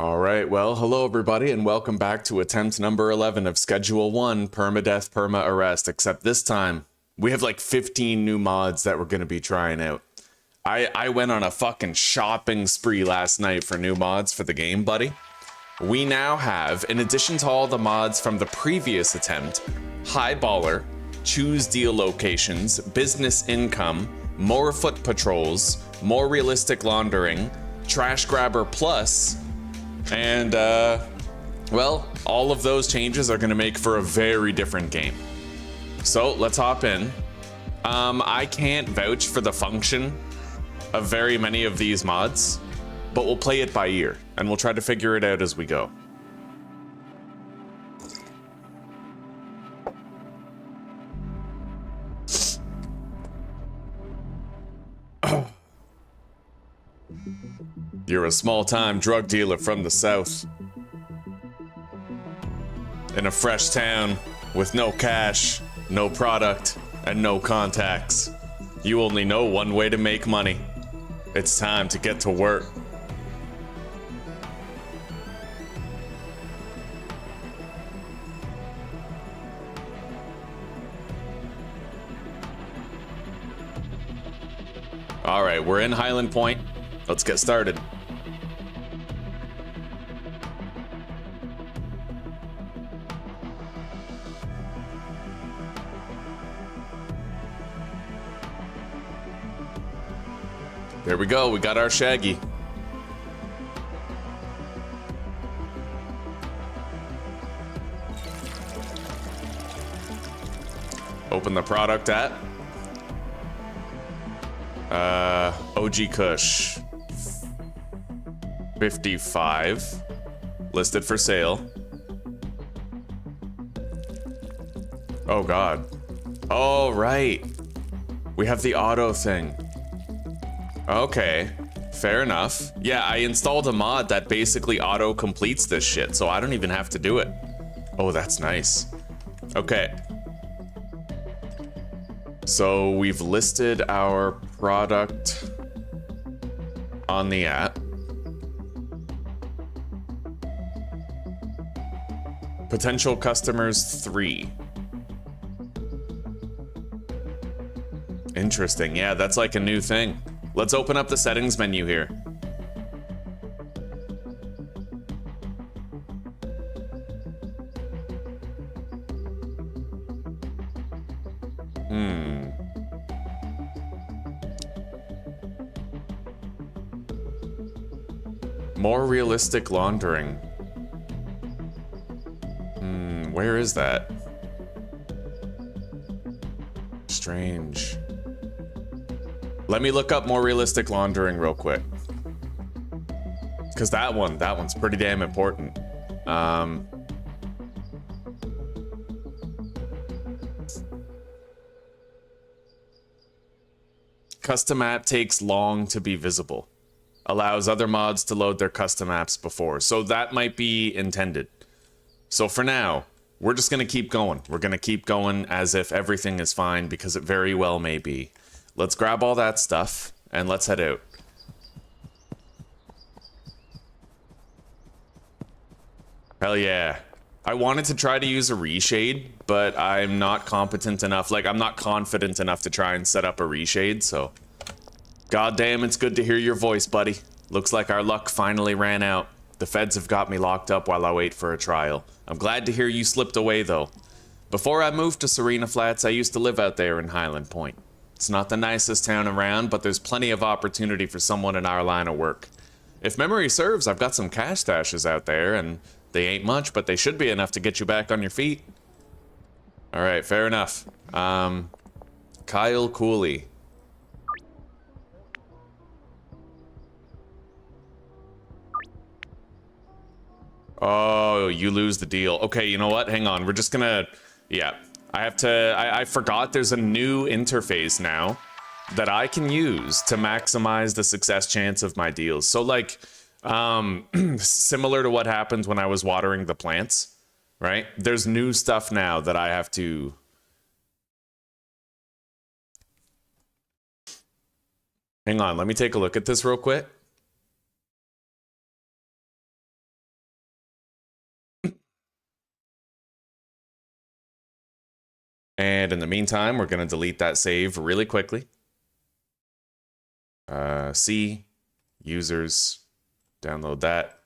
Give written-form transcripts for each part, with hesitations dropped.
All right, well, hello everybody, and welcome back to attempt number 11 of Schedule 1, Permadeath, Perma-Arrest, except this time, we have like 15 new mods that we're going to be trying out. I went on a fucking shopping spree last night for new mods for the game, buddy. We now have, in addition to all the mods from the previous attempt, Highballer, Choose Deal Locations, Business Income, more Foot Patrols, more Realistic Laundering, Trash Grabber Plus, and, well, all of those changes are going to make for a very different game. So, let's hop in. I can't vouch for the function of very many of these mods, but we'll play it by ear, and we'll try to figure it out as we go. You're a small-time drug dealer from the south. In a fresh town with no cash, no product, and no contacts. You only know one way to make money. It's time to get to work. All right, we're in Highland Point. Let's get started. There we go, we got our Shaggy. Open the product at OG Kush 55 listed for sale. Oh god. Oh right, we have the auto thing. Okay, fair enough. Yeah, I installed a mod that basically auto completes this shit, so I don't even have to do it. Oh, that's nice. Okay. So we've listed our product on the app. Potential customers 3. Interesting. Yeah, that's like a new thing. Let's open up the settings menu here. More realistic laundering. Where is that? Strange. Let me look up more realistic laundering real quick. Because that one's pretty damn important. Custom app takes long to be visible. Allows other mods to load their custom apps before. So that might be intended. So for now, we're just gonna keep going. We're gonna keep going as if everything is fine, because it very well may be. Let's grab all that stuff, and let's head out. Hell yeah. I wanted to try to use a reshade, but I'm not competent enough. Like, I'm not confident enough to try and set up a reshade, so... Goddamn, it's good to hear your voice, buddy. Looks like our luck finally ran out. The feds have got me locked up while I wait for a trial. I'm glad to hear you slipped away, though. Before I moved to Serena Flats, I used to live out there in Highland Point. It's not the nicest town around, but there's plenty of opportunity for someone in our line of work. If memory serves, I've got some cash stashes out there, and they ain't much, but they should be enough to get you back on your feet. Alright, fair enough. Kyle Cooley. Oh, you lose the deal. Okay, you know what? Hang on. We're just gonna... Yeah. I forgot there's a new interface now that I can use to maximize the success chance of my deals. So, like, similar to what happened when I was watering the plants, right? There's new stuff now that I have to... Hang on, let me take a look at this real quick. the meantime, we're going to delete that save really quickly. C, users, download that.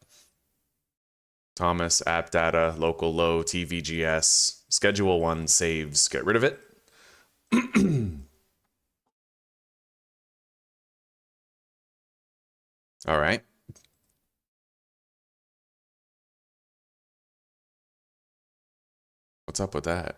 Thomas, app data, local low, TVGS, schedule 1 saves. Get rid of it. All right. What's up with that?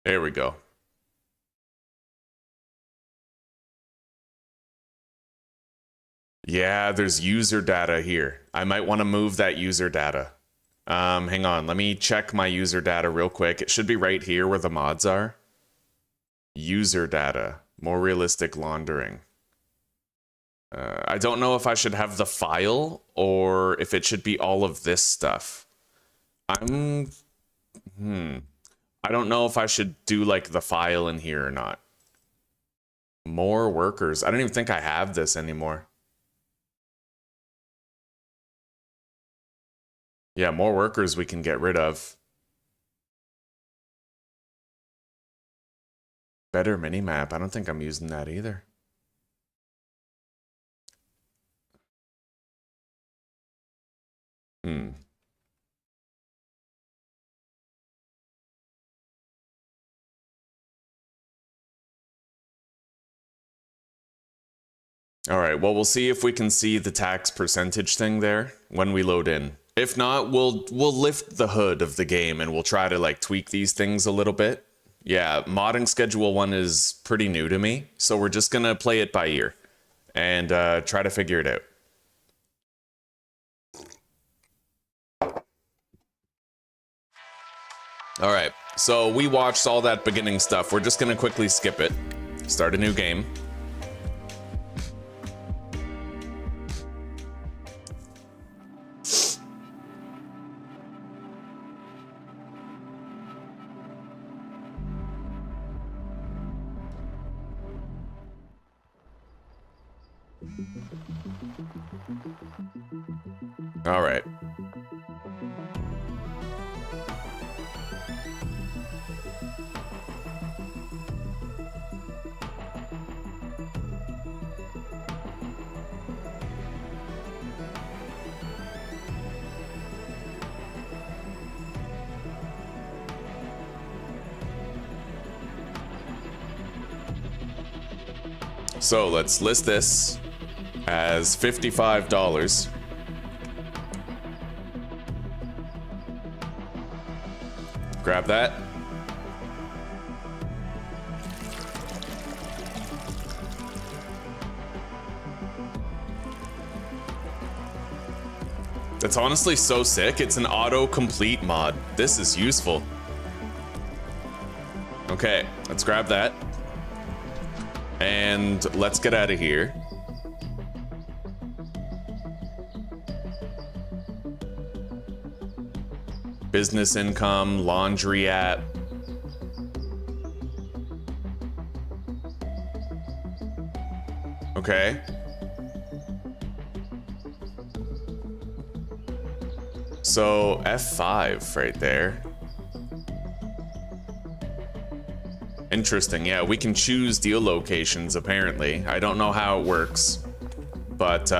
There we go. Yeah, there's user data here. I might want to move that user data. Hang on, let me check my user data real quick. It should be right here where the mods are. User data, more realistic laundering. I don't know if I should have the file or if it should be all of this stuff. I don't know if I should do like the file in here or not. More workers. I don't even think I have this anymore. Yeah, more workers we can get rid of. Better Minimap. I don't think I'm using that either. All right, well, we'll see if we can see the tax percentage thing there when we load in. If not, we'll lift the hood of the game and we'll try to like tweak these things a little bit. Yeah, modding schedule 1 is pretty new to me, so we're just gonna play it by ear and try to figure it out. All right, so we watched all that beginning stuff. We're just gonna quickly skip it, start a new game. All right. So let's list this as $55. Grab that. That's honestly so sick. It's an auto-complete mod. This is useful. Okay, let's grab that. And let's get out of here. Business income, laundry app. Okay. So F5 right there. Interesting. Yeah, we can choose deal locations apparently. I don't know how it works, but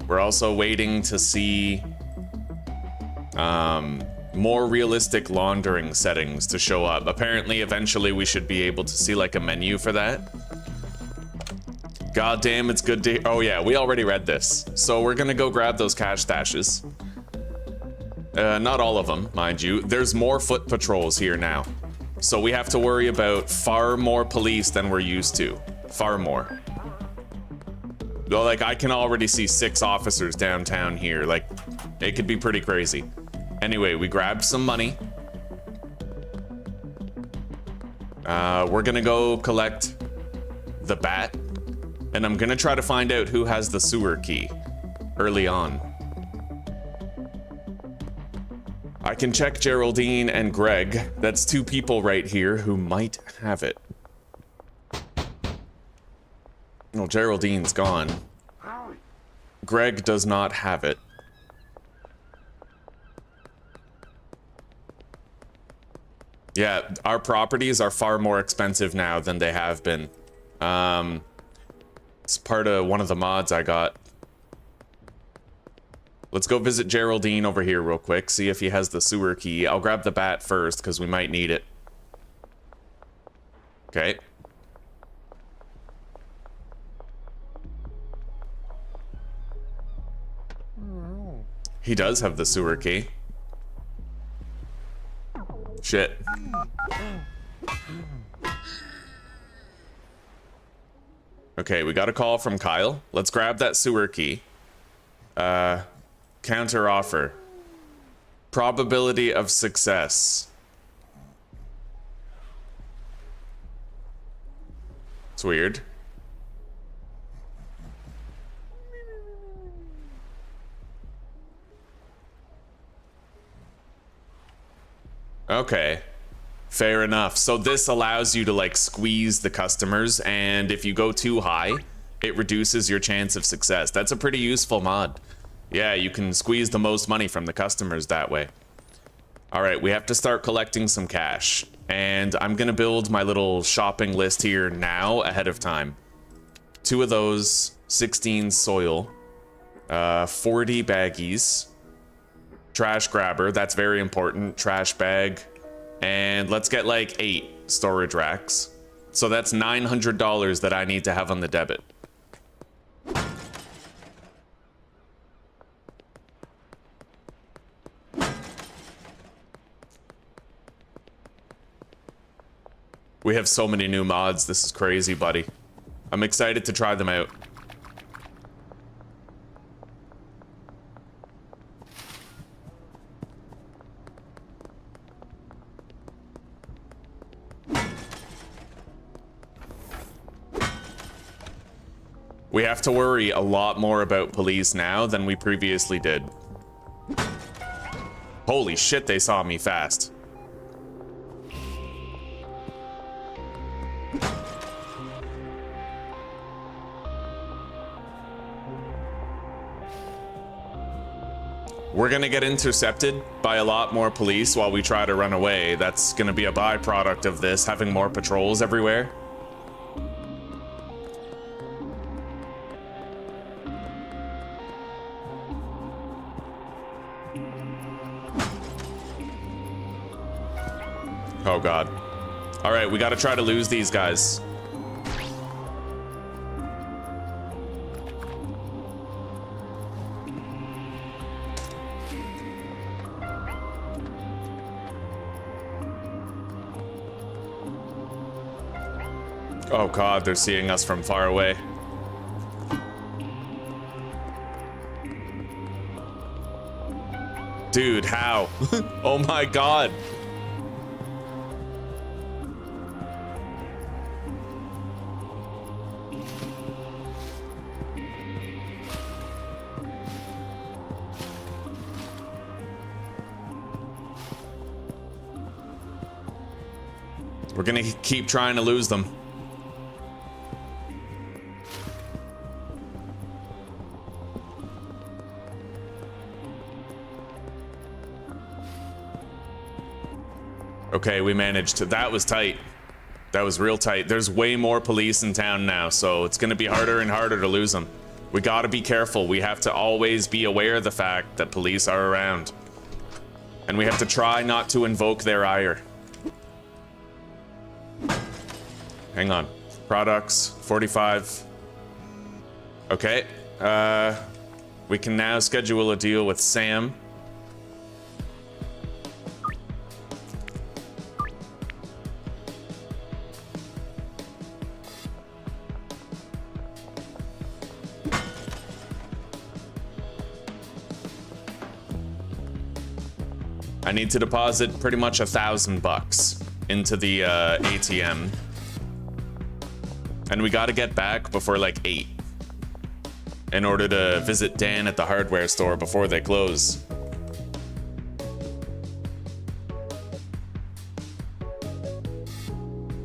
we're also waiting to see more realistic laundering settings to show up. Apparently, eventually we should be able to see like a menu for that. God damn, it's good to... Oh yeah, we already read this. So we're gonna go grab those cash stashes. Not all of them, mind you. There's more foot patrols here now. So we have to worry about far more police than we're used to. Far more. Though, like, I can already see 6 officers downtown here. Like, it could be pretty crazy. Anyway, we grabbed some money. We're gonna go collect the bat. And I'm gonna try to find out who has the sewer key early on. I can check Geraldine and Greg. That's 2 people right here who might have it. Well, Geraldine's gone. Greg does not have it. Yeah, our properties are far more expensive now than they have been. It's part of one of the mods I got. Let's go visit Geraldine over here real quick, see if he has the sewer key. I'll grab the bat first, because we might need it. Okay. He does have the sewer key. Shit. Okay, we got a call from Kyle. Let's grab that sewer key. Counter offer. Probability of success. It's weird. Okay. Fair enough. So this allows you to like squeeze the customers, and if you go too high, it reduces your chance of success. That's a pretty useful mod. Yeah, you can squeeze the most money from the customers that way. All right, we have to start collecting some cash, and I'm gonna build my little shopping list here now ahead of time. 2 of those, 16 soil, 40 baggies, trash grabber, that's very important, trash bag, and let's get like 8 storage racks. So that's $900 that I need to have on the debit. We have so many new mods, this is crazy, buddy. I'm excited to try them out. We have to worry a lot more about police now than we previously did. Holy shit, they saw me fast. We're gonna get intercepted by a lot more police while we try to run away. That's gonna be a byproduct of this, having more patrols everywhere. Oh god. All right, we gotta try to lose these guys. Oh god, they're seeing us from far away. Dude, how? Oh my god. We're gonna keep trying to lose them. Okay, we managed to. That was tight. That was real tight. There's way more police in town now, so it's gonna be harder and harder to lose them. We gotta be careful. We have to always be aware of the fact that police are around. And we have to try not to invoke their ire. Hang on. Products, 45. Okay. We can now schedule a deal with Sam. I need to deposit pretty much $1,000 into the ATM. And we gotta get back before like 8 in order to visit Dan at the hardware store before they close.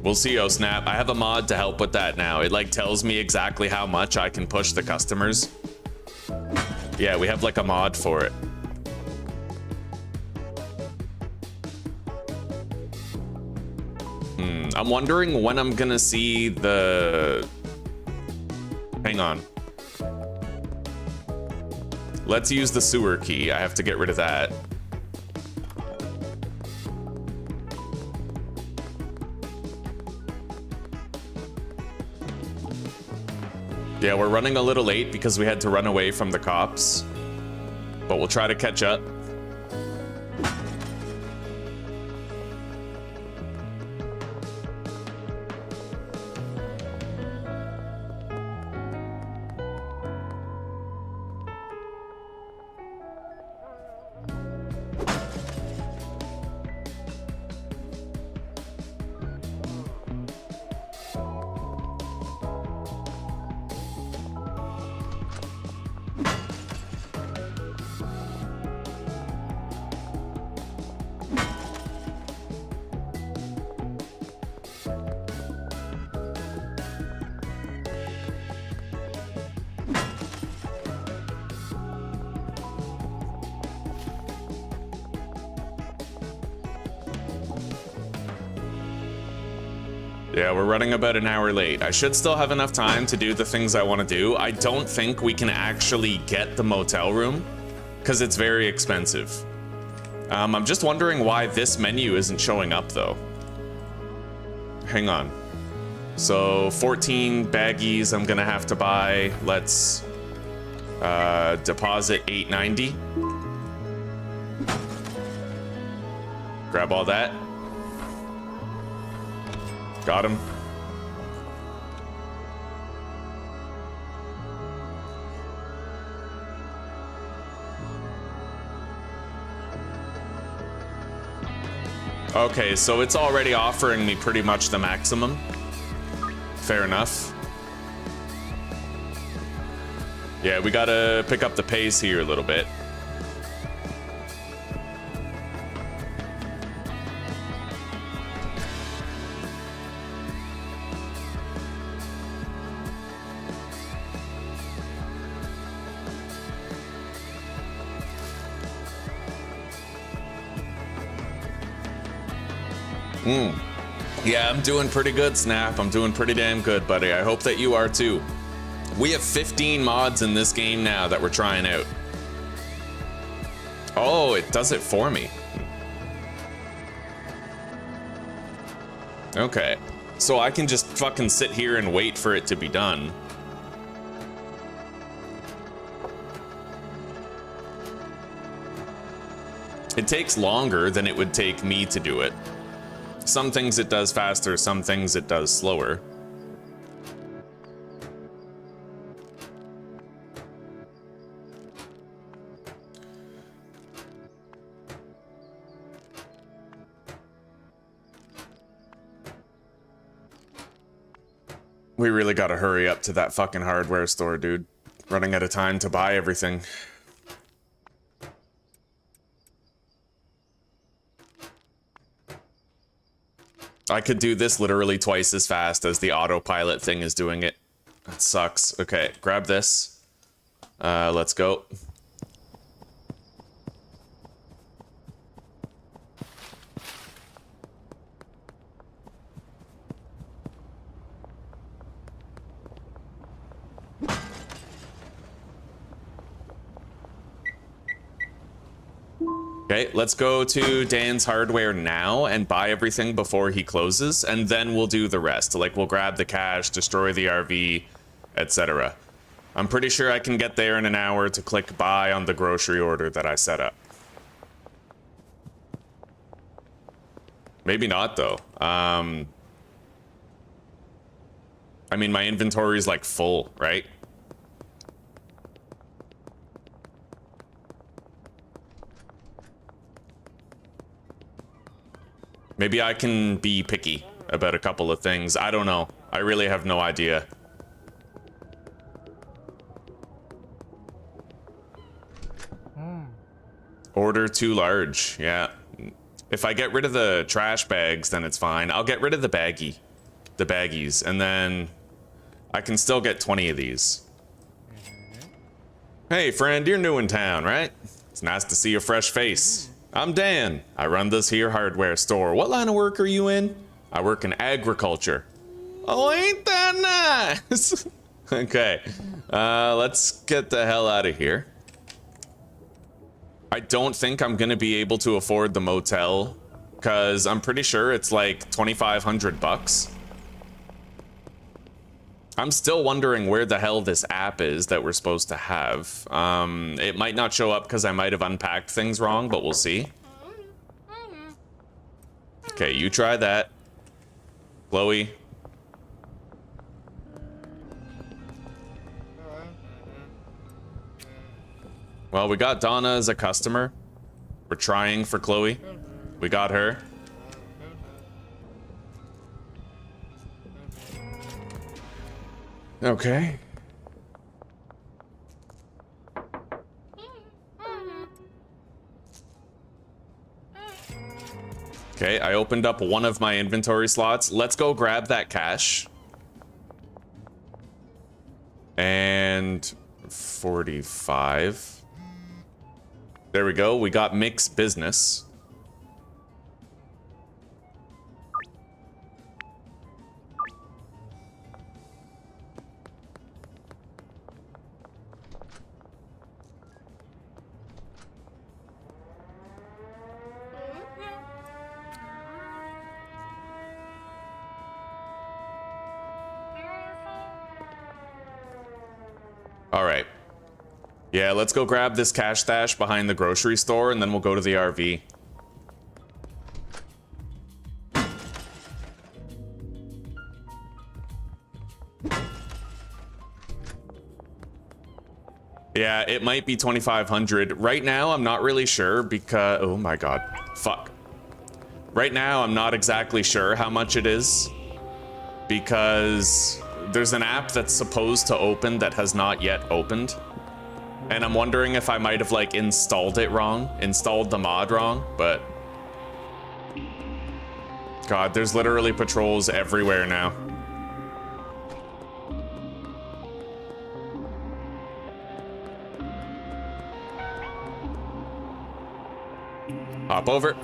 We'll see, oh snap. I have a mod to help with that now. It like tells me exactly how much I can push the customers. Yeah, we have like a mod for it. I'm wondering when I'm gonna see the... Hang on. Let's use the sewer key. I have to get rid of that. Yeah, we're running a little late because we had to run away from the cops. But we'll try to catch up. Yeah, we're running about an hour late. I should still have enough time to do the things I want to do. I don't think we can actually get the motel room because it's very expensive. I'm just wondering why this menu isn't showing up though. Hang on. So 14 baggies I'm gonna have to buy. Let's deposit $8.90. Grab all that. Got him. Okay, so it's already offering me pretty much the maximum. Fair enough. Yeah, we gotta pick up the pace here a little bit. Yeah, I'm doing pretty good, Snap. I'm doing pretty damn good, buddy. I hope that you are too. We have 15 mods in this game now that we're trying out. Oh, it does it for me. Okay. So I can just fucking sit here and wait for it to be done. It takes longer than it would take me to do it. Some things it does faster, some things it does slower. We really gotta hurry up to that fucking hardware store, dude. Running out of time to buy everything. I could do this literally twice as fast as the autopilot thing is doing it. That sucks. Okay, grab this. Let's go. Okay, let's go to Dan's Hardware now and buy everything before he closes, and then we'll do the rest. Like, we'll grab the cash, destroy the RV, etc. I'm pretty sure I can get there in an hour to click buy on the grocery order that I set up. Maybe not, though. I mean, my inventory is, like, full, right? Maybe I can be picky about a couple of things. I don't know. I really have no idea. Order too large. Yeah. If I get rid of the trash bags, then it's fine. I'll get rid of the baggie. the baggies, and then I can still get 20 of these. Hey friend, you're new in town, right? It's nice to see a fresh face. I'm Dan. I run this here hardware store. What line of work are you in? I work in agriculture. Oh, ain't that nice? Okay, let's get the hell out of here. I don't think I'm gonna be able to afford the motel, because I'm pretty sure it's like 2,500 bucks. I'm still wondering where the hell this app is that we're supposed to have. It might not show up because I might have unpacked things wrong, but we'll see. Okay, you try that. Chloe. Well, we got Donna as a customer. We're trying for Chloe. We got her. Okay. Okay, I opened up one of my inventory slots. Let's go grab that cash. And 45. There we go. We got mixed business. All right. Yeah, let's go grab this cash stash behind the grocery store, and then we'll go to the RV. Yeah, it might be 2,500. Right now, I'm not really sure because... Oh my god. Fuck. Right now, I'm not exactly sure how much it is, because there's an app that's supposed to open that has not yet opened. And I'm wondering if I might have, like, installed it wrong, installed the mod wrong, but... God, there's literally patrols everywhere now. Hop over.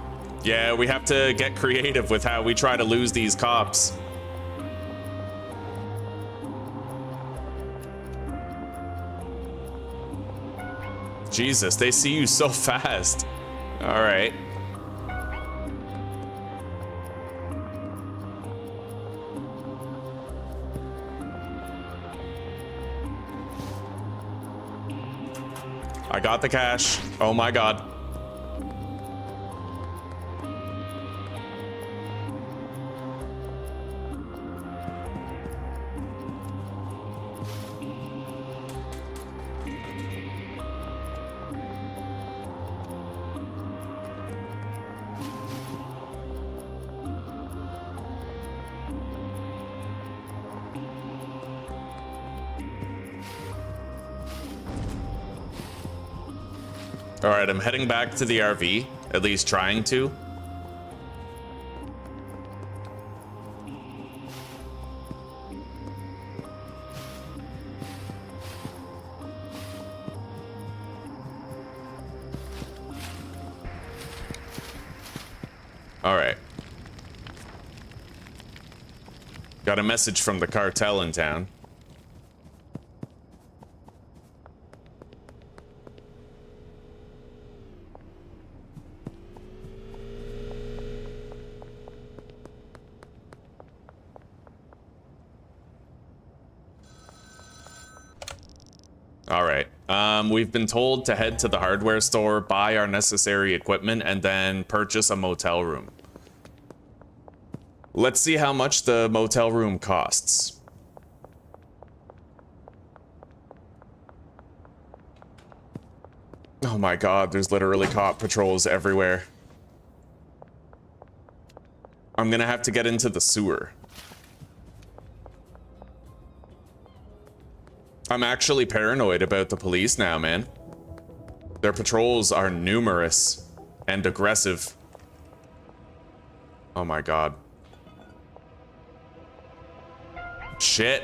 Yeah, we have to get creative with how we try to lose these cops. Jesus, they see you so fast. All right. I got the cash. Oh my god. All right, I'm heading back to the RV, at least trying to. All right. Got a message from the cartel in town. All right. We've been told to head to the hardware store, buy our necessary equipment, and then purchase a motel room. Let's see how much the motel room costs. Oh my god, there's literally cop patrols everywhere. I'm gonna have to get into the sewer. I'm actually paranoid about the police now, man. Their patrols are numerous and aggressive. Oh my god. shit.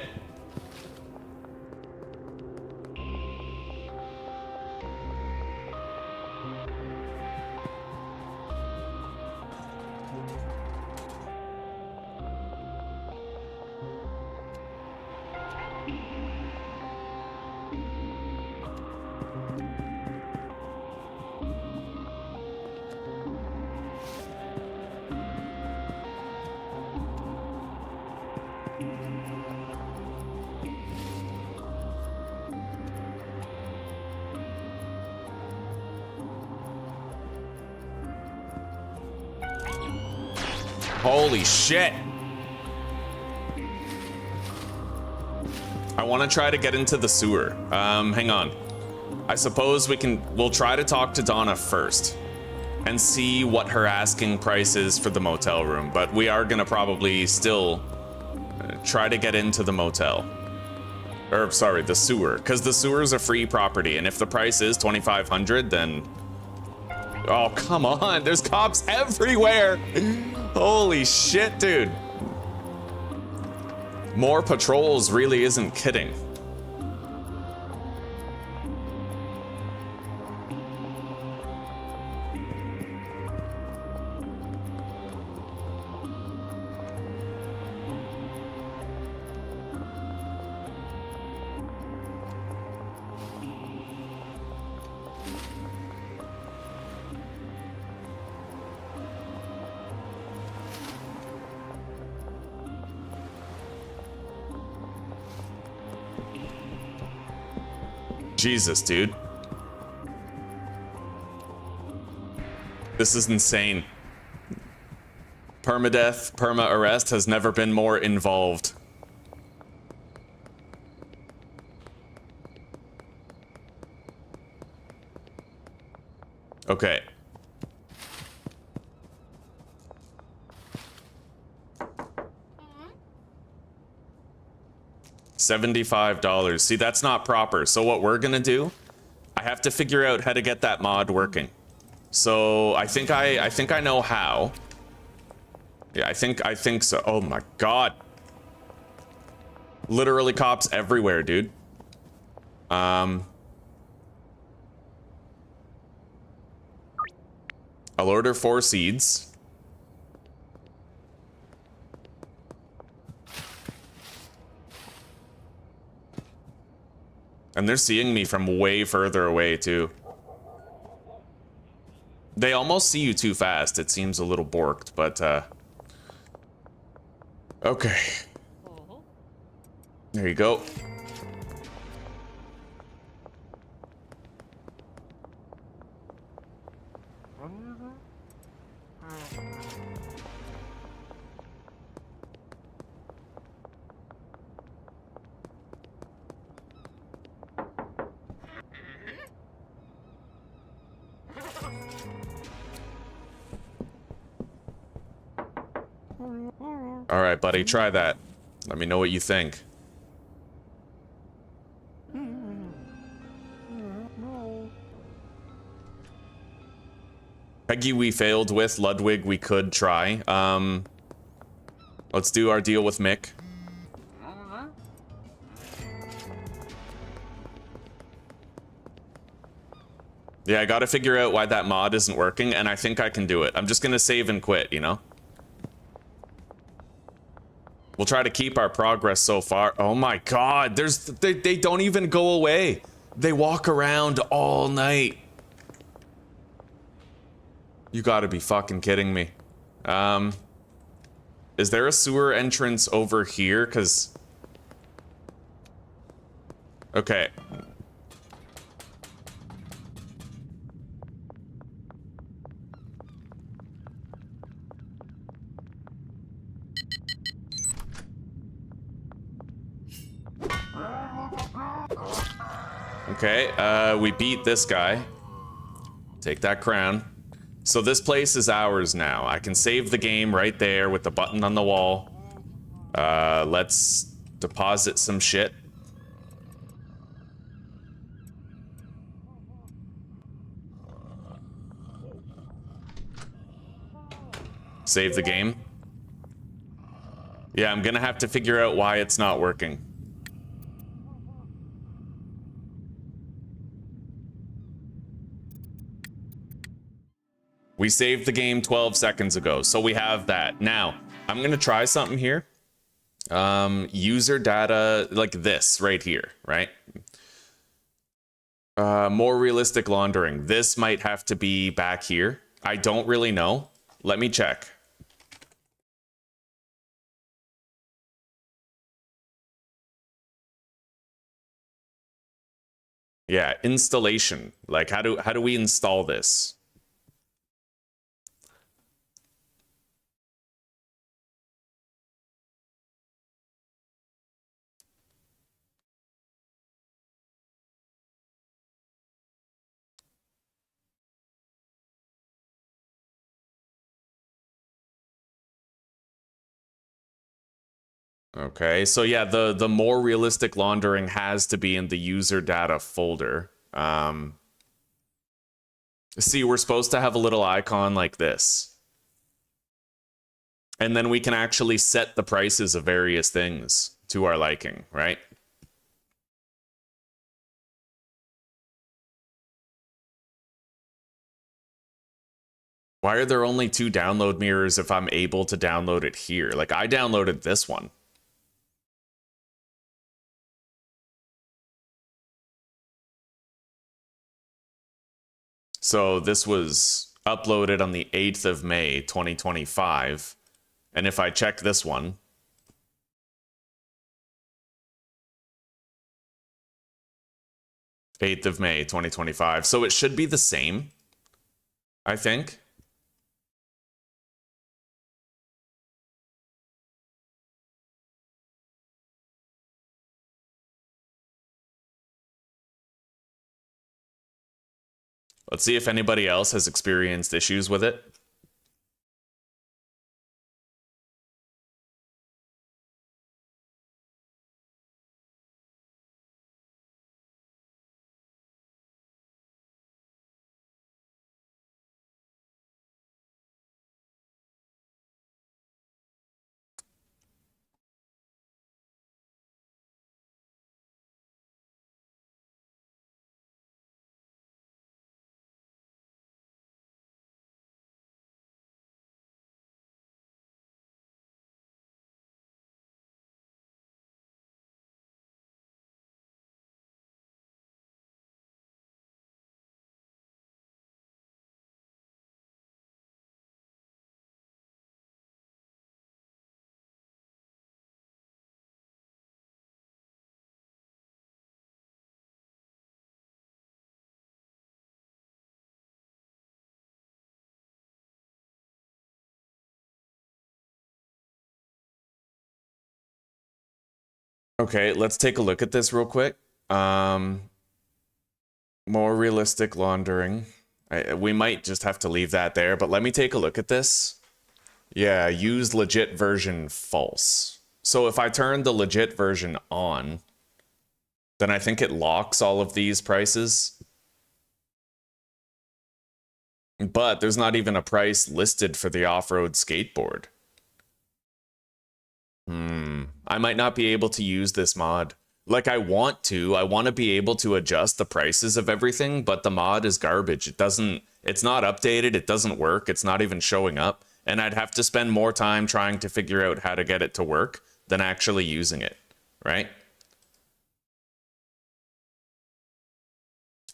Holy shit. I want to try to get into the sewer. Hang on. I suppose we'll try to talk to Donna first and see what her asking price is for the motel room, but we are gonna probably still try to get into the motel. Or, sorry, the sewer, because the sewer is a free property, and if the price is $2,500, then... Oh, come on, there's cops everywhere! Holy shit, dude. More patrols really isn't kidding. Jesus, dude. This is insane. Permadeath, perma-arrest has never been more involved. Okay. $75. See, that's not proper. So what we're gonna do, I have to figure out how to get that mod working. So I think I know how. Yeah, I think so. Oh my god. Literally cops everywhere, dude. I'll order 4 seeds. And they're seeing me from way further away, too. They almost see you too fast. It seems a little borked, but, okay. There you go. All right, buddy, try that. Let me know what you think. Peggy we failed with, Ludwig we could try. Let's do our deal with Mick. Yeah, I gotta figure out why that mod isn't working, and I think I can do it. I'm just gonna save and quit, you know? We'll try to keep our progress so far. Oh my god, they don't even go away. They walk around all night. You gotta be fucking kidding me. Is there a sewer entrance over here? 'Cause... Okay. Okay, we beat this guy. Take that crown. So this place is ours now. I can save the game right there with the button on the wall. Let's deposit some shit. Save the game. Yeah, I'm gonna have to figure out why it's not working. We saved the game 12 seconds ago, so we have that. Now, I'm gonna try something here. User data, like this right here, right? More realistic laundering. This might have to be back here. I don't really know. Let me check. Yeah, installation. Like how do we install this? Okay, so yeah, the more realistic laundering has to be in the user data folder. See, we're supposed to have a little icon like this. And then we can actually set the prices of various things to our liking, right? Why are there only 2 download mirrors if I'm able to download it here? Like, I downloaded this one. So this was uploaded on the 8th of May, 2025. And if I check this one, '8th of May, 2025. So it should be the same, I think. Let's see if anybody else has experienced issues with it. Okay, let's take a look at this real quick. More realistic laundering. We might just have to leave that there, but let me take a look at this. Yeah, use legit version false. So if I turn the legit version on, then I think it locks all of these prices. But there's not even a price listed for the off-road skateboard. I might not be able to use this mod. Like, I want to be able to adjust the prices of everything, but the mod is garbage. It's not updated, it doesn't work, it's not even showing up, and I'd have to spend more time trying to figure out how to get it to work than actually using it, right?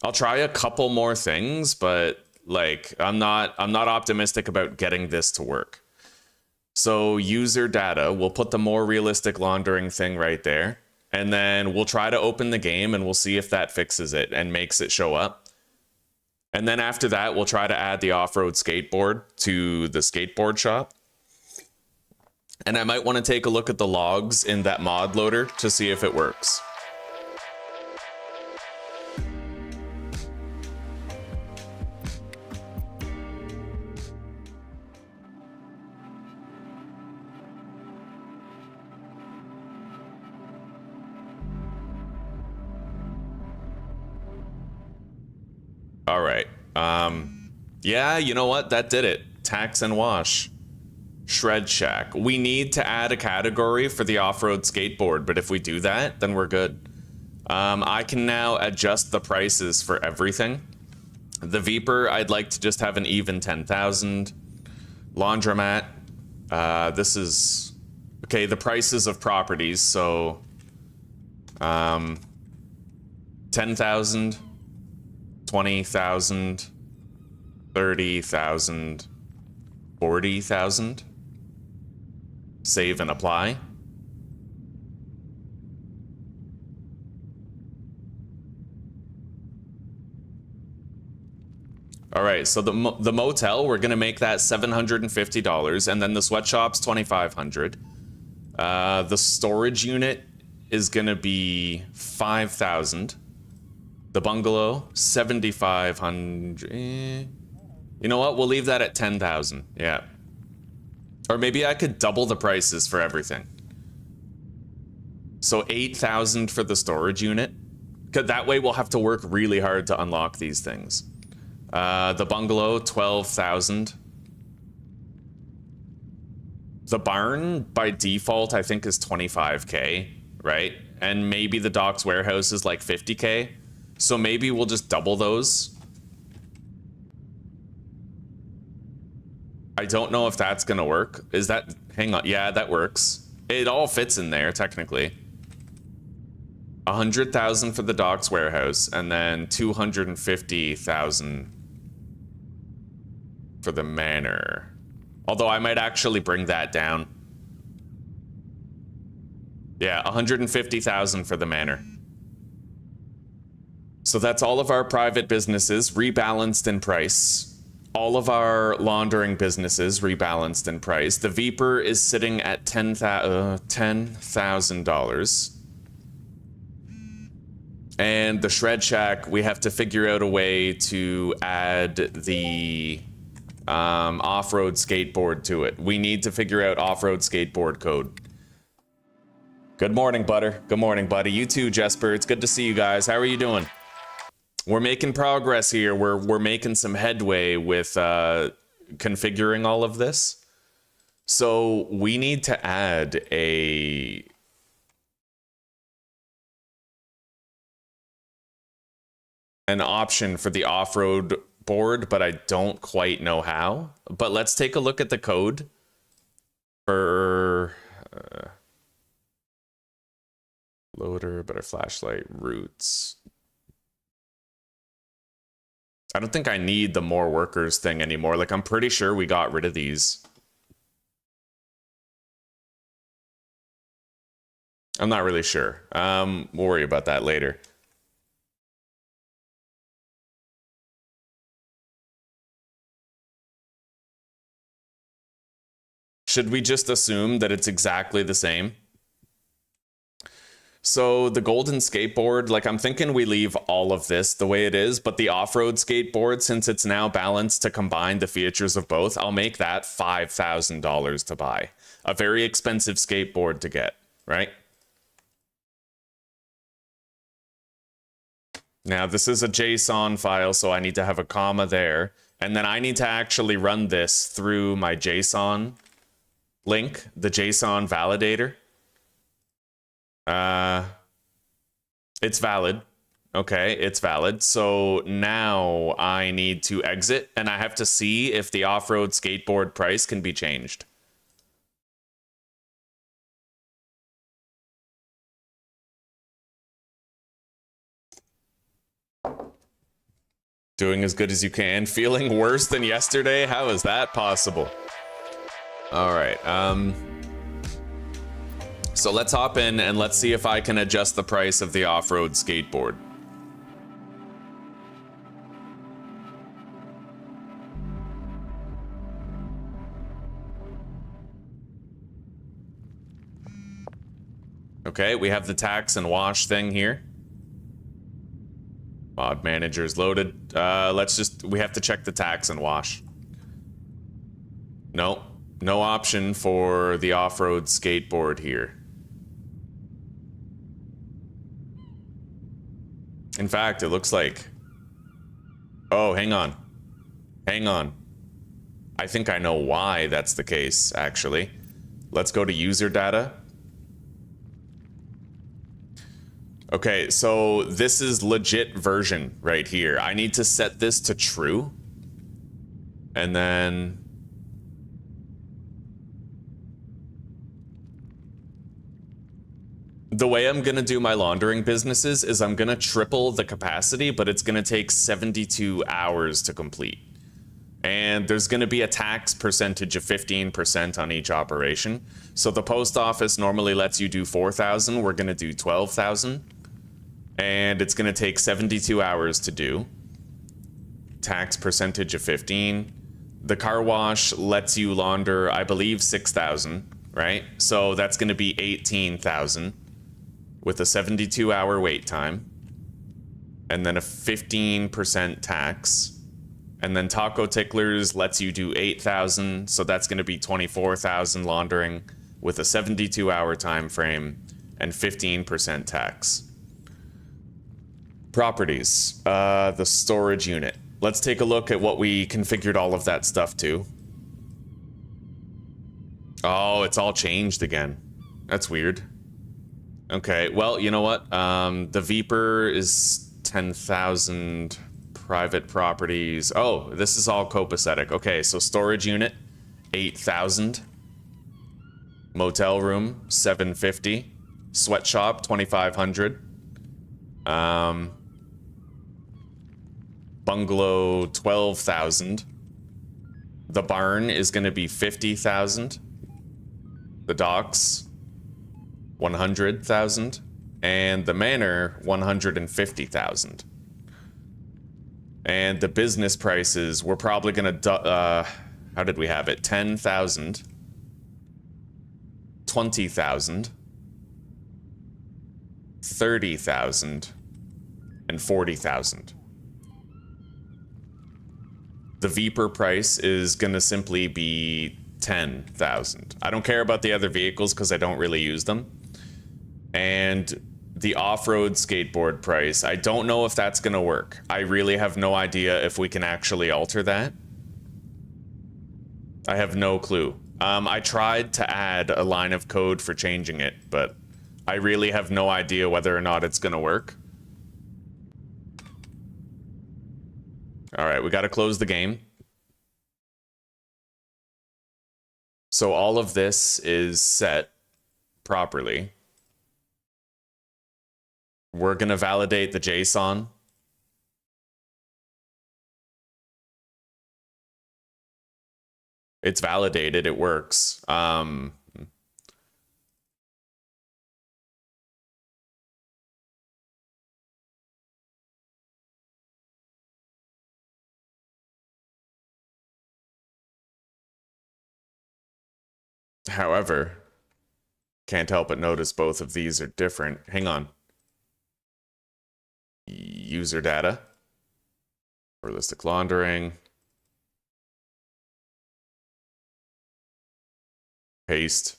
I'll try a couple more things, but like I'm not optimistic about getting this to work. So user data, we'll put the more realistic laundering thing right there. And then we'll try to open the game and we'll see if that fixes it and makes it show up. And then after that, we'll try to add the off-road skateboard to the skateboard shop. And I might want to take a look at the logs in that mod loader to see if it works. All right. Yeah, you know what? That did it. Tax and wash. Shred Shack. We need to add a category for the off-road skateboard, but if we do that, then we're good. I can now adjust the prices for everything. The Viper, I'd like to just have an even 10,000. Laundromat, this is... Okay, the prices of properties, so... 10,000, 20,000, 30,000, 40,000. Save and apply. All right, so the motel, we're gonna make that $750, and then the sweatshop's $2,500. The storage unit is gonna be 5,000. The bungalow, 7,500. You know what? We'll leave that at 10,000. Yeah. Or maybe I could double the prices for everything. So 8,000 for the storage unit. 'Cause that way we'll have to work really hard to unlock these things. The bungalow, 12,000. The barn, by default, I think is 25K, right? And maybe the docks warehouse is like 50K. So maybe we'll just double those. I don't know if that's gonna work. Is that... Hang on. Yeah, that works. It all fits in there, technically. 100,000 for the docks warehouse, and then 250,000 for the manor. Although I might actually bring that down. Yeah, 150,000 for the manor. So that's all of our private businesses rebalanced in price. All of our laundering businesses rebalanced in price. The Viper is sitting at $10,000. And the Shred Shack, we have to figure out a way to add the off-road skateboard to it. We need to figure out off-road skateboard code. Good morning, Butter. Good morning, buddy. You too, Jesper. It's good to see you guys. How are you doing? We're making progress here. We're making some headway with configuring all of this. So we need to add an option for the off-road board, but I don't quite know how. But let's take a look at the code for loader, BetterFlashlight, routes. I don't think I need the more workers thing anymore. Like, I'm pretty sure we got rid of these. I'm not really sure. We'll worry about that later. Should we just assume that it's exactly the same? So the golden skateboard, like, I'm thinking we leave all of this the way it is, but the off-road skateboard, since it's now balanced to combine the features of both, I'll make that $5,000 to buy. A very expensive skateboard to get, right? Now, this is a JSON file, so I need to have a comma there. And then I need to actually run this through my JSON link, the JSON validator. It's valid. Okay, it's valid. So now I need to exit, and I have to see if the off-road skateboard price can be changed. Doing as good as you can. Feeling worse than yesterday? How is that possible? All right, so let's hop in and let's see if I can adjust the price of the off-road skateboard. Okay, we have the tax and wash thing here. Mod manager's loaded. We have to check the tax and wash. Nope, no option for the off-road skateboard here. In fact, it looks like... Oh, hang on. Hang on. I think I know why that's the case, actually. Let's go to user data. Okay, so this is legit version right here. I need to set this to true. And then... the way I'm gonna do my laundering businesses is I'm gonna triple the capacity, but it's gonna take 72 hours to complete. And there's gonna be a tax percentage of 15% on each operation. So the post office normally lets you do 4,000, we're gonna do 12,000. And it's gonna take 72 hours to do. Tax percentage of 15. The car wash lets you launder, I believe, 6,000, right? So that's gonna be 18,000 with a 72-hour wait time. And then a 15% tax. And then Taco Ticklers lets you do 8,000, so that's gonna be 24,000 laundering with a 72-hour time frame and 15% tax. Properties, the storage unit. Let's take a look at what we configured all of that stuff to. Oh, it's all changed again. That's weird. Okay, well, you know what? The Viper is 10,000 private properties. Oh, this is all copacetic. Okay, so storage unit, 8,000. Motel room, 750. Sweatshop, 2,500. Bungalow, 12,000. The barn is going to be 50,000. The docks, 100,000. And the manor, 150,000. And the business prices, we're probably going to, how did we have it? 10,000. 20,000. 30,000. And 40,000. The Viper price is gonna simply be 10,000. I don't care about the other vehicles because I don't really use them. And the off-road skateboard price, I don't know if that's gonna work. I really have no idea if we can actually alter that. I have no clue. I tried to add a line of code for changing it, but I really have no idea whether or not it's gonna work. All right, we got to close the game. So all of this is set properly. We're going to validate the JSON. It's validated, it works. However, can't help but notice both of these are different. Hang on. User data. Realistic laundering. Paste.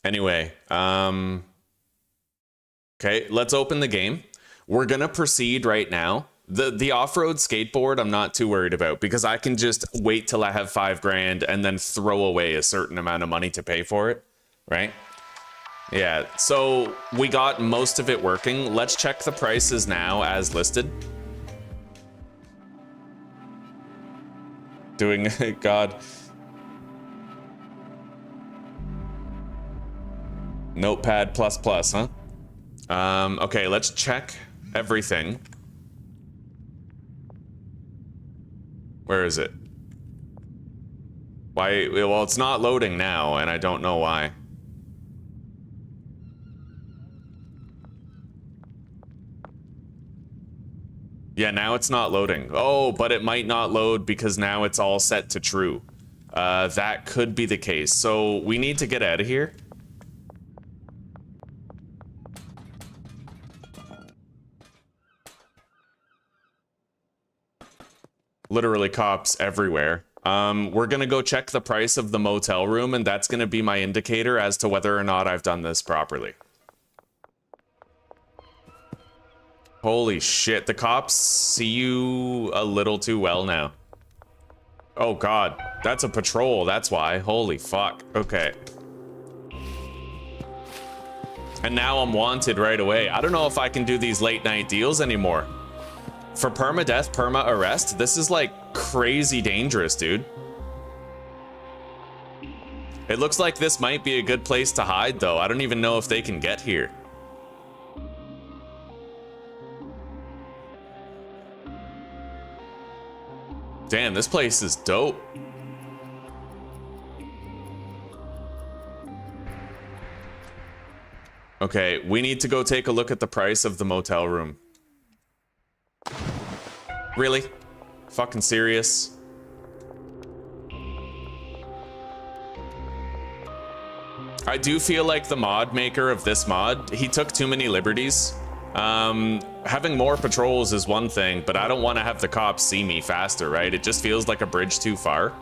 Anyway, okay, let's open the game. We're gonna proceed right now. The off-road skateboard, I'm not too worried about because I can just wait till I have 5 grand and then throw away a certain amount of money to pay for it, right? Yeah, so we got most of it working. Let's check the prices now as listed. Doing, God. Notepad++, huh? Okay, let's check everything. Where is it? Why? Well, it's not loading now, and I don't know why. Yeah, now it's not loading. Oh, but it might not load because now it's all set to true. That could be the case. So we need to get out of here. Literally cops everywhere. We're gonna go check the price of the motel room, and that's gonna be my indicator as to whether or not I've done this properly. Holy shit, the cops see you a little too well now. Oh god, that's a patrol, that's why. Holy fuck, okay. And now I'm wanted right away. I don't know if I can do these late night deals anymore. For permadeath, perma arrest, this is like crazy dangerous, dude. It looks like this might be a good place to hide though. I don't even know if they can get here. Damn, this place is dope. Okay, we need to go take a look at the price of the motel room. Really? Fucking serious? I do feel like the mod maker of this mod, he took too many liberties. Having more patrols is one thing, but I don't want to have the cops see me faster, right? It just feels like a bridge too far.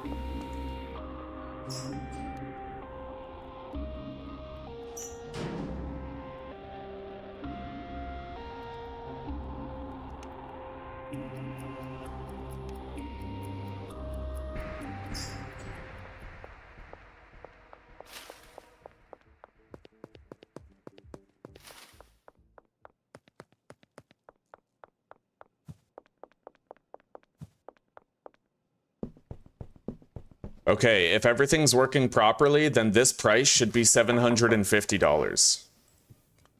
Okay, if everything's working properly, then this price should be $750.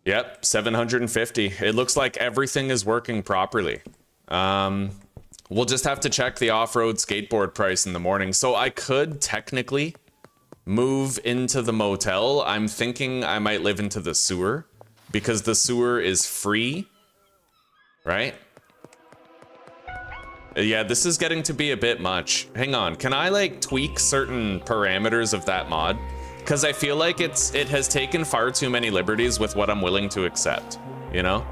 Yep, $750. It looks like everything is working properly. We'll just have to check the off-road skateboard price in the morning. So I could technically move into the motel. I'm thinking I might live into the sewer because the sewer is free, right? Yeah, this is getting to be a bit much. Hang on, can I like tweak certain parameters of that mod? Because I feel like it has taken far too many liberties with what I'm willing to accept, you know?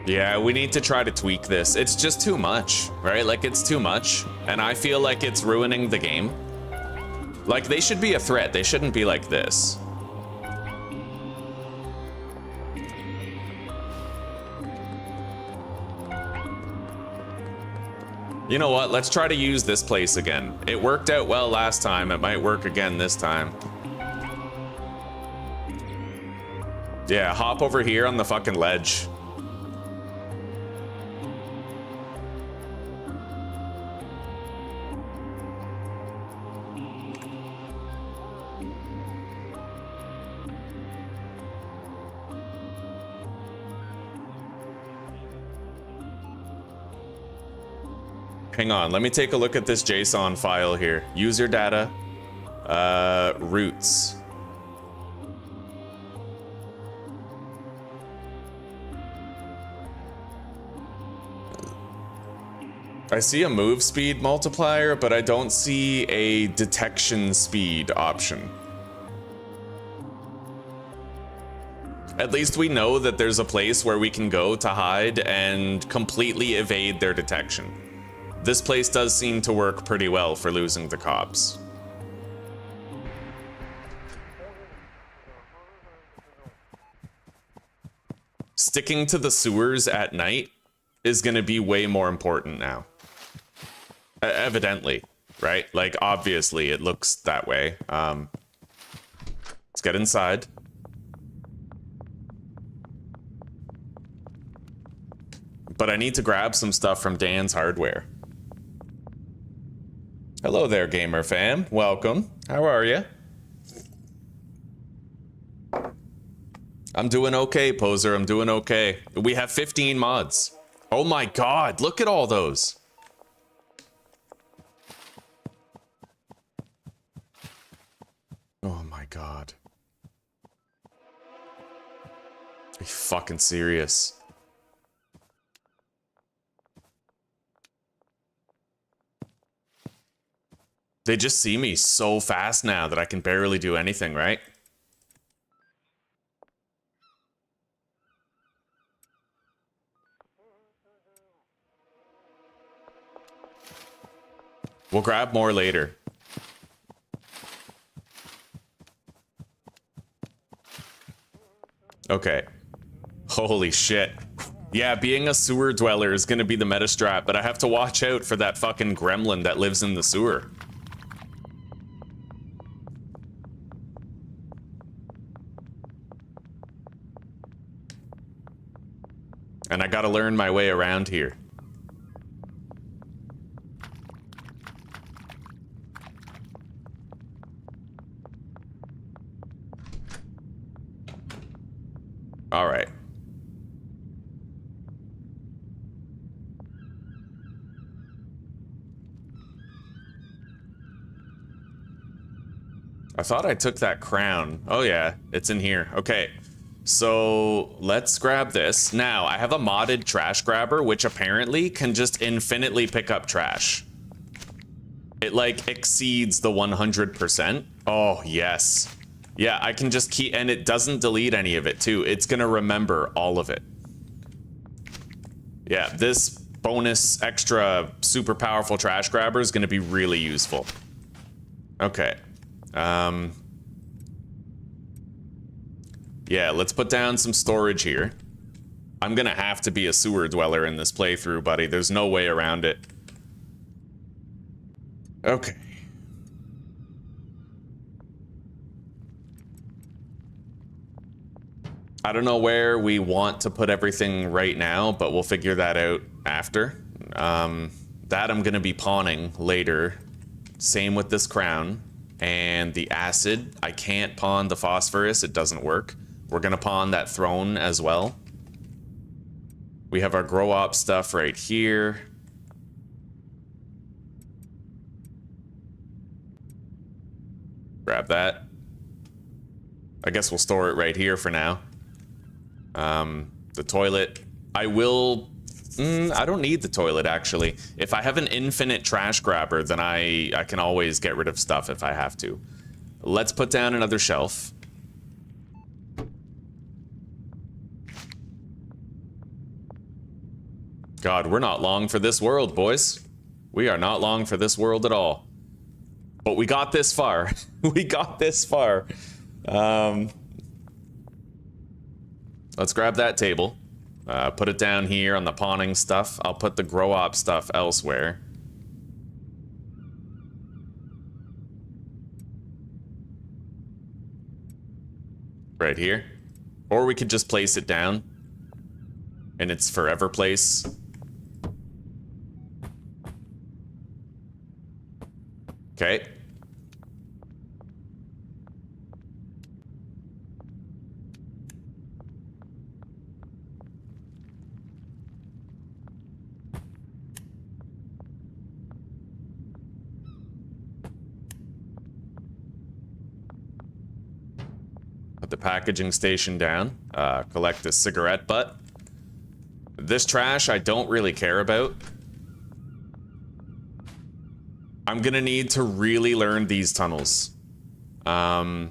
Yeah, we need to try to tweak this. It's just too much, right? Like, it's too much, and I feel like it's ruining the game. Like, they should be a threat. They shouldn't be like this. You know what? Let's try to use this place again. It worked out well last time. It might work again this time. Yeah, hop over here on the fucking ledge. Hang on, let me take a look at this JSON file here. User data, roots. I see a move speed multiplier, but I don't see a detection speed option. At least we know that there's a place where we can go to hide and completely evade their detection. This place does seem to work pretty well for losing the cops. Sticking to the sewers at night is going to be way more important now. Evidently, right? Like, obviously, it looks that way. Let's get inside. But I need to grab some stuff from Dan's Hardware. Hello there, gamer fam. Welcome. How are you? I'm doing okay, Poser. I'm doing okay. We have 15 mods. Oh my god, look at all those. Oh my god. Are you fucking serious? They just see me so fast now that I can barely do anything, right? We'll grab more later. Okay. Holy shit. Yeah, being a sewer dweller is gonna be the meta strat, but I have to watch out for that fucking gremlin that lives in the sewer. And I gotta learn my way around here. All right. I thought I took that crown. Oh yeah, it's in here. Okay. So let's grab this. Now, I have a modded trash grabber, which apparently can just infinitely pick up trash. It like exceeds the 100%. Oh, yes. Yeah, I can just keep, and it doesn't delete any of it too. It's gonna remember all of it. Yeah, this bonus extra super powerful trash grabber is gonna be really useful. Okay. Yeah, let's put down some storage here. I'm gonna have to be a sewer dweller in this playthrough, buddy. There's no way around it. Okay. I don't know where we want to put everything right now, but we'll figure that out after. That I'm gonna be pawning later. Same with this crown. And the acid, I can't pawn the phosphorus, it doesn't work. We're gonna pawn that throne as well. We have our grow op stuff right here. Grab that. I guess we'll store it right here for now. The toilet. I will... I don't need the toilet, actually. If I have an infinite trash grabber, then I can always get rid of stuff if I have to. Let's put down another shelf. God, we're not long for this world, boys. We are not long for this world at all. But we got this far. We got this far. Let's grab that table. Put it down here on the pawning stuff. I'll put the grow op stuff elsewhere. Right here. Or we could just place it down in its forever place. Okay. Put the packaging station down. Collect this cigarette butt. This trash I don't really care about. I'm gonna need to really learn these tunnels. I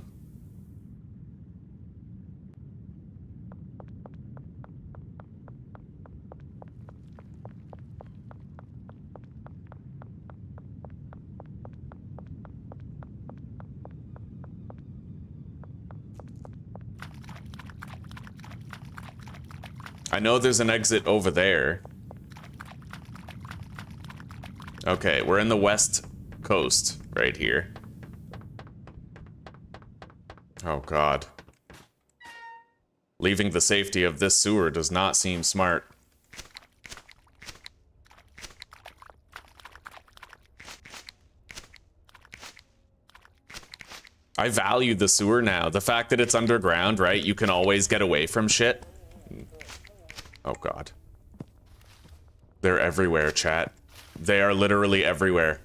know there's an exit over there. Okay, we're in the west coast right here. Oh god. Leaving the safety of this sewer does not seem smart. I value the sewer now. The fact that it's underground, right? You can always get away from shit. Oh, God. They're everywhere, chat. They are literally everywhere.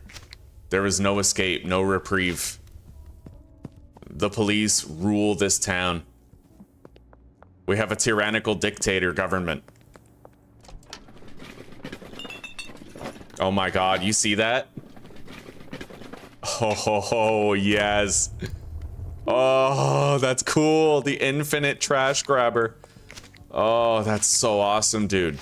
There is no escape, no reprieve. The police rule this town. We have a tyrannical dictator government. Oh my God, you see that? Oh, yes. Oh, that's cool. The infinite trash grabber. Oh, that's so awesome, dude.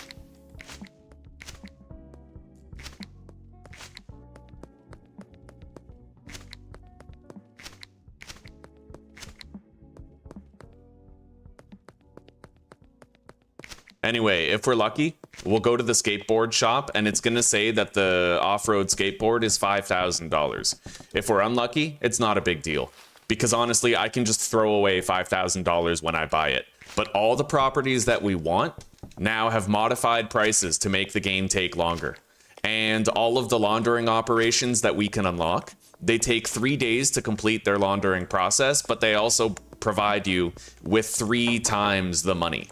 Anyway, if we're lucky, we'll go to the skateboard shop and it's gonna say that the off-road skateboard is $5,000. If we're unlucky, it's not a big deal. Because honestly, I can just throw away $5,000 when I buy it. But all the properties that we want now have modified prices to make the game take longer. And all of the laundering operations that we can unlock, they take 3 days to complete their laundering process, but they also provide you with 3 times the money.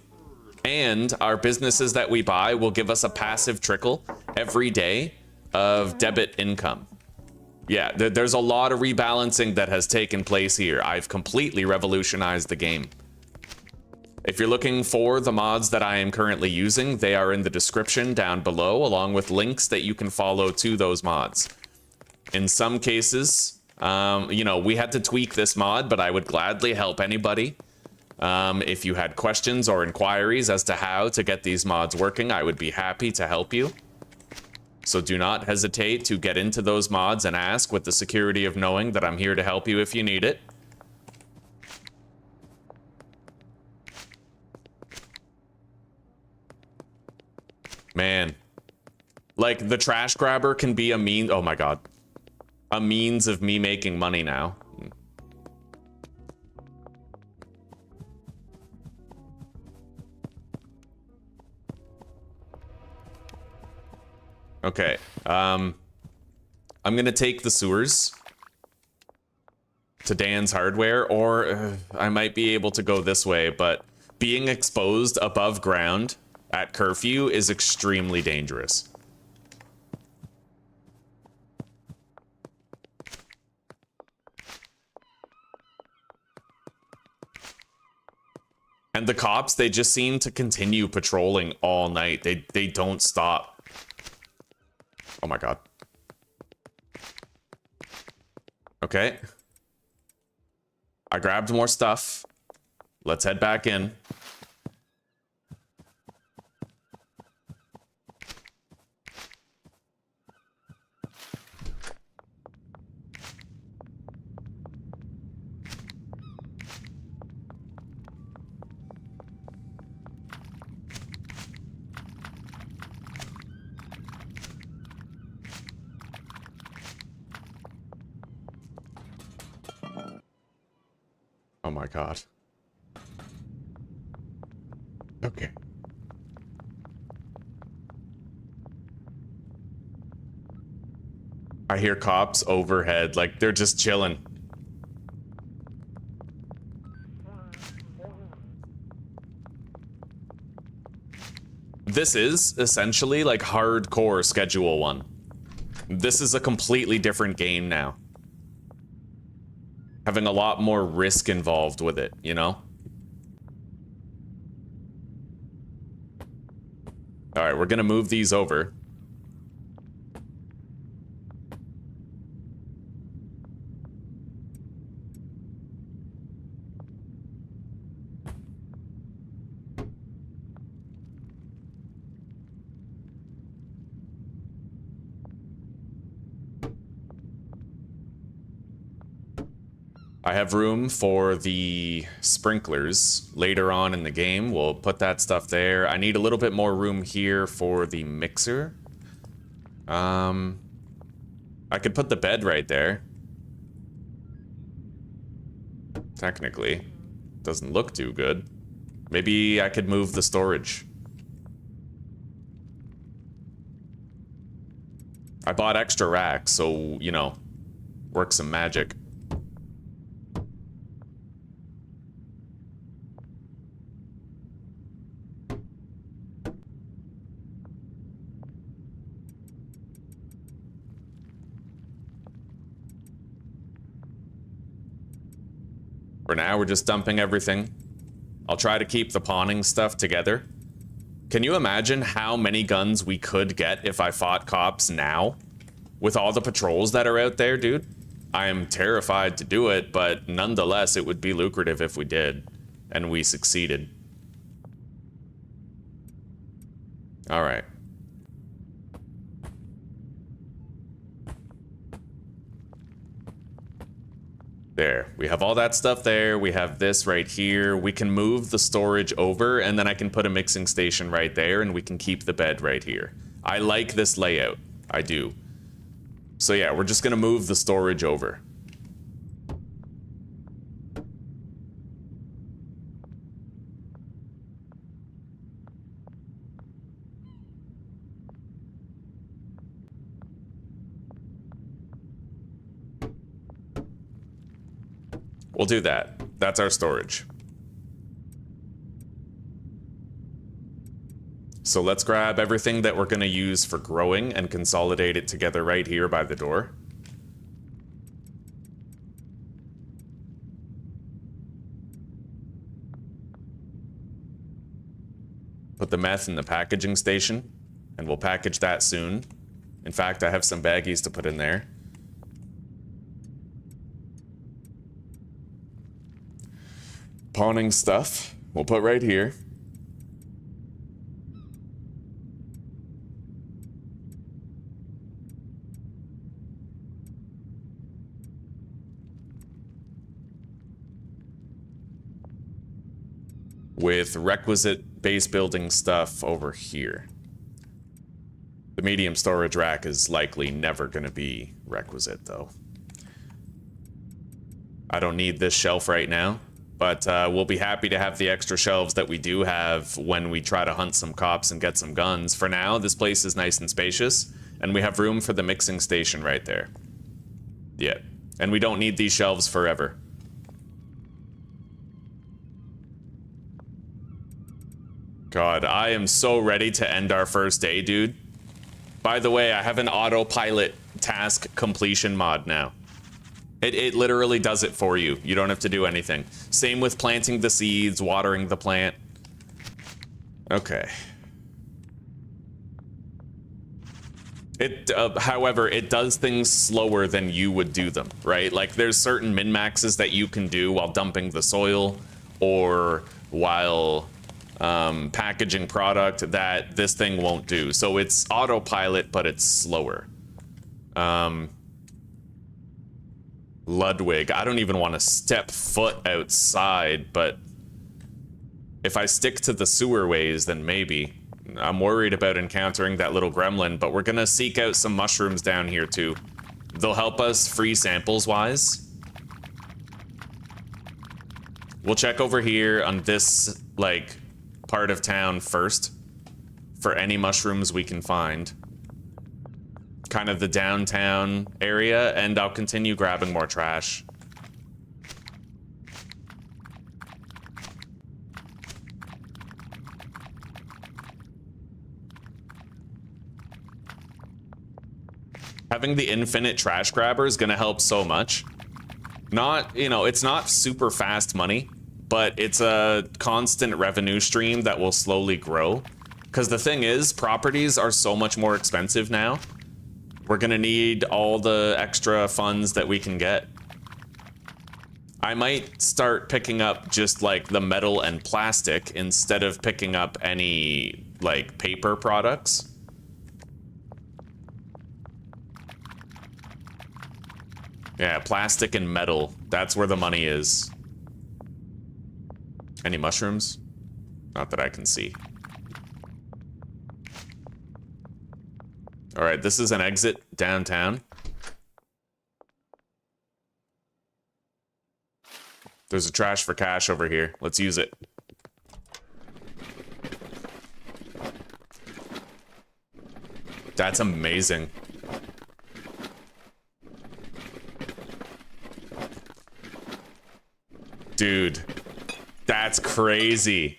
And our businesses that we buy will give us a passive trickle every day of debit income. Yeah, there's a lot of rebalancing that has taken place here. I've completely revolutionized the game. If you're looking for the mods that I am currently using, they are in the description down below, along with links that you can follow to those mods. In some cases, you know, we had to tweak this mod, but I would gladly help anybody. If you had questions or inquiries as to how to get these mods working, I would be happy to help you. So do not hesitate to get into those mods and ask with the security of knowing that I'm here to help you if you need it. Man, like the trash grabber can be a mean, oh my God, a means of me making money now. Okay, I'm gonna take the sewers to Dan's Hardware, or I might be able to go this way, but being exposed above ground at curfew is extremely dangerous. And the cops, they just seem to continue patrolling all night. They don't stop. Oh my God. Okay. I grabbed more stuff. Let's head back in. Oh my God. Okay. I hear cops overhead, like they're just chilling. This is essentially like hardcore Schedule 1. This is a completely different game now. Having a lot more risk involved with it, you know? All right, we're gonna move these over. I have room for the sprinklers later on in the game. We'll put that stuff there. I need a little bit more room here for the mixer. I could put the bed right there. Technically. Doesn't look too good. Maybe I could move the storage. I bought extra racks, so, you know, work some magic. For now, we're just dumping everything. I'll try to keep the pawning stuff together. Can you imagine how many guns we could get if I fought cops now? With all the patrols that are out there, dude? I am terrified to do it, but nonetheless, it would be lucrative if we did. And we succeeded. Alright. There. We have all that stuff there. We have this right here. We can move the storage over, and then I can put a mixing station right there, and we can keep the bed right here. I like this layout. I do. So yeah, we're just gonna move the storage over. We'll do that. That's our storage. So let's grab everything that we're going to use for growing and consolidate it together right here by the door. Put the meth in the packaging station, and we'll package that soon. In fact, I have some baggies to put in there. Pawning stuff, we'll put right here. With requisite base building stuff over here. The medium storage rack is likely never going to be requisite, though. I don't need this shelf right now. But we'll be happy to have the extra shelves that we do have when we try to hunt some cops and get some guns. For now, this place is nice and spacious, and we have room for the mixing station right there. Yeah, and we don't need these shelves forever. God, I am so ready to end our first day, dude. By the way, I have an autopilot task completion mod now. It literally does it for you. You don't have to do anything. Same with planting the seeds, watering the plant. Okay. However, it does things slower than you would do them, right? Like, there's certain min-maxes that you can do while dumping the soil or while packaging product that this thing won't do. So it's autopilot, but it's slower. Ludwig. I don't even want to step foot outside, but if I stick to the sewer ways, then maybe. I'm worried about encountering that little gremlin, but we're gonna seek out some mushrooms down here too. They'll help us free samples wise. We'll check over here on this, like, part of town first for any mushrooms we can find. Kind of the downtown area, and I'll continue grabbing more trash. Having the infinite trash grabber is gonna help so much. Not, you know, it's not super fast money, but it's a constant revenue stream that will slowly grow. Because the thing is, properties are so much more expensive now. We're gonna need all the extra funds that we can get. I might start picking up just like the metal and plastic instead of picking up any like paper products. Yeah, plastic and metal. That's where the money is. Any mushrooms? Not that I can see. All right, this is an exit downtown. There's a trash for cash over here. Let's use it. That's amazing. Dude, that's crazy.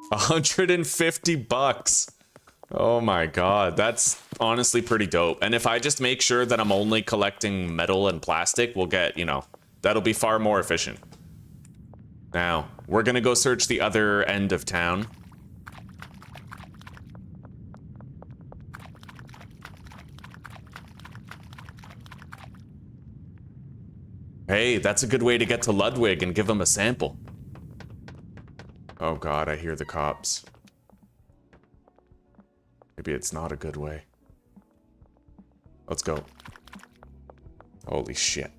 150 bucks. Oh my god, that's honestly pretty dope. And if I just make sure that I'm only collecting metal and plastic, we'll get, you know, That'll be far more efficient. Now, we're gonna go search the other end of town. Hey, that's a good way to get to Ludwig and give him a sample. Oh god, I hear the cops. Maybe it's not a good way. Let's go. Holy shit.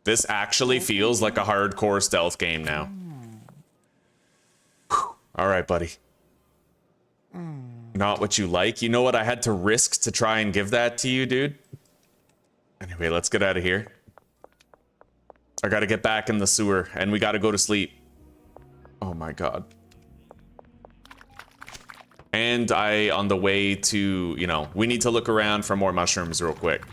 This actually feels like a hardcore stealth game now. All right, buddy. Not what you like. You know what I had to risk to try and give that to you, dude? Anyway, let's get out of here. I gotta get back in the sewer, and we gotta go to sleep. Oh my god. And on the way to, you know, we need to look around for more mushrooms real quick.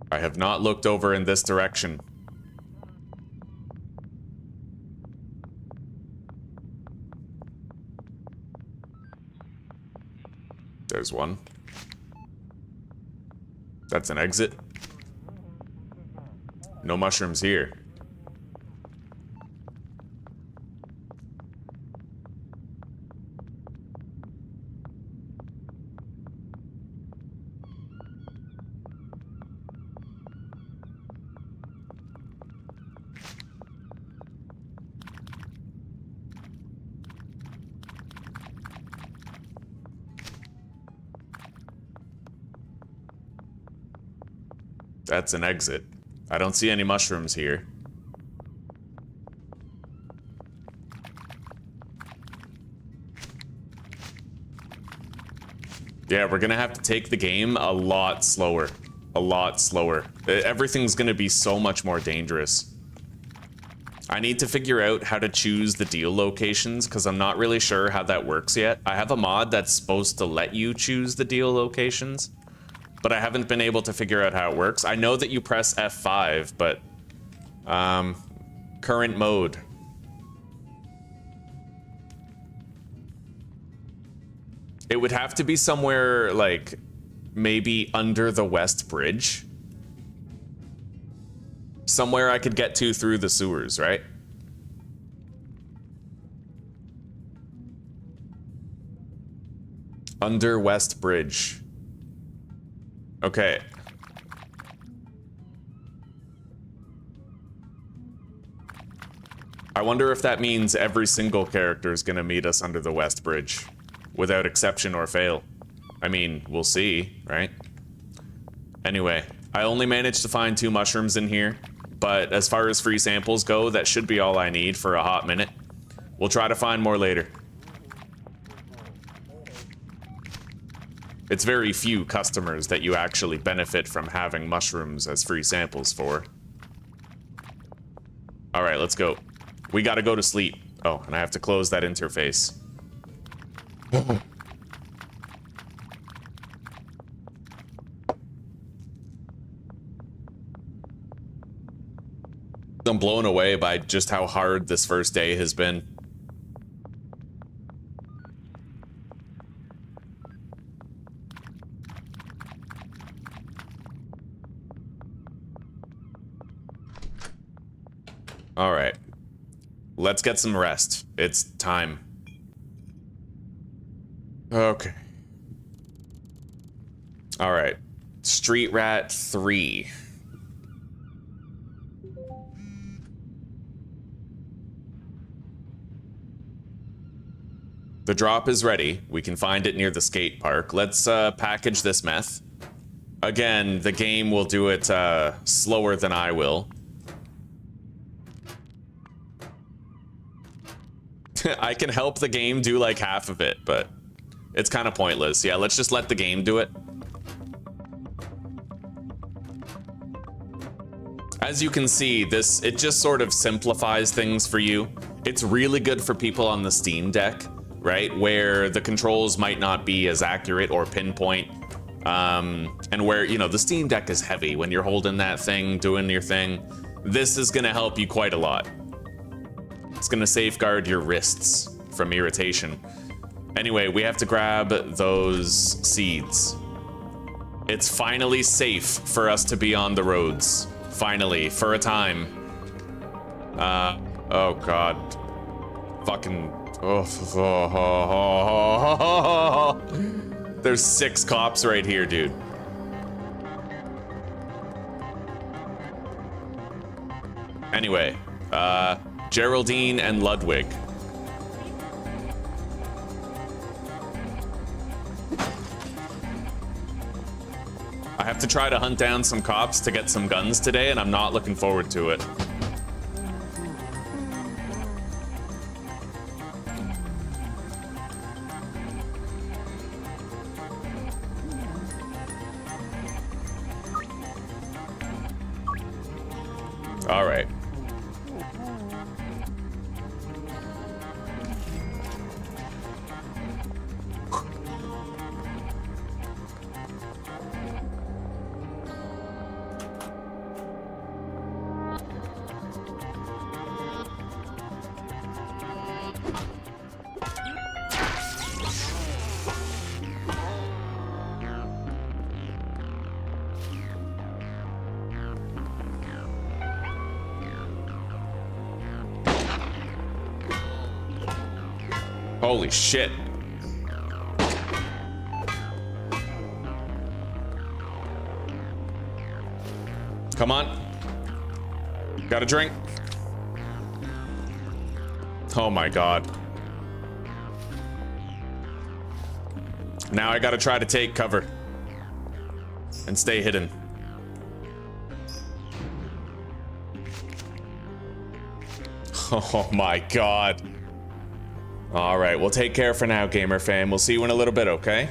I have not looked over in this direction. There's one. That's an exit. No mushrooms here. That's an exit. I don't see any mushrooms here. Yeah, we're gonna have to take the game a lot slower. A lot slower. Everything's gonna be so much more dangerous. I need to figure out how to choose the deal locations because I'm not really sure how that works yet. I have a mod that's supposed to let you choose the deal locations, but I haven't been able to figure out how it works. I know that you press F5, but current mode. It would have to be somewhere like maybe under the West Bridge. Somewhere I could get to through the sewers, right? Under West Bridge. Okay. I wonder if that means every single character is gonna meet us under the West Bridge, without exception or fail. I mean, we'll see, right? Anyway, I only managed to find 2 mushrooms in here, but as far as free samples go, that should be all I need for a hot minute. We'll try to find more later. It's very few customers that you actually benefit from having mushrooms as free samples for. All right, let's go. We gotta go to sleep. Oh, and I have to close that interface. I'm blown away by just how hard this first day has been. All right, let's get some rest. It's time. Okay. All right, Street Rat 3. The drop is ready. We can find it near the skate park. Let's package this meth. Again, the game will do it slower than I will. I can help the game do like half of it, but it's kind of pointless. Yeah, let's just let the game do it. As you can see, it just sort of simplifies things for you. It's really good for people on the Steam Deck, right? Where the controls might not be as accurate or pinpoint. And where, you know, the Steam Deck is heavy when you're holding that thing, doing your thing. This is gonna help you quite a lot. It's gonna safeguard your wrists from irritation. Anyway, we have to grab those seeds. It's finally safe for us to be on the roads. Finally, for a time. Oh God. Fucking, There's 6 cops right here, dude. Anyway, Geraldine and Ludwig. I have to try to hunt down some cops to get some guns today, and I'm not looking forward to it. All right. Holy shit. Come on. Got a drink? Oh my God. Now I gotta try to take cover and stay hidden. Oh my God. All right, we'll take care for now, gamer fam. We'll see you in a little bit, okay?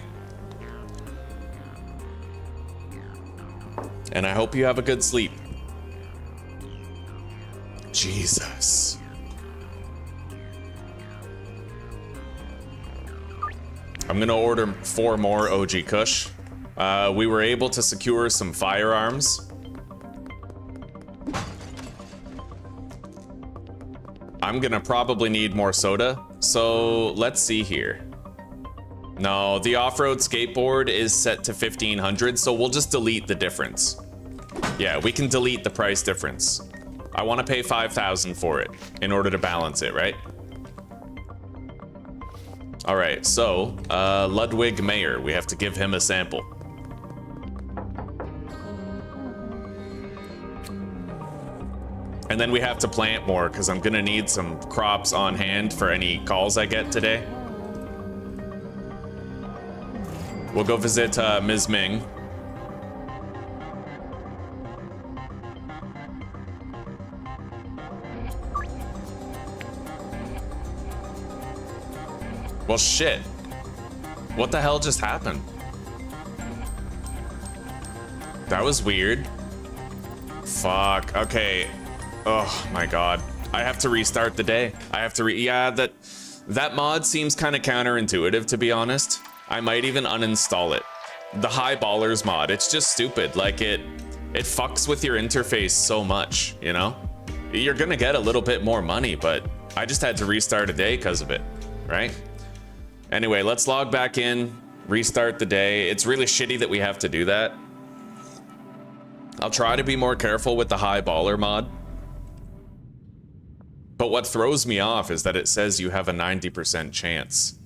And I hope you have a good sleep. Jesus. I'm gonna order 4 more OG Kush. We were able to secure some firearms. I'm gonna probably need more soda, so let's see here. No, the off-road skateboard is set to 1500, so we'll just delete the difference. Yeah, we can delete the price difference. I want to pay 5,000 for it in order to balance it, right? All right, so Ludwig Mayer, we have to give him a sample. And then we have to plant more because I'm gonna need some crops on hand for any calls I get today. We'll go visit Ms. Ming. Well, shit. What the hell just happened? That was weird. Fuck, okay. Oh my God. I have to restart the day. I have to yeah, that mod seems kind of counterintuitive, to be honest. I might even uninstall it. The High Ballers mod, it's just stupid. Like it fucks with your interface so much, you know? You're gonna get a little bit more money, but I just had to restart a day because of it, right? Anyway, let's log back in, restart the day. It's really shitty that we have to do that. I'll try to be more careful with the High Baller mod. But what throws me off is that it says you have a 90% chance.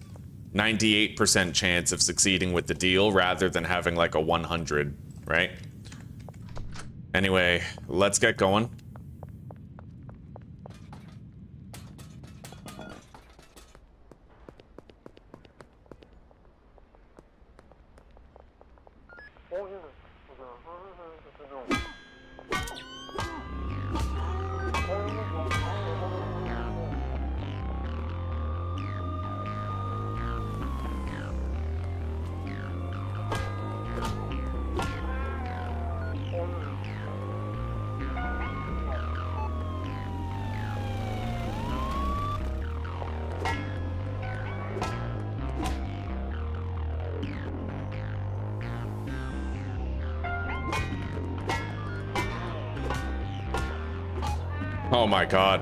98% chance of succeeding with the deal rather than having like a 100, right? Anyway, let's get going. Oh my god.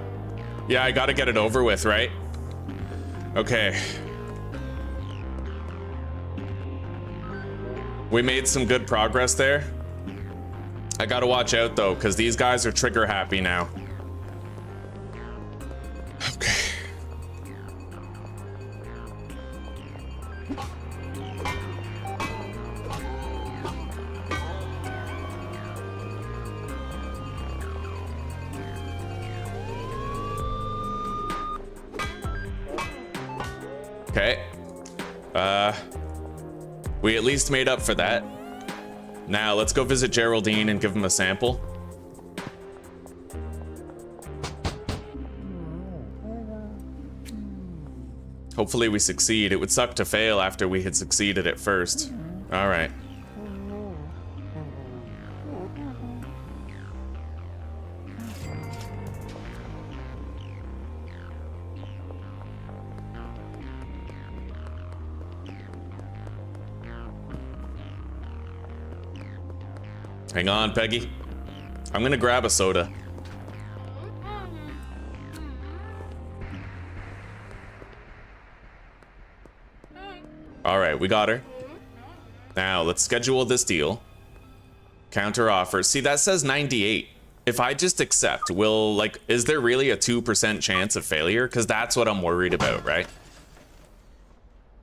Yeah, I gotta get it over with, right? Okay. We made some good progress there. I gotta watch out though, because these guys are trigger happy now. Okay. Okay. We at least made up for that. Now let's go visit Geraldine and give him a sample. Hopefully we succeed. It would suck to fail after we had succeeded at first. All right. Hang on, Peggy. I'm gonna grab a soda. All right, we got her. Now let's schedule this deal. Counter offer. See, that says 98. If I just accept, is there really a 2% chance of failure? Because that's what I'm worried about, right?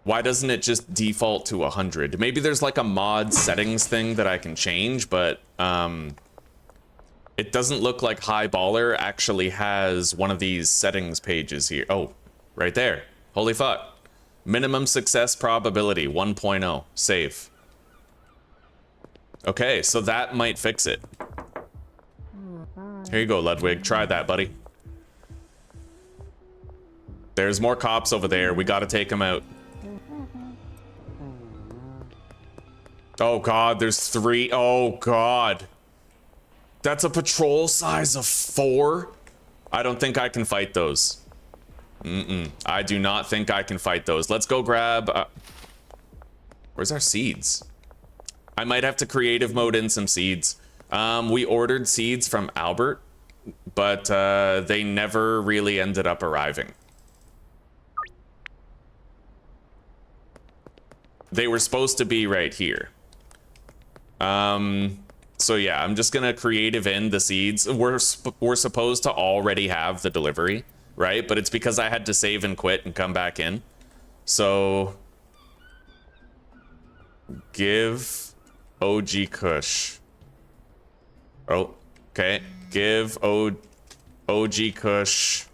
Why doesn't it just default to 100? Maybe there's like a mod settings thing that I can change, but it doesn't look like Highballer actually has one of these settings pages here. Oh, right there. Holy fuck. Minimum success probability 1.0. Save. Okay, so that might fix it. Here you go, Ludwig. Try that, buddy. There's more cops over there. We gotta take them out. Oh god, there's 3. Oh god. That's a patrol size of 4? I don't think I can fight those. I do not think I can fight those. Let's go grab... where's our seeds? I might have to creative mode in some seeds. We ordered seeds from Albert, but they never really ended up arriving. They were supposed to be right here. So yeah, I'm just gonna creative in the seeds. We're supposed to already have the delivery, right? But it's because I had to save and quit and come back in. So give OG Kush. Oh, okay. Give OG Kush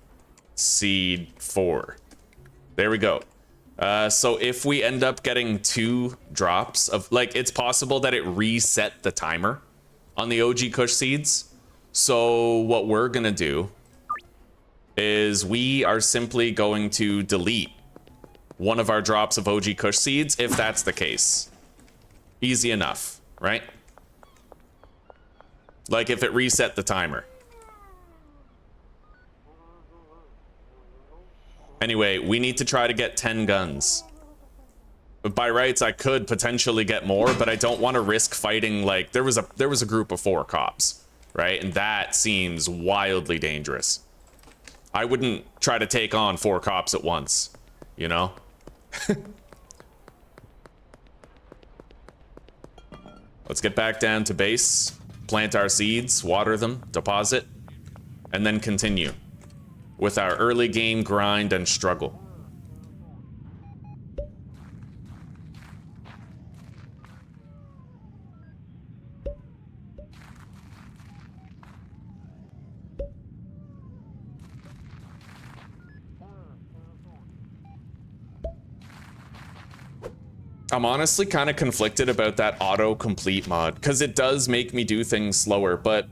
seed 4. There we go. So if we end up getting 2 drops of, it's possible that it reset the timer on the OG Kush seeds. So what we're gonna do is we are simply going to delete one of our drops of OG Kush seeds if that's the case. Easy enough, right? Like if it reset the timer. Anyway, we need to try to get 10 guns. But by rights, I could potentially get more, but I don't want to risk fighting, there was a group of 4 cops, right? And that seems wildly dangerous. I wouldn't try to take on 4 cops at once, you know? Let's get back down to base, plant our seeds, water them, deposit, and then continue with our early game grind and struggle. I'm honestly kind of conflicted about that auto-complete mod, because it does make me do things slower, but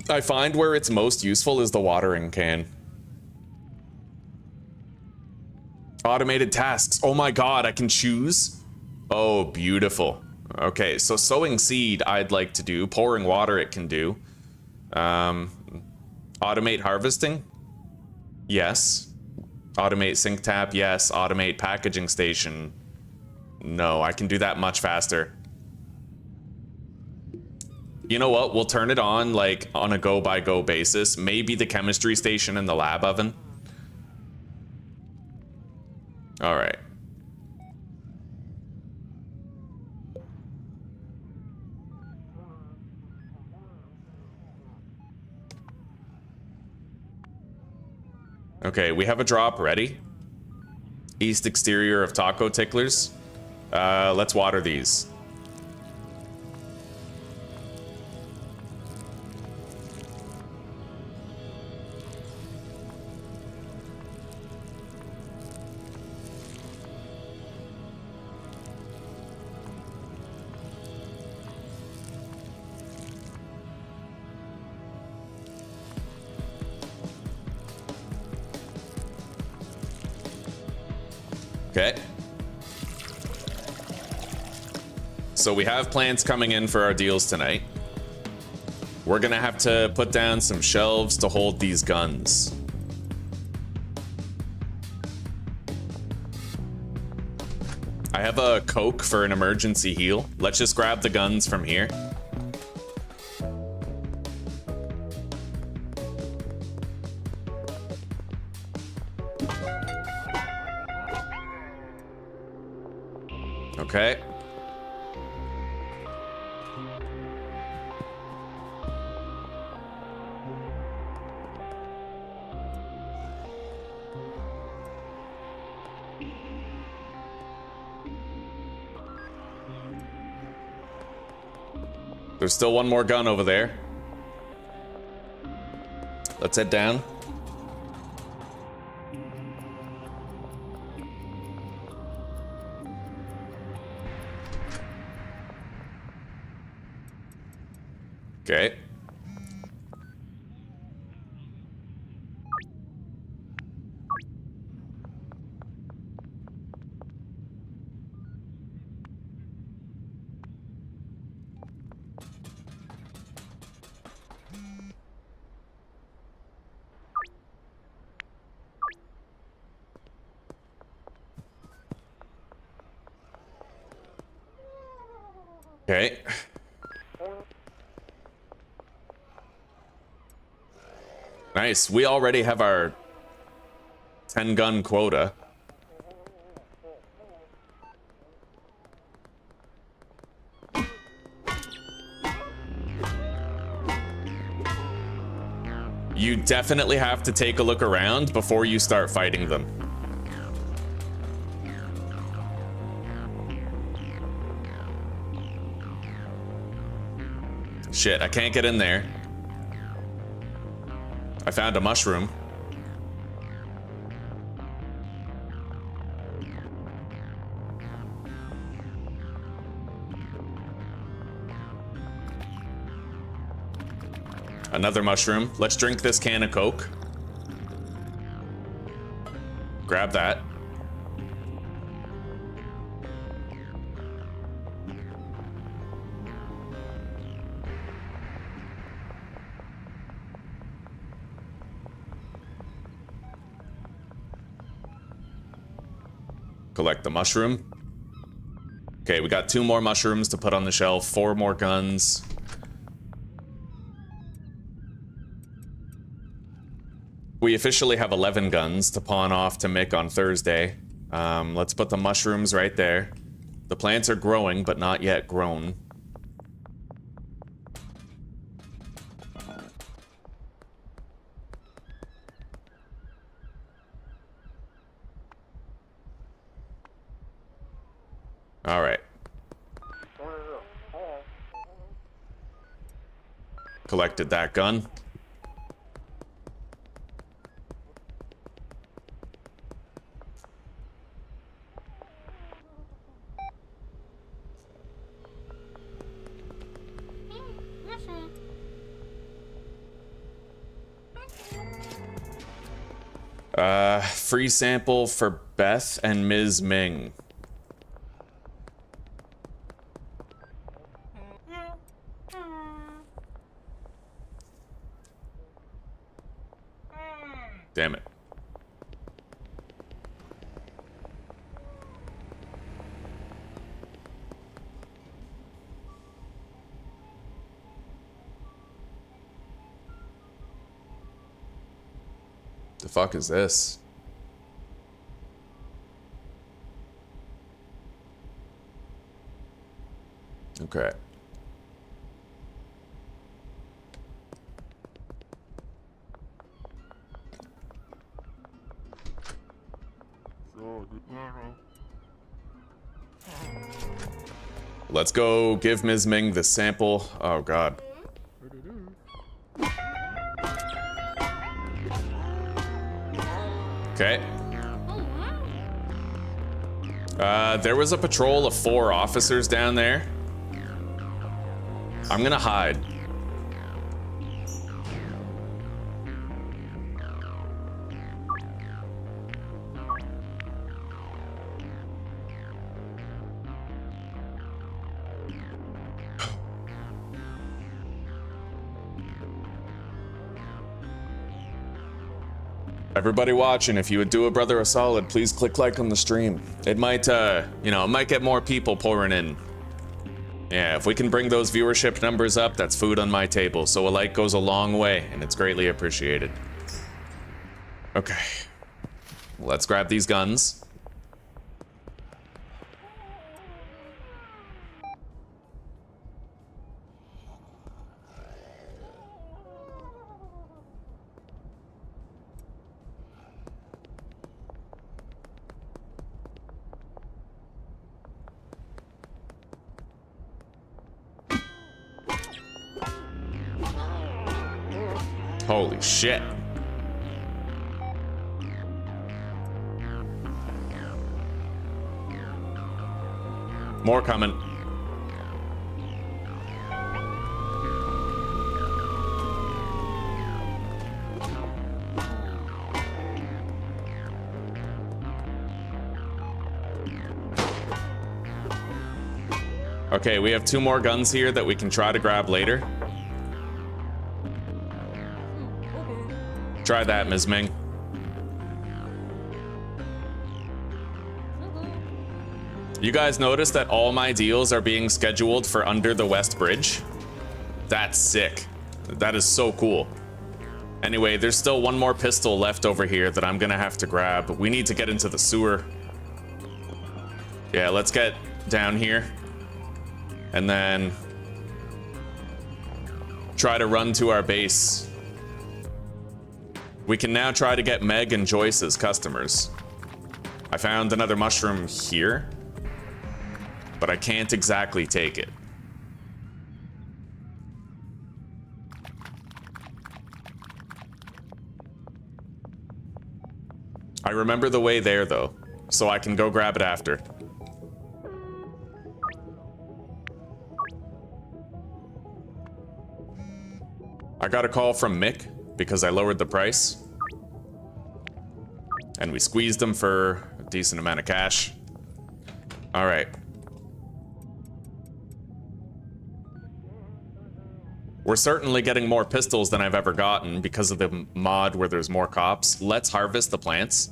I find where it's most useful is the watering can. Automated tasks. Oh my god, I can choose? Oh, beautiful. Okay, so sowing seed I'd like to do. Pouring water it can do. Automate harvesting? Yes. Automate sink tap, yes. Automate packaging station. No, I can do that much faster. You know what? We'll turn it on, like, on a go-by-go basis. Maybe the chemistry station and the lab oven. All right. Okay, we have a drop ready. East exterior of taco ticklers. Let's water these. Okay. So we have plants coming in for our deals tonight. We're gonna have to put down some shelves to hold these guns. I have a Coke for an emergency heal. Let's just grab the guns from here. Okay. There's still one more gun over there. Let's head down. Okay. Okay. Nice. We already have our 10 gun quota. You definitely have to take a look around before you start fighting them. Shit, I can't get in there. I found a mushroom. Another mushroom. Let's drink this can of Coke. Grab that. Collect the mushroom. Okay, we got 2 more mushrooms to put on the shelf, 4 more guns. We officially have 11 guns to pawn off to Mick on Thursday. Let's put the mushrooms right there. The plants are growing, but not yet grown. All right. Collected that gun. Free sample for Beth and Ms. Ming. Damn it. The fuck is this? Okay. Let's go give Ms. Ming the sample. Oh, God. Okay. There was a patrol of 4 officers down there. I'm gonna hide. Everybody watching, if you would do a brother a solid, please click like on the stream. It might, you know, it might get more people pouring in. Yeah, if we can bring those viewership numbers up, that's food on my table. So a like goes a long way, and it's greatly appreciated. Okay. Let's grab these guns. Holy shit. More coming. Okay, we have 2 more guns here that we can try to grab later. Try that, Ms. Ming. You guys notice that all my deals are being scheduled for under the West Bridge? That's sick. That is so cool. Anyway, there's still 1 more pistol left over here that I'm gonna have to grab. We need to get into the sewer. Yeah, let's get down here. And then try to run to our base. We can now try to get Meg and Joyce as customers. I found another mushroom here, but I can't exactly take it. I remember the way there, though, so I can go grab it after. I got a call from Mick because I lowered the price. And we squeezed them for a decent amount of cash. All right. We're certainly getting more pistols than I've ever gotten because of the mod where there's more cops. Let's harvest the plants.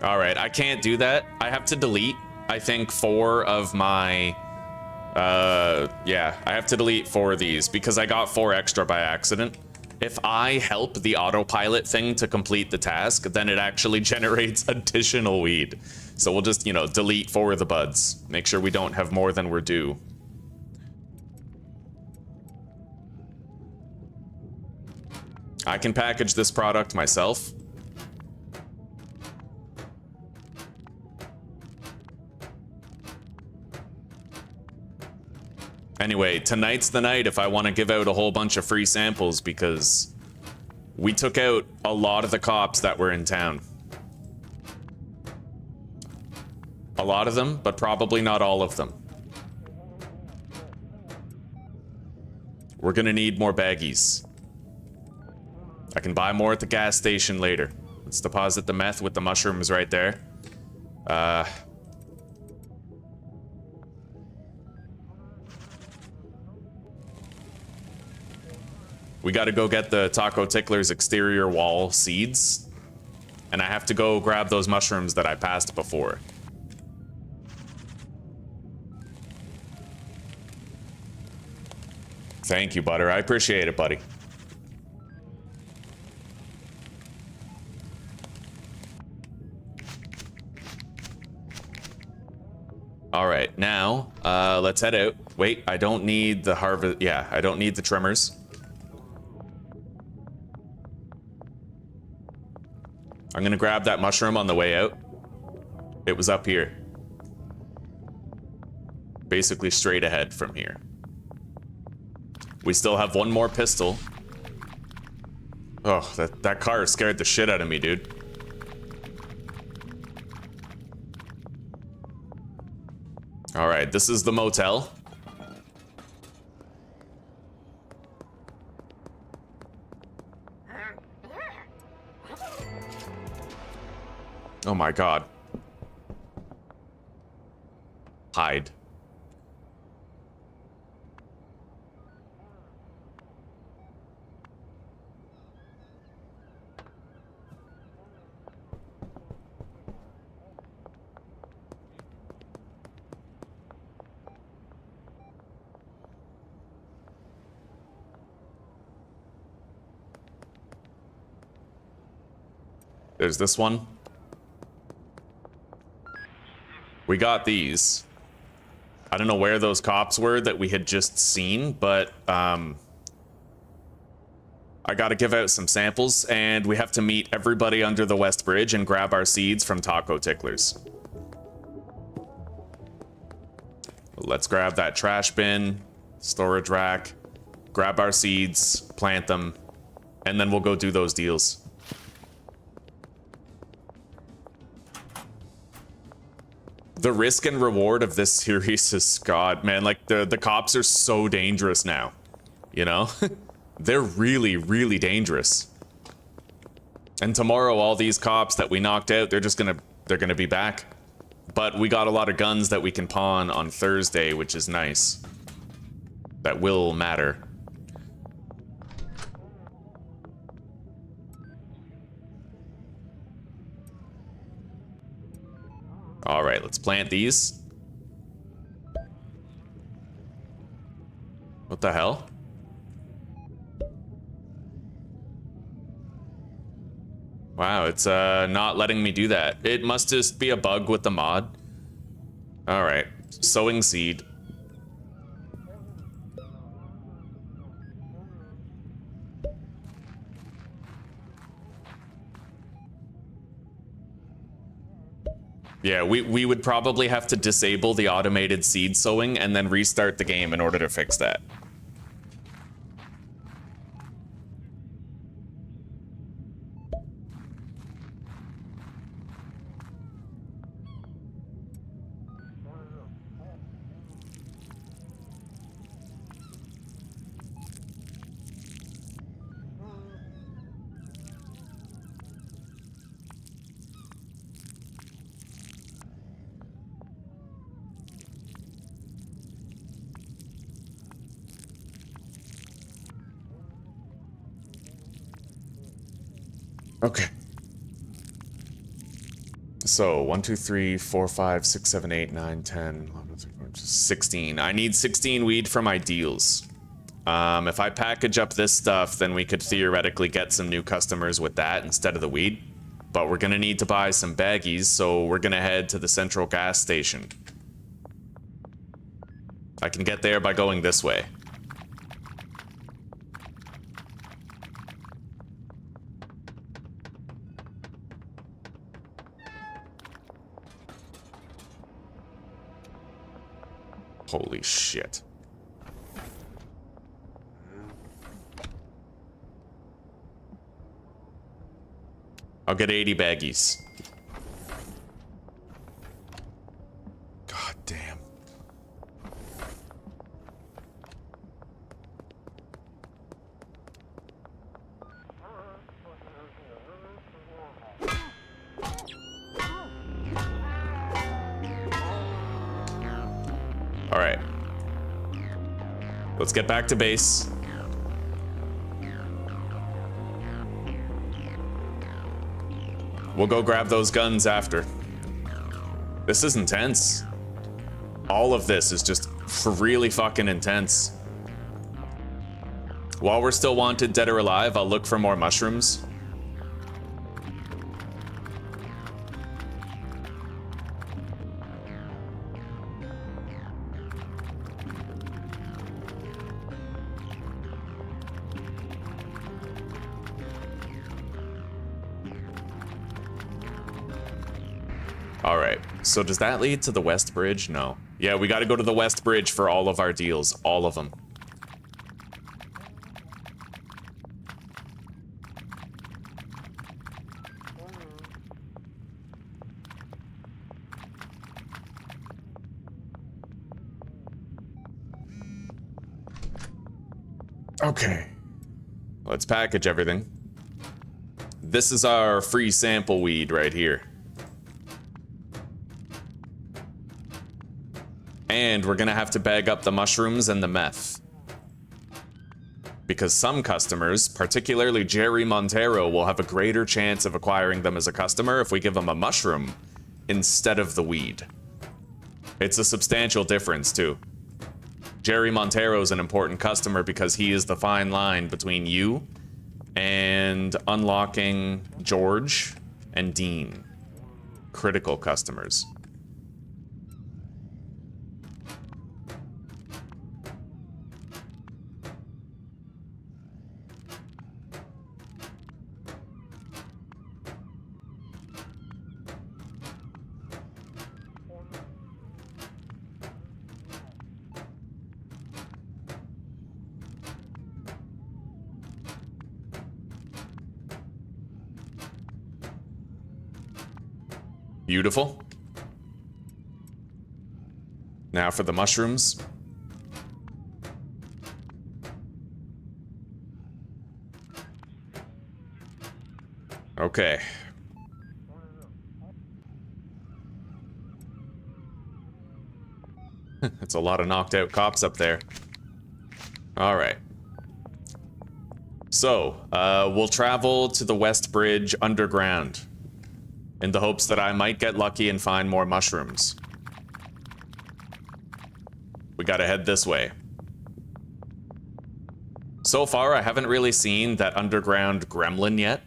All right, I can't do that. I have to delete, I think, 4 of my... yeah, I have to delete 4 of these because I got 4 extra by accident. If I help the autopilot thing to complete the task, then it actually generates additional weed. So we'll just, you know, delete 4 of the buds. Make sure we don't have more than we're due. I can package this product myself. Anyway, tonight's the night if I want to give out a whole bunch of free samples because we took out a lot of the cops that were in town. A lot of them, but probably not all of them. We're gonna need more baggies. I can buy more at the gas station later. Let's deposit the meth with the mushrooms right there. We gotta go get the Taco Tickler's exterior wall seeds. And I have to go grab those mushrooms that I passed before. Thank you, Butter. I appreciate it, buddy. All right, now let's head out. Wait, I don't need the harvest. Yeah, I don't need the trimmers. I'm gonna grab that mushroom on the way out. It was up here. Basically straight ahead from here. We still have one more pistol. Oh, that car scared the shit out of me, dude. All right, this is the motel. Oh my God. Hide. There's this one. We got these. I don't know where those cops were that we had just seen, but I gotta give out some samples, and we have to meet everybody under the West Bridge and grab our seeds from Taco Ticklers. Let's grab that trash bin, storage rack, grab our seeds, plant them, and then we'll go do those deals. The risk and reward of this series is, God, man, like the cops are so dangerous now, you know? They're really, really dangerous. And tomorrow, all these cops that we knocked out, they're gonna be back. But we got a lot of guns that we can pawn on Thursday, which is nice. That will matter. All right, let's plant these. What the hell? Wow, it's not letting me do that. It must just be a bug with the mod. All right, sowing seed. Yeah, we would probably have to disable the automated seed sowing and then restart the game in order to fix that. Okay. So 1, 2, 3, 4, 5, 6, 7, 8, 9, 10, 11, 16. I need 16 weed for my deals. If I package up this stuff, then we could theoretically get some new customers with that instead of the weed. But we're gonna need to buy some baggies, so we're gonna head to the central gas station. I can get there by going this way. Holy shit. I'll get 80 baggies. God damn. All right. Let's get back to base. We'll go grab those guns after. This is intense. All of this is just really fucking intense. While we're still wanted, dead or alive, I'll look for more mushrooms. All right, so does that lead to the West Bridge? No. Yeah, we got to go to the West Bridge for all of our deals, all of them. Okay, let's package everything. This is our free sample weed right here. And we're gonna have to bag up the mushrooms and the meth. Because some customers, particularly Jerry Montero, will have a greater chance of acquiring them as a customer if we give them a mushroom instead of the weed. It's a substantial difference too. Jerry Montero is an important customer because he is the fine line between you and unlocking George and Dean. Critical customers. Beautiful. Now for the mushrooms. Okay. That's a lot of knocked out cops up there. All right. So, we'll travel to the West Bridge underground in the hopes that I might get lucky and find more mushrooms. We gotta head this way. So far, I haven't really seen that underground gremlin yet.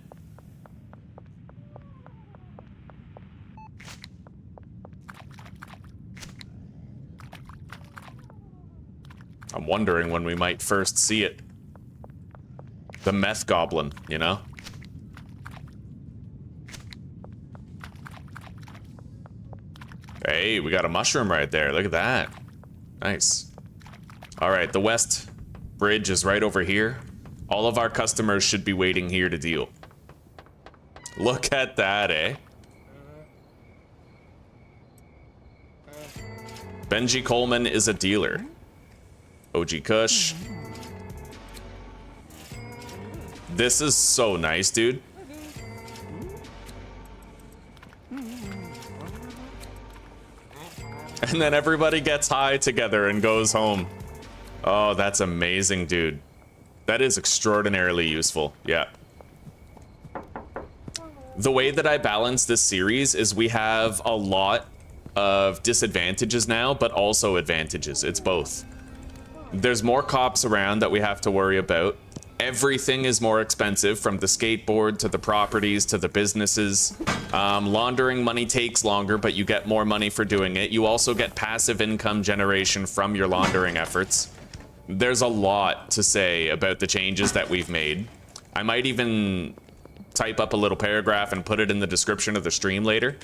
I'm wondering when we might first see it. The meth goblin, you know? Hey, we got a mushroom right there. Look at that. Nice. All right, the West Bridge is right over here. All of our customers should be waiting here to deal. Look at that, eh? Benji Coleman is a dealer. OG Kush. This is so nice, dude. And then everybody gets high together and goes home. Oh, that's amazing, dude. That is extraordinarily useful. Yeah. The way that I balance this series is we have a lot of disadvantages now, but also advantages. It's both. There's more cops around that we have to worry about. Everything is more expensive, from the skateboard to the properties to the businesses. Laundering money takes longer, but you get more money for doing it. You also get passive income generation from your laundering efforts. There's a lot to say about the changes that we've made. I might even type up a little paragraph and put it in the description of the stream later,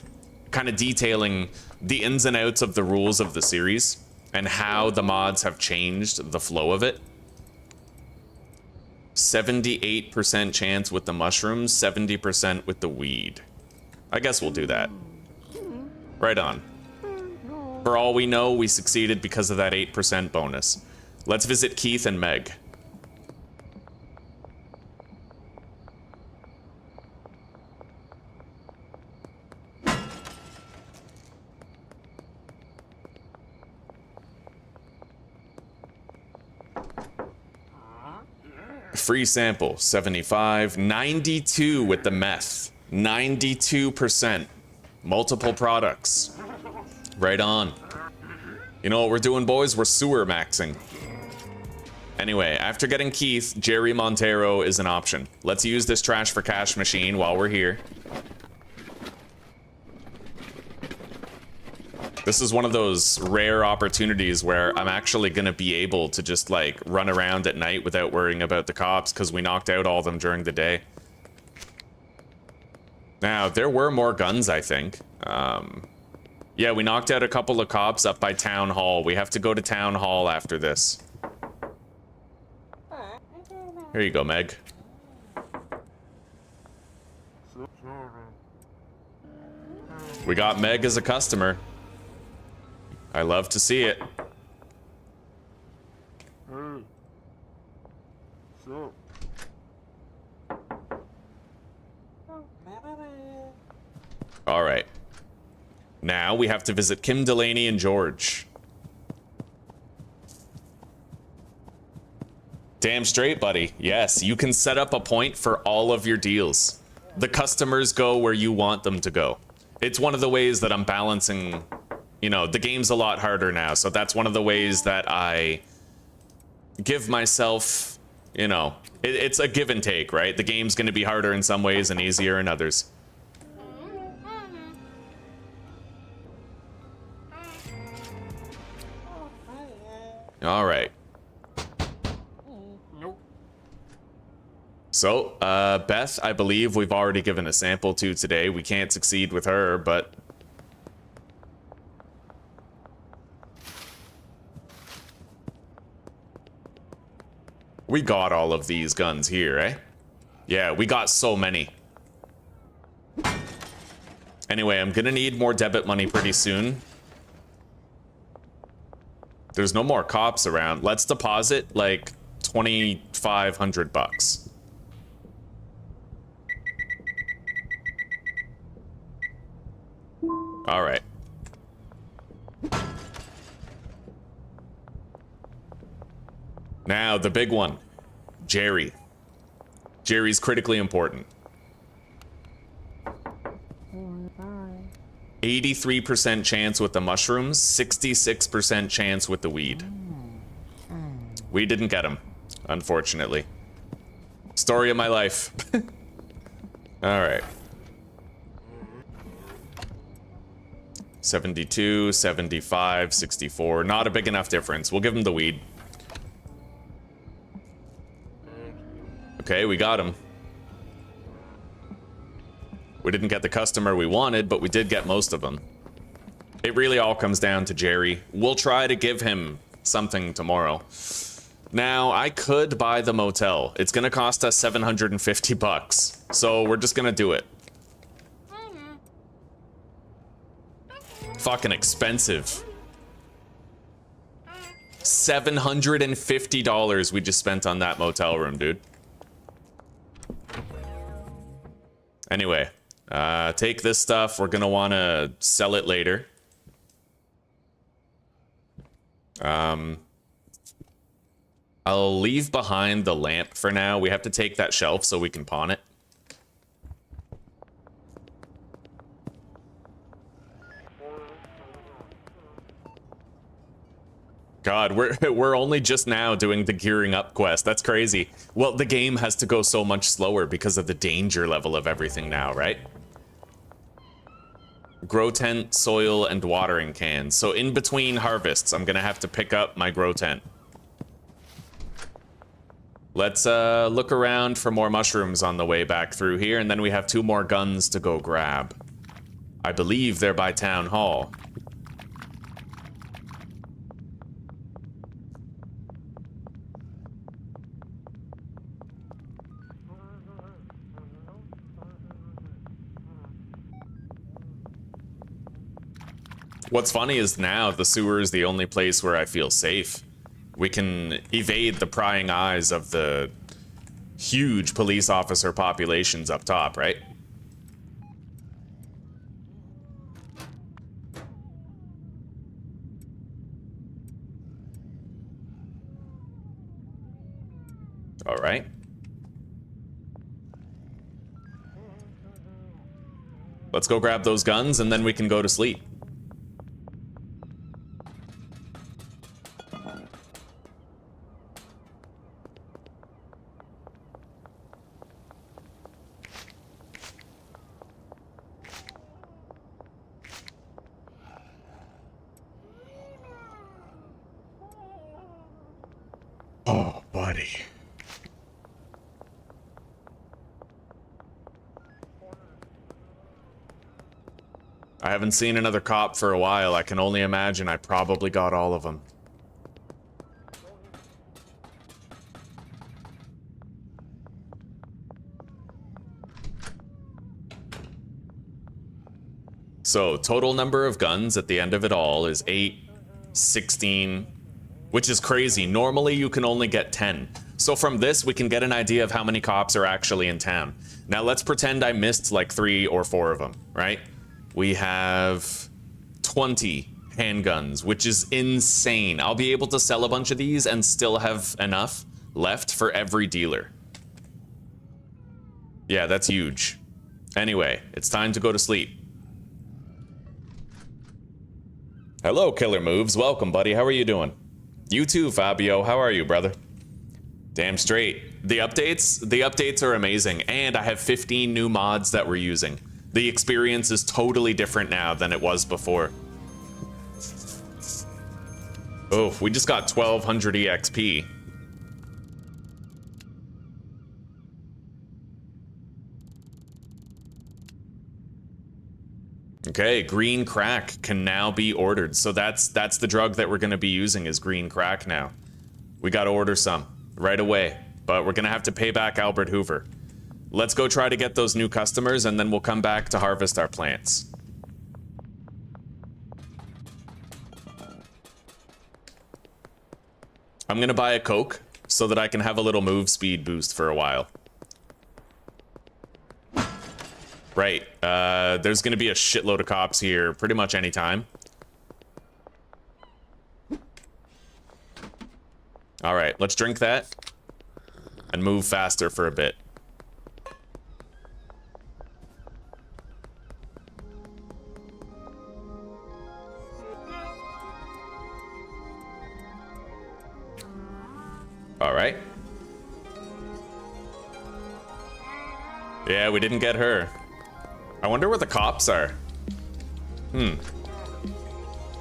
kind of detailing the ins and outs of the rules of the series and how the mods have changed the flow of it. 78% chance with the mushrooms, 70% with the weed. I guess we'll do that. Right on. For all we know, we succeeded because of that 8% bonus. Let's visit Keith and Meg. Free sample, 75, 92 with the meth, 92%, multiple products. Right on. You know what we're doing, boys? We're sewer maxing. Anyway, after getting Keith, Jerry Montero is an option. Let's use this trash for cash machine while we're here. This is one of those rare opportunities where I'm actually gonna be able to just like run around at night without worrying about the cops because we knocked out all of them during the day. Now, there were more guns, I think. Yeah, we knocked out a couple of cops up by Town Hall. We have to go to Town Hall after this. Here you go, Meg. We got Meg as a customer. I love to see it. All right. Now we have to visit Kim Delaney and George. Damn straight, buddy. Yes, you can set up a point for all of your deals. The customers go where you want them to go. It's one of the ways that I'm balancing, you know, the game's a lot harder now, so that's one of the ways that I give myself, you know, it's a give and take, right? The game's going to be harder in some ways and easier in others. All right. So, Beth, I believe we've already given a sample to today. We can't succeed with her, but... we got all of these guns here, eh? Yeah, we got so many. Anyway, I'm gonna need more debit money pretty soon. There's no more cops around. Let's deposit, like, 2,500 bucks. All right. Now, the big one. Jerry. Jerry's critically important. 83% chance with the mushrooms, 66% chance with the weed. We didn't get him, unfortunately. Story of my life. All right. 72, 75, 64. Not a big enough difference. We'll give him the weed. Okay, we got him. We didn't get the customer we wanted, but we did get most of them. It really all comes down to Jerry. We'll try to give him something tomorrow. Now, I could buy the motel. It's gonna cost us 750 bucks. So we're just gonna do it. Fucking expensive. $750 we just spent on that motel room, dude. Anyway, take this stuff. We're gonna want to sell it later. I'll leave behind the lamp for now. We have to take that shelf so we can pawn it. God, we're only just now doing the gearing up quest. That's crazy. Well, the game has to go so much slower because of the danger level of everything now, right? Grow tent, soil, and watering cans. So in between harvests, I'm gonna have to pick up my grow tent. Let's look around for more mushrooms on the way back through here, and then we have 2 more guns to go grab. I believe they're by Town Hall. What's funny is now the sewer is the only place where I feel safe. We can evade the prying eyes of the huge police officer populations up top, right? All right. Let's go grab those guns and then we can go to sleep. ready. I haven't seen another cop for a while. I can only imagine I probably got all of them. So, total number of guns at the end of it all is 8, 16, which is crazy. Normally, you can only get 10. So from this, we can get an idea of how many cops are actually in town. Now, let's pretend I missed like 3 or 4 of them, right? We have 20 handguns, which is insane. I'll be able to sell a bunch of these and still have enough left for every dealer. Yeah, that's huge. Anyway, it's time to go to sleep. Hello, Killer Moves. Welcome, buddy. How are you doing? You too, Fabio. How are you, brother? Damn straight. The updates are amazing, and I have 15 new mods that we're using. The experience is totally different now than it was before. Oh, we just got 1200 EXP. Okay, green crack can now be ordered. So that's the drug that we're going to be using is green crack now. We got to order some right away, but we're going to have to pay back Albert Hoover. Let's go try to get those new customers, and then we'll come back to harvest our plants. I'm going to buy a Coke so that I can have a little move speed boost for a while. Right, there's gonna be a shitload of cops here pretty much any time. All right, let's drink that and move faster for a bit. All right. Yeah, we didn't get her. I wonder where the cops are.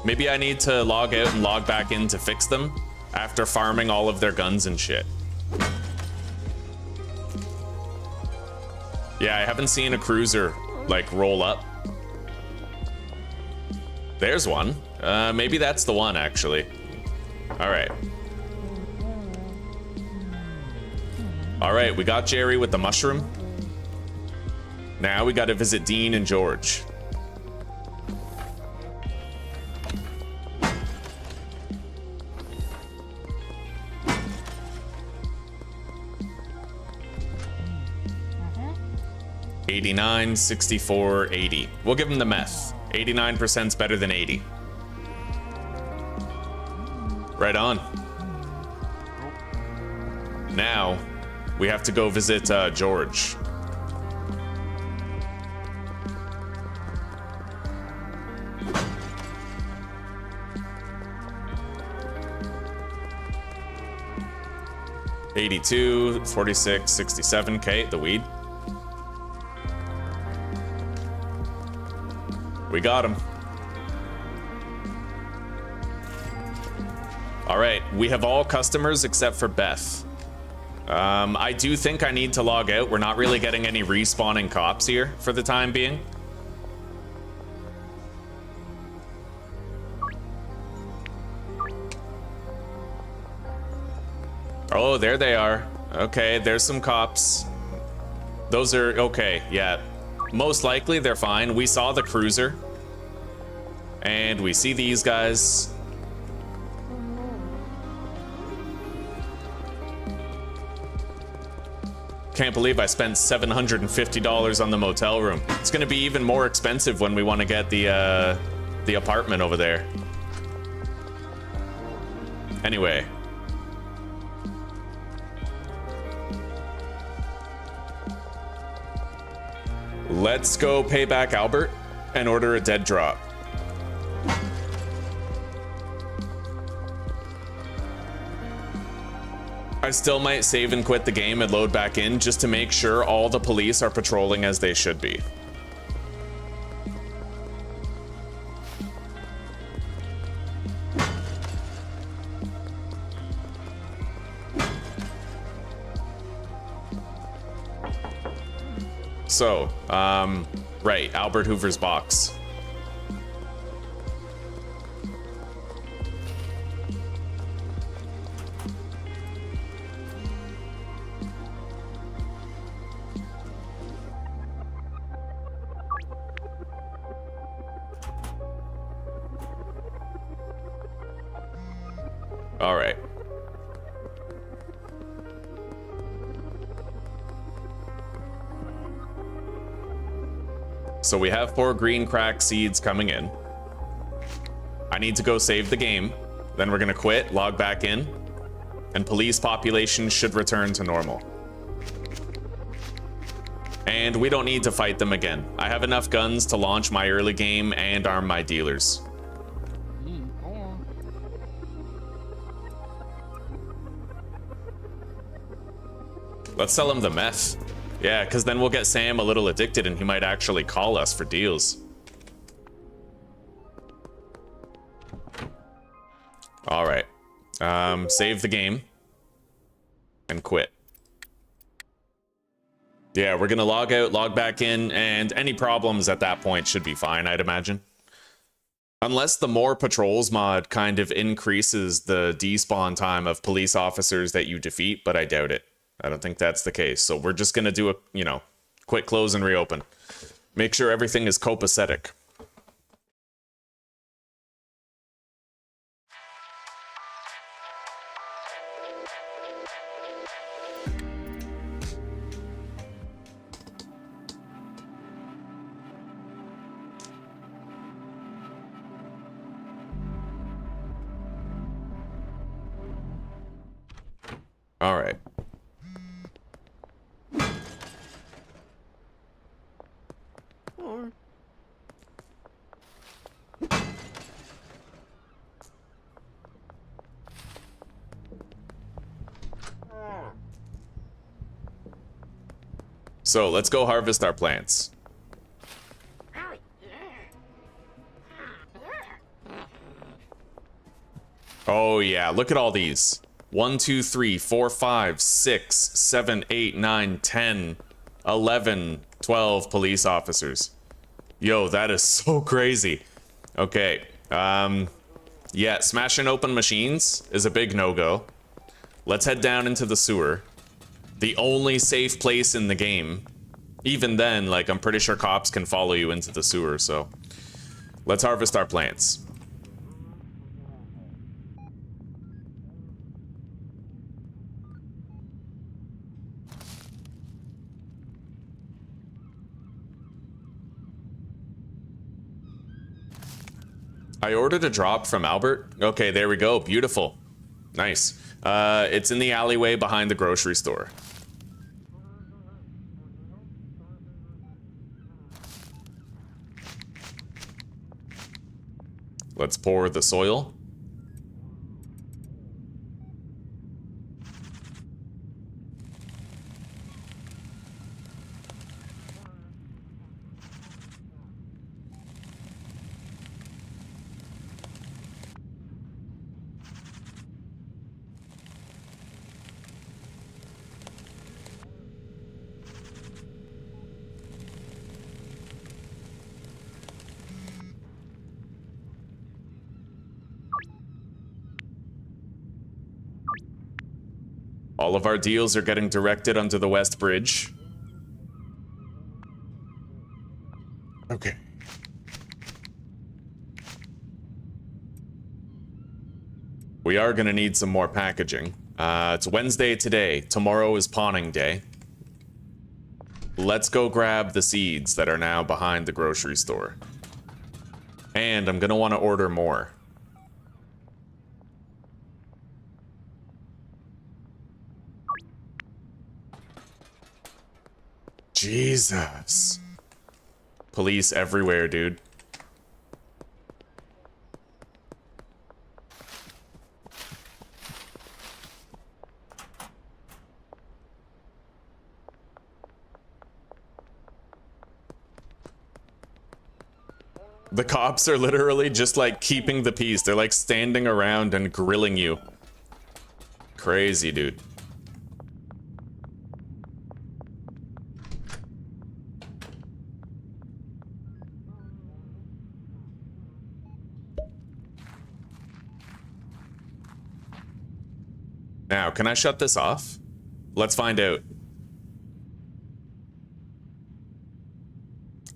Maybe I need to log out and log back in to fix them after farming all of their guns and shit. Yeah, I haven't seen a cruiser, like, roll up. There's one. Maybe that's the one, actually. Alright. Alright, we got Jerry with the mushroom. Now we gotta visit Dean and George. $89, $64, $80. We'll give him the meth. 89%'s better than 80. Right on. Now, we have to go visit George. $82, $46, $67. Okay, the weed. We got him. All right, we have all customers except for Beth. I do think I need to log out. We're not really getting any respawning cops here for the time being. Oh, there they are. Okay, there's some cops. Those are okay, yeah. Most likely they're fine. We saw the cruiser. And we see these guys. Can't believe I spent $750 on the motel room. It's gonna be even more expensive when we want to get the apartment over there. Anyway. Let's go pay back Albert and order a dead drop. I still might save and quit the game and load back in just to make sure all the police are patrolling as they should be. So, right, Albert Hoover's box. All right. So we have 4 green crack seeds coming in. I need to go save the game. Then we're gonna quit, log back in, and police population should return to normal. And we don't need to fight them again. I have enough guns to launch my early game and arm my dealers. Let's sell him the meth. Yeah, because then we'll get Sam a little addicted and he might actually call us for deals. All right. Save the game and quit. Yeah, we're going to log out, log back in, and any problems at that point should be fine, I'd imagine. Unless the more patrols mod kind of increases the despawn time of police officers that you defeat, but I doubt it. I don't think that's the case. So we're just going to do a, quick close and reopen. Make sure everything is copacetic. All right. So let's go harvest our plants. Oh yeah, look at all these. 1, 2, 3, 4, 5, 6, 7, 8, 9, 10, 11, 12 police officers. Yo, that is so crazy. Okay, yeah, smashing open machines is a big no-go. Let's head down into the sewer. The only safe place in the game. Even then, like, I'm pretty sure cops can follow you into the sewer, so let's harvest our plants. I ordered a drop from Albert. Okay, there we go. Beautiful. Nice. It's in the alleyway behind the grocery store. Let's pour the soil. All of our deals are getting directed onto the West Bridge. Okay. We are going to need some more packaging. It's Wednesday today. Tomorrow is pawning day. Let's go grab the seeds that are now behind the grocery store. And I'm going to want to order more. Jesus. Police everywhere, dude. The cops are literally just like keeping the peace. They're like standing around and grilling you. Crazy, dude. Now, can I shut this off? Let's find out.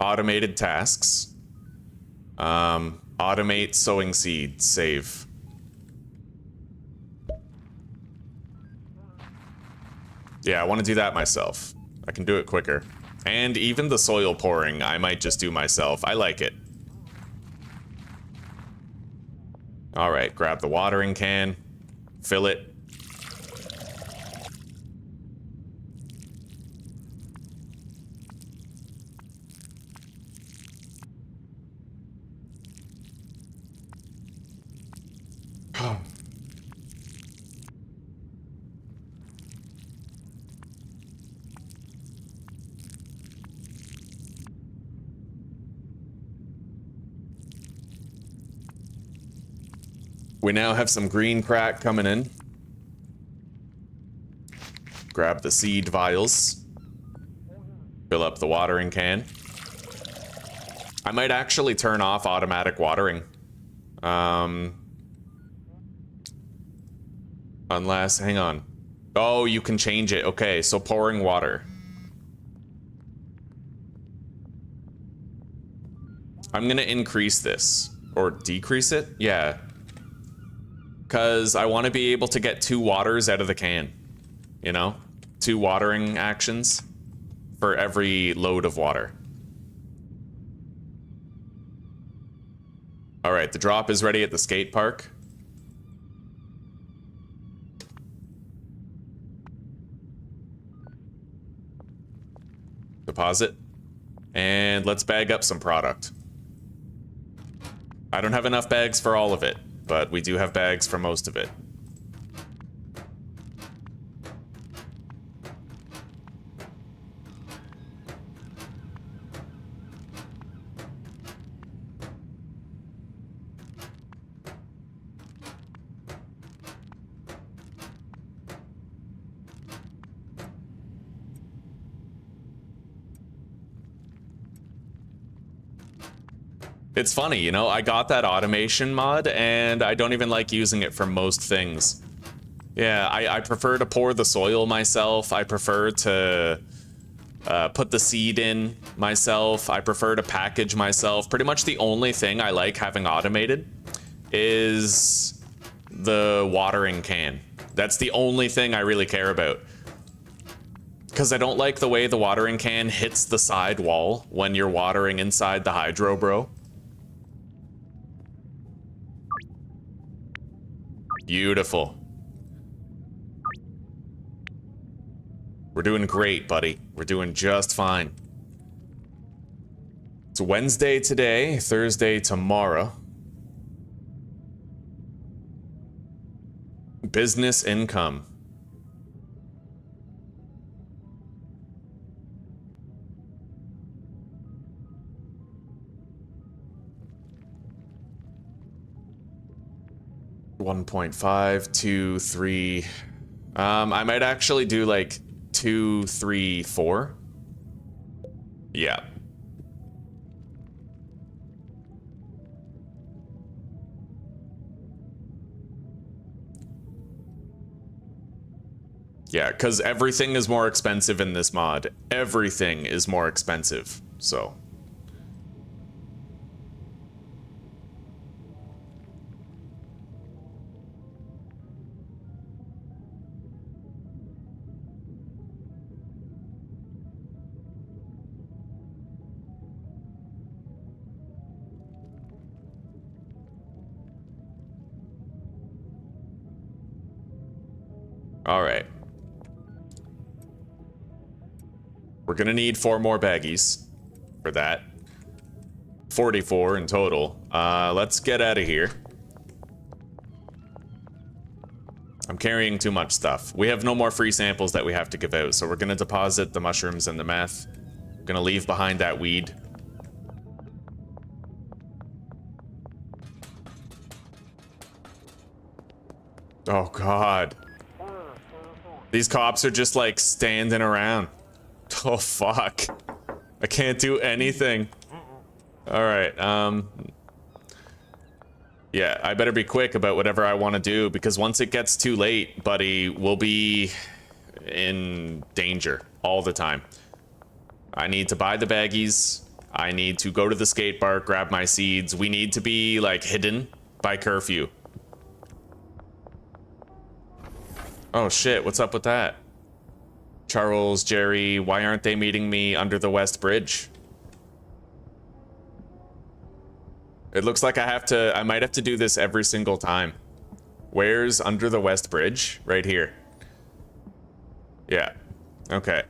Automated tasks. Automate sowing seed. Save. Yeah, I want to do that myself. I can do it quicker. And even the soil pouring, I might just do myself. I like it. All right, grab the watering can, fill it. We now have some green crack coming in. Grab the seed vials. Fill up the watering can. I might actually turn off automatic watering. Unless, hang on. Oh, you can change it. Okay, so pouring water. I'm gonna increase this. Or decrease it? Yeah. Because I want to be able to get 2 waters out of the can. You know? 2 watering actions for every load of water. Alright, the drop is ready at the skate park. Deposit. And let's bag up some product. I don't have enough bags for all of it, but we do have bags for most of it. It's funny, you know, I got that automation mod and I don't even like using it for most things. Yeah, I prefer to pour the soil myself. I prefer to put the seed in myself. I prefer to package myself. Pretty much the only thing I like having automated is the watering can. That's the only thing I really care about. Because I don't like the way the watering can hits the side wall when you're watering inside the hydro, bro. Beautiful. We're doing great, buddy. We're doing just fine. It's Wednesday today, Thursday tomorrow. Business income. $1.5, 2, 3. I might actually do like 2, 3, 4. Yeah. Yeah, because everything is more expensive in this mod. Everything is more expensive, so. All right. We're gonna need 4 more baggies for that. 44 in total. Let's get out of here. I'm carrying too much stuff. We have no more free samples that we have to give out, so we're gonna deposit the mushrooms and the meth. We're gonna leave behind that weed. Oh God. These cops are just like standing around. Oh fuck. I can't do anything. All right, Yeah, I better be quick about whatever I want to do, because once it gets too late, buddy, we'll be in danger all the time. I need to buy the baggies. I need to go to the skate park, grab my seeds. We need to be, like, hidden by curfew. Oh, shit, what's up with that? Charles, Jerry, why aren't they meeting me under the West Bridge? It looks like I might have to do this every single time. Where's under the West Bridge? Right here. Yeah. Okay.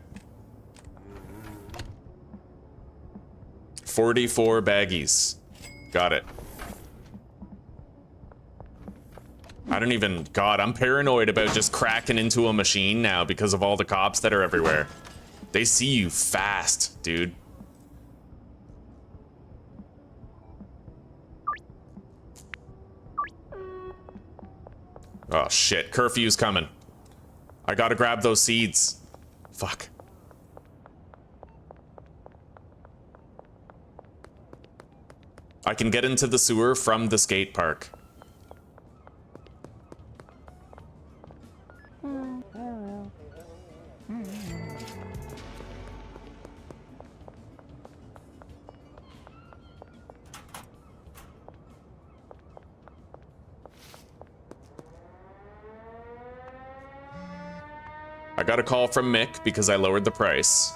44 baggies. Got it. God, I'm paranoid about just cracking into a machine now because of all the cops that are everywhere. They see you fast, dude. Oh shit, curfew's coming. I gotta grab those seeds. Fuck. I can get into the sewer from the skate park. I got a call from Mick because I lowered the price.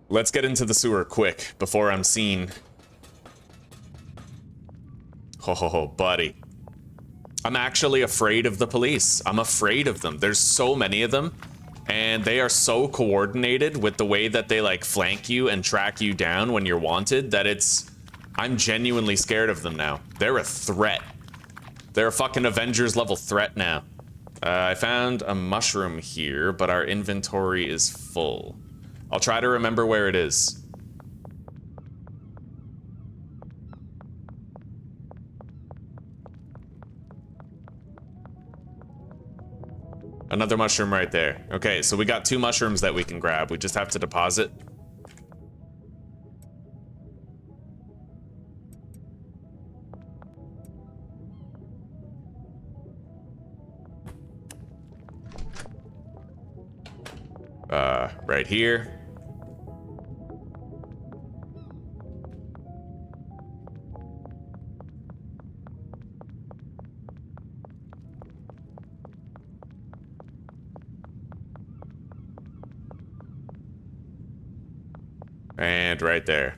Let's get into the sewer quick before I'm seen. Oh, buddy. I'm actually afraid of the police. I'm afraid of them. There's so many of them, and they are so coordinated with the way that they, like, flank you and track you down when you're wanted that I'm genuinely scared of them now. They're a threat. They're a fucking Avengers level threat now. I found a mushroom here, but our inventory is full. I'll try to remember where it is. Another mushroom right there. Okay, so we got 2 mushrooms that we can grab. We just have to deposit. Right here. And right there.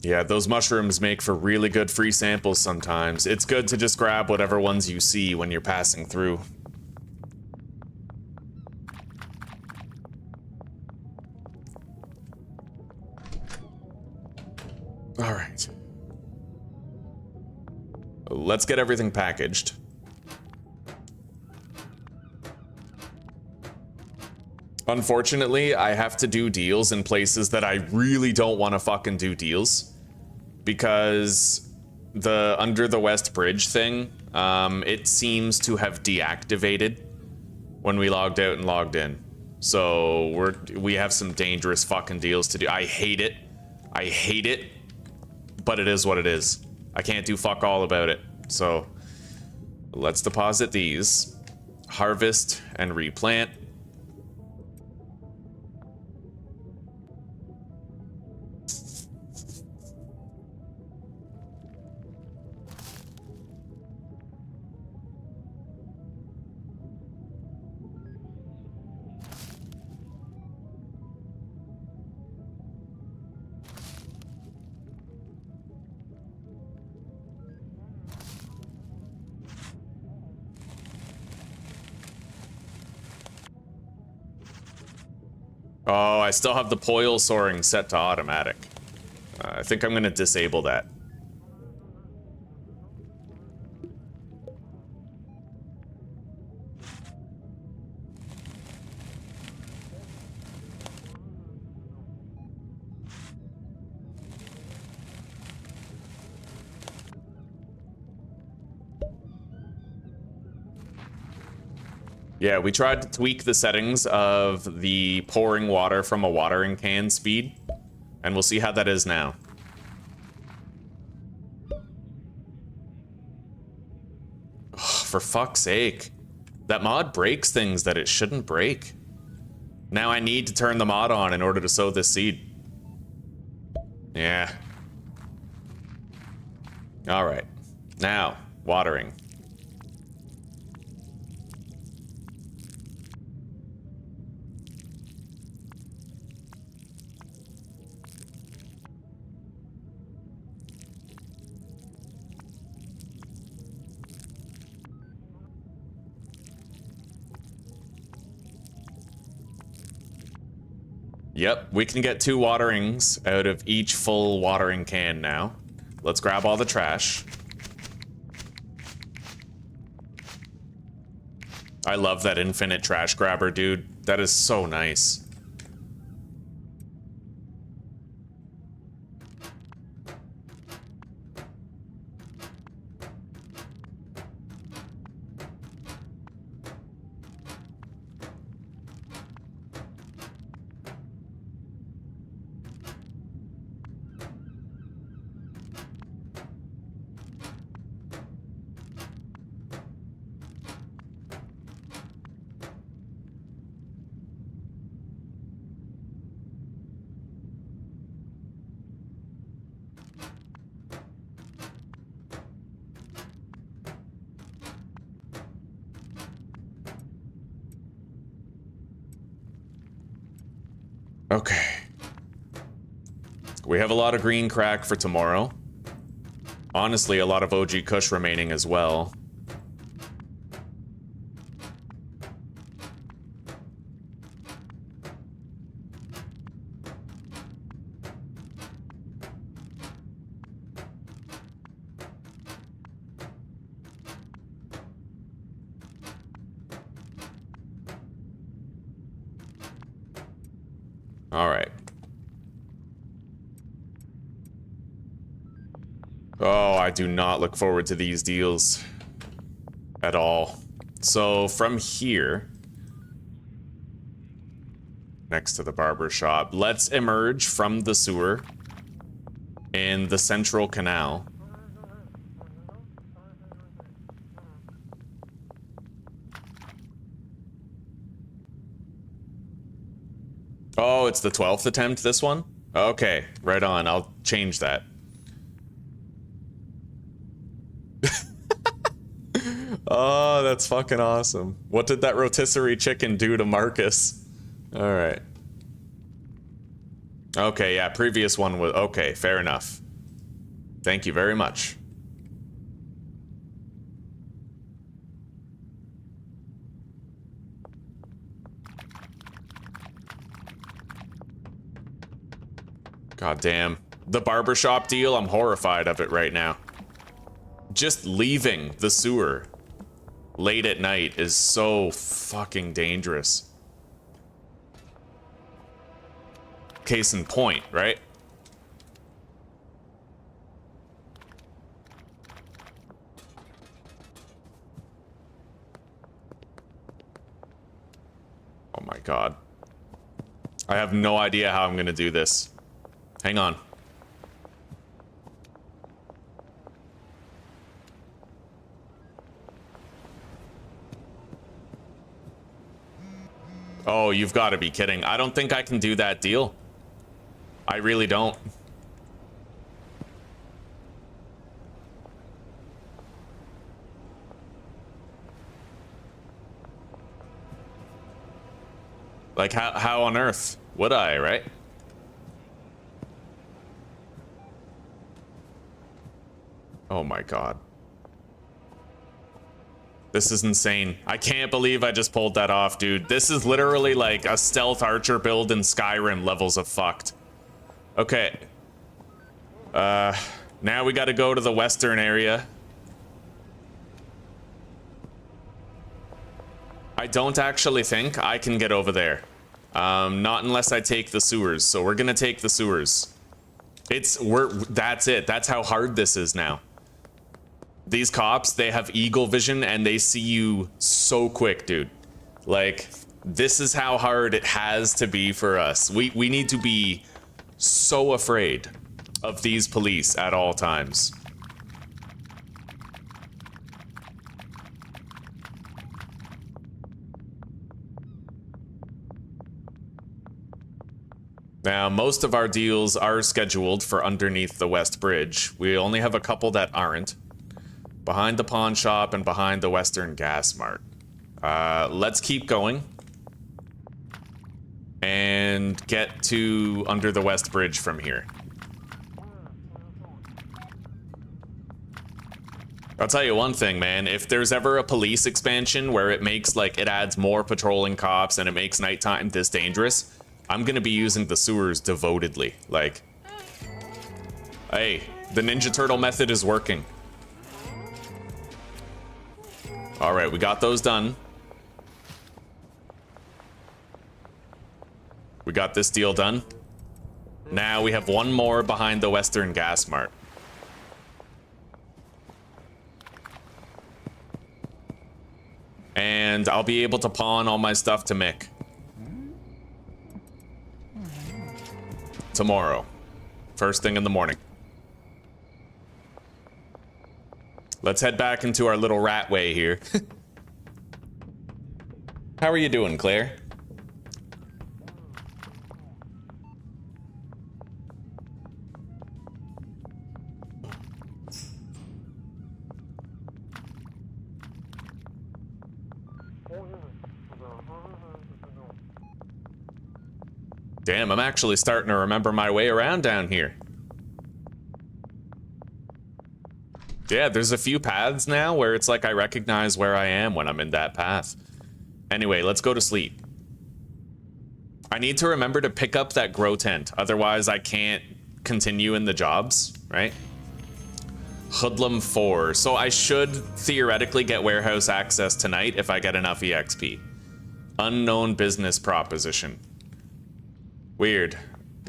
Yeah, those mushrooms make for really good free samples sometimes. It's good to just grab whatever ones you see when you're passing through. All right. Let's get everything packaged. Unfortunately, I have to do deals in places that I really don't want to fucking do deals. Because the under the West Bridge thing, it seems to have deactivated when we logged out and logged in. So we have some dangerous fucking deals to do. I hate it. I hate it. But it is what it is. I can't do fuck all about it. So let's deposit these. Harvest and replant. Oh, I still have the poil soaring set to automatic. I think I'm going to disable that. Yeah, we tried to tweak the settings of the pouring water from a watering can speed, and we'll see how that is now. Ugh, for fuck's sake. That mod breaks things that it shouldn't break. Now I need to turn the mod on in order to sow this seed. Yeah. All right. Now, watering. Yep, we can get 2 waterings out of each full watering can now. Let's grab all the trash. I love that infinite trash grabber, dude. That is so nice. Okay. We have a lot of green crack for tomorrow. Honestly, a lot of OG Kush remaining as well. All right. Oh, I do not look forward to these deals at all. So from here, next to the barber shop, let's emerge from the sewer in the central canal. Oh, it's the 12th attempt, this one? Okay, right on. I'll change that. Oh, that's fucking awesome. What did that rotisserie chicken do to Marcus? All right. Okay, yeah, previous one was... Okay, fair enough. Thank you very much. God damn. The barbershop deal, I'm horrified of it right now. Just leaving the sewer late at night is so fucking dangerous. Case in point, right? Oh my god. I have no idea how I'm gonna do this. Hang on. Oh, you've got to be kidding. I don't think I can do that deal. I really don't. Like, how on earth would I, right? Oh my god. This is insane. I can't believe I just pulled that off, dude. This is literally like a stealth archer build in Skyrim levels of fucked. Okay. Now we gotta go to the western area. I don't actually think I can get over there. Not unless I take the sewers. So we're gonna take the sewers. That's it. That's how hard this is now. These cops, they have eagle vision and they see you so quick, dude. Like, this is how hard it has to be for us. We need to be so afraid of these police at all times. Now, most of our deals are scheduled for underneath the West Bridge. We only have a couple that aren't. Behind the pawn shop and behind the Western Gas Mart. Let's keep going. And get to under the West Bridge from here. I'll tell you one thing, man. If there's ever a police expansion where it makes, like, it adds more patrolling cops and it makes nighttime this dangerous, I'm gonna be using the sewers devotedly. Like, hey, the Ninja Turtle method is working. All right, we got those done. We got this deal done. Now we have one more behind the Western Gas Mart. And I'll be able to pawn all my stuff to Mick. Tomorrow. First thing in the morning. Let's head back into our little rat way here. How are you doing, Claire? Damn, I'm actually starting to remember my way around down here. Yeah, there's a few paths now where it's like I recognize where I am when I'm in that path. Anyway, let's go to sleep. I need to remember to pick up that grow tent, otherwise I can't continue in the jobs, right? Hoodlum 4. So I should theoretically get warehouse access tonight if I get enough EXP. Unknown business proposition. Weird.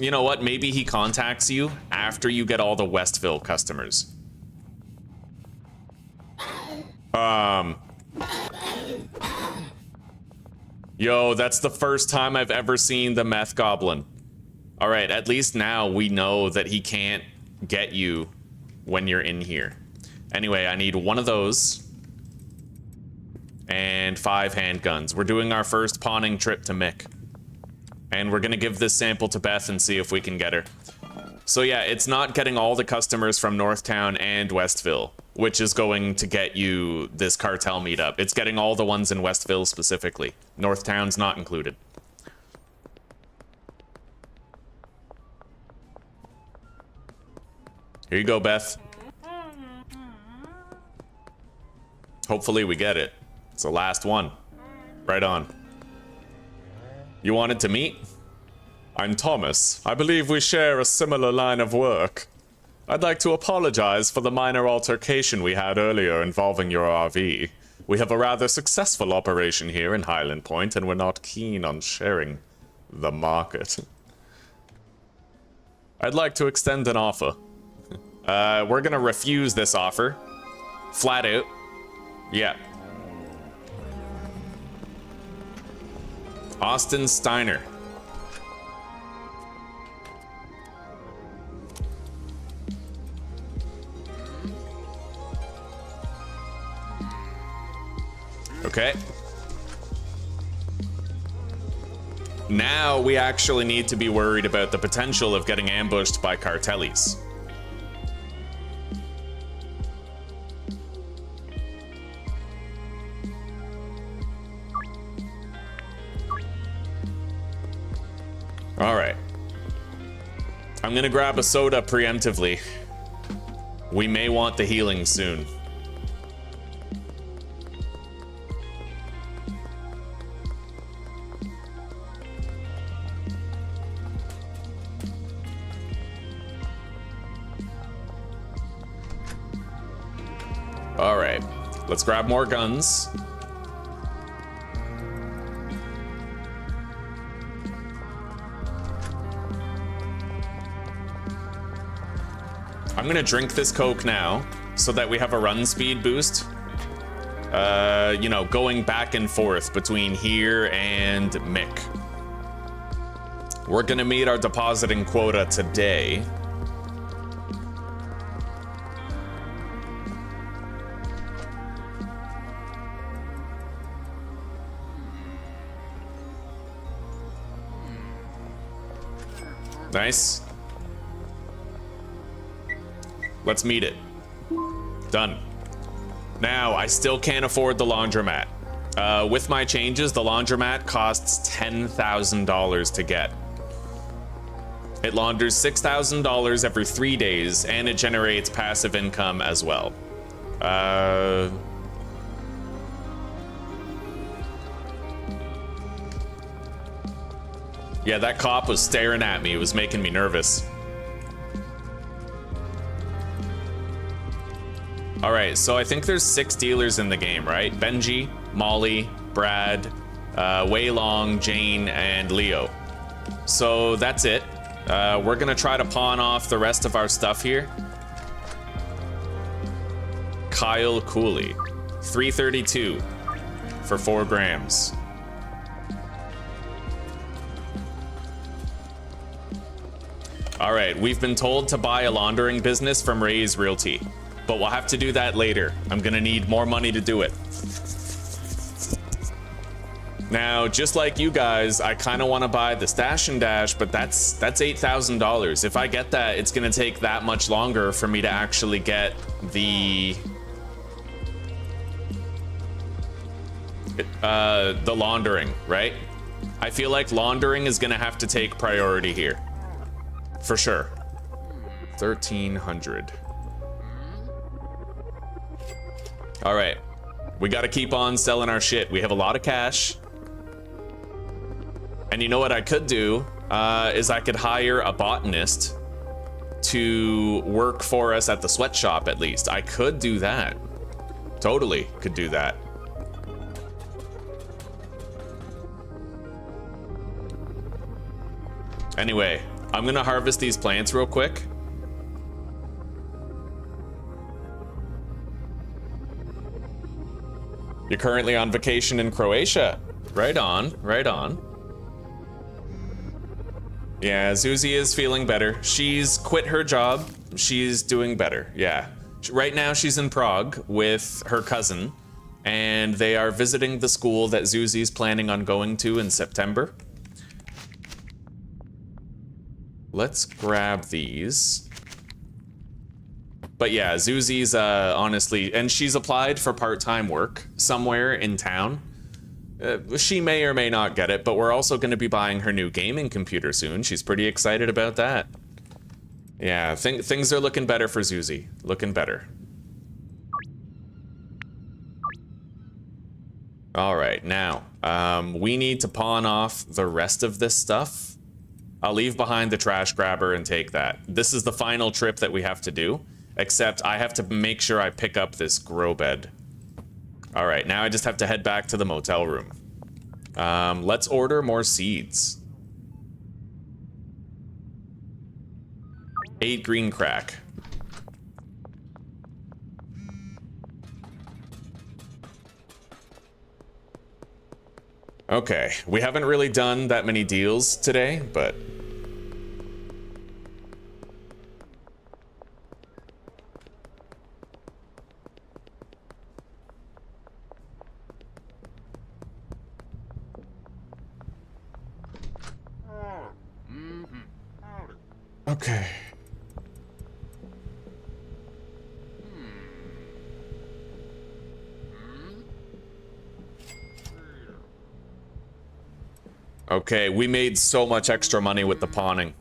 You know what? Maybe he contacts you after you get all the Westville customers. Yo, that's the first time I've ever seen the meth goblin. All right, at least now we know that he can't get you when you're in here. Anyway, I need one of those and 5 handguns. We're doing our first pawning trip to Mick. And we're gonna give this sample to Beth and see if we can get her. So yeah, it's not getting all the customers from Northtown and Westville, which is going to get you this cartel meetup. It's getting all the ones in Westville specifically. Northtown's not included. Here you go, Beth. Hopefully we get it. It's the last one. Right on. You wanted to meet? I'm Thomas. I believe we share a similar line of work. I'd like to apologize for the minor altercation we had earlier involving your RV. We have a rather successful operation here in Highland Point, and we're not keen on sharing the market. I'd like to extend an offer. We're gonna refuse this offer. Flat out. Yeah. Austin Steiner. Okay. Now we actually need to be worried about the potential of getting ambushed by cartellies. All right. I'm gonna grab a soda preemptively. We may want the healing soon. All right, let's grab more guns. I'm gonna drink this Coke now so that we have a run speed boost. you know, going back and forth between here and Mick. We're gonna meet our depositing quota today. Nice. Let's meet it. Done. Now, I still can't afford the laundromat. With my changes, the laundromat costs $10,000 to get. It launders $6,000 every 3 days, and it generates passive income as well. Yeah, that cop was staring at me. It was making me nervous. All right, so I think there's 6 dealers in the game, right? Benji, Molly, Brad, Wei Long, Jane, and Leo. So that's it. We're gonna try to pawn off the rest of our stuff here. Kyle Cooley, 332 for 4 grams. All right, we've been told to buy a laundering business from Ray's Realty, but we'll have to do that later. I'm gonna need more money to do it. Now, just like you guys, I kind of want to buy the Stash and Dash, but that's $8,000. If I get that, it's gonna take that much longer for me to actually get the laundering, right? I feel like laundering is gonna have to take priority here. For sure. 1,300. All right. We got to keep on selling our shit. We have a lot of cash. And you know what I could do? Is I could hire a botanist to work for us at the sweatshop at least. I could do that. Totally could do that. Anyway, I'm gonna harvest these plants real quick. You're currently on vacation in Croatia. Right on, right on. Yeah, Zuzi is feeling better. She's quit her job. She's doing better, yeah. Right now she's in Prague with her cousin, and they are visiting the school that Zuzi's planning on going to in September. Let's grab these. But yeah, Zuzi's honestly, and she's applied for part-time work somewhere in town. She may or may not get it, but we're also going to be buying her new gaming computer soon. She's pretty excited about that. Yeah, things are looking better for Zuzi. Looking better. All right, now, we need to pawn off the rest of this stuff. I'll leave behind the trash grabber and take that. This is the final trip that we have to do, except I have to make sure I pick up this grow bed. All right, now I just have to head back to the motel room. Let's order more seeds. 8 green crack. Okay, we haven't really done that many deals today, but... Okay. Okay, we made so much extra money with the pawning.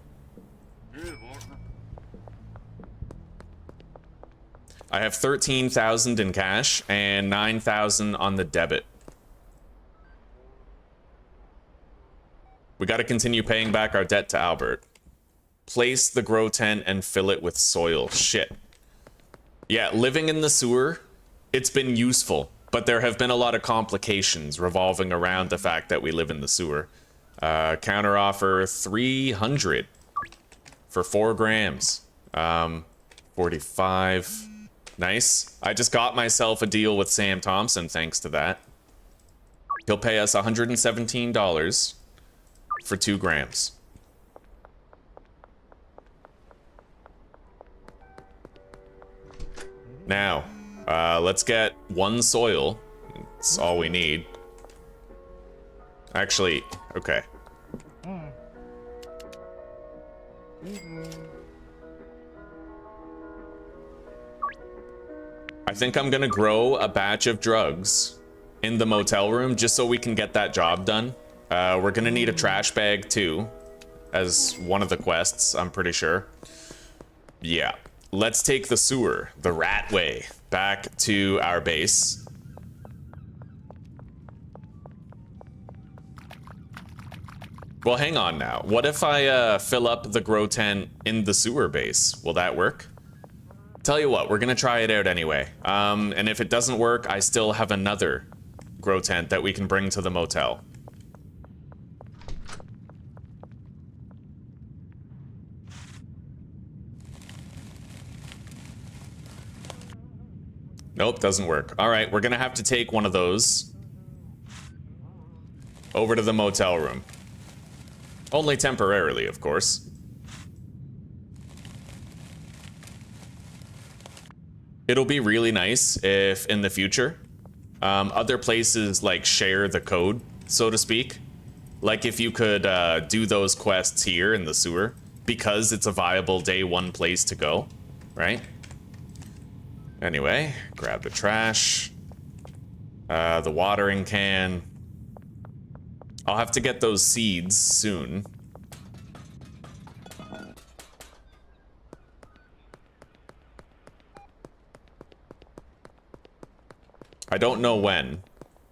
I have 13,000 in cash and 9,000 on the debit. We got to continue paying back our debt to Albert. Place the grow tent and fill it with soil. Shit. Yeah, living in the sewer, it's been useful, but there have been a lot of complications revolving around the fact that we live in the sewer. Counter offer 300 for 4 grams. 45. Nice. I just got myself a deal with Sam Thompson thanks to that. He'll pay us $117 for 2 grams. Now, let's get 1 soil. That's all we need. Actually, okay. I think I'm gonna grow a batch of drugs in the motel room just so we can get that job done. We're gonna need a trash bag too, as one of the quests, I'm pretty sure. Yeah, let's take the sewer, the rat way, back to our base. Well, hang on now. What if I fill up the grow tent in the sewer base? Will that work? Tell you what, we're gonna try it out anyway. And if it doesn't work, I still have another grow tent that we can bring to the motel. Nope, doesn't work. All right, we're gonna have to take one of those over to the motel room. Only temporarily, of course. It'll be really nice if in the future, other places like share the code, so to speak. Like if you could do those quests here in the sewer, because it's a viable day 1 place to go, right? Anyway, grab the trash, the watering can. I'll have to get those seeds soon. I don't know when,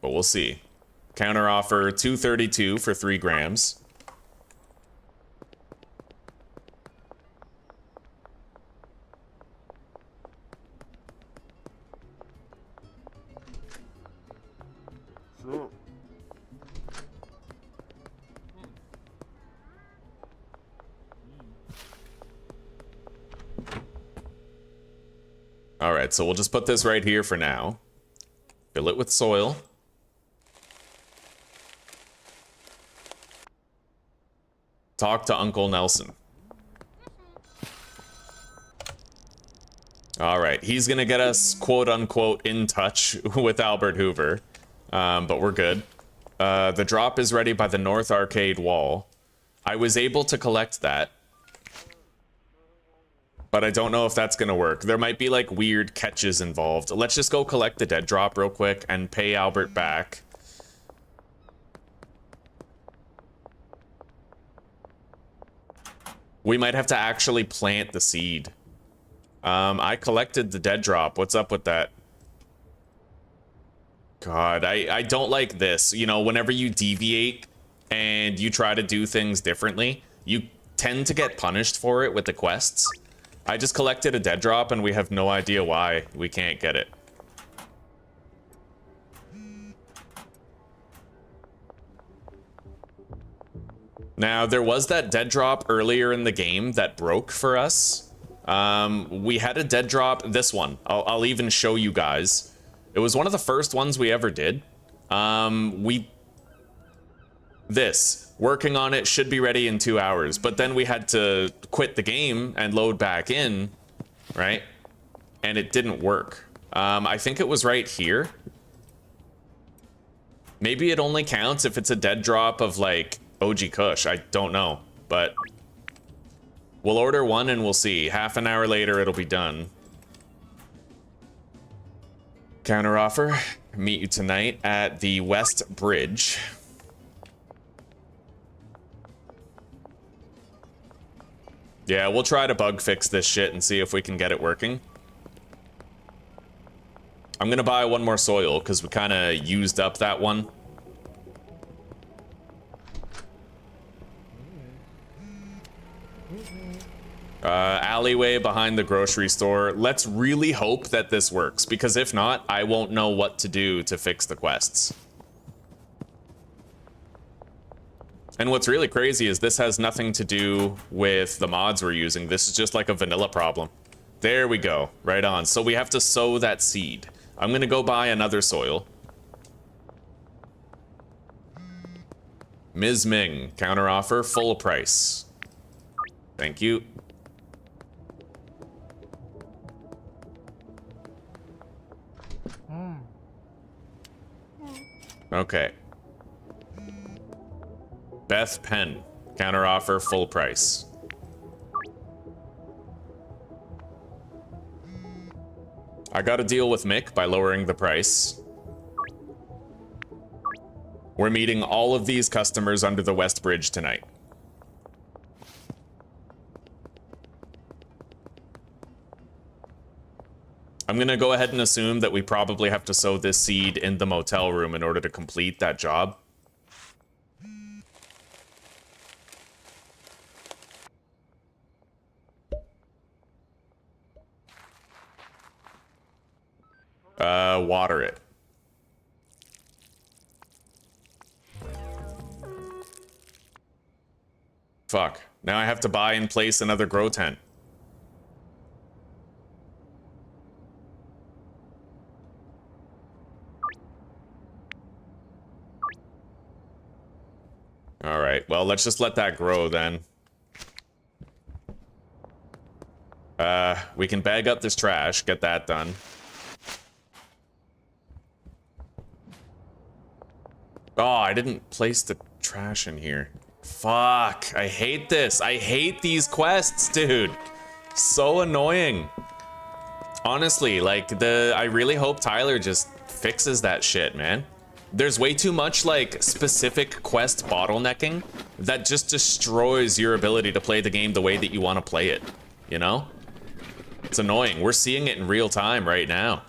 but we'll see. Counter offer $232 for 3 grams. All right, so we'll just put this right here for now. Fill it with soil. Talk to Uncle Nelson. All right, he's gonna get us quote unquote in touch with Albert Hoover, but we're good. The drop is ready by the North Arcade wall. I was able to collect that, but I don't know if that's gonna work. There might be like weird catches involved. Let's just go collect the dead drop real quick and pay Albert back. We might have to actually plant the seed. I collected the dead drop. What's up with that? God, I don't like this. You know, whenever you deviate and you try to do things differently, you tend to get punished for it with the quests. I just collected a dead drop and we have no idea why we can't get it. Now, there was that dead drop earlier in the game that broke for us. We had a dead drop, this one. I'll even show you guys. It was one of the first ones we ever did. Working on it, should be ready in 2 hours, but then we had to quit the game and load back in, right? And it didn't work. I think it was right here. Maybe it only counts if it's a dead drop of like OG Kush, I don't know, but we'll order one and we'll see. Half an hour later, it'll be done. Counter offer, meet you tonight at the West Bridge. Yeah, we'll try to bug fix this shit and see if we can get it working. I'm gonna buy one more soil because we kind of used up that one. Alleyway behind the grocery store. Let's really hope that this works, because if not, I won't know what to do to fix the quests. And what's really crazy is this has nothing to do with the mods we're using. This is just like a vanilla problem. There we go. Right on. So we have to sow that seed. I'm going to go buy another soil. Ms. Ming, counteroffer, full price. Thank you. Okay. Beth Penn, counteroffer, full price. I got to deal with Mick by lowering the price. We're meeting all of these customers under the West Bridge tonight. I'm gonna go ahead and assume that we probably have to sow this seed in the motel room in order to complete that job. Water it. Fuck. Now I have to buy and place another grow tent. Alright, well, let's just let that grow then. We can bag up this trash, get that done. Oh, I didn't place the trash in here. Fuck, I hate this. I hate these quests, dude. So annoying. Honestly, like, I really hope Tyler just fixes that shit, man. There's way too much, like, specific quest bottlenecking that just destroys your ability to play the game the way that you want to play it, you know? It's annoying. We're seeing it in real time right now.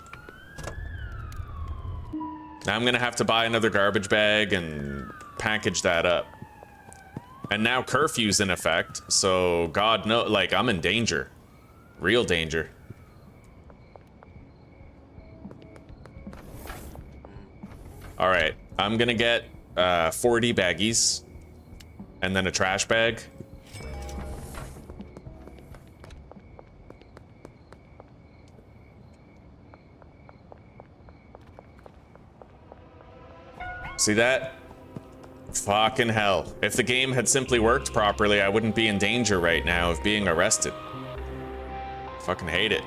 Now I'm gonna have to buy another garbage bag and package that up. And now curfew's in effect, so God knows, like, I'm in danger. Real danger. Alright, I'm gonna get 40 baggies and then a trash bag. See that? Fucking hell. If the game had simply worked properly, I wouldn't be in danger right now of being arrested. Fucking hate it.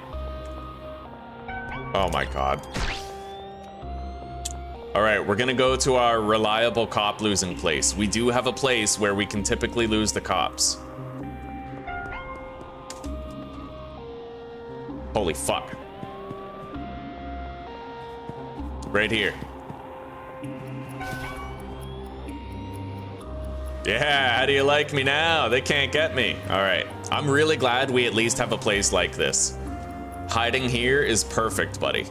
Oh my God. Alright, we're gonna go to our reliable cop losing place. We do have a place where we can typically lose the cops. Holy fuck. Right here. Yeah, how do you like me now? They can't get me. Alright, I'm really glad we at least have a place like this. Hiding here is perfect, buddy.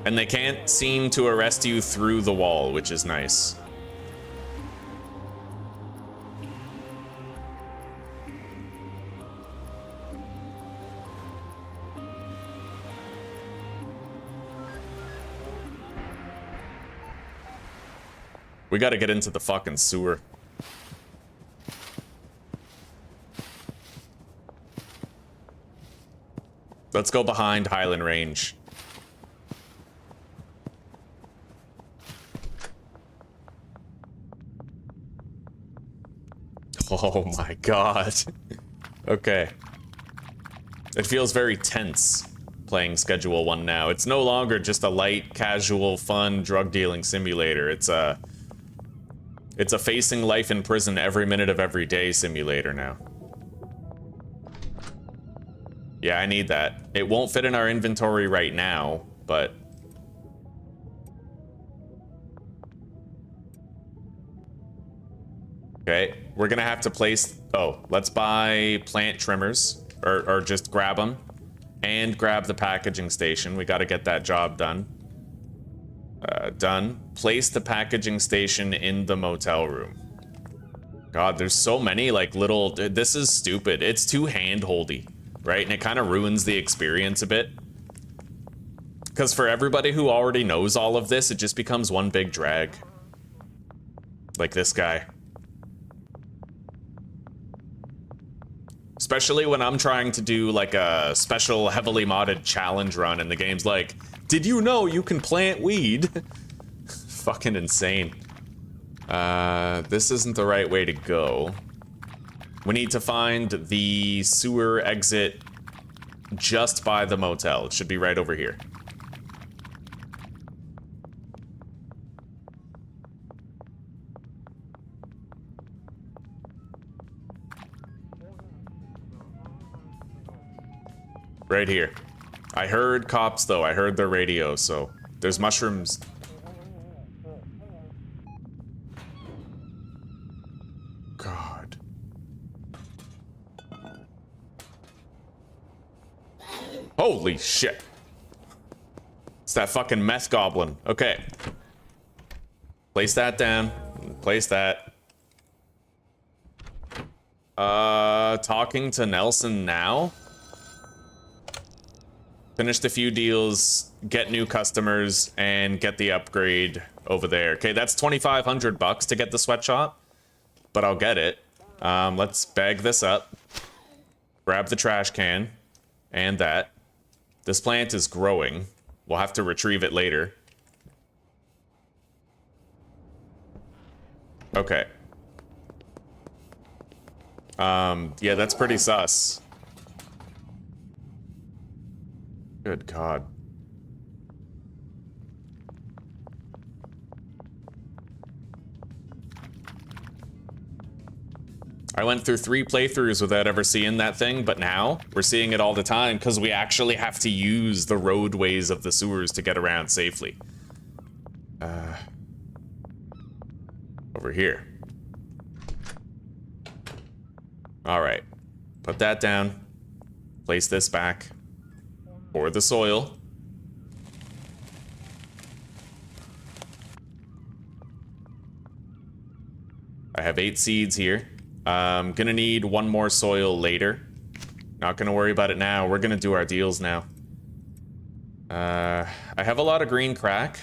And they can't seem to arrest you through the wall, which is nice. We gotta get into the fucking sewer. Let's go behind Highland Range. Oh my God. Okay. It feels very tense playing Schedule 1 now. It's no longer just a light, casual, fun drug dealing simulator. It's a facing life in prison every minute of every day simulator now. Yeah, I need that. It won't fit in our inventory right now, but... Okay, we're gonna have to place... Oh, let's buy plant trimmers, or just grab them, and grab the packaging station. We gotta get that job done. Done. Place the packaging station in the motel room. God, there's so many, like, little... This is stupid. It's too hand-holdy, right? And it kind of ruins the experience a bit. Because for everybody who already knows all of this, it just becomes one big drag. Like this guy. Especially when I'm trying to do like a special heavily modded challenge run and the game's like, did you know you can plant weed? Fucking insane. This isn't the right way to go. We need to find the sewer exit just by the motel. It should be right over here. Right here. I heard cops though. I heard their radio, so there's mushrooms. God. Holy shit. It's that fucking meth goblin. Okay. Place that down. Place that. Talking to Nelson now? Finished a few deals, get new customers, and get the upgrade over there. Okay, that's 2,500 bucks to get the sweatshop, but I'll get it. Let's bag this up. Grab the trash can, and that. This plant is growing. We'll have to retrieve it later. Okay. Yeah, that's pretty sus. Good God. I went through 3 playthroughs without ever seeing that thing, but now we're seeing it all the time because we actually have to use the roadways of the sewers to get around safely. Over here. All right. Put that down. Place this back. Pour the soil. I have 8 seeds here. Gonna need 1 more soil later. Not gonna worry about it now. We're gonna do our deals now. I have a lot of green crack.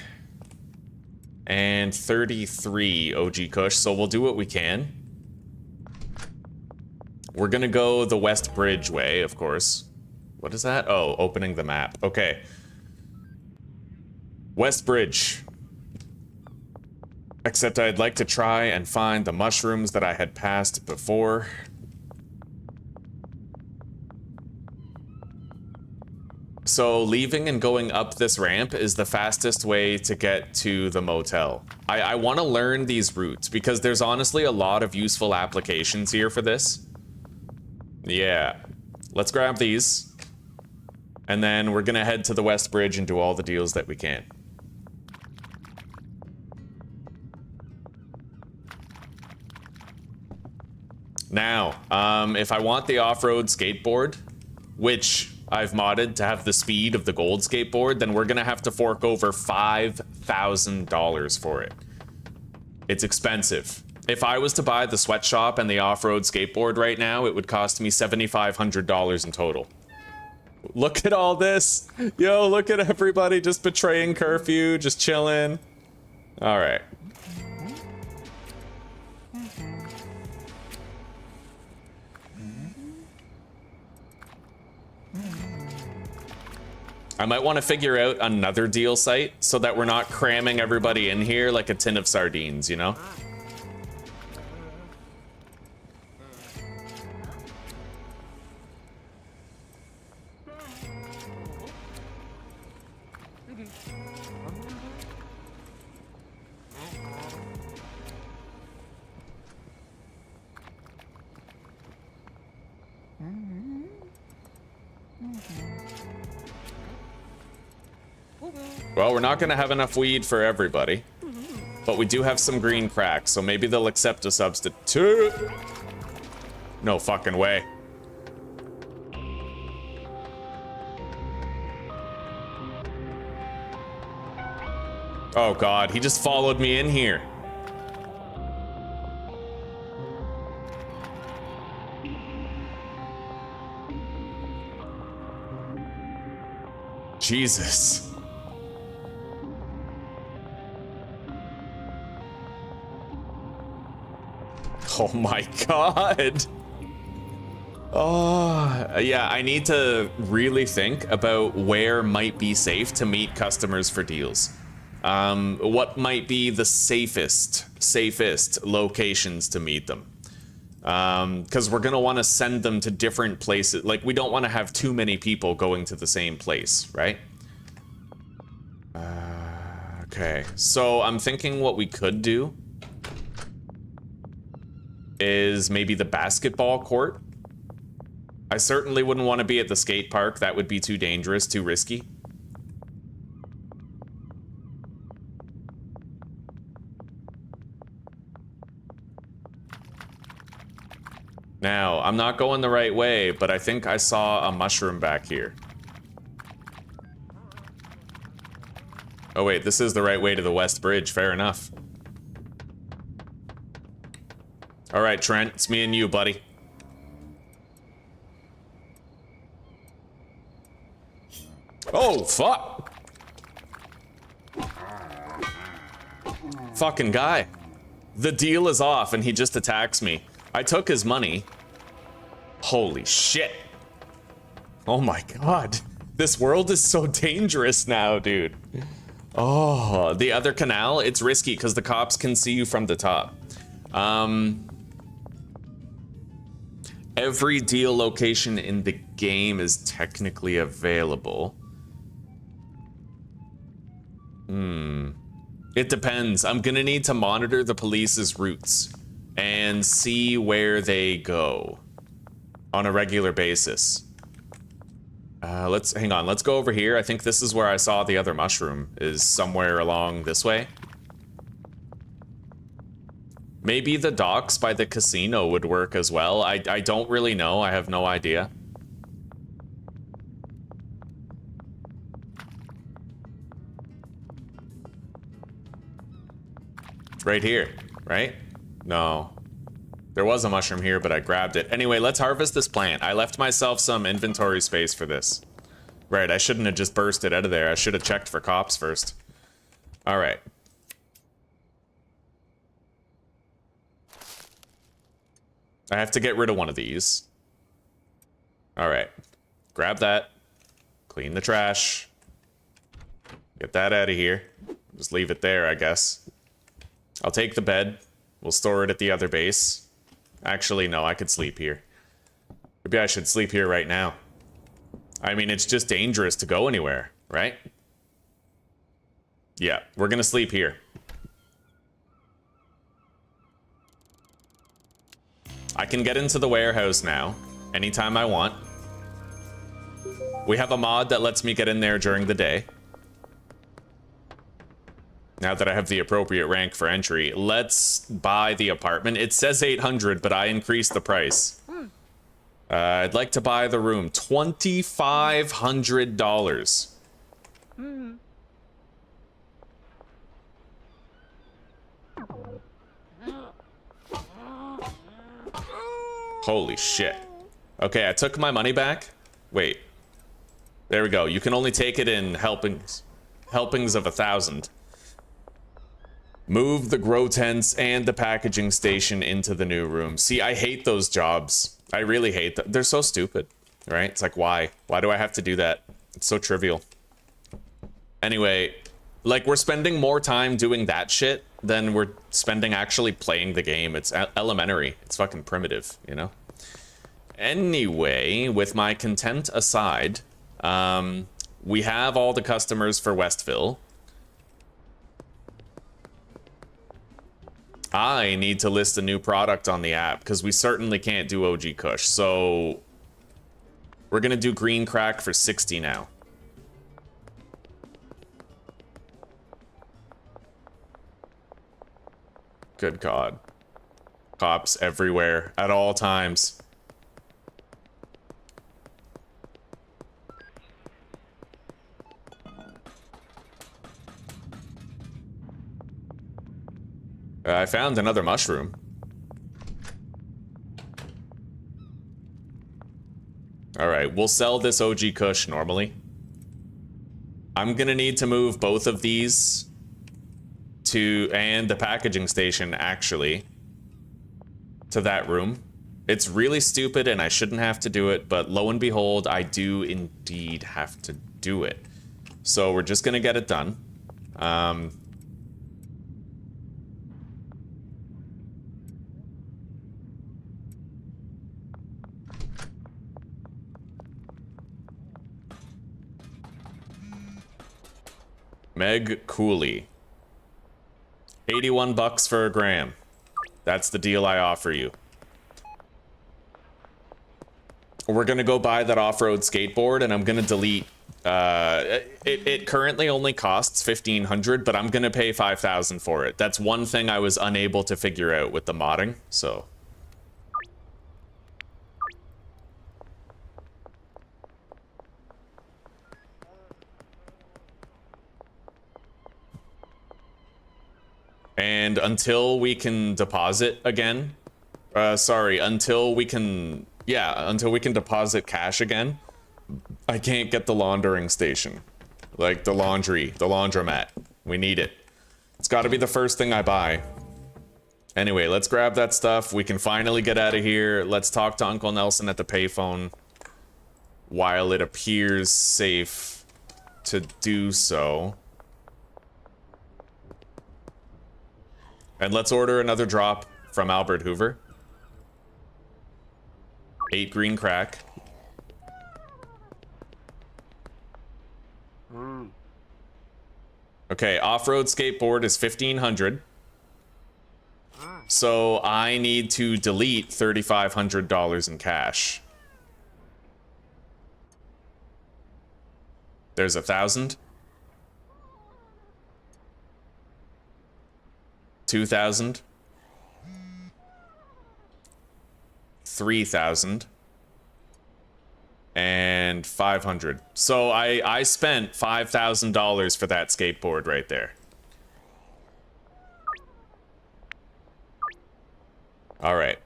And 33 OG Kush, so we'll do what we can. We're gonna go the West Bridge way, of course. What is that? Oh, opening the map. Okay. West Bridge. Except I'd like to try and find the mushrooms that I had passed before. So leaving and going up this ramp is the fastest way to get to the motel. I want to learn these routes because there's honestly a lot of useful applications here for this. Yeah. Let's grab these. And then we're gonna head to the West Bridge and do all the deals that we can. Now, if I want the off-road skateboard, which I've modded to have the speed of the gold skateboard, then we're gonna have to fork over $5,000 for it. It's expensive. If I was to buy the sweatshop and the off-road skateboard right now, it would cost me $7,500 in total. Look at all this. Yo, look at everybody just betraying curfew, just chilling. All right. I might want to figure out another deal site so that we're not cramming everybody in here like a tin of sardines, you know? Well, we're not gonna have enough weed for everybody, but we do have some green crack, so maybe they'll accept a substitute. No fucking way. Oh God, he just followed me in here. Jesus. Oh my god. Oh, yeah, I need to really think about where might be safe to meet customers for deals. What might be the safest locations to meet them. Because we're gonna want to send them to different places. Like, we don't want to have too many people going to the same place, right? Okay, so I'm thinking what we could do is maybe the basketball court. I certainly wouldn't want to be at the skate park. That would be too dangerous, too risky. Now, I'm not going the right way, but I think I saw a mushroom back here. Oh wait, this is the right way to the West Bridge. Fair enough. All right, Trent, it's me and you, buddy. Oh, fuck. Fucking guy. The deal is off and he just attacks me. I took his money. Holy shit. Oh my god. This world is so dangerous now, dude. Oh, the other canal, it's risky because the cops can see you from the top. Every deal location in the game is technically available. It depends. I'm gonna need to monitor the police's routes and see where they go on a regular basis. Hang on, let's go over here. I think this is where I saw the other mushroom, is somewhere along this way. Maybe the docks by the casino would work as well. I don't really know. I have no idea. Right here, right? No. There was a mushroom here, but I grabbed it. Anyway, let's harvest this plant. I left myself some inventory space for this. Right, I shouldn't have just bursted out of there. I should have checked for cops first. All right. I have to get rid of one of these. All right. Grab that. Clean the trash. Get that out of here. Just leave it there, I guess. I'll take the bed. We'll store it at the other base. Actually, no, I could sleep here. Maybe I should sleep here right now. I mean, it's just dangerous to go anywhere, right? Yeah, we're gonna sleep here. I can get into the warehouse now, anytime I want. We have a mod that lets me get in there during the day. Now that I have the appropriate rank for entry, let's buy the apartment. It says 800, but I increased the price. I'd like to buy the room. $2,500. Holy shit. Okay, I took my money back. Wait. There we go. You can only take it in helpings of 1,000. Move the grow tents and the packaging station into the new room. See, I hate those jobs. I really hate them. They're so stupid, right? It's like, why? Why do I have to do that? It's so trivial. Anyway, like, we're spending more time doing that shit than we're spending actually playing the game. It's elementary. It's fucking primitive, you know? Anyway, with my content aside, we have all the customers for Westville. I need to list a new product on the app because we certainly can't do OG Kush. So we're gonna do green crack for 60 now. Good God. Cops everywhere at all times. I found another mushroom. All right, we'll sell this OG Kush normally. I'm gonna need to move both of these and the packaging station, actually. to that room. It's really stupid and I shouldn't have to do it, but lo and behold, I do indeed have to do it. So we're just gonna get it done. Meg Cooley. 81 bucks for a gram. That's the deal I offer you. We're gonna go buy that off-road skateboard and I'm gonna delete, it currently only costs $1,500, but I'm gonna pay $5,000 for it. That's one thing I was unable to figure out with the modding, so. And until we can deposit again, until we can deposit cash again, I can't get the laundering station. Like the laundromat. We need it. It's gotta be the first thing I buy. Anyway, let's grab that stuff. We can finally get out of here. Let's talk to Uncle Nelson at the payphone while it appears safe to do so. And let's order another drop from Albert Hoover. 8 green crack. Okay, off-road skateboard is $1,500. So I need to delete $3,500 in cash. There's 1,000. 2,000. 3,000. And 500. So I spent $5,000 for that skateboard right there. All right.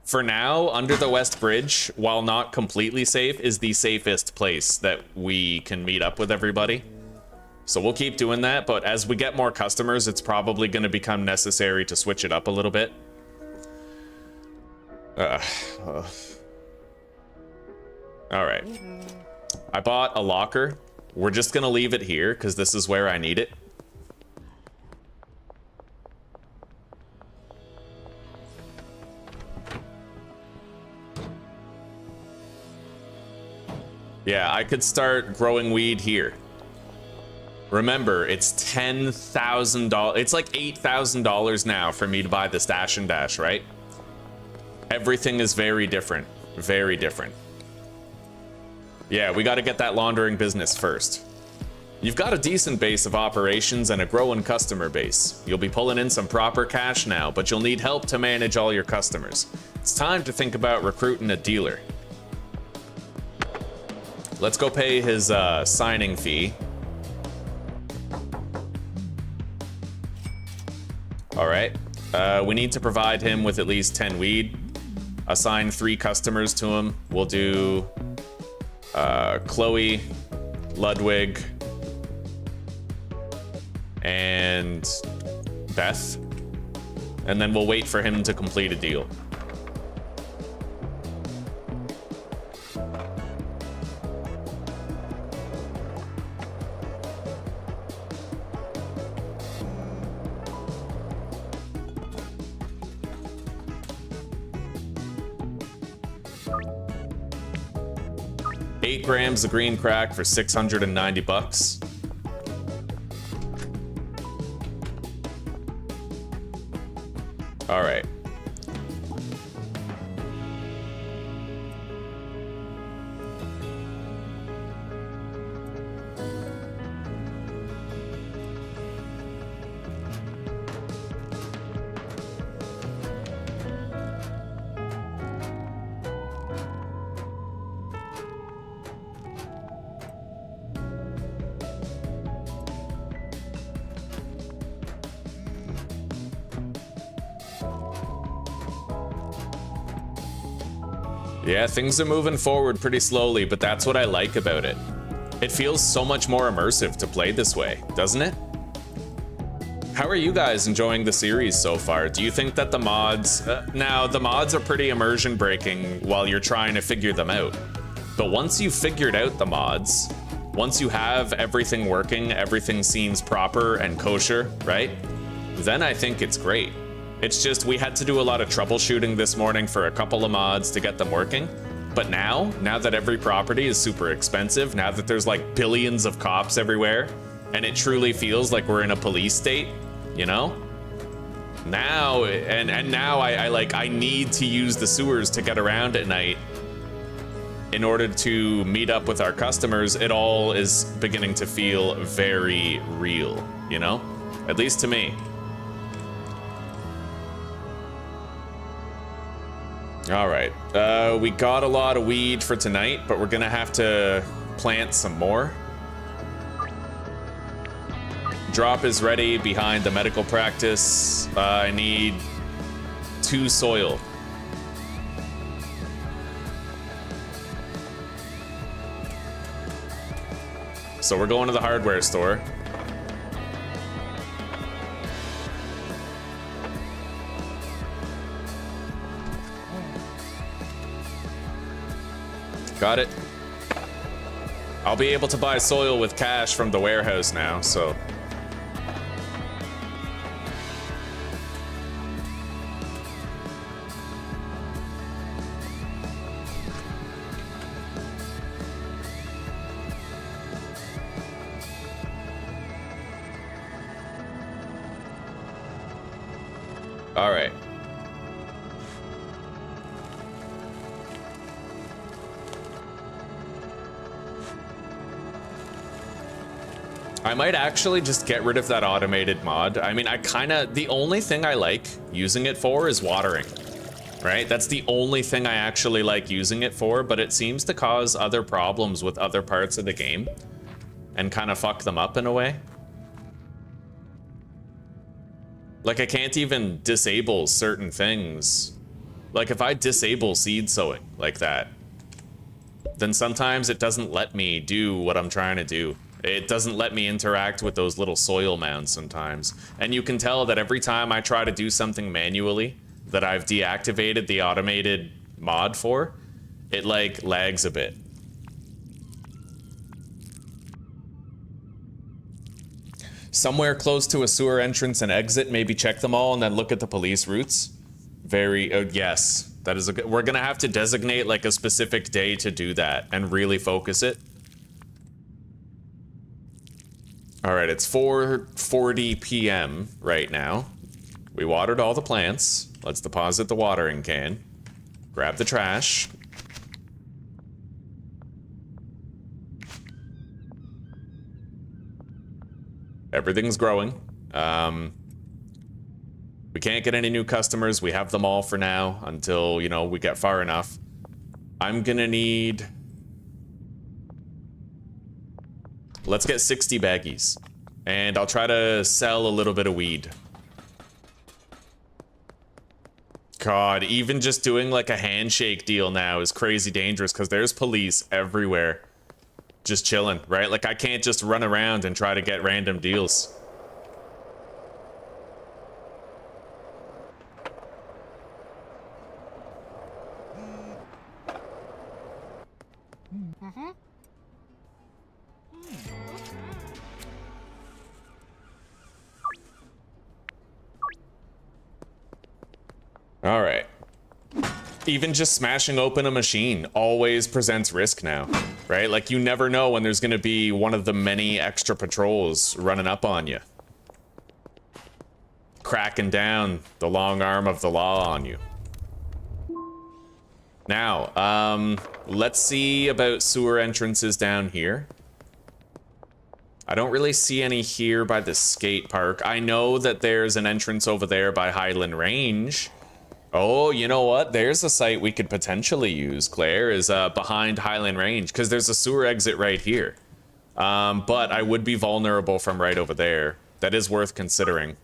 For now, under the West Bridge, while not completely safe, is the safest place that we can meet up with everybody. So we'll keep doing that, but as we get more customers, it's probably going to become necessary to switch it up a little bit. All right. I bought a locker. We're just going to leave it here because this is where I need it. Yeah, I could start growing weed here. Remember, it's $10,000. It's like $8,000 now for me to buy the Stash and Dash, right? Everything is very different. Very different. Yeah, we got to get that laundering business first. You've got a decent base of operations and a growing customer base. You'll be pulling in some proper cash now, but you'll need help to manage all your customers. It's time to think about recruiting a dealer. Let's go pay his signing fee. All right. We need to provide him with at least 10 weed. Assign 3 customers to him. We'll do Chloe, Ludwig, and Beth. And then we'll wait for him to complete a deal. Grams of green crack for 690 bucks. All right. Yeah, things are moving forward pretty slowly, but that's what I like about it. It feels so much more immersive to play this way, doesn't it? How are you guys enjoying the series so far? Do you think that the mods... now, the mods are pretty immersion breaking while you're trying to figure them out. But once you've figured out the mods, once you have everything working, everything seems proper and kosher, right? Then I think it's great. It's just we had to do a lot of troubleshooting this morning for a couple of mods to get them working. But now that every property is super expensive, now that there's like billions of cops everywhere, and it truly feels like we're in a police state, you know? Now, and now I need to use the sewers to get around at night in order to meet up with our customers. It all is beginning to feel very real, you know? At least to me. All right, we got a lot of weed for tonight, but we're gonna have to plant some more. Drop is ready behind the medical practice. I need 2 soil. So we're going to the hardware store. Got it. I'll be able to buy soil with cash from the warehouse now, so. All right. I might actually just get rid of that automated mod. I mean, the only thing I like using it for is watering, right? That's the only thing I actually like using it for, but it seems to cause other problems with other parts of the game and kind of fuck them up in a way. Like, I can't even disable certain things. Like, if I disable seed sowing like that, then sometimes it doesn't let me do what I'm trying to do. It doesn't let me interact with those little soil mounds sometimes. And you can tell that every time I try to do something manually that I've deactivated the automated mod for, it like lags a bit. Somewhere close to a sewer entrance and exit, maybe check them all and then look at the police routes. Yes, that is we're gonna have to designate like a specific day to do that and really focus it. All right, it's 4:40 p.m. right now. We watered all the plants. Let's deposit the watering can. Grab the trash. Everything's growing. We can't get any new customers. We have them all for now until, you know, we get far enough. I'm gonna need... Let's get 60 baggies. And I'll try to sell a little bit of weed. God, even just doing like a handshake deal now is crazy dangerous because there's police everywhere. Just chilling, right? Like, I can't just run around and try to get random deals. All right. Even just smashing open a machine always presents risk now, right? Like, you never know when there's gonna be one of the many extra patrols running up on you, cracking down the long arm of the law on you. Now, let's see about sewer entrances down here. I don't really see any here by the skate park. I know that there's an entrance over there by Highland Range. Oh, you know what? There's a site we could potentially use, Claire, is behind Highland Range, because there's a sewer exit right here. But I would be vulnerable from right over there. That is worth considering.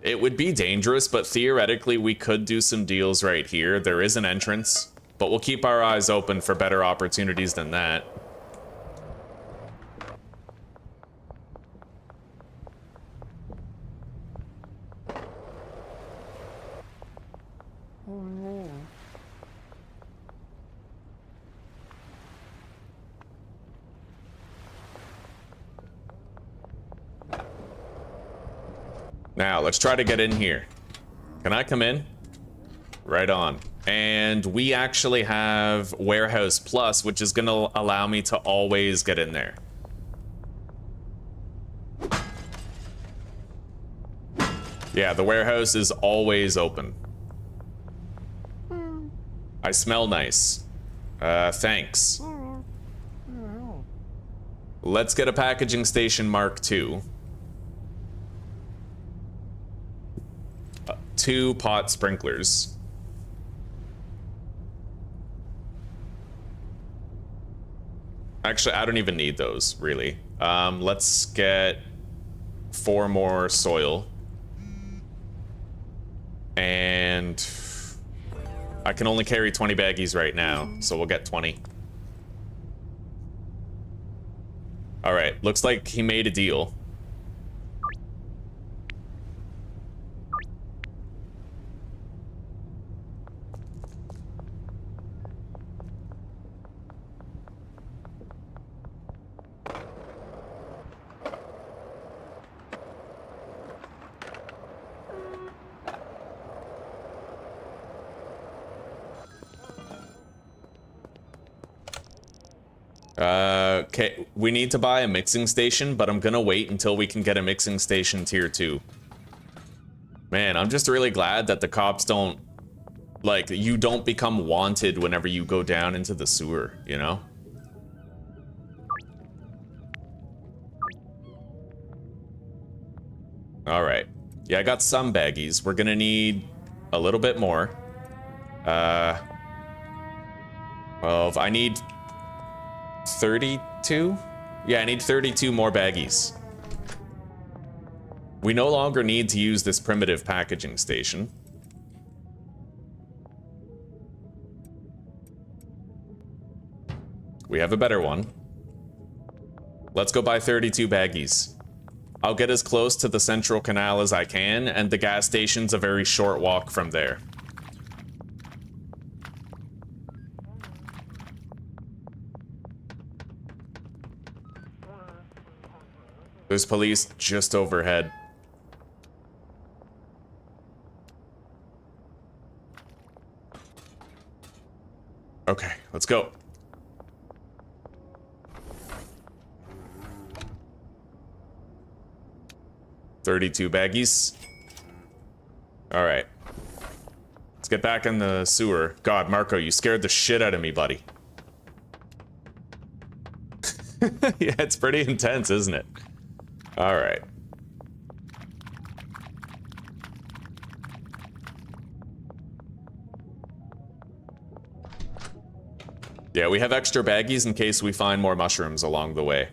It would be dangerous, but theoretically we could do some deals right here. There is an entrance, but we'll keep our eyes open for better opportunities than that. Now, let's try to get in here. Can I come in? Right on. And we actually have WarehousePlus, which is going to allow me to always get in there. Yeah, the warehouse is always open. I smell nice. Thanks. Let's get a packaging station Mark II. 2 pot sprinklers. Actually, I don't even need those, really. Let's get 4 more soil. And I can only carry 20 baggies right now, so we'll get 20. All right, looks like he made a deal. Okay, we need to buy a mixing station, but I'm gonna wait until we can get a mixing station tier 2. Man, I'm just really glad that the cops don't, like, you don't become wanted whenever you go down into the sewer, you know? All right. Yeah, I got some baggies. We're gonna need a little bit more. 12. I need 32? Yeah, I need 32 more baggies. We no longer need to use this primitive packaging station. We have a better one. Let's go buy 32 baggies. I'll get as close to the central canal as I can, and the gas station's a very short walk from there. There's police just overhead. Okay, let's go. $32 baggies. All right. Let's get back in the sewer. God, Marco, you scared the shit out of me, buddy. Yeah, it's pretty intense, isn't it? All right. Yeah, we have extra baggies in case we find more mushrooms along the way.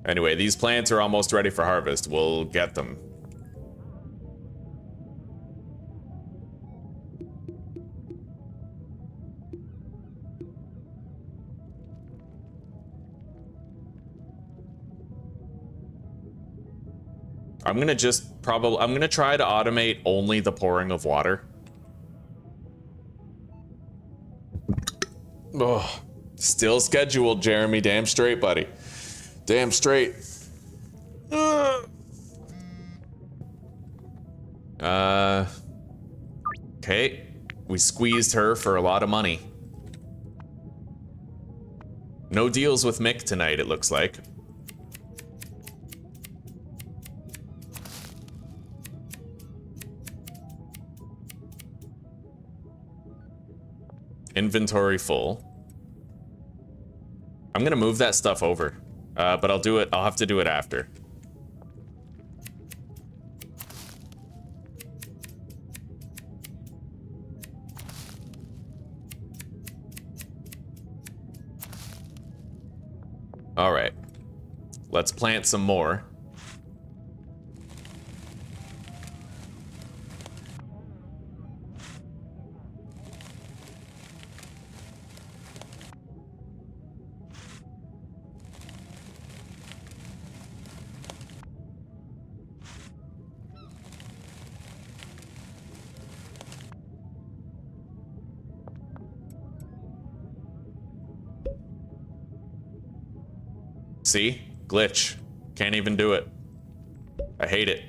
Anyway, these plants are almost ready for harvest. We'll get them. I'm gonna try to automate only the pouring of water. Oh, still scheduled, Jeremy. Damn straight, buddy. Damn straight. Okay. We squeezed her for a lot of money. No deals with Mick tonight, it looks like. Inventory full. I'm gonna move that stuff over, but I'll have to do it after. All right. Let's plant some more. See? Glitch. Can't even do it. I hate it.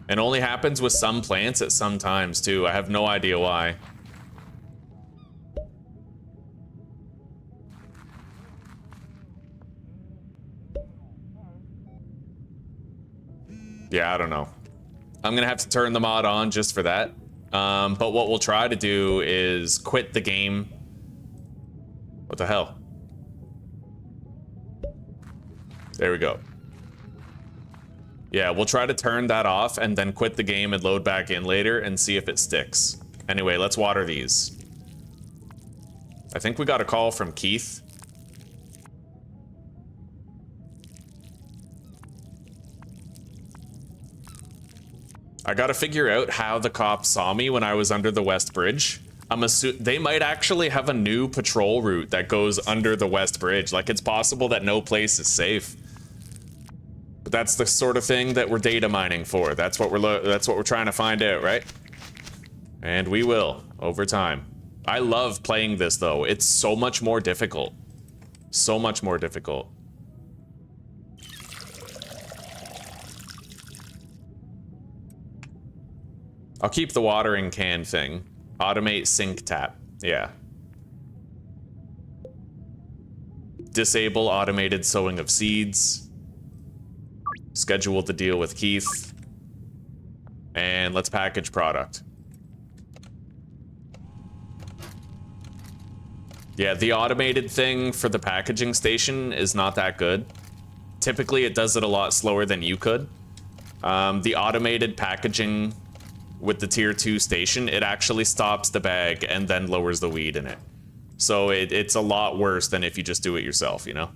It only happens with some plants at some times, too. I have no idea why. Yeah, I don't know. I'm gonna have to turn the mod on just for that. But what we'll try to do is quit the game. What the hell? There we go. Yeah, we'll try to turn that off and then quit the game and load back in later and see if it sticks. Anyway, let's water these. I think we got a call from Keith. I gotta figure out how the cops saw me when I was under the West Bridge. I'm assuming they might actually have a new patrol route that goes under the West Bridge. Like, it's possible that no place is safe. But that's the sort of thing that we're data mining for. That's what we're trying to find out, right? And we will over time. I love playing this though. It's so much more difficult. So much more difficult. I'll keep the watering can thing. Automate sink tap. Yeah. Disable automated sowing of seeds. Schedule the deal with Keith. And let's package product. Yeah, the automated thing for the packaging station is not that good. Typically, it does it a lot slower than you could. The automated packaging with the tier 2 station, it actually stops the bag and then lowers the weed in it. So it's a lot worse than if you just do it yourself, you know?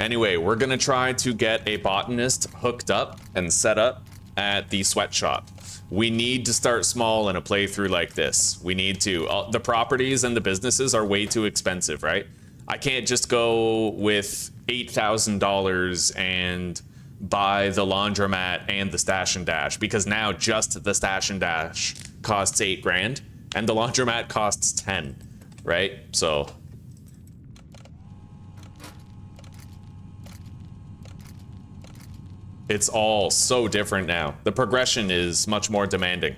Anyway, we're gonna try to get a botanist hooked up and set up at the sweatshop. We need to start small in a playthrough like this. We need to. The properties and the businesses are way too expensive, right? I can't just go with $8,000 and buy the laundromat and the stash and dash, because now just the stash and dash costs $8 grand and the laundromat costs 10, right? So it's all so different now. The progression is much more demanding.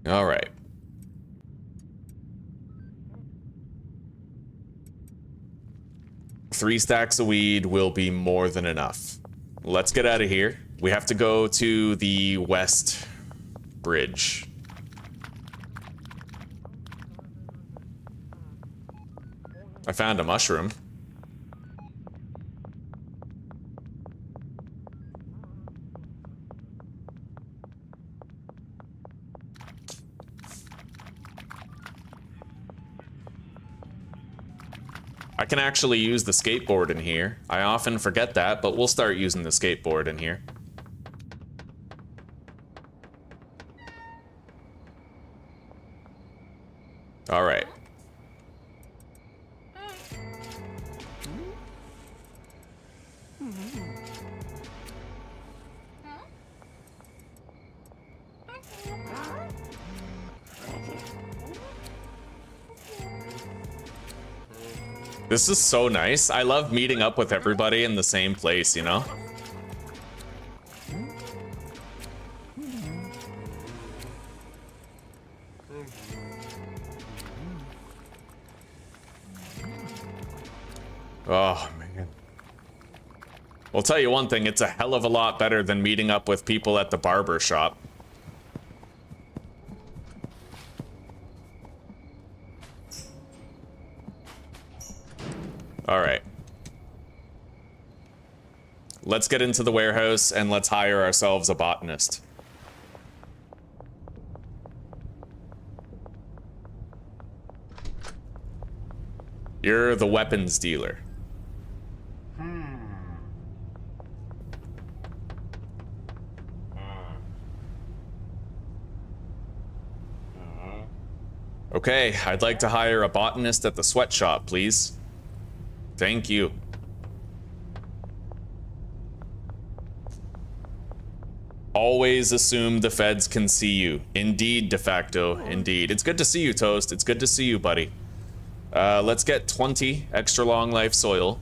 All right. Three stacks of weed will be more than enough. Let's get out of here. We have to go to the West Bridge. I found a mushroom. I can actually use the skateboard in here. I often forget that, but we'll start using the skateboard in here. All right. This is so nice. I love meeting up with everybody in the same place, you know? Oh, man. I'll tell you one thing, it's a hell of a lot better than meeting up with people at the barber shop. All right. let's get into the warehouse and let's hire ourselves a botanist. You're the weapons dealer. Okay, I'd like to hire a botanist at the sweatshop, please. Thank you. Always assume the feds can see you. Indeed, de facto. Indeed. It's good to see you, Toast. It's good to see you, buddy. Let's get 20 extra long life soil.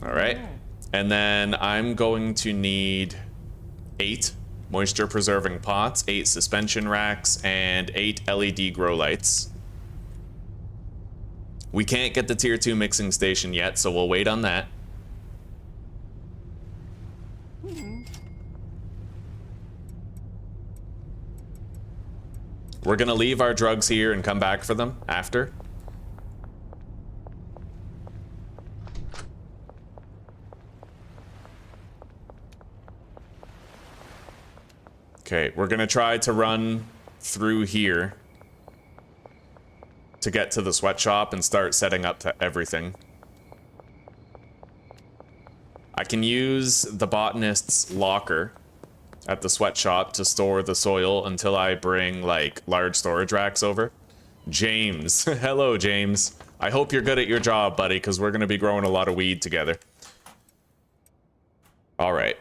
All right. And then I'm going to need 8 moisture preserving pots, 8 suspension racks, and 8 LED grow lights. We can't get the tier 2 mixing station yet, so we'll wait on that. We're gonna leave our drugs here and come back for them after. Okay, we're gonna try to run through here to get to the sweatshop and start setting up to everything. I can use the botanist's locker at the sweatshop to store the soil until I bring, like, large storage racks over. James. Hello, James. I hope you're good at your job, buddy, because we're going to be growing a lot of weed together. All right.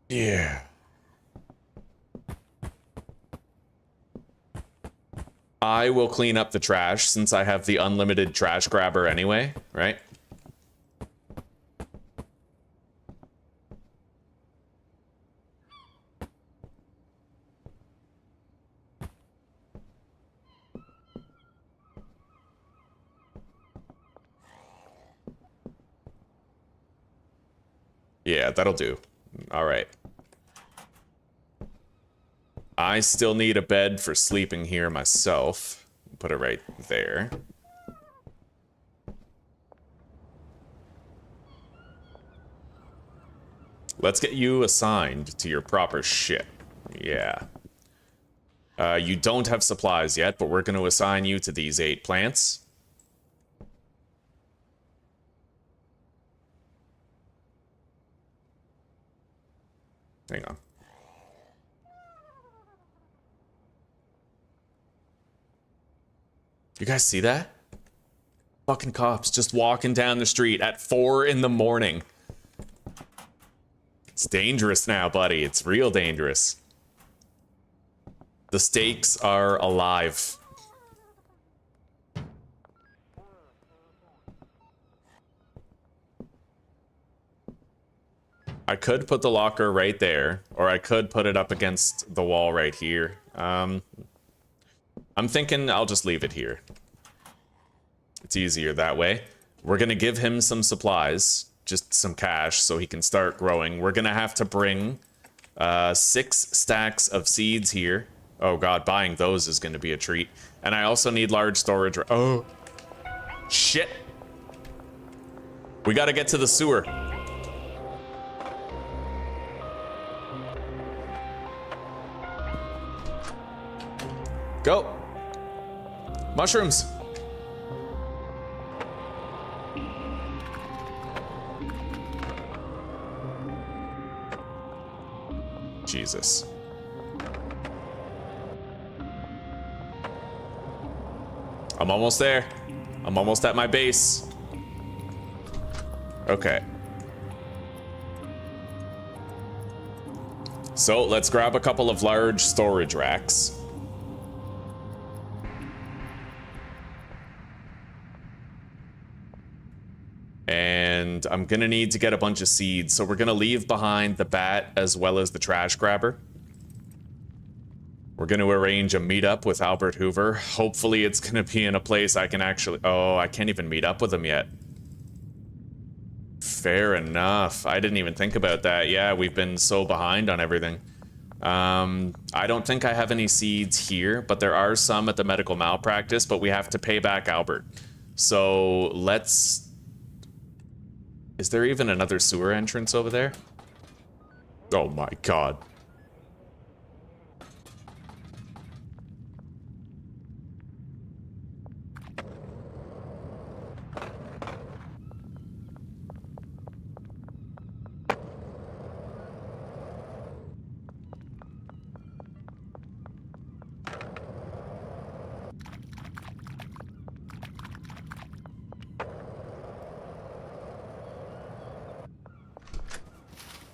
Yeah. I will clean up the trash since I have the unlimited trash grabber anyway, right? Yeah, that'll do. All right. I still need a bed for sleeping here myself. Put it right there. Let's get you assigned to your proper shit. Yeah. You don't have supplies yet, but we're going to assign you to these 8 plants. Hang on. You guys see that? Fucking cops just walking down the street at 4 in the morning. It's dangerous now, buddy. It's real dangerous. The stakes are alive. I could put the locker right there, or I could put it up against the wall right here. I'm thinking I'll just leave it here. It's easier that way. We're gonna give him some supplies, just some cash, so he can start growing. We're gonna have to bring 6 stacks of seeds here. Oh god, buying those is gonna be a treat. And I also need large storage. Oh, shit. We gotta get to the sewer. Go. Mushrooms. Jesus. I'm almost there. I'm almost at my base. Okay. So let's grab a couple of large storage racks. And I'm gonna need to get a bunch of seeds, so we're gonna leave behind the bat as well as the trash grabber. We're gonna arrange a meetup with Albert Hoover. Hopefully it's gonna be in a place I can actually... Oh, I can't even meet up with him yet. Fair enough. I didn't even think about that. Yeah, we've been so behind on everything. I don't think I have any seeds here, but there are some at the medical malpractice, but we have to pay back Albert. So let's... Is there even another sewer entrance over there? Oh my god.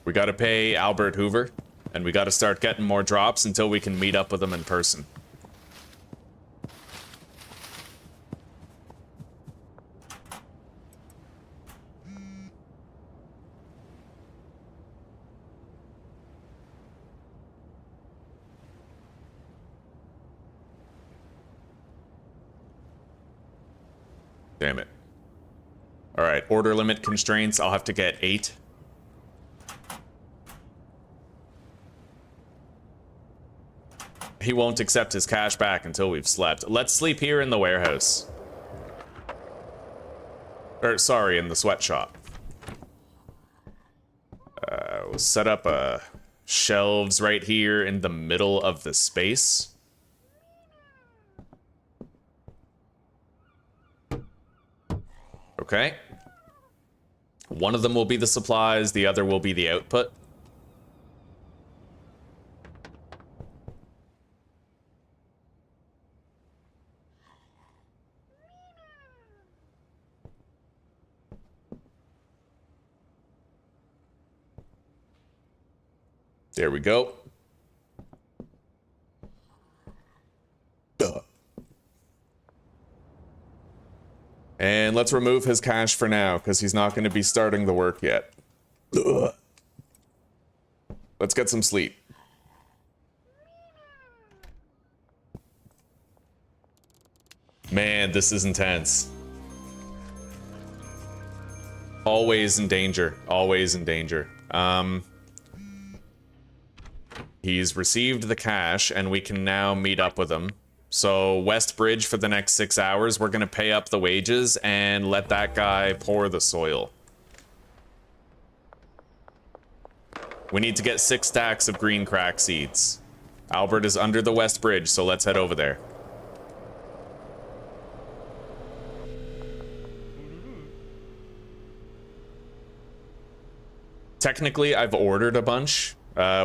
We gotta pay Albert Hoover, and we gotta start getting more drops until we can meet up with him in person. Damn it. Alright, order limit constraints. I'll have to get 8. He won't accept his cash back until we've slept. Let's sleep here in the warehouse. Or, sorry, in the sweatshop. We'll set up shelves right here in the middle of the space. Okay. One of them will be the supplies, the other will be the output. There we go. And let's remove his cash for now, because he's not going to be starting the work yet. Let's get some sleep. Man, this is intense. Always in danger. Always in danger. He's received the cash, and we can now meet up with him. So, West Bridge for the next 6 hours. We're going to pay up the wages and let that guy pour the soil. We need to get 6 stacks of green crack seeds. Albert is under the West Bridge, so let's head over there. Technically, I've ordered a bunch.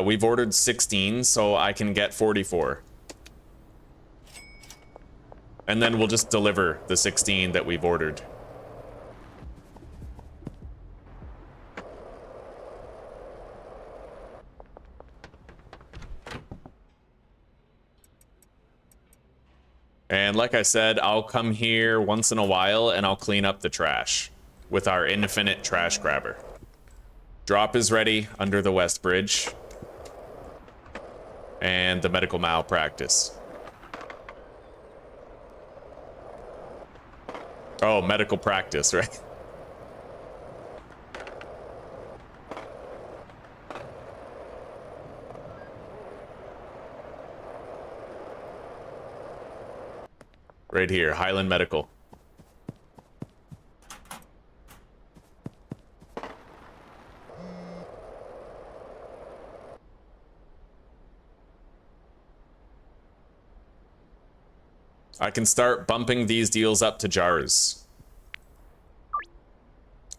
We've ordered 16, so I can get 44. And then we'll just deliver the 16 that we've ordered. And like I said, I'll come here once in a while and I'll clean up the trash with our infinite trash grabber. Drop is ready under the West Bridge. And the medical malpractice. Oh, medical practice, right? Right here, Highland Medical. I can start bumping these deals up to jars.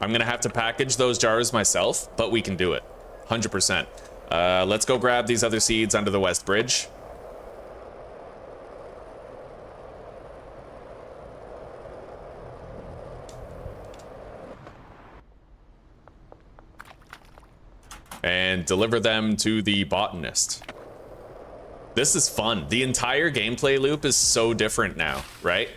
I'm gonna have to package those jars myself, but we can do it. 100%. Let's go grab these other seeds under the West Bridge. And deliver them to the botanist. This is fun. The entire gameplay loop is so different now, right?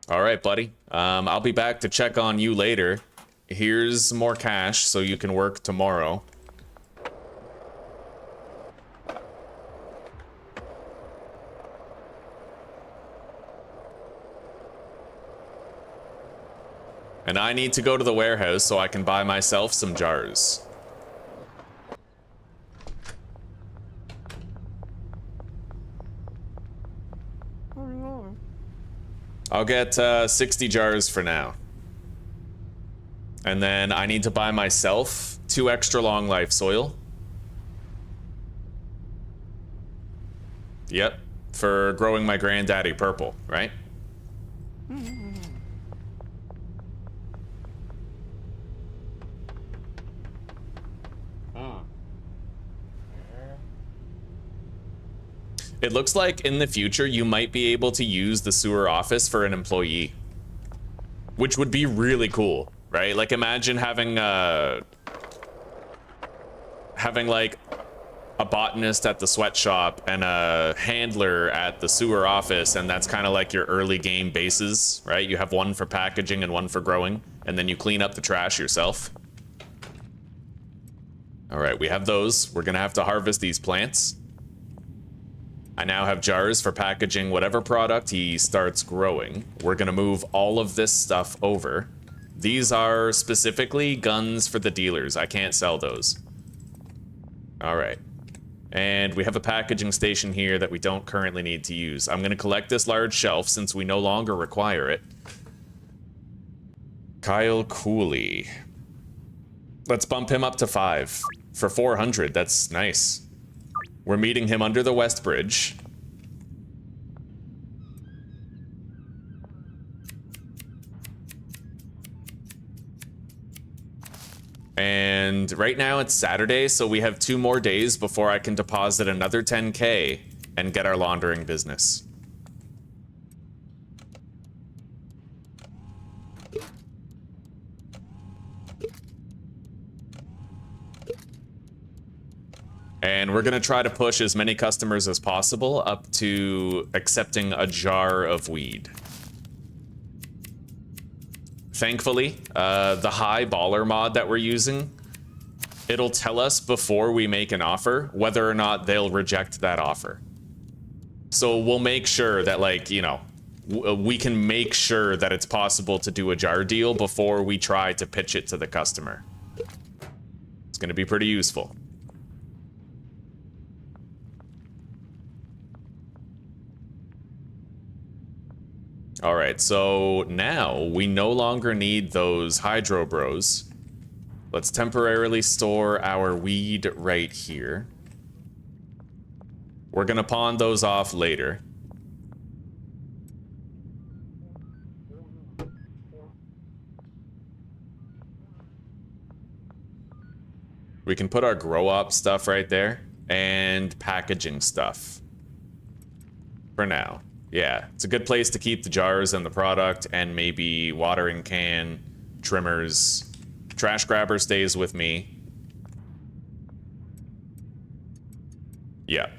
All right, buddy. I'll be back to check on you later. Here's more cash so you can work tomorrow. And I need to go to the warehouse so I can buy myself some jars. I'll get 60 jars for now. And then I need to buy myself 2 extra long life soil. Yep, for growing my granddaddy purple, right? It looks like in the future you might be able to use the sewer office for an employee, which would be really cool, right? Like imagine having like a botanist at the sweatshop and a handler at the sewer office, and that's kind of like your early game bases, right? You have one for packaging and one for growing, and then you clean up the trash yourself. All right, we have those. We're gonna have to harvest these plants. I now have jars for packaging whatever product he starts growing. We're gonna move all of this stuff over. These are specifically guns for the dealers. I can't sell those. All right. And we have a packaging station here that we don't currently need to use. I'm gonna collect this large shelf since we no longer require it. Kyle Cooley. Let's bump him up to 5 for 400. That's nice. We're meeting him under the West Bridge. And right now it's Saturday, so we have 2 more days before I can deposit another 10K and get our laundering business. And we're gonna try to push as many customers as possible up to accepting a jar of weed. Thankfully, the high baller mod that we're using, it'll tell us before we make an offer whether or not they'll reject that offer. So we'll make sure that, like, you know, we can make sure that it's possible to do a jar deal before we try to pitch it to the customer. It's gonna be pretty useful. All right, so now we no longer need those Hydro Bros. Let's temporarily store our weed right here. We're gonna pawn those off later. We can put our grow up stuff right there and packaging stuff for now. Yeah, it's a good place to keep the jars and the product and maybe watering can, trimmers. Trash grabber stays with me. Yeah.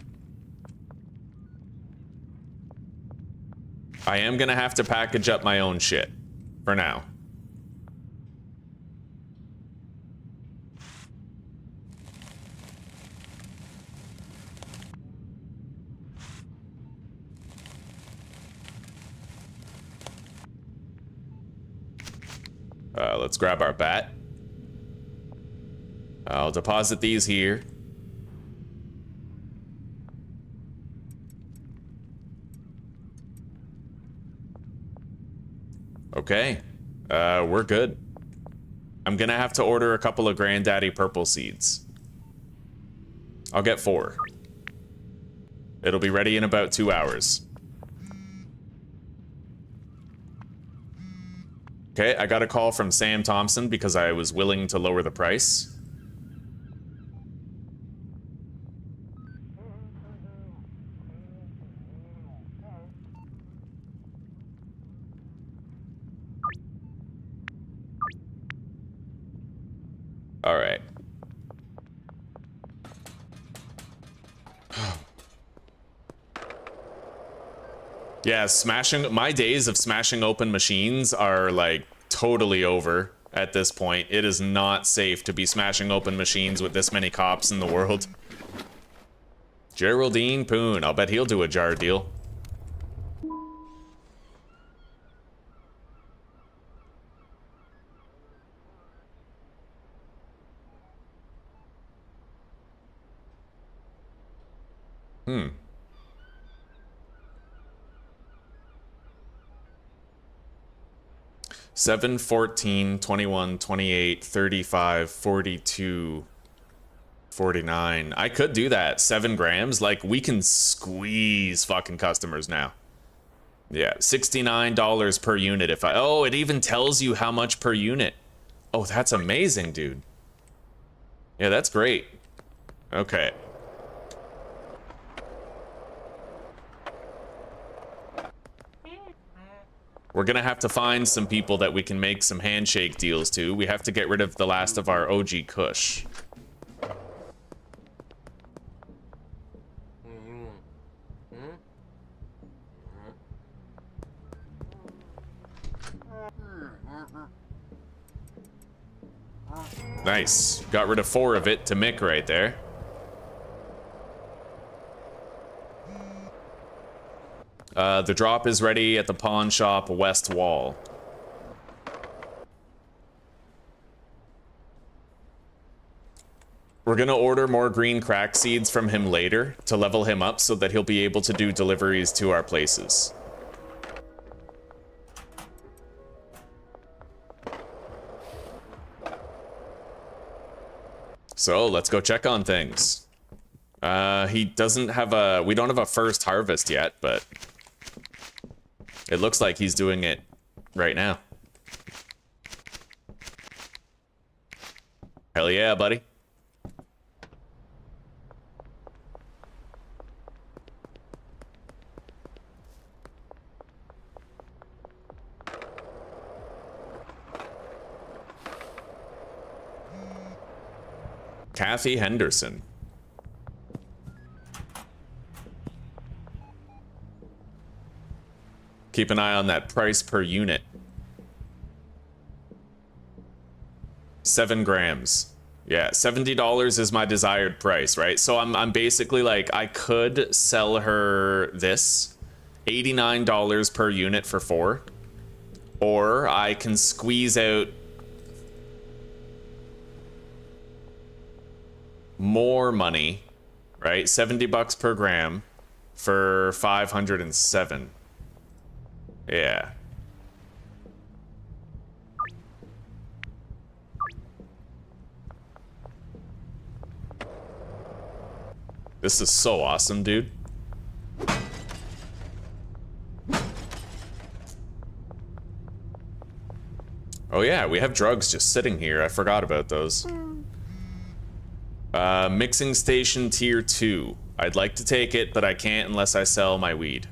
I am gonna have to package up my own shit for now. Let's grab our bat. I'll deposit these here. Okay, we're good. I'm gonna have to order a couple of Granddaddy Purple seeds. I'll get 4. It'll be ready in about 2 hours. Okay, I got a call from Sam Thompson because I was willing to lower the price. All right. Yeah, my days of smashing open machines are like totally over at this point. It is not safe to be smashing open machines with this many cops in the world. Geraldine Poon, I'll bet he'll do a jar deal. Hmm. Seven, 14, 21, 28, 35, 42, 49. I could do that. 7 grams. Like, we can squeeze fucking customers now. Yeah, $69 per unit if I... Oh, it even tells you how much per unit. Oh, that's amazing, dude. Yeah, that's great. Okay. We're gonna have to find some people that we can make some handshake deals to. We have to get rid of the last of our OG Kush. Nice. Got rid of 4 of it to Mick right there. The drop is ready at the pawn shop west wall. We're gonna order more green crack seeds from him later to level him up so that he'll be able to do deliveries to our places. So let's go check on things. He doesn't have a... We don't have a first harvest yet, but it looks like he's doing it right now. Hell yeah, buddy. Kathy Henderson. Keep an eye on that price per unit. 7 grams. Yeah, $70 is my desired price, right? So I'm basically like, I could sell her this, $89 per unit for 4, or I can squeeze out more money, right? 70 bucks per gram for 507. Yeah. This is so awesome, dude. Oh yeah, we have drugs just sitting here. I forgot about those. Mixing station tier 2. I'd like to take it, but I can't unless I sell my weed.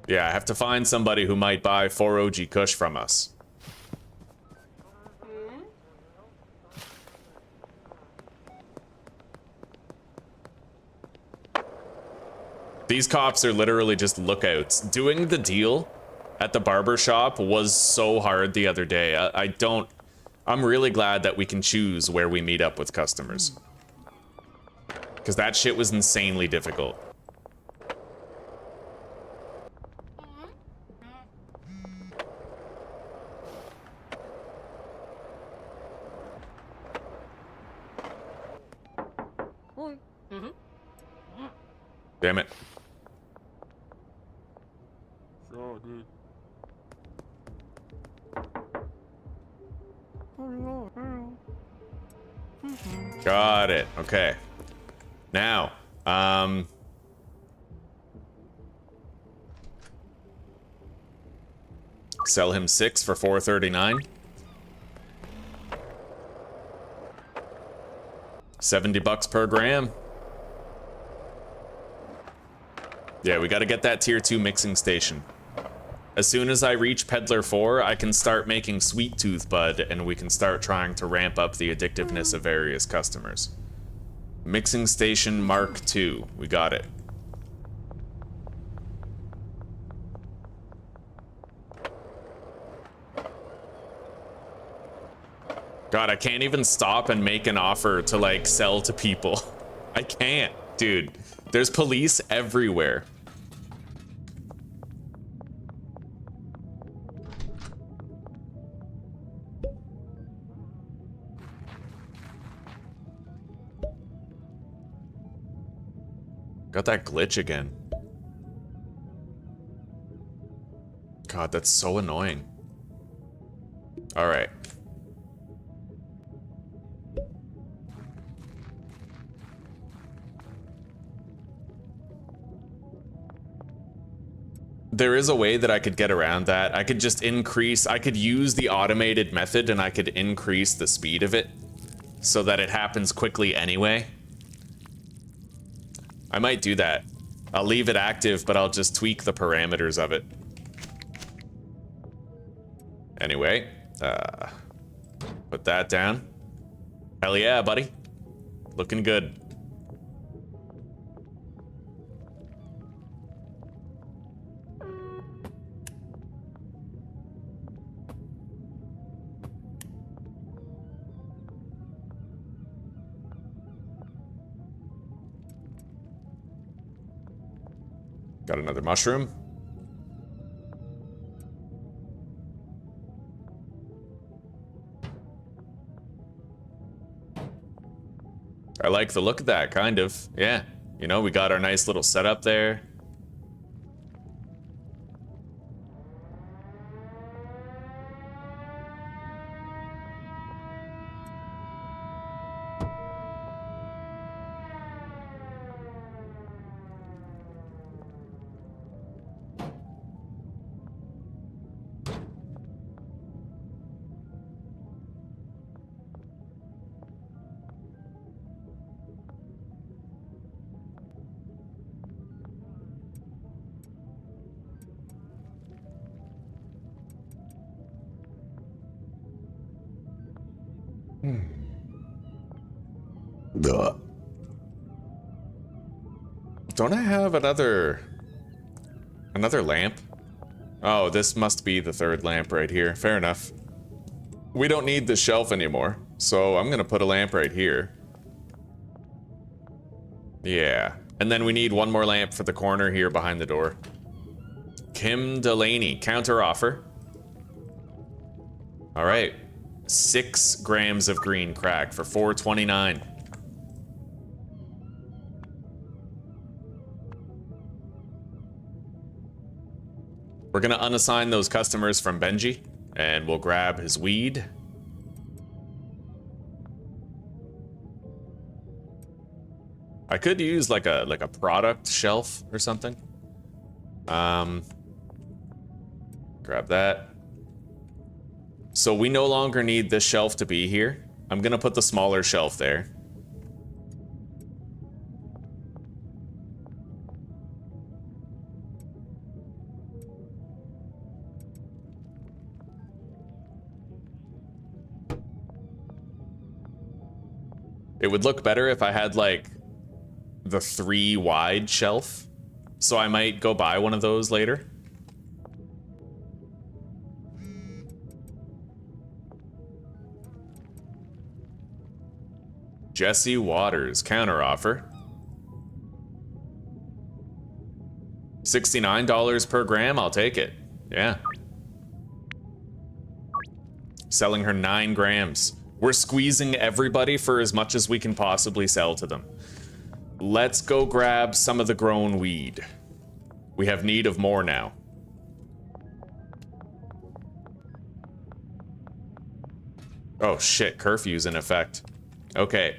Yeah, I have to find somebody who might buy 4 OG Kush from us. These cops are literally just lookouts. Doing the deal at the barber shop was so hard the other day. I'm really glad that we can choose where we meet up with customers. Because that shit was insanely difficult. Damn it. Sure, dude. Got it. Okay. Now, sell him 6 for 439. 70 bucks per gram. Yeah, we gotta get that tier 2 mixing station. As soon as I reach Peddler 4, I can start making Sweet Tooth Bud, and we can start trying to ramp up the addictiveness of various customers. Mixing station Mark 2. We got it. God, I can't even stop and make an offer to, like, sell to people. I can't, dude. There's police everywhere. Got that glitch again. God, that's so annoying. All right. There is a way that I could get around that. I could just increase, I could use the automated method and I could increase the speed of it so that it happens quickly anyway. I might do that. I'll leave it active, but I'll just tweak the parameters of it. Anyway, put that down. Hell yeah, buddy. Looking good. Got another mushroom. I like the look of that, kind of. Yeah. You know, we got our nice little setup there. Don't I have another lamp? Oh, this must be the third lamp right here. Fair enough. We don't need the shelf anymore, so I'm gonna put a lamp right here. Yeah, and then we need one more lamp for the corner here behind the door. Kim Delaney, counter offer. All right, 6 grams of green crack for $4.29. We're gonna unassign those customers from Benji, and we'll grab his weed. I could use like a product shelf or something. Grab that. So we no longer need this shelf to be here. I'm gonna put the smaller shelf there. It would look better if I had like the 3 wide shelf. So I might go buy one of those later. Jesse Waters, counteroffer. $69 per gram, I'll take it. Yeah. Selling her 9 grams. We're squeezing everybody for as much as we can possibly sell to them. Let's go grab some of the grown weed. We have need of more now. Oh shit, curfew's in effect. Okay,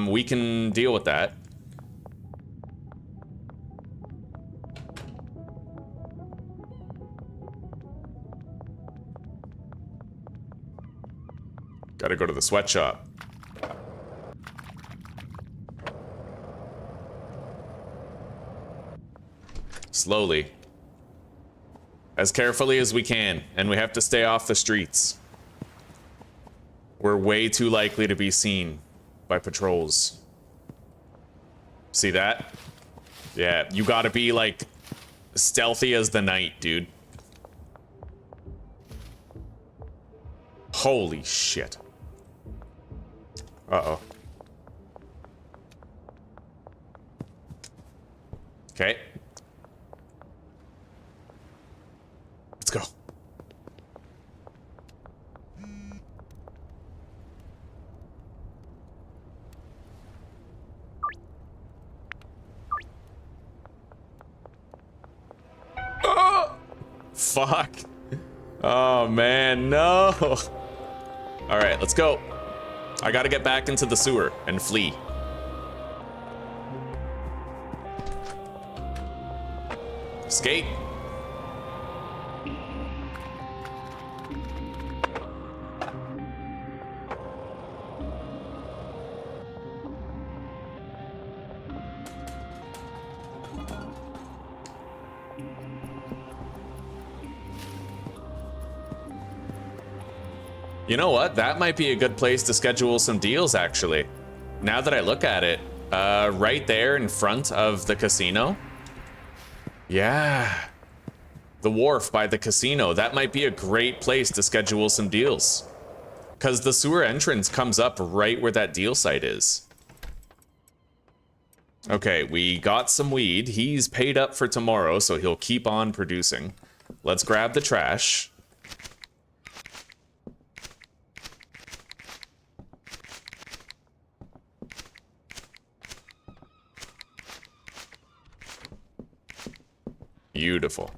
we can deal with that. Gotta go to the sweatshop. Slowly. As carefully as we can, and we have to stay off the streets. We're way too likely to be seen by patrols. See that? Yeah, you gotta be like stealthy as the night, dude. Holy shit. Uh-oh. Okay. Let's go. fuck? Oh man, no. All right, let's go. I gotta get back into the sewer and flee. Skate. You know what? That might be a good place to schedule some deals, actually. Now that I look at it, right there in front of the casino. Yeah. The wharf by the casino. That might be a great place to schedule some deals. Because the sewer entrance comes up right where that deal site is. Okay, we got some weed. He's paid up for tomorrow, so he'll keep on producing. Let's grab the trash. Beautiful.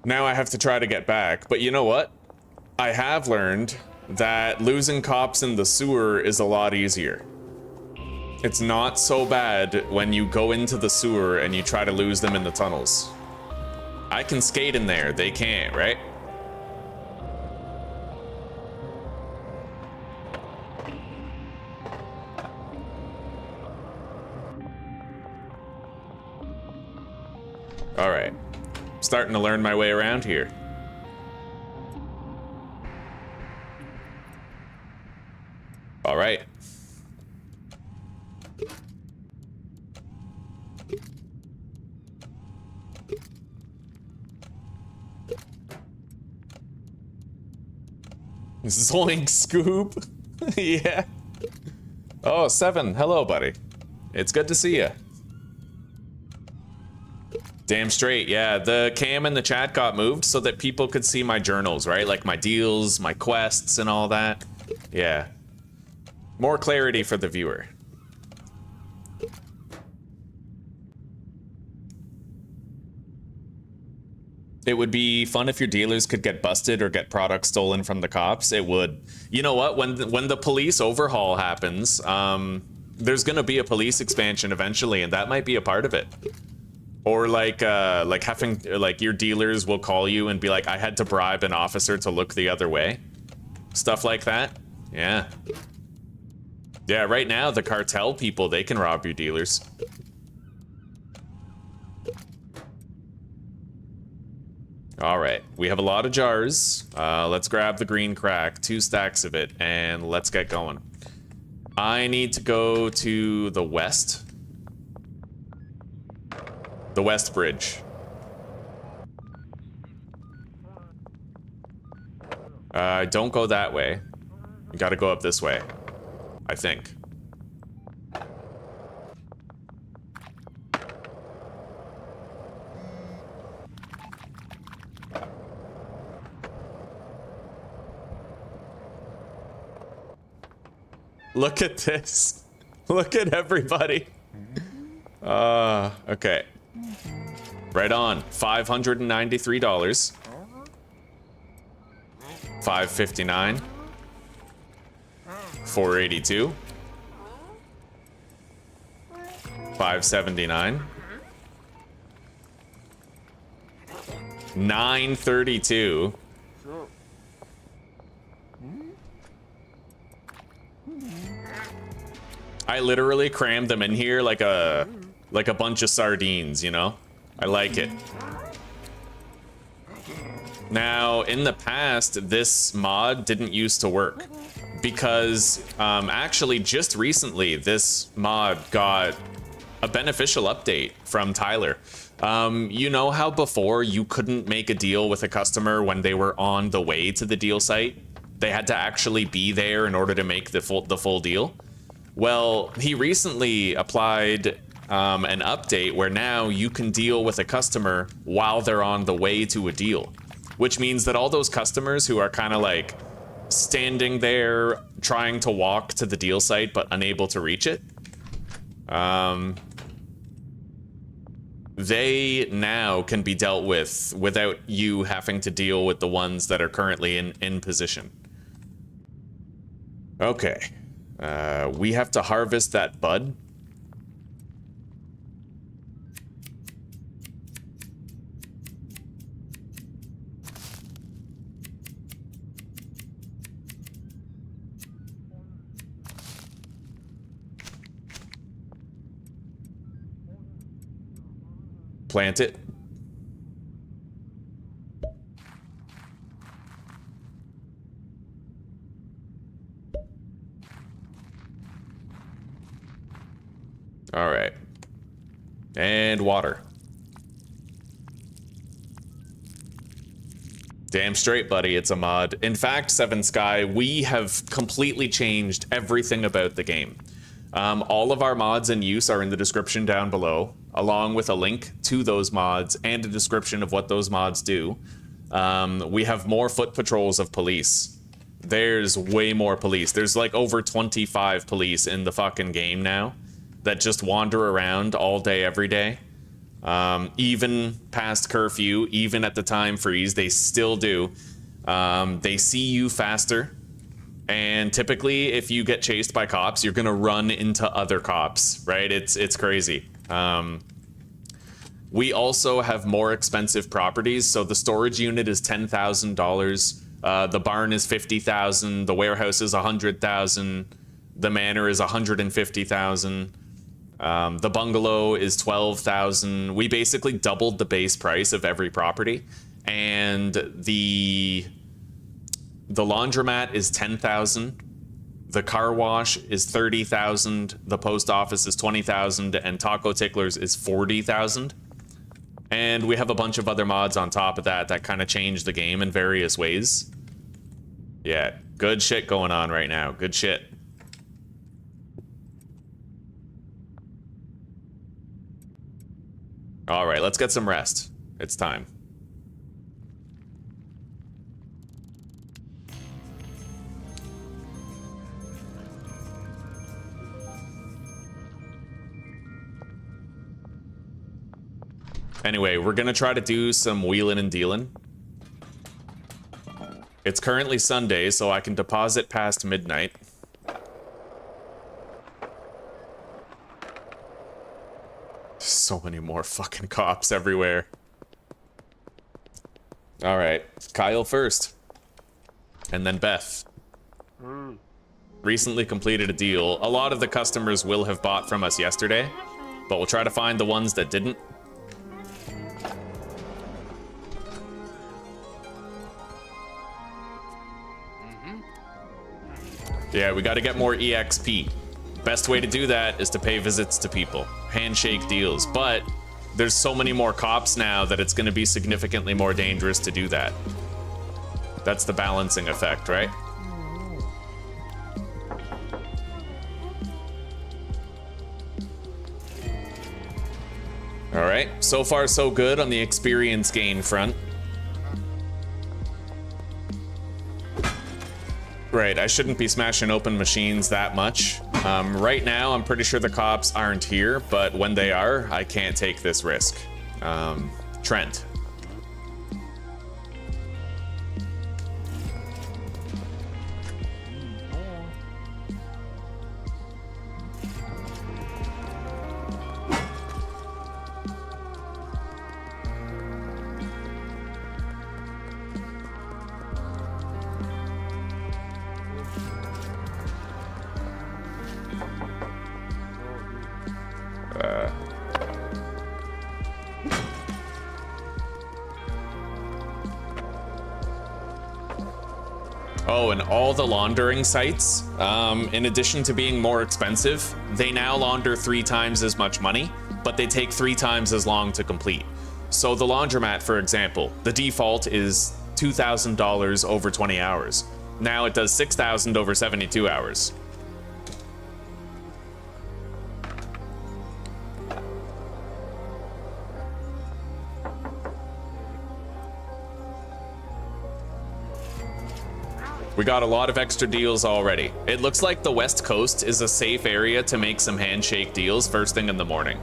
Now I have to try to get back, but you know what? I have learned that losing cops in the sewer is a lot easier. It's not so bad when you go into the sewer and you try to lose them in the tunnels. I can skate in there, they can't, right? All right, starting to learn my way around here. All right. Zoink scoop. Yeah. Oh, Seven. Hello, buddy. It's good to see you. Damn straight, yeah. The cam in the chat got moved so that people could see my journals, right? Like my deals, my quests, and all that. Yeah. More clarity for the viewer. It would be fun if your dealers could get busted or get products stolen from the cops. It would. You know what? When the police overhaul happens, there's gonna be a police expansion eventually, and that might be a part of it. Or like having like your dealers will call you and be like, I had to bribe an officer to look the other way. Stuff like that. Yeah. Yeah, right now the cartel people, they can rob your dealers. All right, we have a lot of jars. Let's grab the green crack, 2 stacks of it, and let's get going. I need to go to the west. The West Bridge. Don't go that way. You gotta go up this way, I think. Look at this. Look at everybody. Okay. Right on. $593. $559. $482. $579. $932. I literally crammed them in here like a bunch of sardines, you know? I like it. Now, in the past, this mod didn't used to work because actually just recently this mod got a beneficial update from Tyler. You know how before you couldn't make a deal with a customer when they were on the way to the deal site? They had to actually be there in order to make the full deal. Well, he recently applied an update where now you can deal with a customer while they're on the way to a deal, which means that all those customers who are kind of like standing there trying to walk to the deal site but unable to reach it, they now can be dealt with without you having to deal with the ones that are currently in position. Okay. We have to harvest that bud. Plant it. All right. And water. Damn straight, buddy, it's a mod. In fact, Seven Sky, we have completely changed everything about the game. All of our mods in use are in the description down below, along with a link to those mods and a description of what those mods do. We have more foot patrols of police. There's way more police. There's like over 25 police in the fucking game now that just wander around all day, every day. Even past curfew, even at the time freeze, they still do. They see you faster. And typically, if you get chased by cops, you're gonna run into other cops, right? It's crazy. We also have more expensive properties. So the storage unit is $10,000. The barn is $50,000. The warehouse is $100,000. The manor is $150,000. The bungalow is $12,000. We basically doubled the base price of every property, and the laundromat is $10,000. The car wash is $30,000. The post office is $20,000, and Taco Ticklers is $40,000. And we have a bunch of other mods on top of that kind of change the game in various ways. Yeah, good shit going on right now. Good shit. All right, let's get some rest. It's time. Anyway, we're gonna try to do some wheeling and dealing. It's currently Sunday, so I can deposit past midnight. So many more fucking cops everywhere. All right, Kyle first. And then Beth. Recently completed a deal. A lot of the customers will have bought from us yesterday, but we'll try to find the ones that didn't. Yeah, we got to get more EXP. Best way to do that is to pay visits to people. Handshake deals. But there's so many more cops now that it's going to be significantly more dangerous to do that. That's the balancing effect, right? All right, so far so good on the experience gain front. Right, I shouldn't be smashing open machines that much. Right now, I'm pretty sure the cops aren't here, but when they are, I can't take this risk. Trent. Oh, and all the laundering sites, in addition to being more expensive, they now launder 3 times as much money, but they take 3 times as long to complete. So the laundromat, for example, the default is $2,000 over 20 hours. Now it does $6,000 over 72 hours. We got a lot of extra deals already. It looks like the West Coast is a safe area to make some handshake deals first thing in the morning.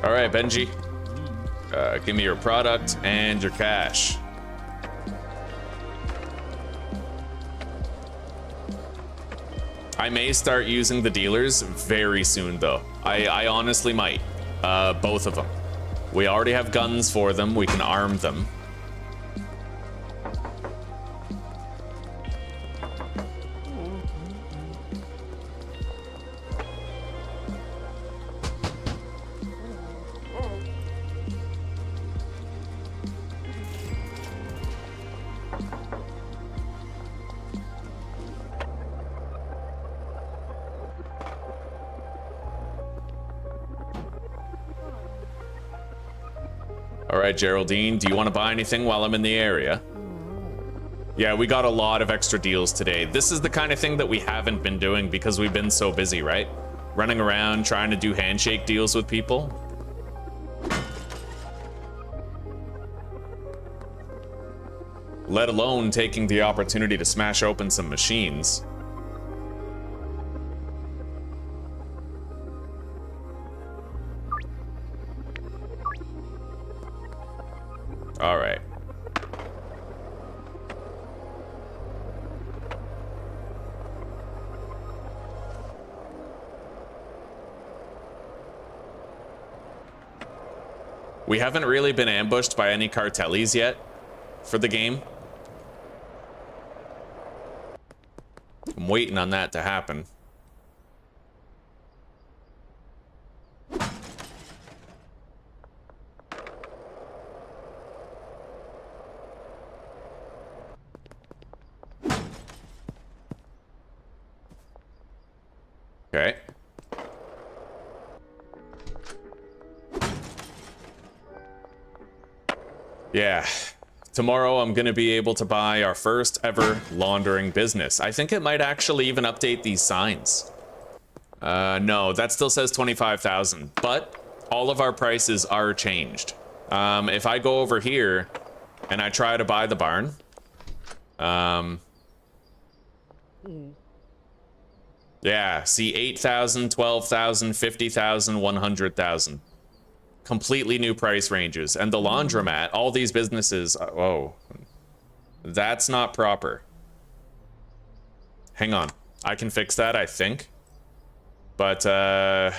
All right, Benji. Give me your product and your cash. I may start using the dealers very soon, though. I honestly might. Both of them. We already have guns for them. We can arm them. All right, Geraldine, do you want to buy anything while I'm in the area? Yeah, we got a lot of extra deals today. This is the kind of thing that we haven't been doing because we've been so busy, right? Running around trying to do handshake deals with people. Let alone taking the opportunity to smash open some machines. All right. We haven't really been ambushed by any cartellies yet for the game. I'm waiting on that to happen. Okay. Yeah. Tomorrow I'm going to be able to buy our first ever laundering business. I think it might actually even update these signs. No, that still says 25,000, but all of our prices are changed. If I go over here and I try to buy the barn, yeah, see 8,000, 12,000, 50,000, 100,000. Completely new price ranges. And the laundromat, all these businesses, whoa. That's not proper. Hang on. I can fix that, I think. But, I'll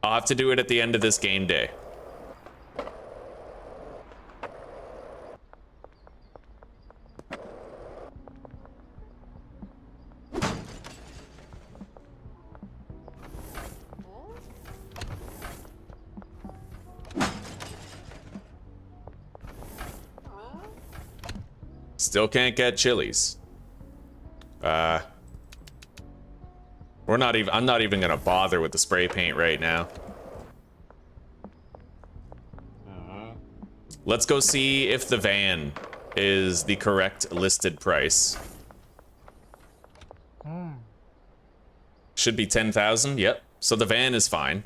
have to do it at the end of this game day. Still can't get chilies. I'm not even gonna bother with the spray paint right now. Let's go see if the van is the correct listed price. Should be 10,000, yep. So the van is fine.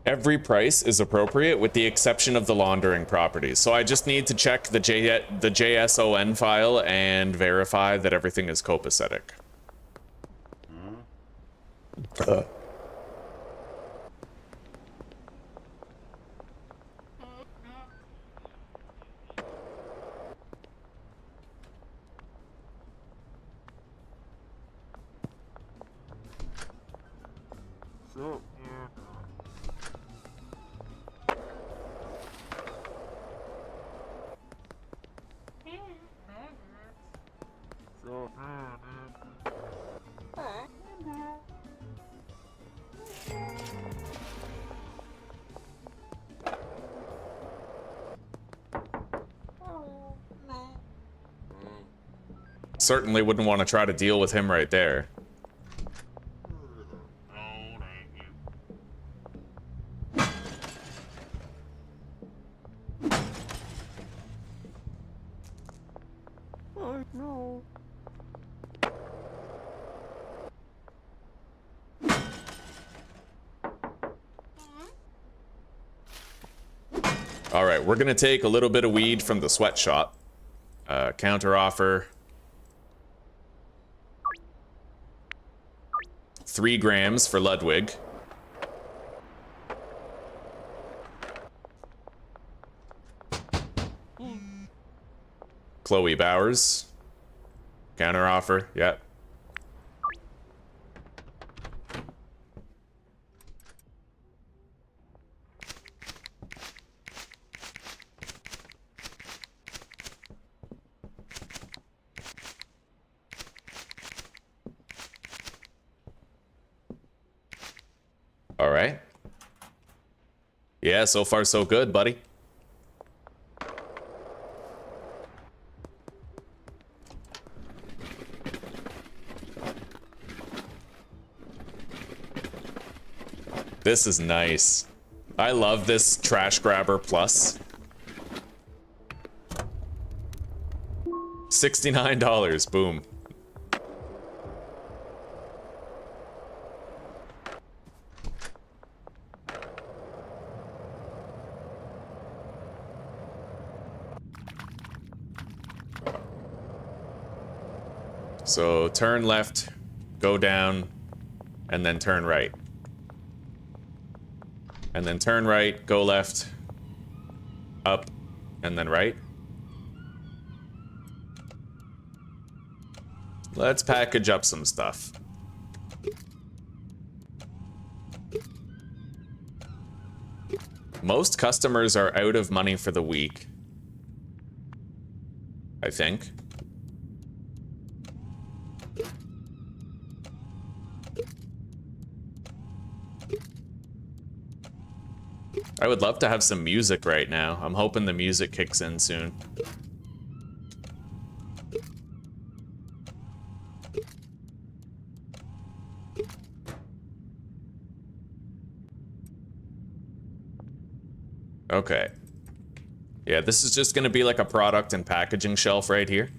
Every price is appropriate with the exception of the laundering properties. So I just need to check the JSON file and verify that everything is copacetic. So, Certainly wouldn't want to try to deal with him right there. All right, we're gonna take a little bit of weed from the sweatshop. Counter offer. 3 grams for Ludwig. Chloe Bowers. Counter offer, yep. All right. Yeah, so far so good, buddy. This is nice. I love this trash grabber plus. $69, boom. So turn left, go down, and then turn right. And then turn right, go left, up, and then right. Let's package up some stuff. Most customers are out of money for the week, I think. I would love to have some music right now. I'm hoping the music kicks in soon. Okay. Yeah, this is just gonna be like a product and packaging shelf right here.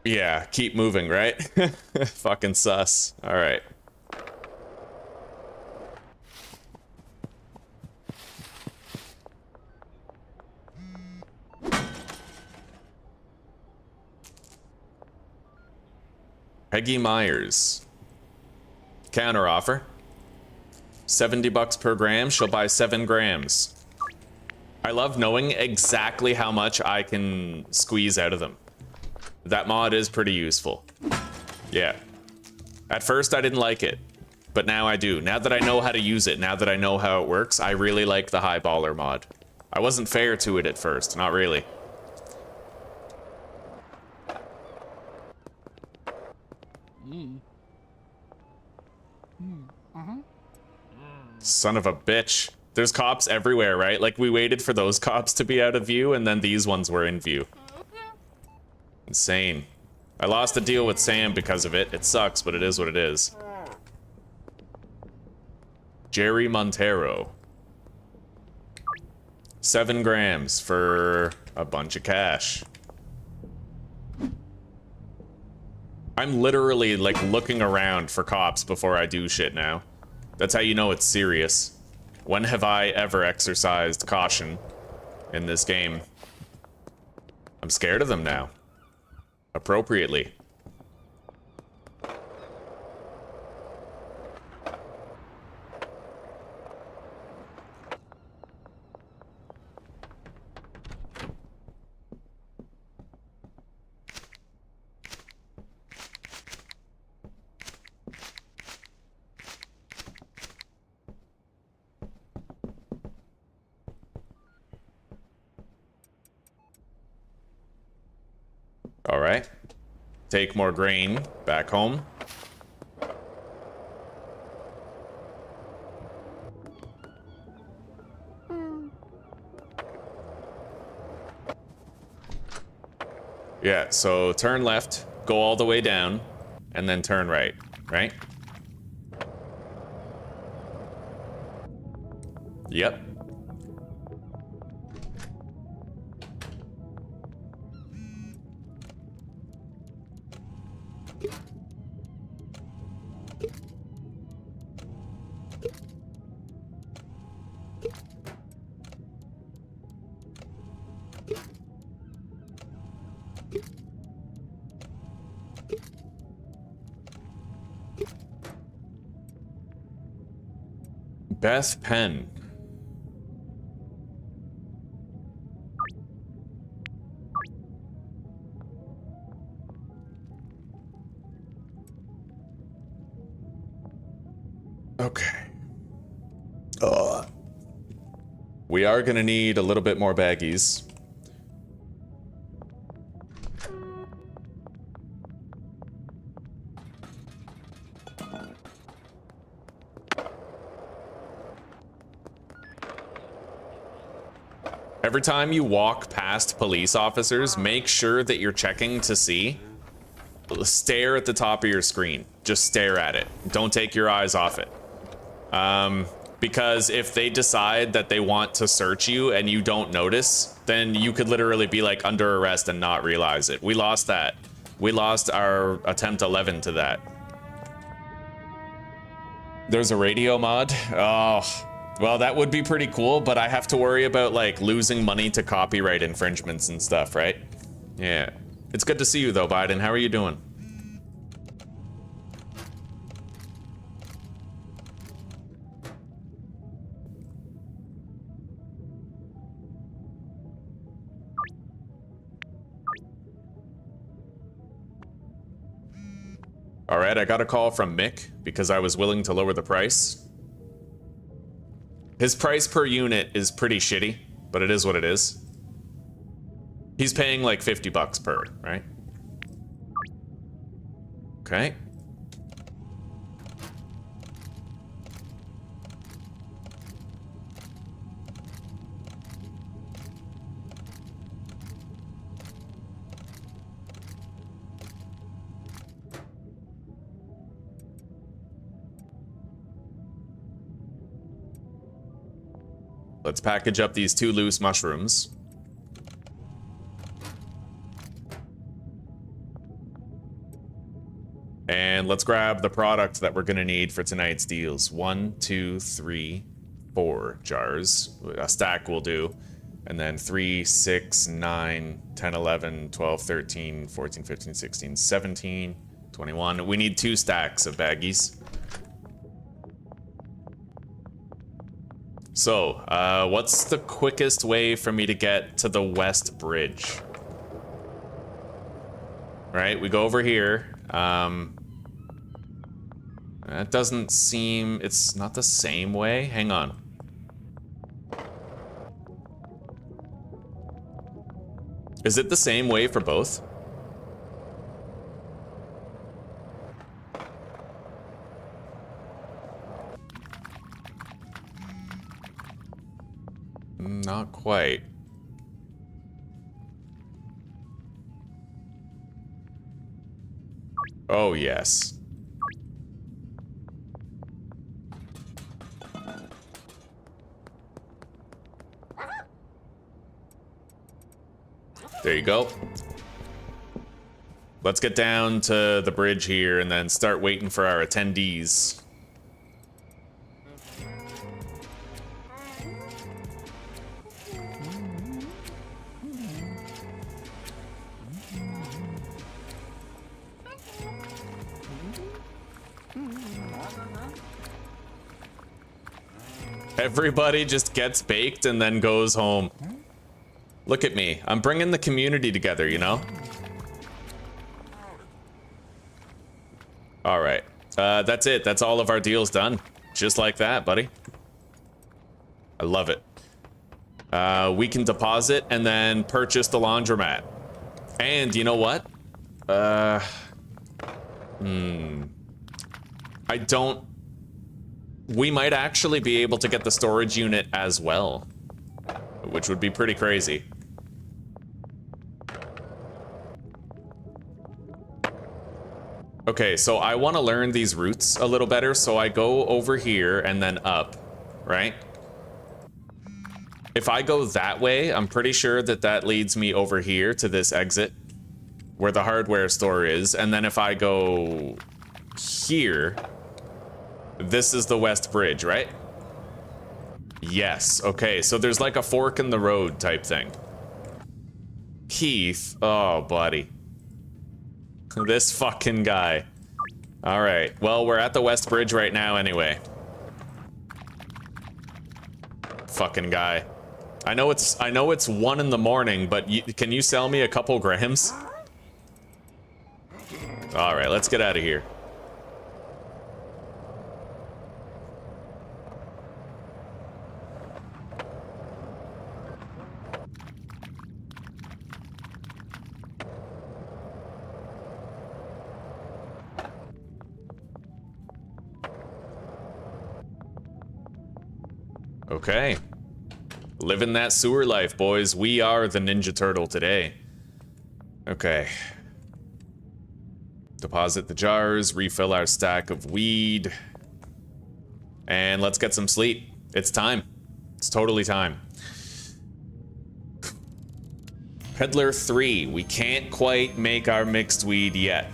Yeah, keep moving, right? Fucking sus. All right. Peggy Myers. Counter offer. 70 bucks per gram. She'll buy 7 grams. I love knowing exactly how much I can squeeze out of them. That mod is pretty useful. Yeah. At first I didn't like it, but now I do. Now that I know how to use it, now that I know how it works, I really like the high baller mod. I wasn't fair to it at first, not really. Son of a bitch. There's cops everywhere, right? Like, we waited for those cops to be out of view, and then these ones were in view. Insane. I lost a deal with Sam because of it. It sucks, but it is what it is. Jerry Montero. 7 grams for a bunch of cash. I'm literally, like, looking around for cops before I do shit now. That's how you know it's serious. When have I ever exercised caution in this game? I'm scared of them now. Appropriately. All right. Take more grain back home. Yeah, so turn left, go all the way down, and then turn right, right? Yep. Beth Penn. Okay. We are gonna need a little bit more baggies. Every time you walk past police officers, make sure that you're checking to see. Stare at the top of your screen. Just stare at it. Don't take your eyes off it. Because if they decide that they want to search you and you don't notice, then you could literally be like under arrest and not realize it. We lost that. We lost our attempt 11 to that. There's a radio mod? Oh, well, that would be pretty cool, but I have to worry about like losing money to copyright infringements and stuff, right? Yeah. It's good to see you though, Biden. How are you doing? All right, I got a call from Mick because I was willing to lower the price. His price per unit is pretty shitty, but it is what it is. He's paying like 50 bucks per, right? Okay. Let's package up these 2 loose mushrooms. And let's grab the product that we're gonna need for tonight's deals. 1, 2, 3, 4 jars. A stack will do. And then 3, 6, 9, 10, 11, 12, 13, 14, 15, 16, 17, 21. We need 2 stacks of baggies. So, what's the quickest way for me to get to the West Bridge? Right, we go over here. That doesn't seem... It's not the same way. Hang on. Is it the same way for both? Not quite. Oh, yes. There you go. Let's get down to the bridge here and then start waiting for our attendees. Everybody just gets baked and then goes home. Look at me. I'm bringing the community together, you know? All right. That's it. That's all of our deals done. Just like that, buddy. I love it. We can deposit and then purchase the laundromat. And you know what? I don't... We might actually be able to get the storage unit as well, which would be pretty crazy. Okay, so I want to learn these routes a little better, so I go over here and then up, right? If I go that way, I'm pretty sure that that leads me over here to this exit where the hardware store is. And then if I go here, this is the West Bridge, right? Yes. Okay, so there's like a fork in the road type thing. Keith. Oh, buddy. This fucking guy. All right. Well, we're at the West Bridge right now anyway. Fucking guy. I know it's 1 in the morning, but can you sell me a couple grams? All right, let's get out of here. Okay. Living that sewer life, boys. We are the Ninja Turtle today. Okay. Deposit the jars, refill our stack of weed. And let's get some sleep. It's time. It's totally time. Peddler 3. We can't quite make our mixed weed yet.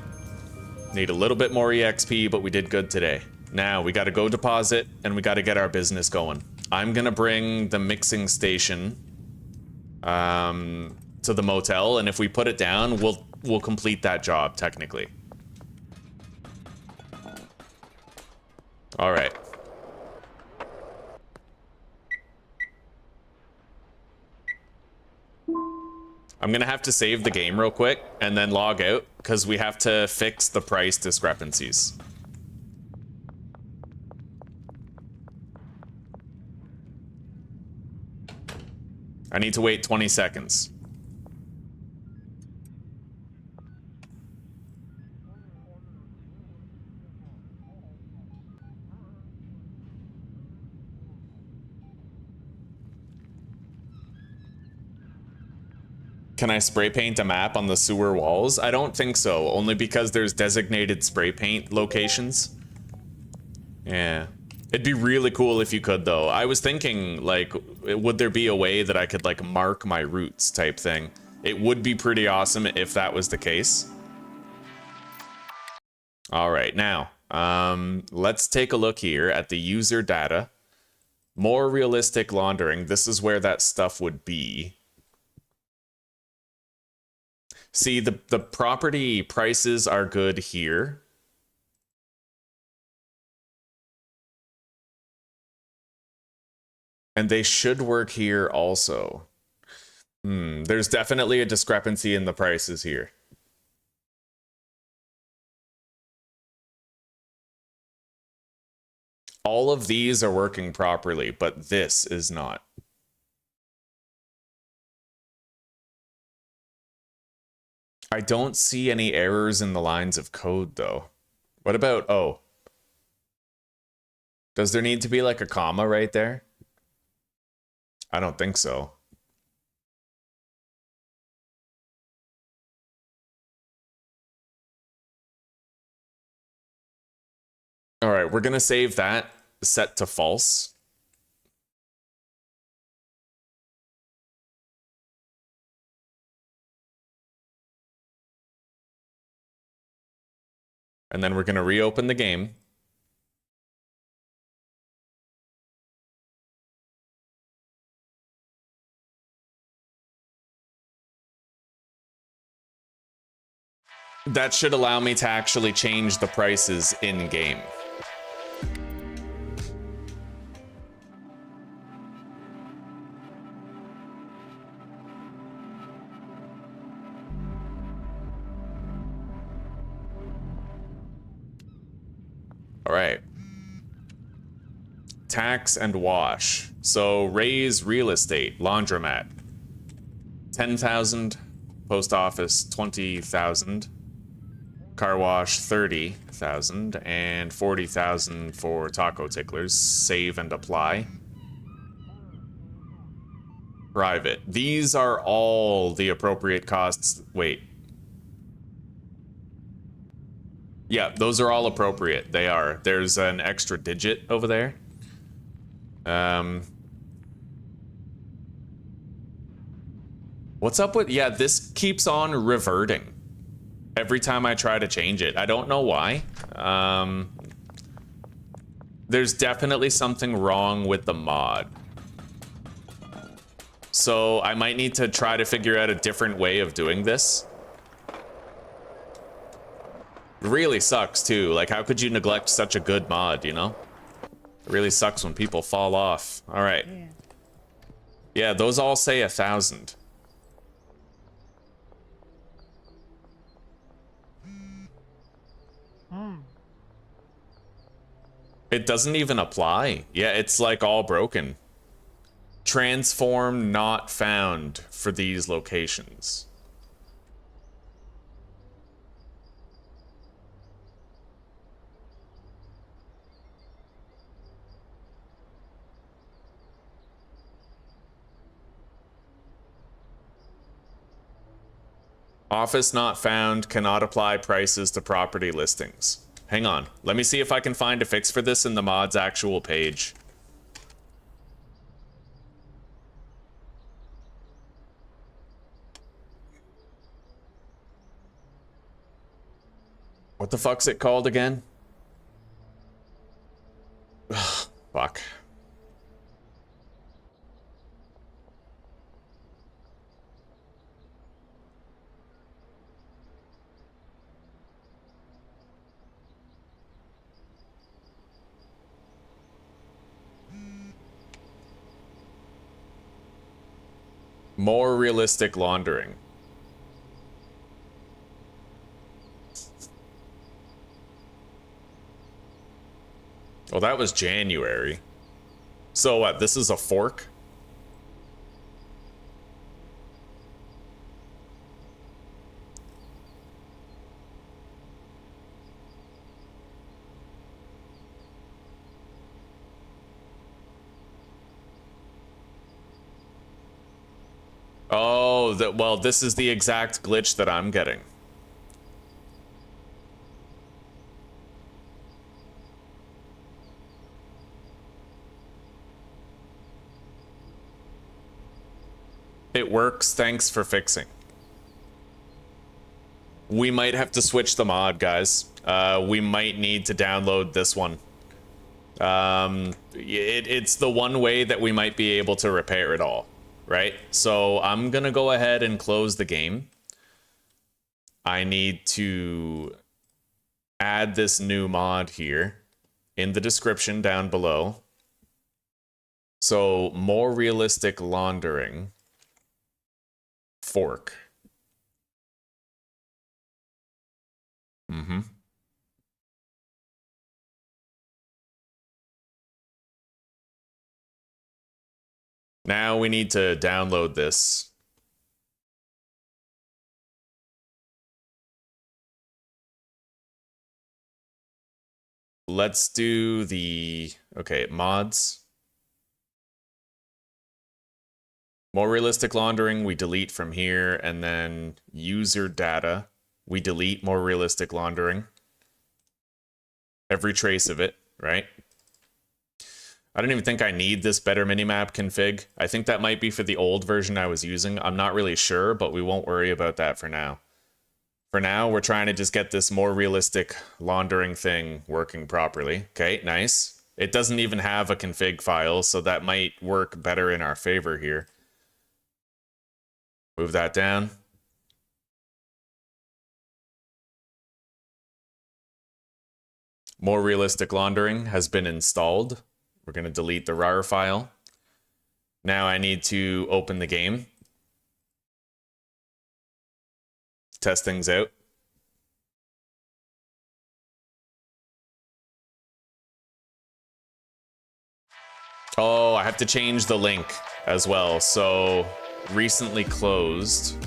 Need a little bit more EXP, but we did good today. Now, we gotta go deposit, and we gotta get our business going. I'm gonna bring the mixing station to the motel, and if we put it down, we'll complete that job, technically. All right. I'm gonna have to save the game real quick and then log out because we have to fix the price discrepancies. I need to wait 20 seconds. Can I spray paint a map on the sewer walls? I don't think so, only because there's designated spray paint locations. Yeah. It'd be really cool if you could, though. I was thinking, like, would there be a way that I could, like, mark my routes type thing? It would be pretty awesome if that was the case. All right, now, let's take a look here at the user data. More realistic laundering. This is where that stuff would be. See, the property prices are good here. And they should work here also. There's definitely a discrepancy in the prices here. All of these are working properly, but this is not. I don't see any errors in the lines of code, though. What about, oh. Does there need to be like a comma right there? I don't think so. All right, we're gonna save that set to false. And then we're gonna reopen the game. That should allow me to actually change the prices in game. All right. Tax and wash. So raise real estate, laundromat. 10,000, post office 20,000, car wash 30,000, and 40,000 for taco ticklers. Save and apply. Private. These are all the appropriate costs. Wait. Yeah, those are all appropriate. They are. There's an extra digit over there. What's up with... Yeah, this keeps on reverting every time I try to change it. I don't know why. There's definitely something wrong with the mod. So I might need to try to figure out a different way of doing this. It really sucks too. Like, how could you neglect such a good mod, you know? It really sucks when people fall off. All right. Yeah, those all say 1,000. It doesn't even apply. Yeah, it's like all broken. Transform not found for these locations. Office not found, cannot apply prices to property listings. Hang on, let me see if I can find a fix for this in the mod's actual page. What the fuck's it called again? Ugh, fuck. More realistic laundering. Oh, that was January. So what, this is a fork? Oh, well, this is the exact glitch that I'm getting. It works, thanks for fixing. We might have to switch the mod, guys. We might need to download this one. It's the one way that we might be able to repair it all. Right? So I'm gonna go ahead and close the game. I need to add this new mod here in the description down below. So more realistic laundering fork. Now we need to download this. Let's do the, okay, mods. More realistic laundering, we delete from here, and then user data, we delete more realistic laundering. Every trace of it, right? I don't even think I need this better minimap config. I think that might be for the old version I was using. I'm not really sure, but we won't worry about that for now. For now, we're trying to just get this more realistic laundering thing working properly. Okay, nice. It doesn't even have a config file, so that might work better in our favor here. Move that down. More realistic laundering has been installed. We're going to delete the RAR file. Now I need to open the game. Test things out. Oh, I have to change the link as well. So, recently closed.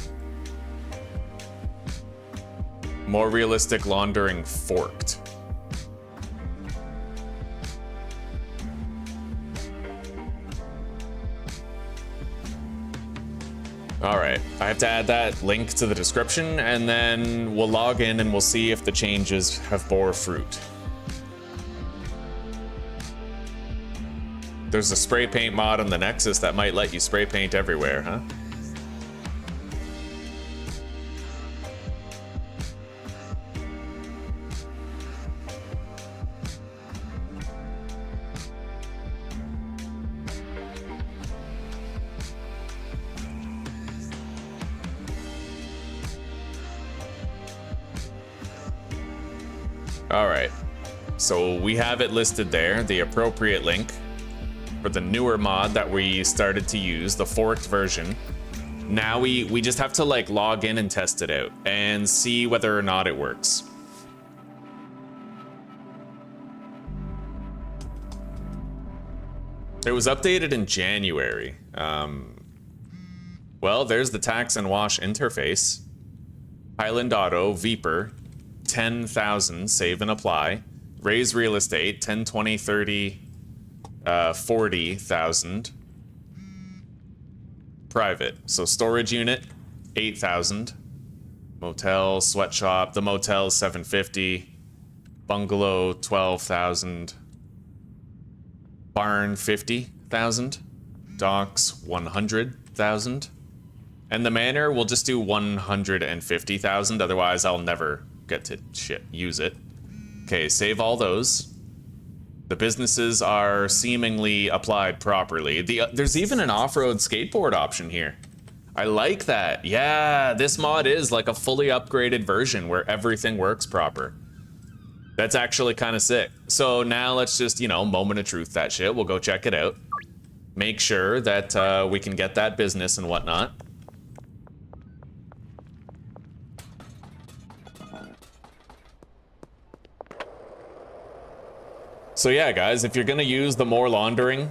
More realistic laundering forked. All right, I have to add that link to the description, and then we'll log in and we'll see if the changes have bore fruit. There's a spray paint mod on the Nexus that might let you spray paint everywhere, huh? All right. So we have it listed there, the appropriate link for the newer mod that we started to use, the forked version. Now we just have to like log in and test it out and see whether or not it works. It was updated in January. Well, there's the tax and wash interface. Highland Auto, Viper, 10,000, save and apply. Raise real estate, 10, 20, 30, 40,000. Private, so storage unit, 8,000. Motel, sweatshop, the motel 750. Bungalow, 12,000. Barn, 50,000. Docks, 100,000. And the manor, we'll just do 150,000, otherwise I'll never get to use it. Okay, save all those. The businesses are seemingly applied properly. There's even an off-road skateboard option here. I like that. Yeah, this mod is like a fully upgraded version where everything works proper. That's actually kind of sick. So now let's just, you know, moment of truth that shit. We'll go check it out. Make sure that we can get that business and whatnot. So yeah, guys, if you're gonna use the more laundering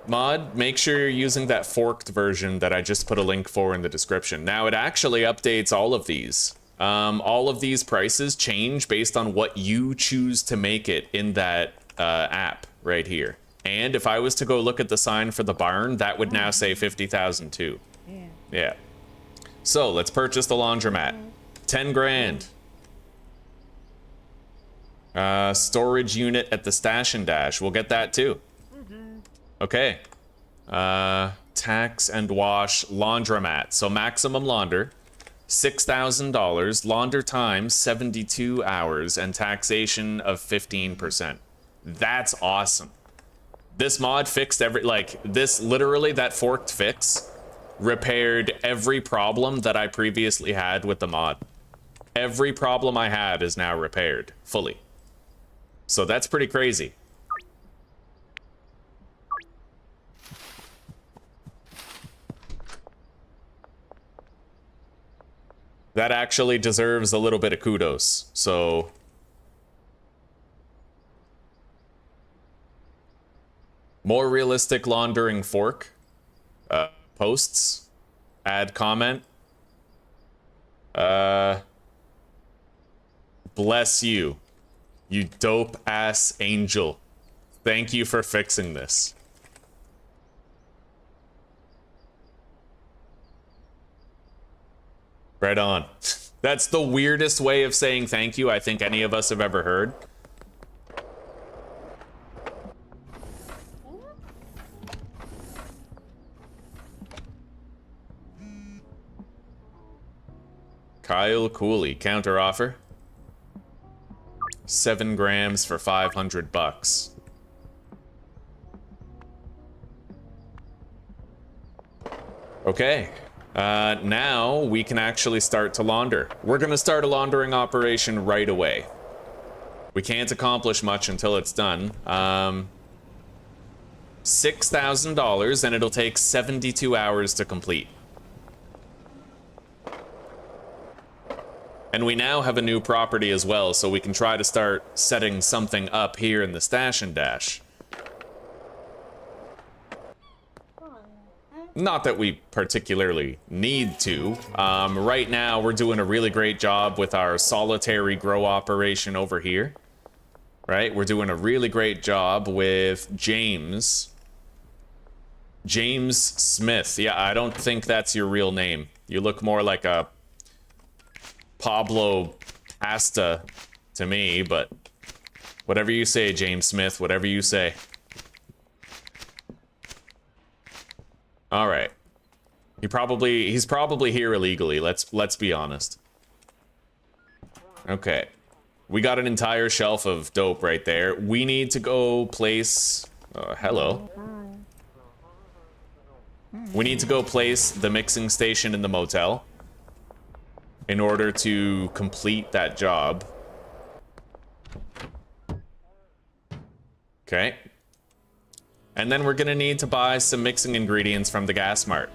mod, make sure you're using that forked version that I just put a link for in the description. Now, it actually updates all of these. All of these prices change based on what you choose to make it in that app right here. And if I was to go look at the sign for the barn, that would now say 50,000 too. Yeah. So let's purchase the laundromat. 10 grand. Storage unit at the Stash and Dash. We'll get that too. Okay. Tax and wash laundromat. So maximum launder, $6,000. Launder time, 72 hours. And taxation of 15%. That's awesome. This mod fixed literally, that forked fix repaired every problem that I previously had with the mod. Every problem I had is now repaired fully. So that's pretty crazy. That actually deserves a little bit of kudos. So more realistic laundering fork posts, add comment. Bless you. You dope ass angel. Thank you for fixing this. Right on. That's the weirdest way of saying thank you I think any of us have ever heard. Kyle Cooley, counter offer. 7 grams for 500 bucks. Okay. Now we can actually start to launder. We're gonna start a laundering operation right away. We can't accomplish much until it's done. $6,000 and it'll take 72 hours to complete. And we now have a new property as well, so we can try to start setting something up here in the Stash and Dash. Not that we particularly need to. Right now, we're doing a really great job with our solitary grow operation over here. Right? We're doing a really great job with James. James Smith. Yeah, I don't think that's your real name. You look more like a Pablo Pasta to me, but whatever you say, James Smith, whatever you say. All right. He's probably here illegally. Let's be honest. Okay. We got an entire shelf of dope right there. We need to go place hello. We need to go place the mixing station in the motel in order to complete that job. Okay. And then we're gonna need to buy some mixing ingredients from the gas mart.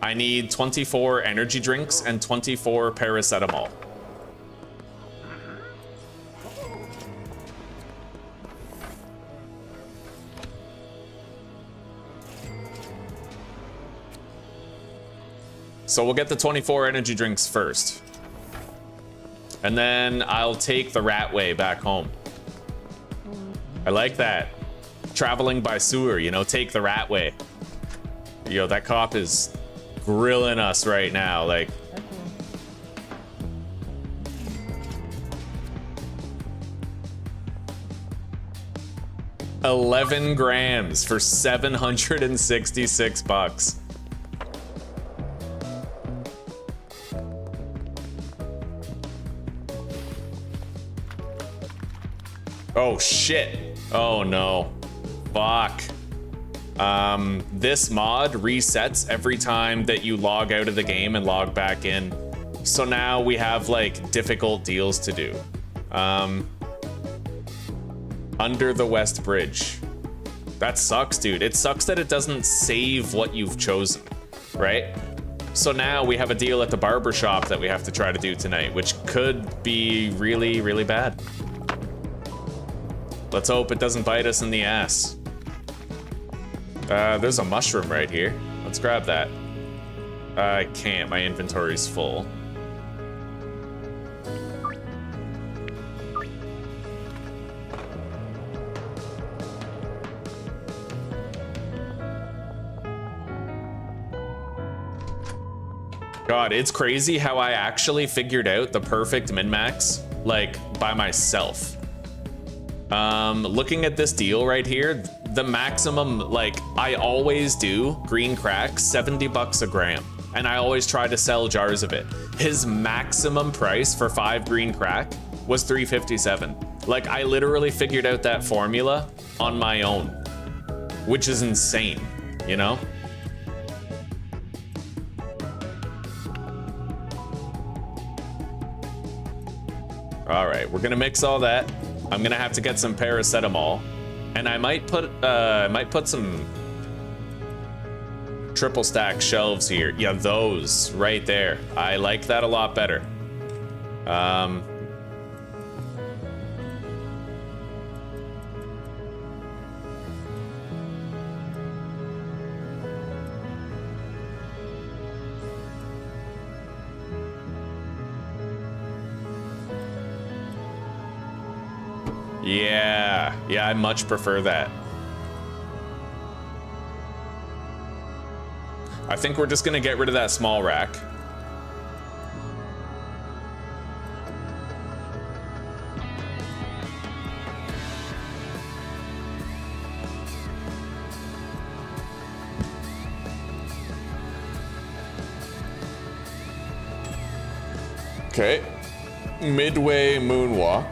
I need 24 energy drinks and 24 paracetamol. So we'll get the 24 energy drinks first. And then I'll take the rat way back home. I like that. Traveling by sewer, you know, take the rat way. Yo, that cop is grilling us right now, like. $11 grams for 766 bucks. Oh shit. Oh no. Fuck. This mod resets every time that you log out of the game and log back in. So now we have like difficult deals to do. Under the West Bridge. That sucks, dude. It sucks that it doesn't save what you've chosen, right? So now we have a deal at the barber shop that we have to try to do tonight, which could be really, really bad. Let's hope it doesn't bite us in the ass. There's a mushroom right here. Let's grab that. I can't, my inventory's full. God, it's crazy how I actually figured out the perfect min-max, like, by myself. Looking at this deal right here, the maximum, like, I always do green crack, 70 bucks a gram. And I always try to sell jars of it. His maximum price for 5 green crack was $3.57. Like, I literally figured out that formula on my own, which is insane, you know? All right, we're gonna mix all that. I'm gonna have to get some paracetamol, and I might put some triple stack shelves here. Yeah, those right there. I like that a lot better. Yeah, I much prefer that. I think we're just gonna get rid of that small rack. Okay, midway moonwalk.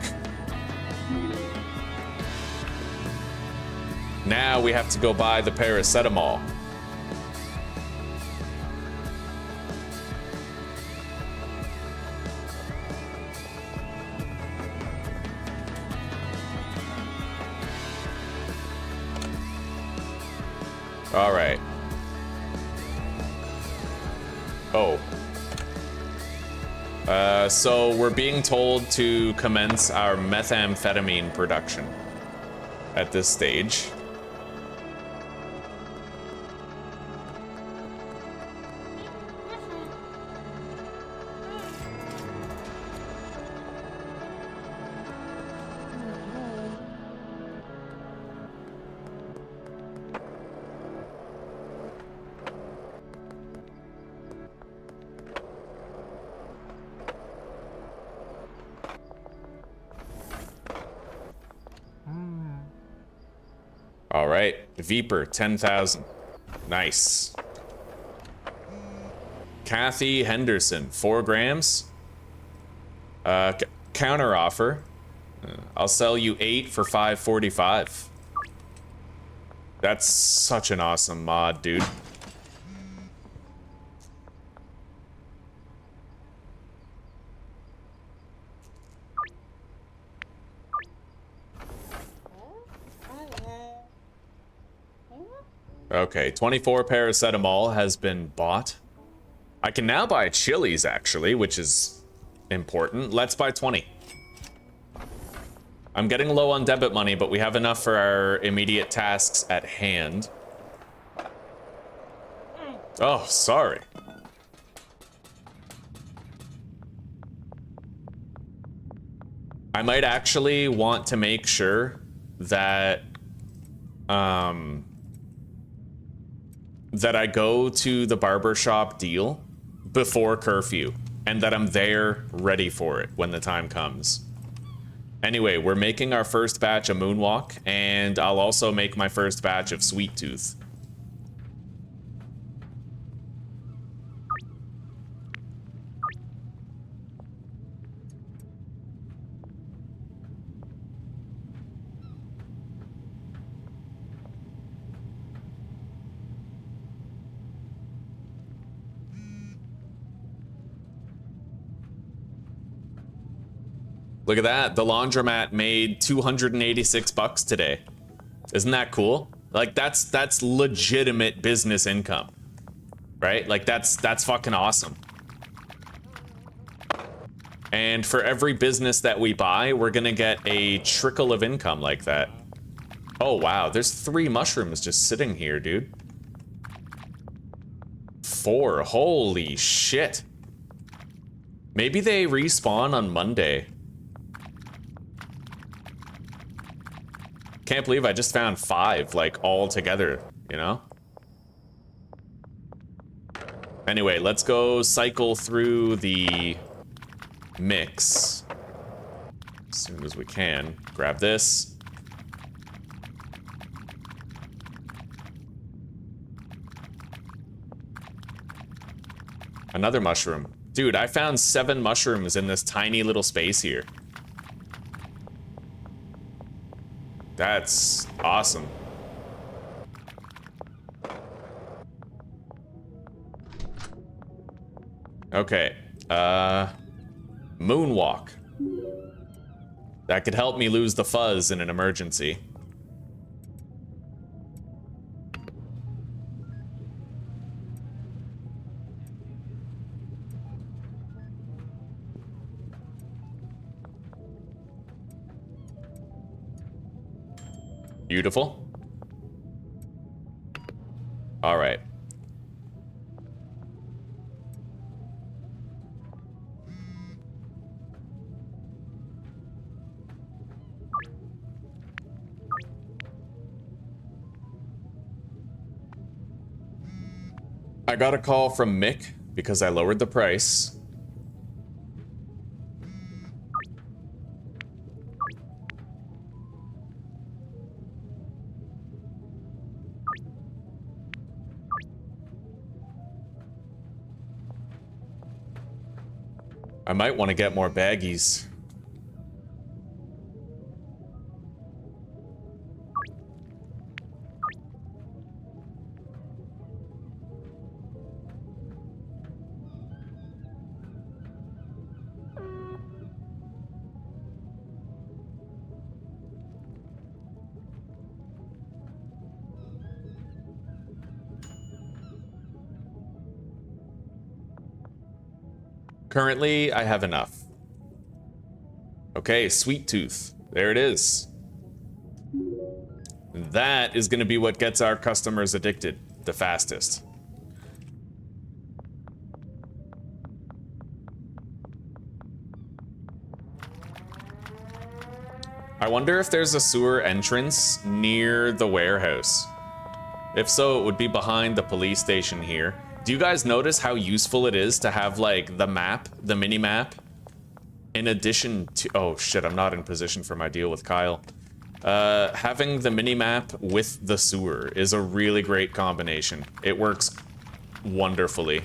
Now we have to go buy the paracetamol. All right. Oh. So we're being told to commence our methamphetamine production at this stage. All right, Viper, 10,000. Nice. Kathy Henderson, 4 grams. Counter offer. I'll sell you 8 for $5.45. That's such an awesome mod, dude. Okay, 24 paracetamol has been bought. I can now buy chilies, actually, which is important. Let's buy 20. I'm getting low on debit money, but we have enough for our immediate tasks at hand. Oh, sorry. I might actually want to make sure that that I go to the barbershop deal before curfew and that I'm there ready for it when the time comes. Anyway, we're making our first batch of Moonwalk, and I'll also make my first batch of Sweet Tooth. Look at that, the laundromat made 286 bucks today. Isn't that cool? Like that's legitimate business income, right? Like that's fucking awesome. And for every business that we buy, we're gonna get a trickle of income like that. Oh wow, there's 3 mushrooms just sitting here, dude. 4, holy shit. Maybe they respawn on Monday. Can't believe I just found 5, like, all together, you know? Anyway, let's go cycle through the mix as soon as we can. Grab this. Another mushroom. Dude, I found 7 mushrooms in this tiny little space here. That's awesome. Okay, Moonwalk. That could help me lose the fuzz in an emergency. Beautiful. All right. I got a call from Mick because I lowered the price. I might want to get more baggies. Currently, I have enough. Okay, Sweet Tooth. There it is. That is going to be what gets our customers addicted the fastest. I wonder if there's a sewer entrance near the warehouse. If so, it would be behind the police station here. Do you guys notice how useful it is to have, like, the map, the mini-map, in addition to... Oh, shit, I'm not in position for my deal with Kyle. Having the mini-map with the sewer is a really great combination. It works wonderfully.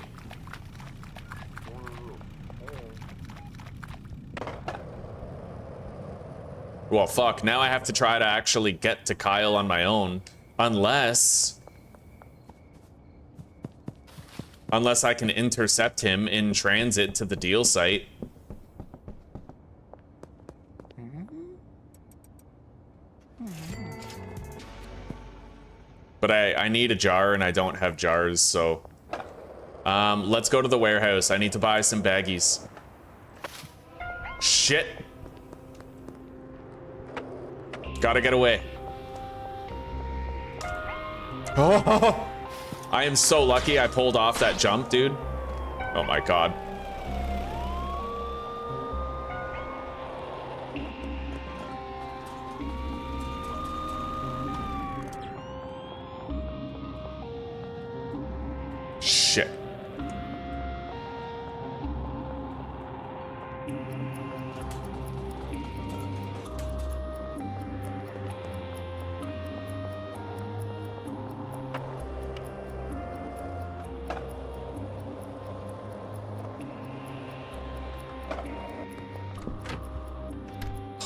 Well, fuck, now I have to try to actually get to Kyle on my own. Unless I can intercept him in transit to the deal site. But I need a jar and I don't have jars, so... let's go to the warehouse. I need to buy some baggies. Shit. Gotta get away. Oh, I am so lucky I pulled off that jump, dude. Oh my god. Shit.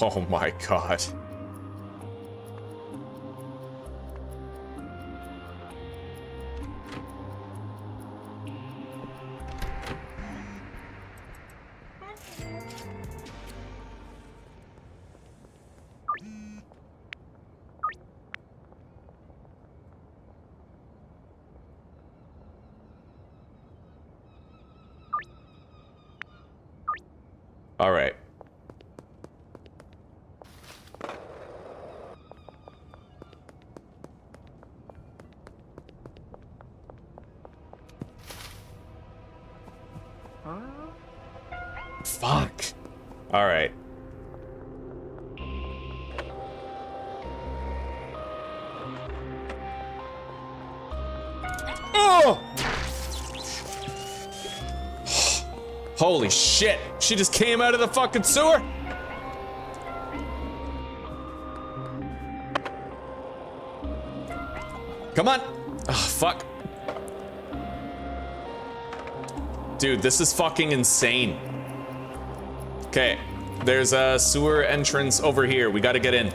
Oh my god. All right. Fuck. All right. Oh! Holy shit. She just came out of the fucking sewer. Come on. Oh, fuck. Dude, this is fucking insane. Okay, there's a sewer entrance over here. We gotta get in.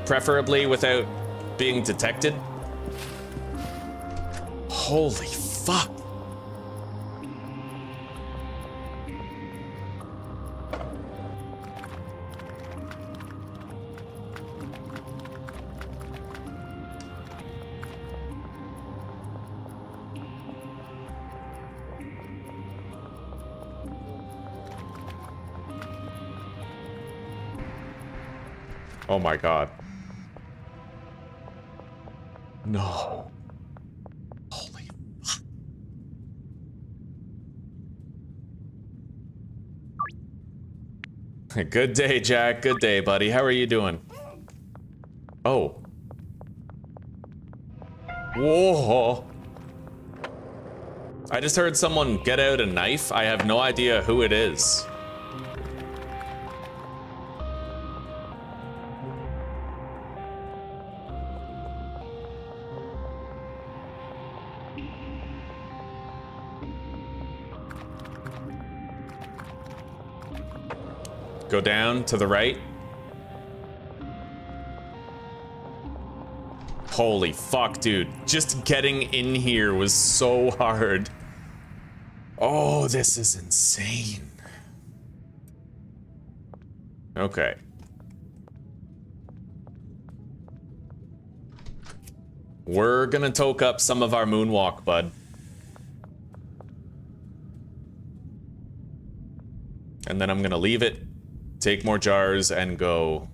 Preferably without being detected. Holy fuck. Oh my god. No. Holy fuck. Good day, Jack. Good day, buddy. How are you doing? Oh. Whoa. I just heard someone get out a knife. I have no idea who it is. Go down to the right. Holy fuck, dude. Just getting in here was so hard. Oh, this is insane. Okay. We're gonna toke up some of our moonwalk, bud. And then I'm gonna leave it. Take more jars and go.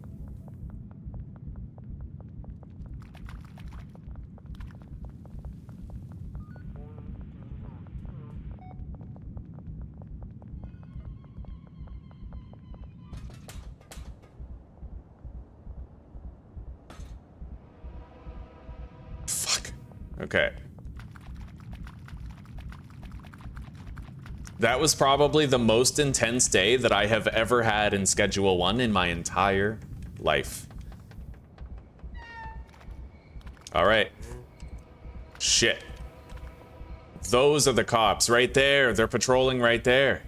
Fuck. Okay. That was probably the most intense day that I have ever had in Schedule 1 in my entire life. All right. Shit. Those are the cops right there. They're patrolling right there.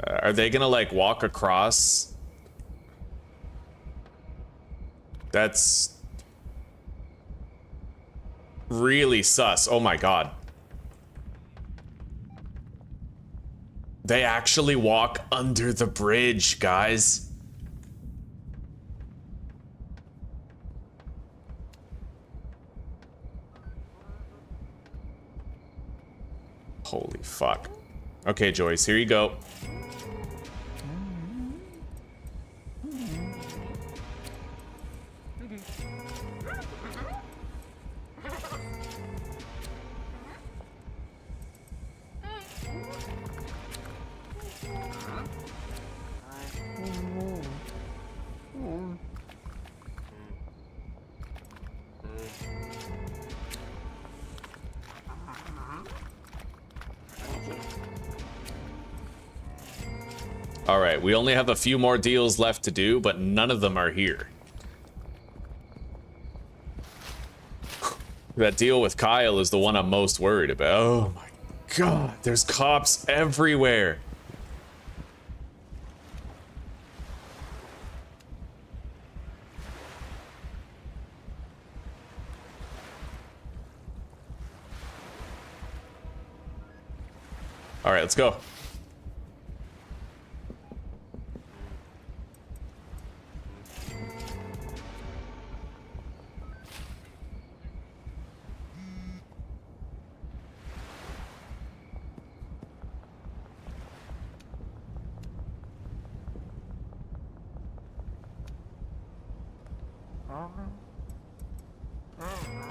Are they gonna, like, walk across? That's really sus. Oh my god. They actually walk under the bridge, guys. Holy fuck. Okay, Joyce, here you go. All right, we only have a few more deals left to do, but none of them are here. That deal with Kyle is the one I'm most worried about. Oh my god, there's cops everywhere. All right, let's go.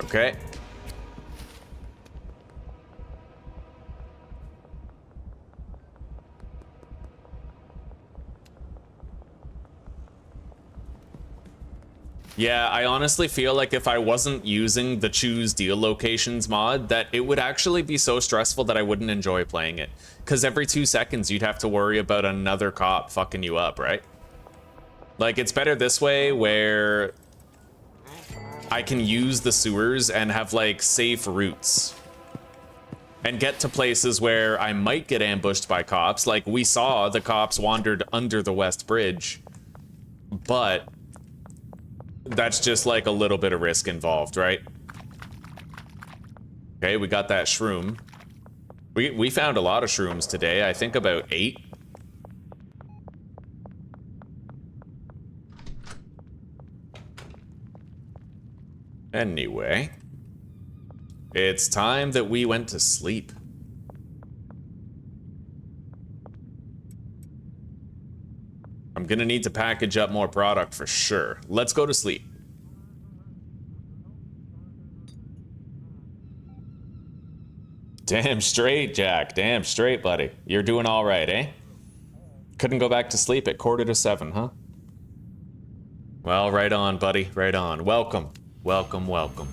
Okay. Yeah, I honestly feel like if I wasn't using the choose deal locations mod, that it would actually be so stressful that I wouldn't enjoy playing it. Because every 2 seconds you'd have to worry about another cop fucking you up, right? Like, it's better this way where I can use the sewers and have like safe routes and get to places where I might get ambushed by cops. Like we saw the cops wandered under the West Bridge, but that's just like a little bit of risk involved, right? Okay, we got that shroom. We found a lot of shrooms today. I think about 8. Anyway, it's time that we went to sleep. I'm gonna need to package up more product for sure. Let's go to sleep. Damn straight, Jack. Damn straight, buddy. You're doing all right, eh? Couldn't go back to sleep at 6:45, huh? Well, right on, buddy. Right on. Welcome. Welcome, welcome.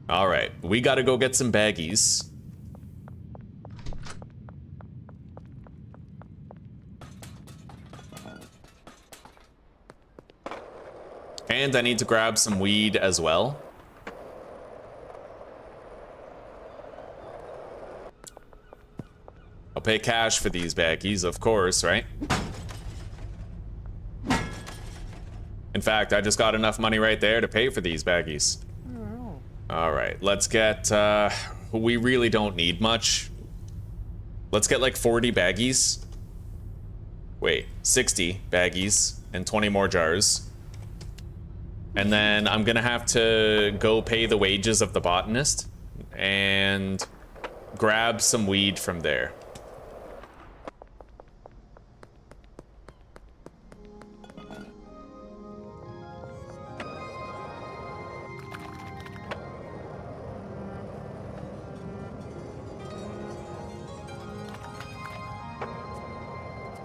All right, we gotta go get some baggies. And I need to grab some weed as well. I'll pay cash for these baggies, of course, right? In fact, I just got enough money right there to pay for these baggies. All right, let's get, we really don't need much. Let's get like 40 baggies. Wait, 60 baggies and 20 more jars. And then I'm gonna have to go pay the wages of the botanist and grab some weed from there.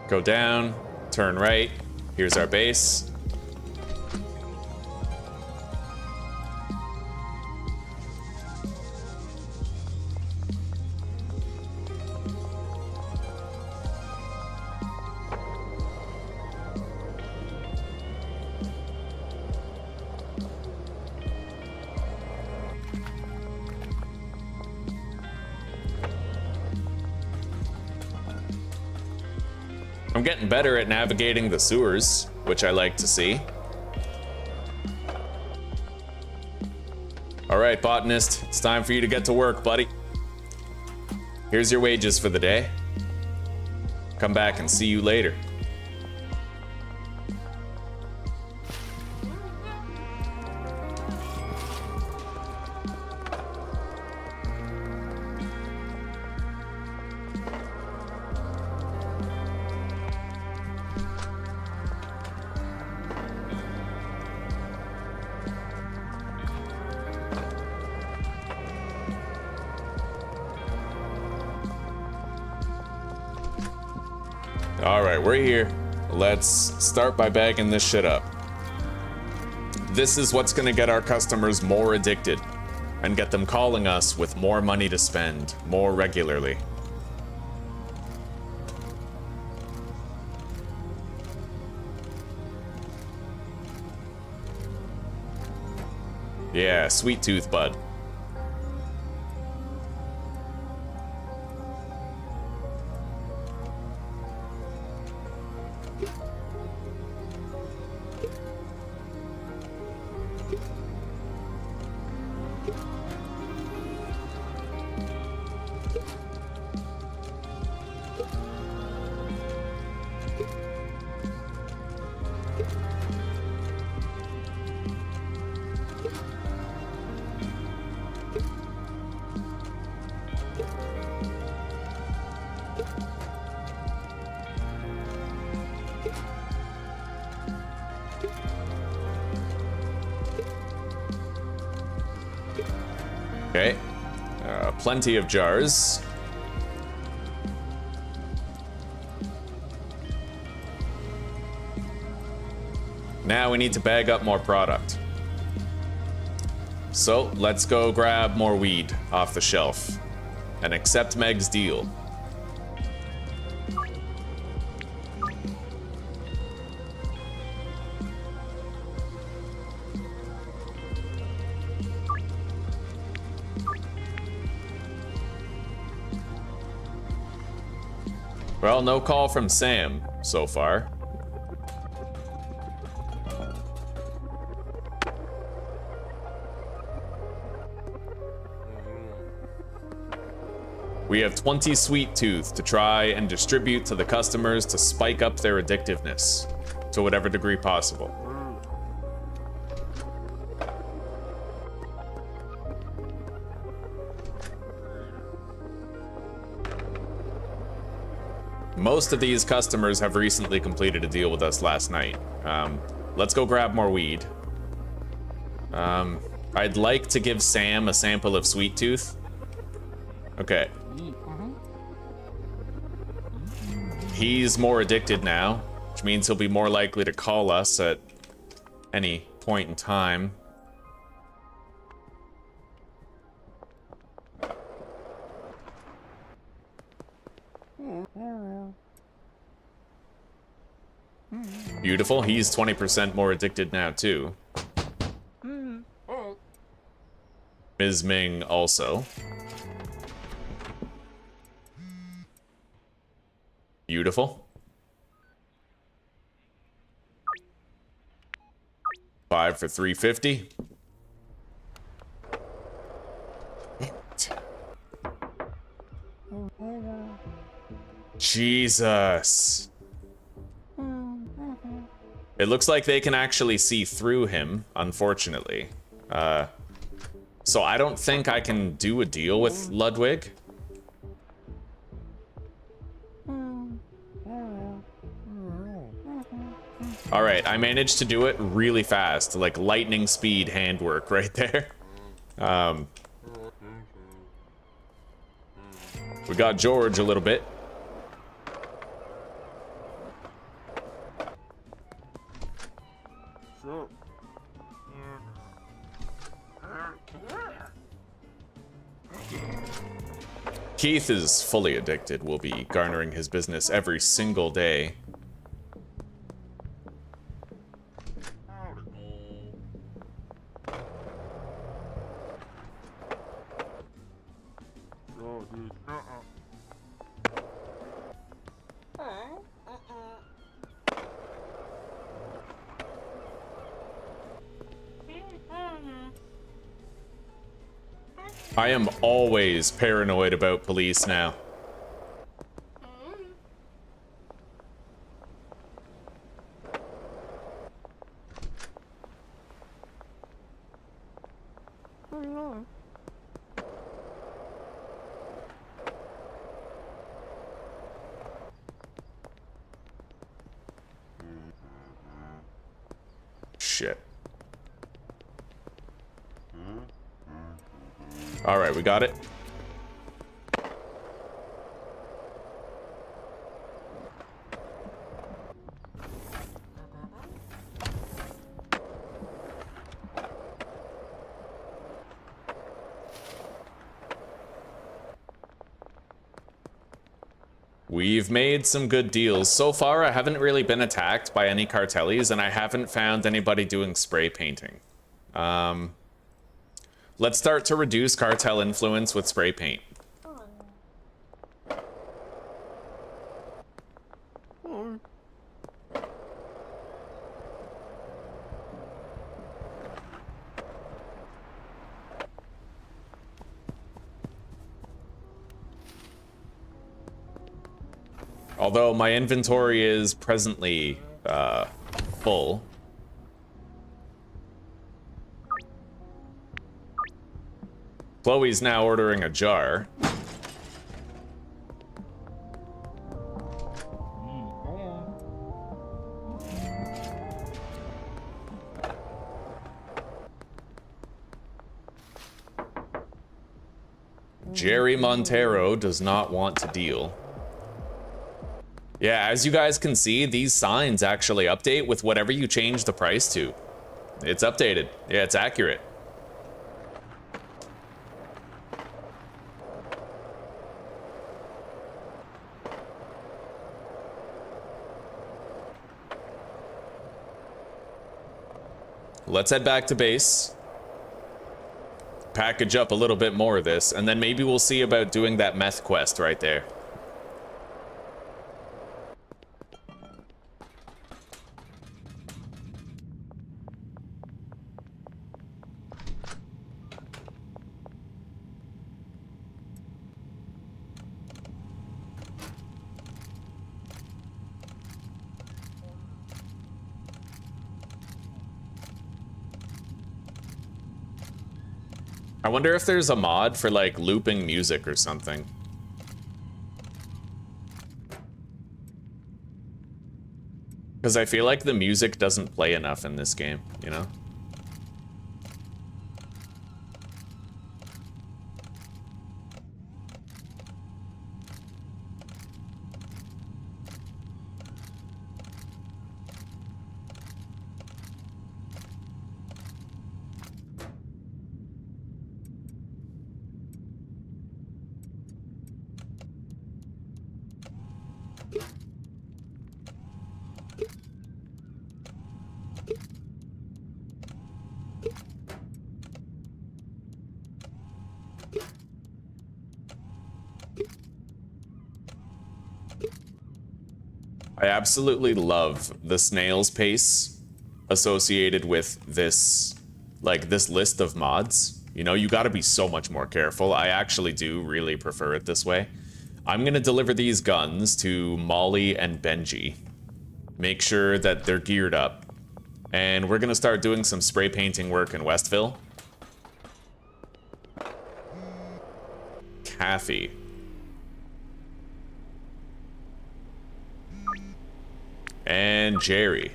Go down, turn right. Here's our base. I'm getting better at navigating the sewers, which I like to see. All right, botanist, it's time for you to get to work, buddy. Here's your wages for the day. Come back and see you later. All right, we're here. Let's start by bagging this shit up. This is what's gonna get our customers more addicted and get them calling us with more money to spend more regularly. Yeah, sweet tooth, bud. Okay, plenty of jars. Now we need to bag up more product. So let's go grab more weed off the shelf and accept Meg's deal. Well, no call from Sam so far. We have 20 sweet tooth to try and distribute to the customers to spike up their addictiveness to whatever degree possible. Most of these customers have recently completed a deal with us last night. Let's go grab more weed. I'd like to give Sam a sample of sweet tooth. Okay. He's more addicted now, which means he'll be more likely to call us at any point in time. Beautiful. He's 20% more addicted now, too. Ms. Ming also. Beautiful. 5 for 350. Jesus. It looks like they can actually see through him, unfortunately. So I don't think I can do a deal with Ludwig. All right, I managed to do it really fast, like lightning speed handwork right there. We got George a little bit. Keith is fully addicted. We'll be garnering his business every single day. I am always paranoid about police now. Shit. All right, we got it. We've made some good deals. So far, I haven't really been attacked by any cartellies, and I haven't found anybody doing spray painting. Let's start to reduce cartel influence with spray paint. Although my inventory is presently full. Chloe's now ordering a jar. Jerry Montero does not want to deal. Yeah, as you guys can see, these signs actually update with whatever you change the price to. It's updated. Yeah, it's accurate. Let's head back to base. Package up a little bit more of this, and then maybe we'll see about doing that meth quest right there. I wonder if there's a mod for like looping music or something. Because I feel like the music doesn't play enough in this game, you know? I absolutely love the snail's pace associated with this, like, this list of mods. You know, you gotta be so much more careful. I actually do really prefer it this way. I'm gonna deliver these guns to Molly and Benji. Make sure that they're geared up. And we're gonna start doing some spray painting work in Westville. Kathy. And Jerry.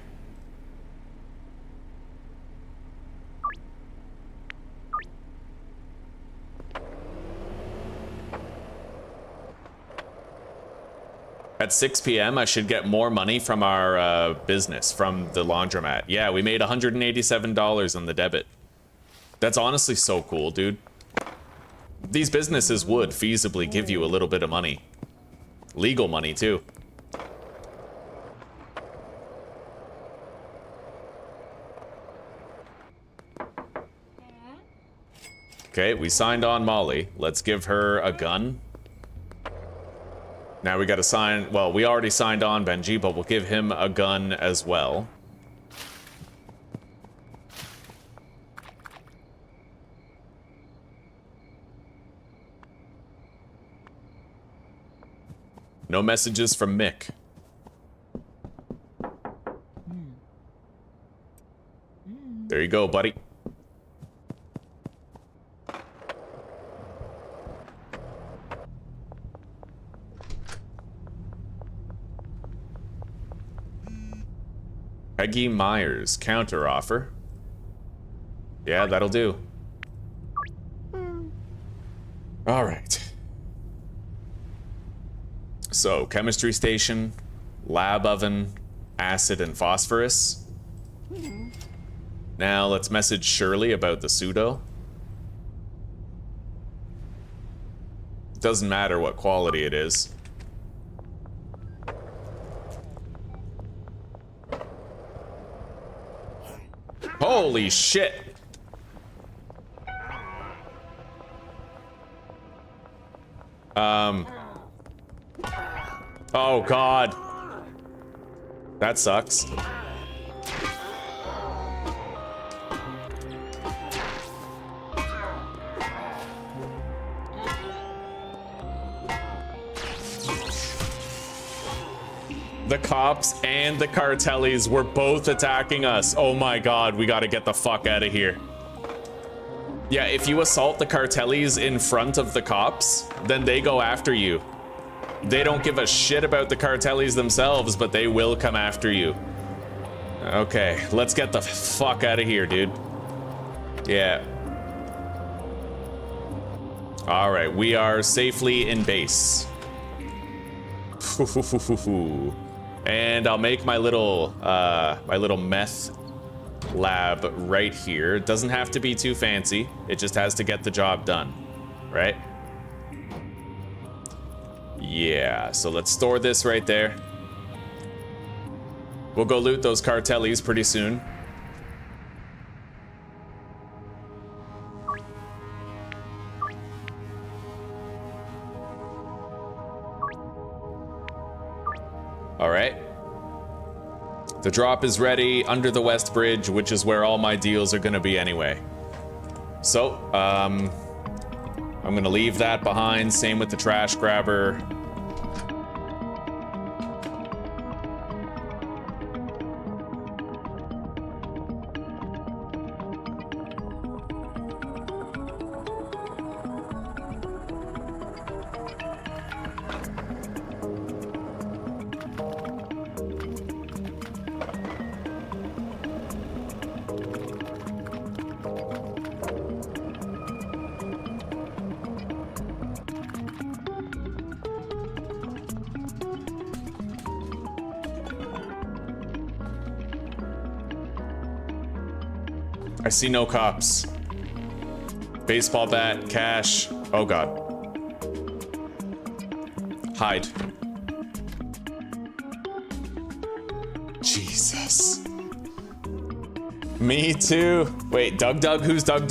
At 6 p.m., I should get more money from our business, from the laundromat. Yeah, we made $187 on the debit. That's honestly so cool, dude. These businesses would feasibly give you a little bit of money. Legal money, too. Okay, we signed on Molly. Let's give her a gun. Now we gotta sign... Well, we already signed on Benji, but we'll give him a gun as well. No messages from Mick. There you go, buddy. Peggy Myers, counter offer. Yeah, that'll do. All right. So, chemistry station, lab oven, acid and phosphorus. Now let's message Shirley about the pseudo. Doesn't matter what quality it is. Holy shit. Oh god. That sucks. The cops and the cartellis were both attacking us. Oh my god, we gotta get the fuck out of here. Yeah, if you assault the cartellis in front of the cops, then they go after you. They don't give a shit about the cartellis themselves, but they will come after you. Okay, let's get the fuck out of here, dude. Yeah. All right, we are safely in base. And I'll make my little meth lab right here. It doesn't have to be too fancy. It just has to get the job done, right? Yeah, so let's store this right there. We'll go loot those cartellis pretty soon. All right. The drop is ready under the West Bridge, which is where all my deals are gonna be anyway. So, I'm gonna leave that behind. Same with the trash grabber. I see no cops. Baseball bat, cash. Oh god. Hide. Jesus. Me too. Wait, Doug? Who's Doug?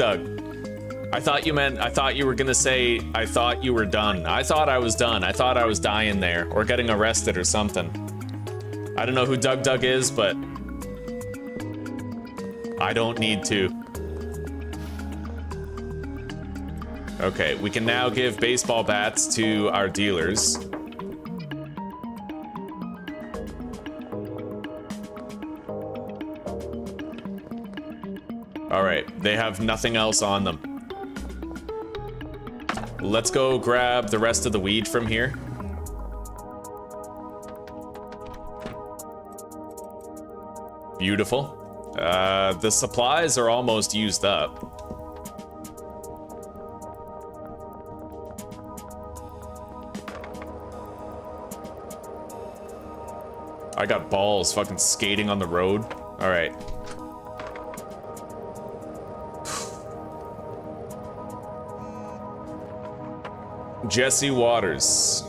I thought you were gonna say, I thought you were done. I thought I was done. I thought I was dying there or getting arrested or something. I don't know who Doug is, but I don't need to. Okay, we can now give baseball bats to our dealers. All right, they have nothing else on them. Let's go grab the rest of the weed from here. Beautiful. The supplies are almost used up. I got balls fucking skating on the road. All right. Jesse Waters.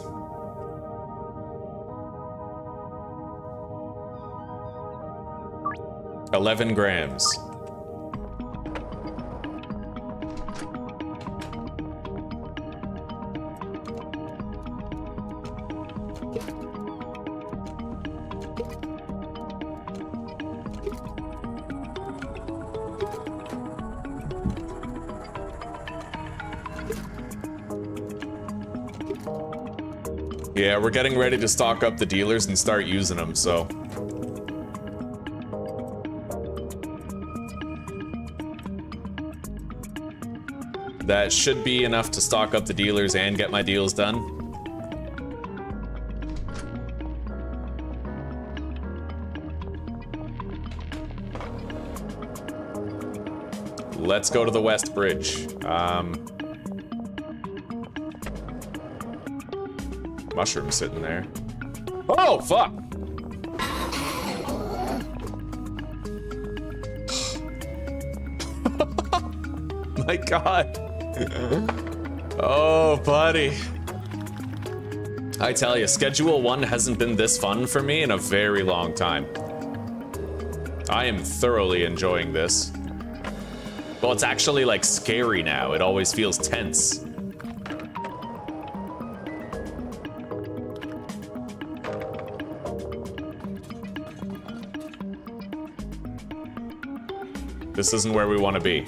$11 grams. Yeah, we're getting ready to stock up the dealers and start using them, so. That should be enough to stock up the dealers and get my deals done. Let's go to the West Bridge. Mushroom sitting there. Oh, fuck! My god. Oh, buddy. I tell you, Schedule 1 hasn't been this fun for me in a very long time. I am thoroughly enjoying this. Well, it's actually like scary now. It always feels tense. This isn't where we want to be.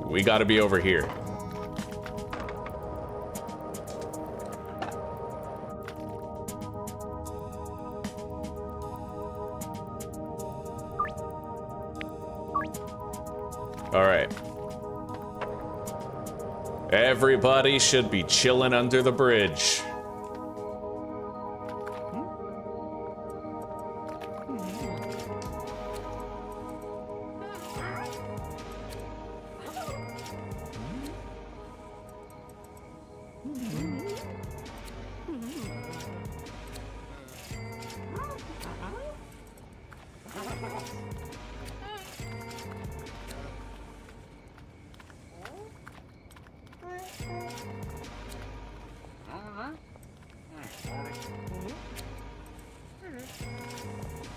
We got to be over here. All right. Everybody should be chilling under the bridge.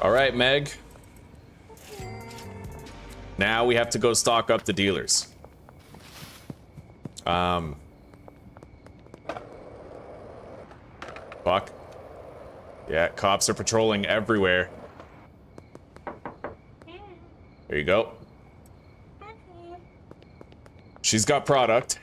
All right, Meg. Now we have to go stock up the dealers. Fuck. Yeah, cops are patrolling everywhere. There you go. She's got product.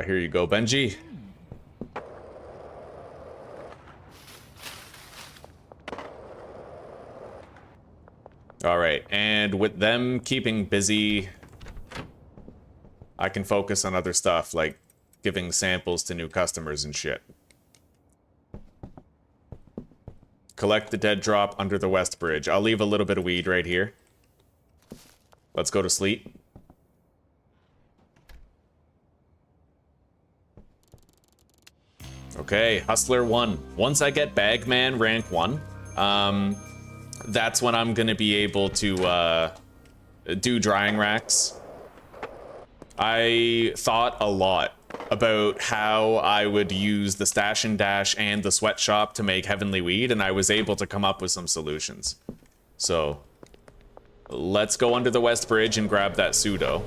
Here you go, Benji. All right, and with them keeping busy, I can focus on other stuff, like giving samples to new customers and shit. Collect the dead drop under the west bridge. I'll leave a little bit of weed right here. Let's go to sleep. Okay, Hustler 1. Once I get Bagman rank 1, that's when I'm gonna be able to do drying racks. I thought a lot about how I would use the Stash and Dash and the sweatshop to make Heavenly Weed, and I was able to come up with some solutions. So, let's go under the West Bridge and grab that pseudo.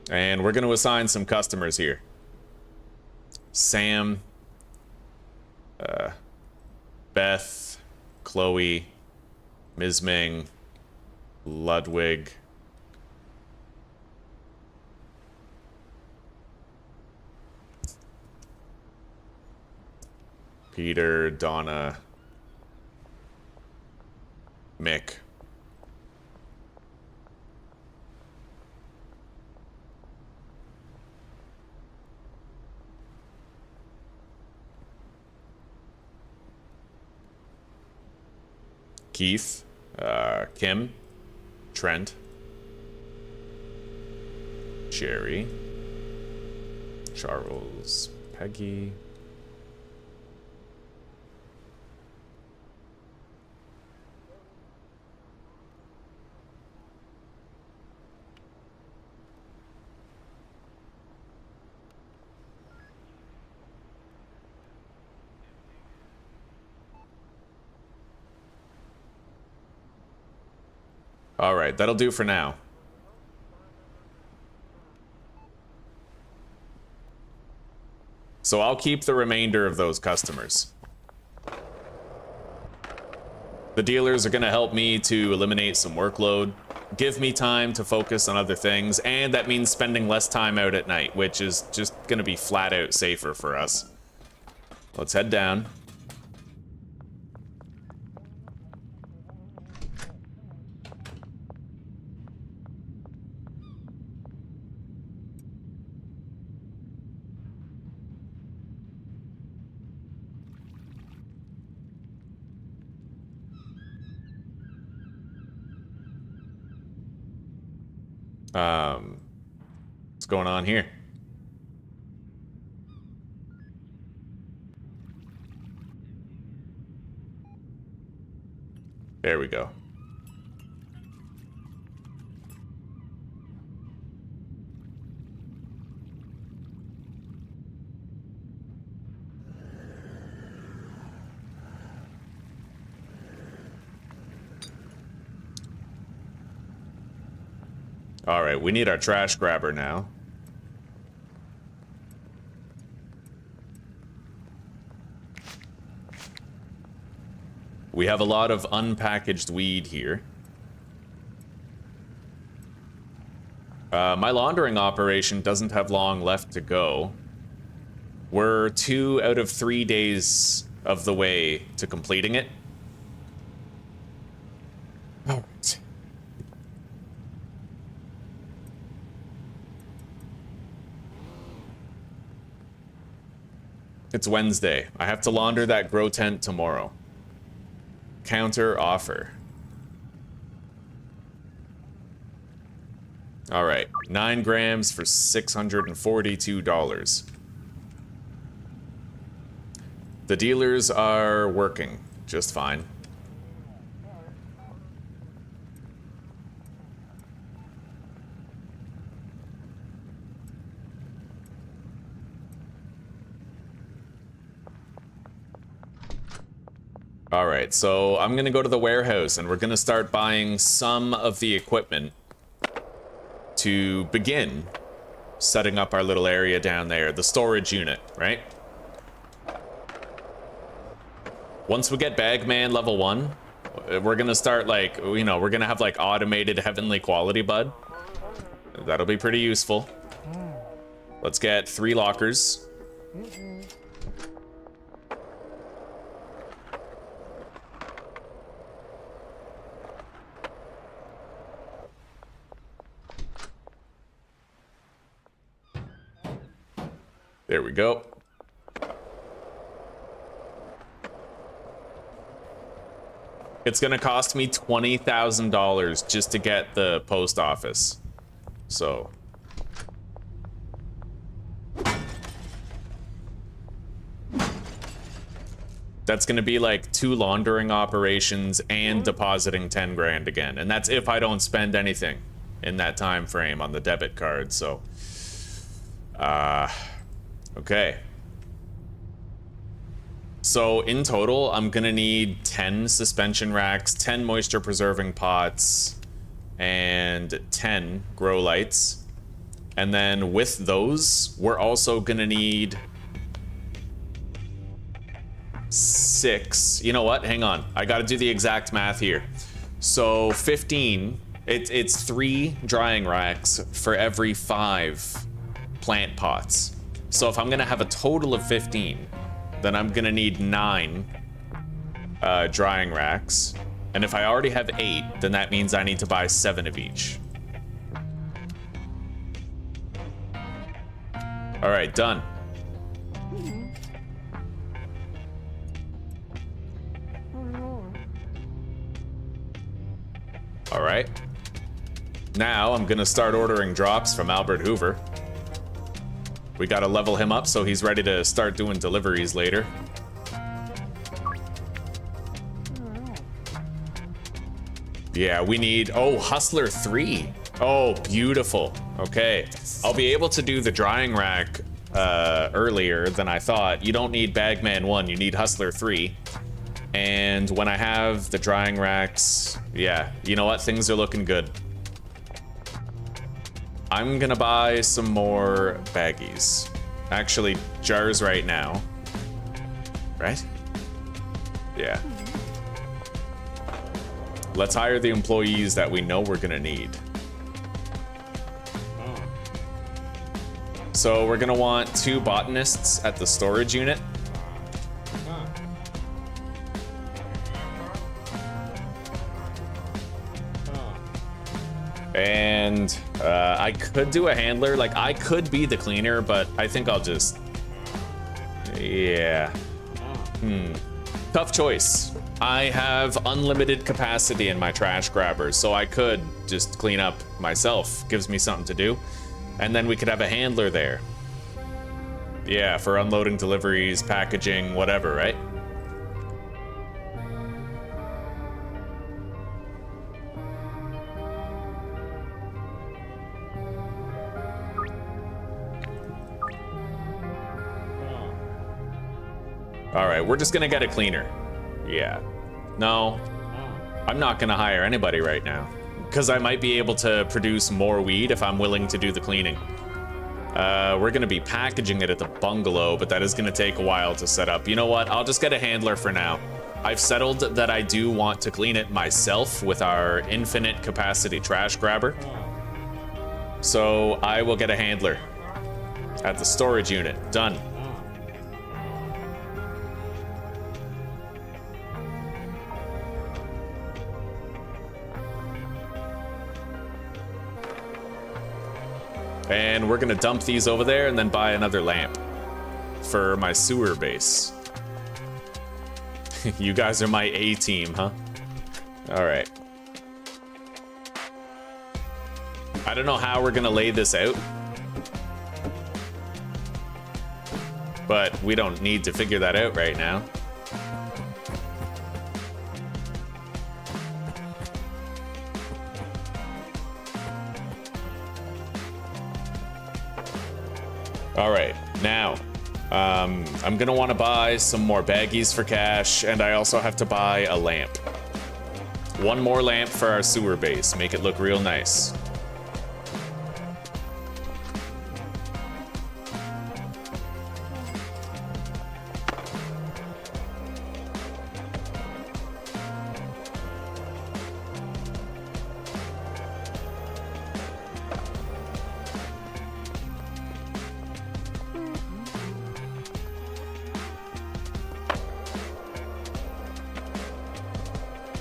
And we're going to assign some customers here. Sam, Beth, Chloe, Ms. Ming, Ludwig, Peter, Donna, Mick. Keith, Kim, Trent, Jerry, Charles, Peggy, all right, that'll do for now. So I'll keep the remainder of those customers. The dealers are going to help me to eliminate some workload, give me time to focus on other things, and that means spending less time out at night, which is just going to be flat out safer for us. Let's head down. What's going on here? There we go. All right, we need our trash grabber now. We have a lot of unpackaged weed here. My laundering operation doesn't have long left to go. We're 2 out of 3 days of the way to completing it. All right. It's Wednesday. I have to launder that grow tent tomorrow. Counter offer. All right, 9 grams for $642. The dealers are working just fine. All right, so I'm gonna go to the warehouse and we're gonna start buying some of the equipment to begin setting up our little area down there, the storage unit, right? Once we get Bagman level 1, we're gonna start like, you know, we're gonna have like automated heavenly quality bud. That'll be pretty useful. Let's get 3 lockers. There we go. It's gonna cost me $20,000 just to get the post office. So. That's gonna be like 2 laundering operations and depositing 10 grand again. And that's if I don't spend anything in that time frame on the debit card, so. Okay. So in total, I'm gonna need 10 suspension racks, 10 moisture preserving pots, and 10 grow lights. And then with those, we're also gonna need 6. You know what? Hang on. I gotta do the exact math here. So 15, it's 3 drying racks for every 5 plant pots. So if I'm gonna have a total of 15, then I'm gonna need 9 drying racks. And if I already have 8, then that means I need to buy 7 of each. All right, done. All right. Now I'm gonna start ordering drops from Albert Hoover. We gotta level him up so he's ready to start doing deliveries later. Yeah, we need, oh, Hustler 3. Oh, beautiful. Okay. I'll be able to do the drying rack earlier than I thought. You don't need Bagman 1, you need Hustler 3. And when I have the drying racks, yeah, you know what? Things are looking good. I'm gonna buy some more baggies. Actually, jars right now. Right? Yeah. Let's hire the employees that we know we're gonna need. So we're gonna want 2 botanists at the storage unit. And I could do a handler, like I could be the cleaner, but I think I'll just, yeah. Tough choice. I have unlimited capacity in my trash grabbers, so I could just clean up myself. Gives me something to do. And then we could have a handler there. Yeah, for unloading deliveries, packaging, whatever, right? All right, we're just gonna get a cleaner. Yeah. No, I'm not gonna hire anybody right now because I might be able to produce more weed if I'm willing to do the cleaning. We're gonna be packaging it at the bungalow, but that is gonna take a while to set up. You know what? I'll just get a handler for now. I've settled that I do want to clean it myself with our infinite capacity trash grabber. So I will get a handler at the storage unit. Done. And we're gonna dump these over there and then buy another lamp for my sewer base. You guys are my A-team, huh? All right. I don't know how we're gonna lay this out, but we don't need to figure that out right now. All right, now, I'm gonna wanna buy some more baggies for cash, and I also have to buy a lamp. One more lamp for our sewer base, make it look real nice.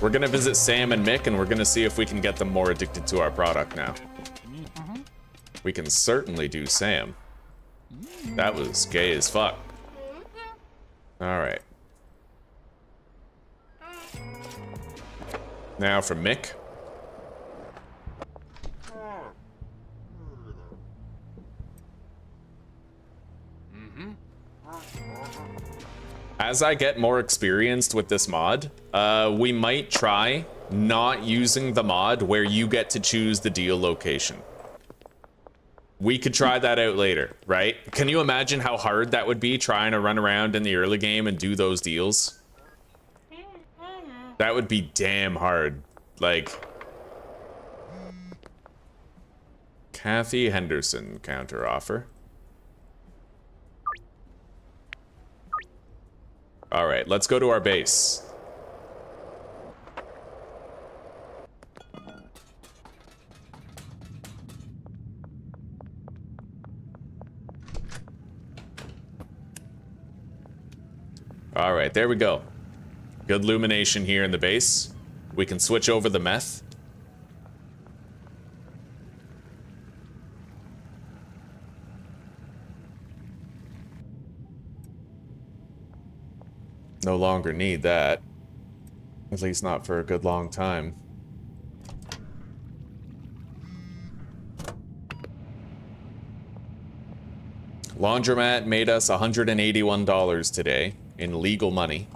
We're gonna visit Sam and Mick, and we're gonna see if we can get them more addicted to our product now. We can certainly do Sam. That was gay as fuck. All right. Now for Mick. As I get more experienced with this mod, we might try not using the mod where you get to choose the deal location. We could try that out later, right? Can you imagine how hard that would be trying to run around in the early game and do those deals? That would be damn hard. Like, Kathy Henderson counteroffer. All right, let's go to our base. All right, there we go. Good illumination here in the base. We can switch over the meth. No longer need that. At least not for a good long time. Laundromat made us $181 today in legal money.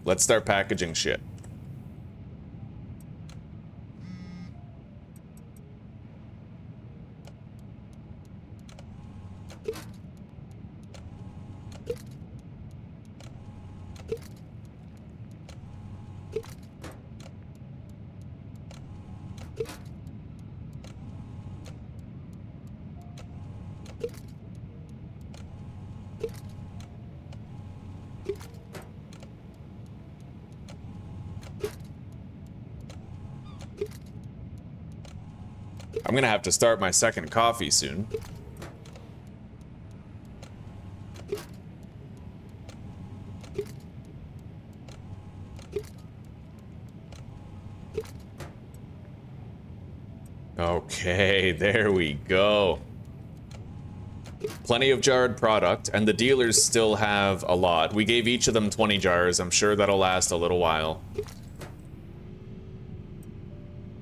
Let's start packaging shit. I'm gonna have to start my second coffee soon. Okay, there we go. Plenty of jarred product, and the dealers still have a lot. We gave each of them 20 jars. I'm sure that'll last a little while.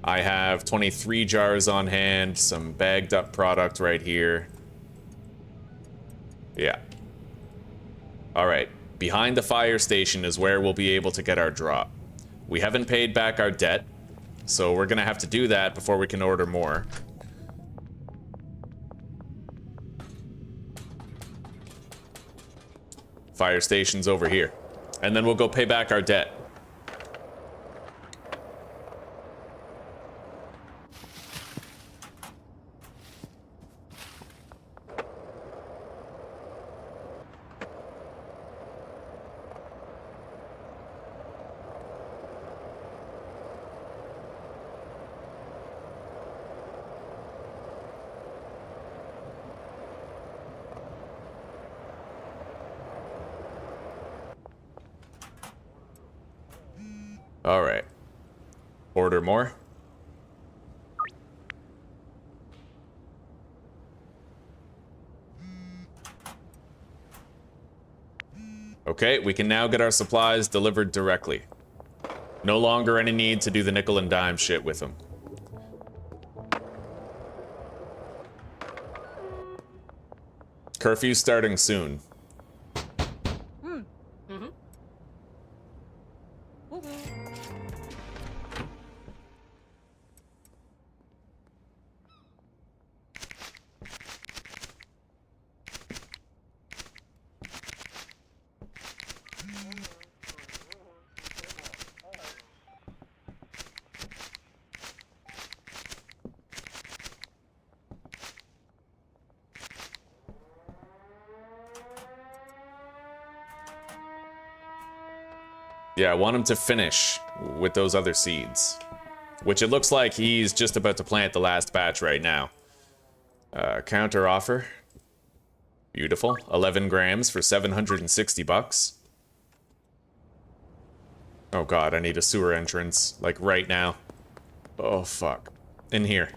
I have 23 jars on hand, some bagged up product right here. Yeah. Alright, behind the fire station is where we'll be able to get our drop. We haven't paid back our debt, so we're gonna have to do that before we can order more. Fire station's over here. And then we'll go pay back our debt. All right. Order more. Okay, we can now get our supplies delivered directly. No longer any need to do the nickel and dime shit with them. Curfew starting soon. Yeah, I want him to finish with those other seeds. Which it looks like he's just about to plant the last batch right now. Counter offer. Beautiful. 11 grams for 760 bucks. Oh god, I need a sewer entrance. Like right now. Oh fuck. In here.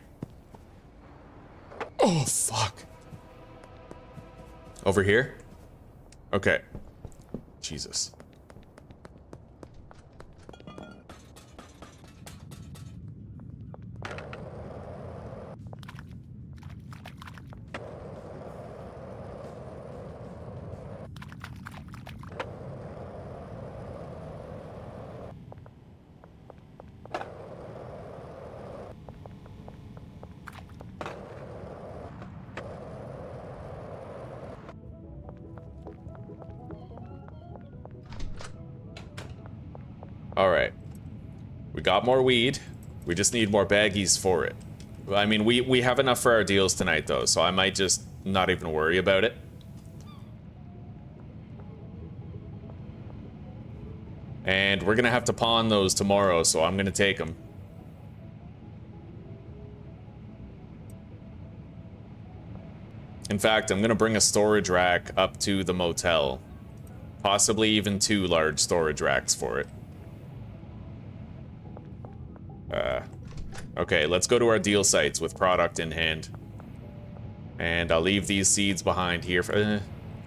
Oh fuck. Over here? Okay. Jesus. Alright. We got more weed. We just need more baggies for it. I mean, we have enough for our deals tonight, though, so I might just not even worry about it. And we're gonna have to pawn those tomorrow, so I'm gonna take them. In fact, I'm gonna bring a storage rack up to the motel. Possibly even 2 large storage racks for it. Okay, let's go to our deal sites with product in hand. And I'll leave these seeds behind here.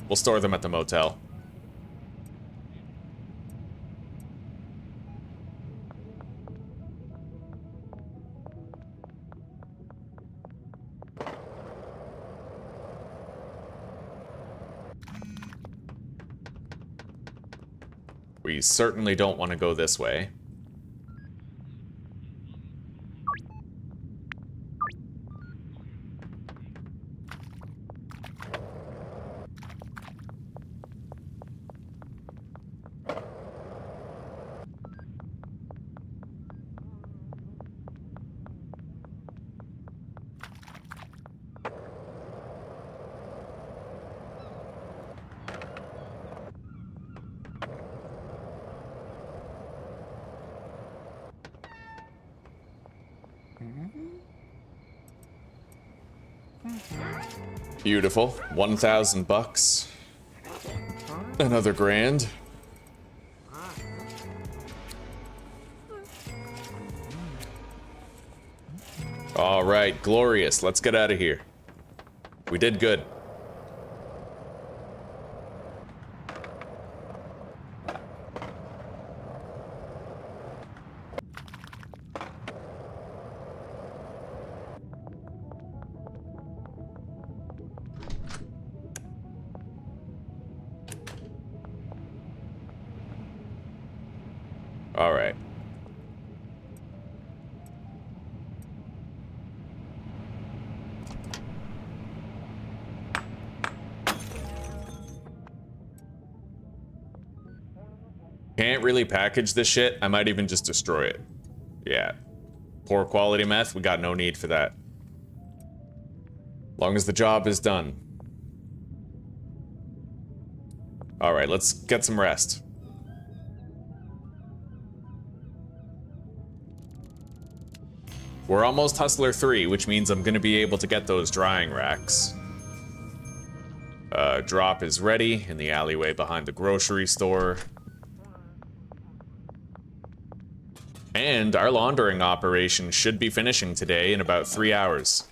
We'll store them at the motel. We certainly don't want to go this way. Beautiful. 1,000 bucks. Another grand. All right, glorious. Let's get out of here. We did good. All right. Can't really package this shit. I might even just destroy it. Yeah. Poor quality meth, we got no need for that. Long as the job is done. All right, let's get some rest. We're almost Hustler 3, which means I'm gonna be able to get those drying racks. Drop is ready in the alleyway behind the grocery store. And our laundering operation should be finishing today in about 3 hours.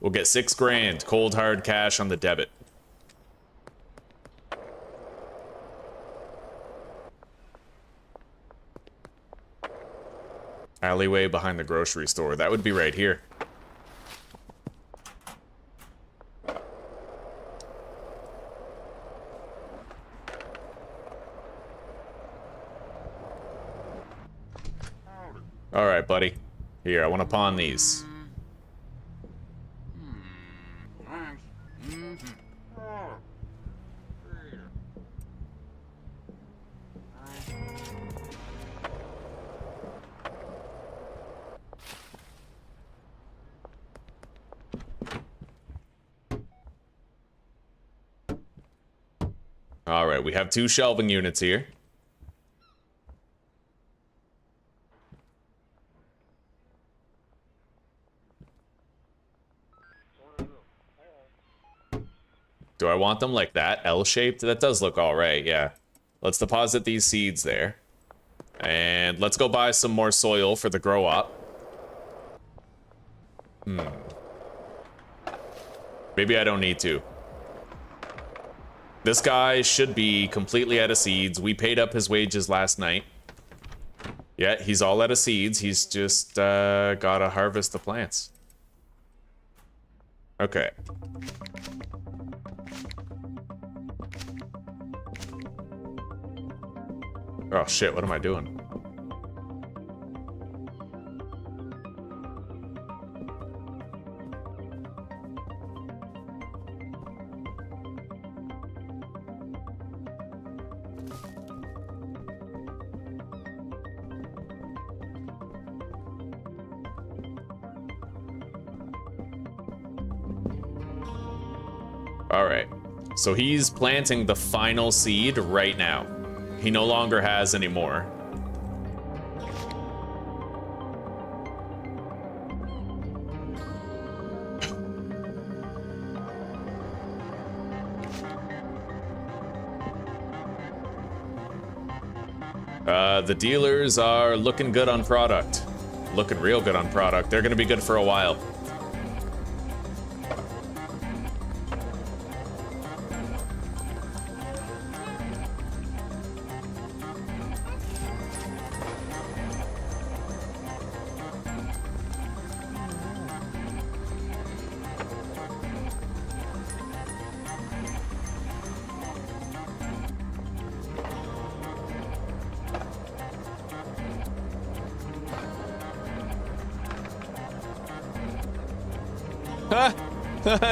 We'll get 6 grand, cold hard cash on the debit. Alleyway behind the grocery store. That would be right here. All right, buddy. Here, I want to pawn these. All right, we have 2 shelving units here. Do I want them like that, L-shaped? That does look all right, yeah. Let's deposit these seeds there. And let's go buy some more soil for the grow up. Maybe I don't need to. This guy should be completely out of seeds. We paid up his wages last night. Yeah, he's all out of seeds. He's just gotta harvest the plants. Okay. Oh shit, what am I doing? All right, so he's planting the final seed right now. He no longer has any more. The dealers are looking good on product. Looking real good on product. They're gonna be good for a while.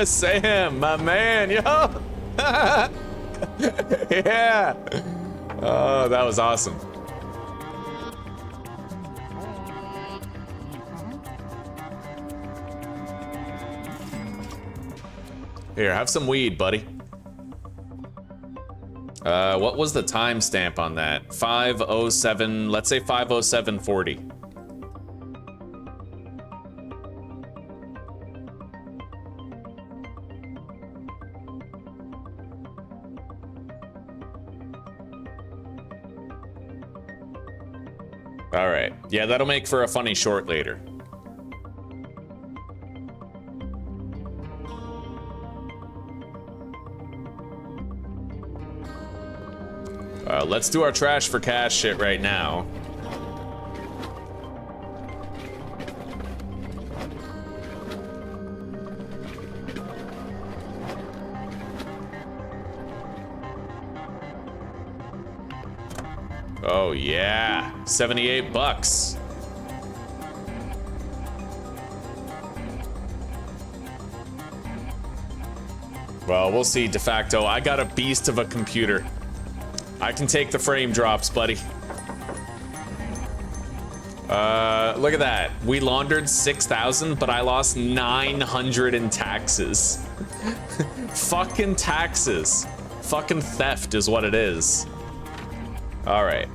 Sam, my man, yo! Yeah! Oh, that was awesome. Here, have some weed, buddy. What was the timestamp on that? 5:07, let's say 5:07:40. All right. Yeah, that'll make for a funny short later. Let's do our trash for cash shit right now. Oh yeah, 78 bucks. Well, we'll see, de facto. I got a beast of a computer. I can take the frame drops, buddy. Look at that. We laundered 6,000, but I lost 900 in taxes. Fucking taxes. Fucking theft is what it is. All right.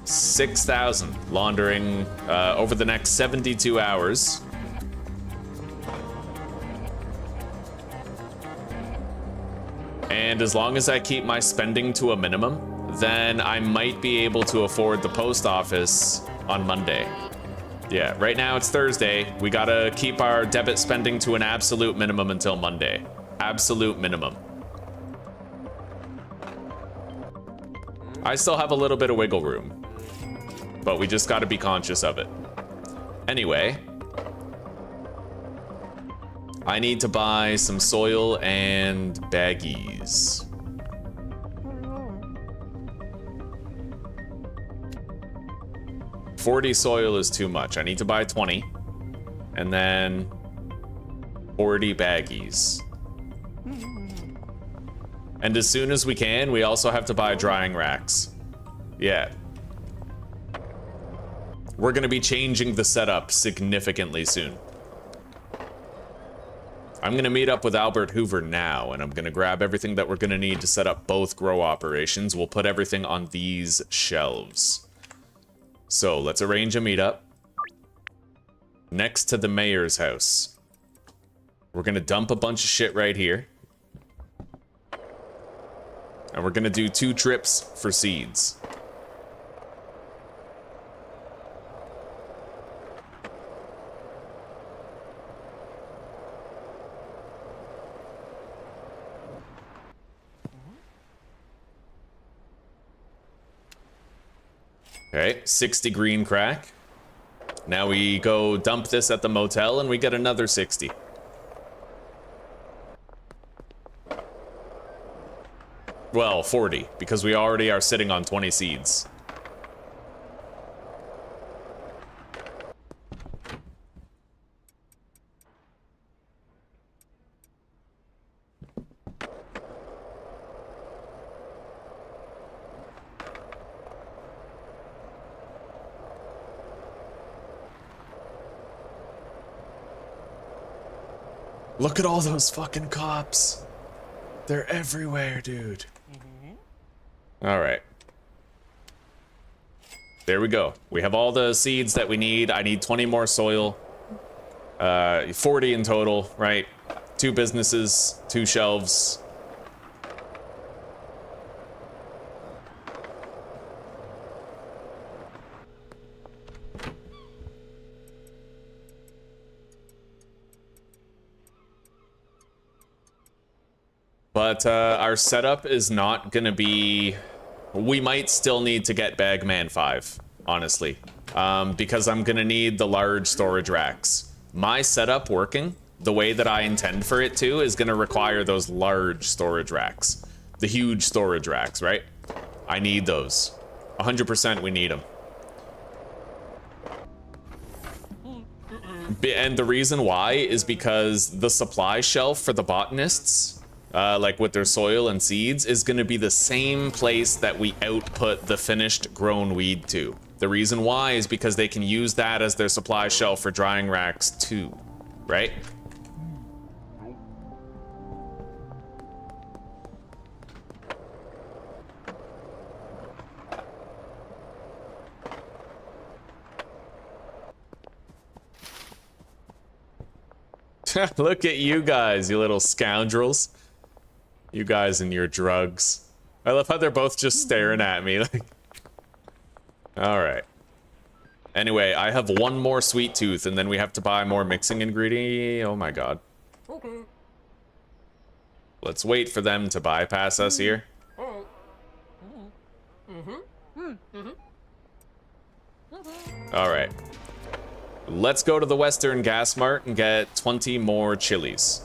6,000 laundering over the next 72 hours. And as long as I keep my spending to a minimum, then I might be able to afford the post office on Monday. Yeah, right now it's Thursday. We gotta keep our debit spending to an absolute minimum until Monday. Absolute minimum. I still have a little bit of wiggle room, but we just gotta be conscious of it. Anyway, I need to buy some soil and baggies. $40 soil is too much. I need to buy 20. And then 40 baggies. And as soon as we can, we also have to buy drying racks. Yeah. We're gonna be changing the setup significantly soon. I'm gonna meet up with Albert Hoover now, and I'm gonna grab everything that we're gonna need to set up both grow operations. We'll put everything on these shelves. So let's arrange a meetup next to the mayor's house. We're gonna dump a bunch of shit right here. And we're gonna do 2 trips for seeds. Okay, 60 green crack. Now we go dump this at the motel and we get another 60. Well, 40, because we already are sitting on 20 seeds. Look at all those fucking cops. They're everywhere, dude. All right. There we go. We have all the seeds that we need. I need 20 more soil. 40 in total, right? 2 businesses, 2 shelves. But our setup is not gonna be... We might still need to get Bagman 5, honestly. Because I'm gonna need the large storage racks. My setup working, the way that I intend for it to, is gonna require those large storage racks. The huge storage racks, right? I need those. 100% we need them. And the reason why is because the supply shelf for the botanists... like with their soil and seeds, is going to be the same place that we output the finished grown weed to. The reason why is because they can use that as their supply shelf for drying racks too, right? Look at you guys, you little scoundrels. You guys and your drugs. I love how they're both just staring at me. Like, all right. Anyway, I have 1 more sweet tooth, and then we have to buy more mixing ingredient. Oh my god. Okay. Let's wait for them to bypass us here. All right. Let's go to the Western Gas Mart and get 20 more chilies.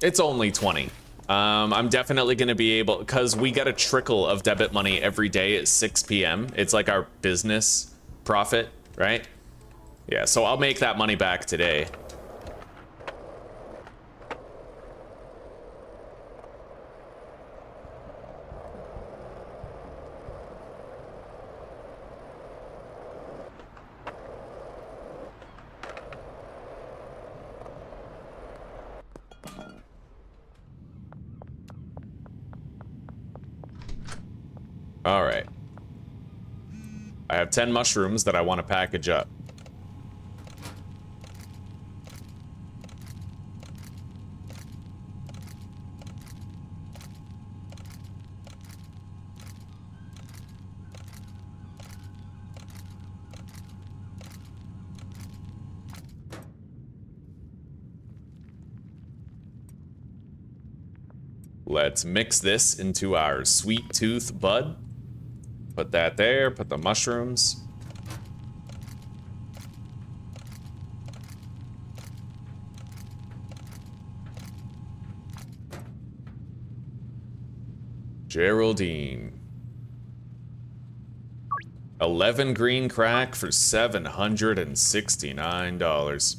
It's only 20. I'm definitely going to be able, because we get a trickle of debit money every day at 6 p.m. It's like our business profit, right? Yeah, so I'll make that money back today. All right. I have 10 mushrooms that I want to package up. Let's mix this into our sweet tooth bud. Put that there, put the mushrooms. Geraldine. 11 green crack for $769.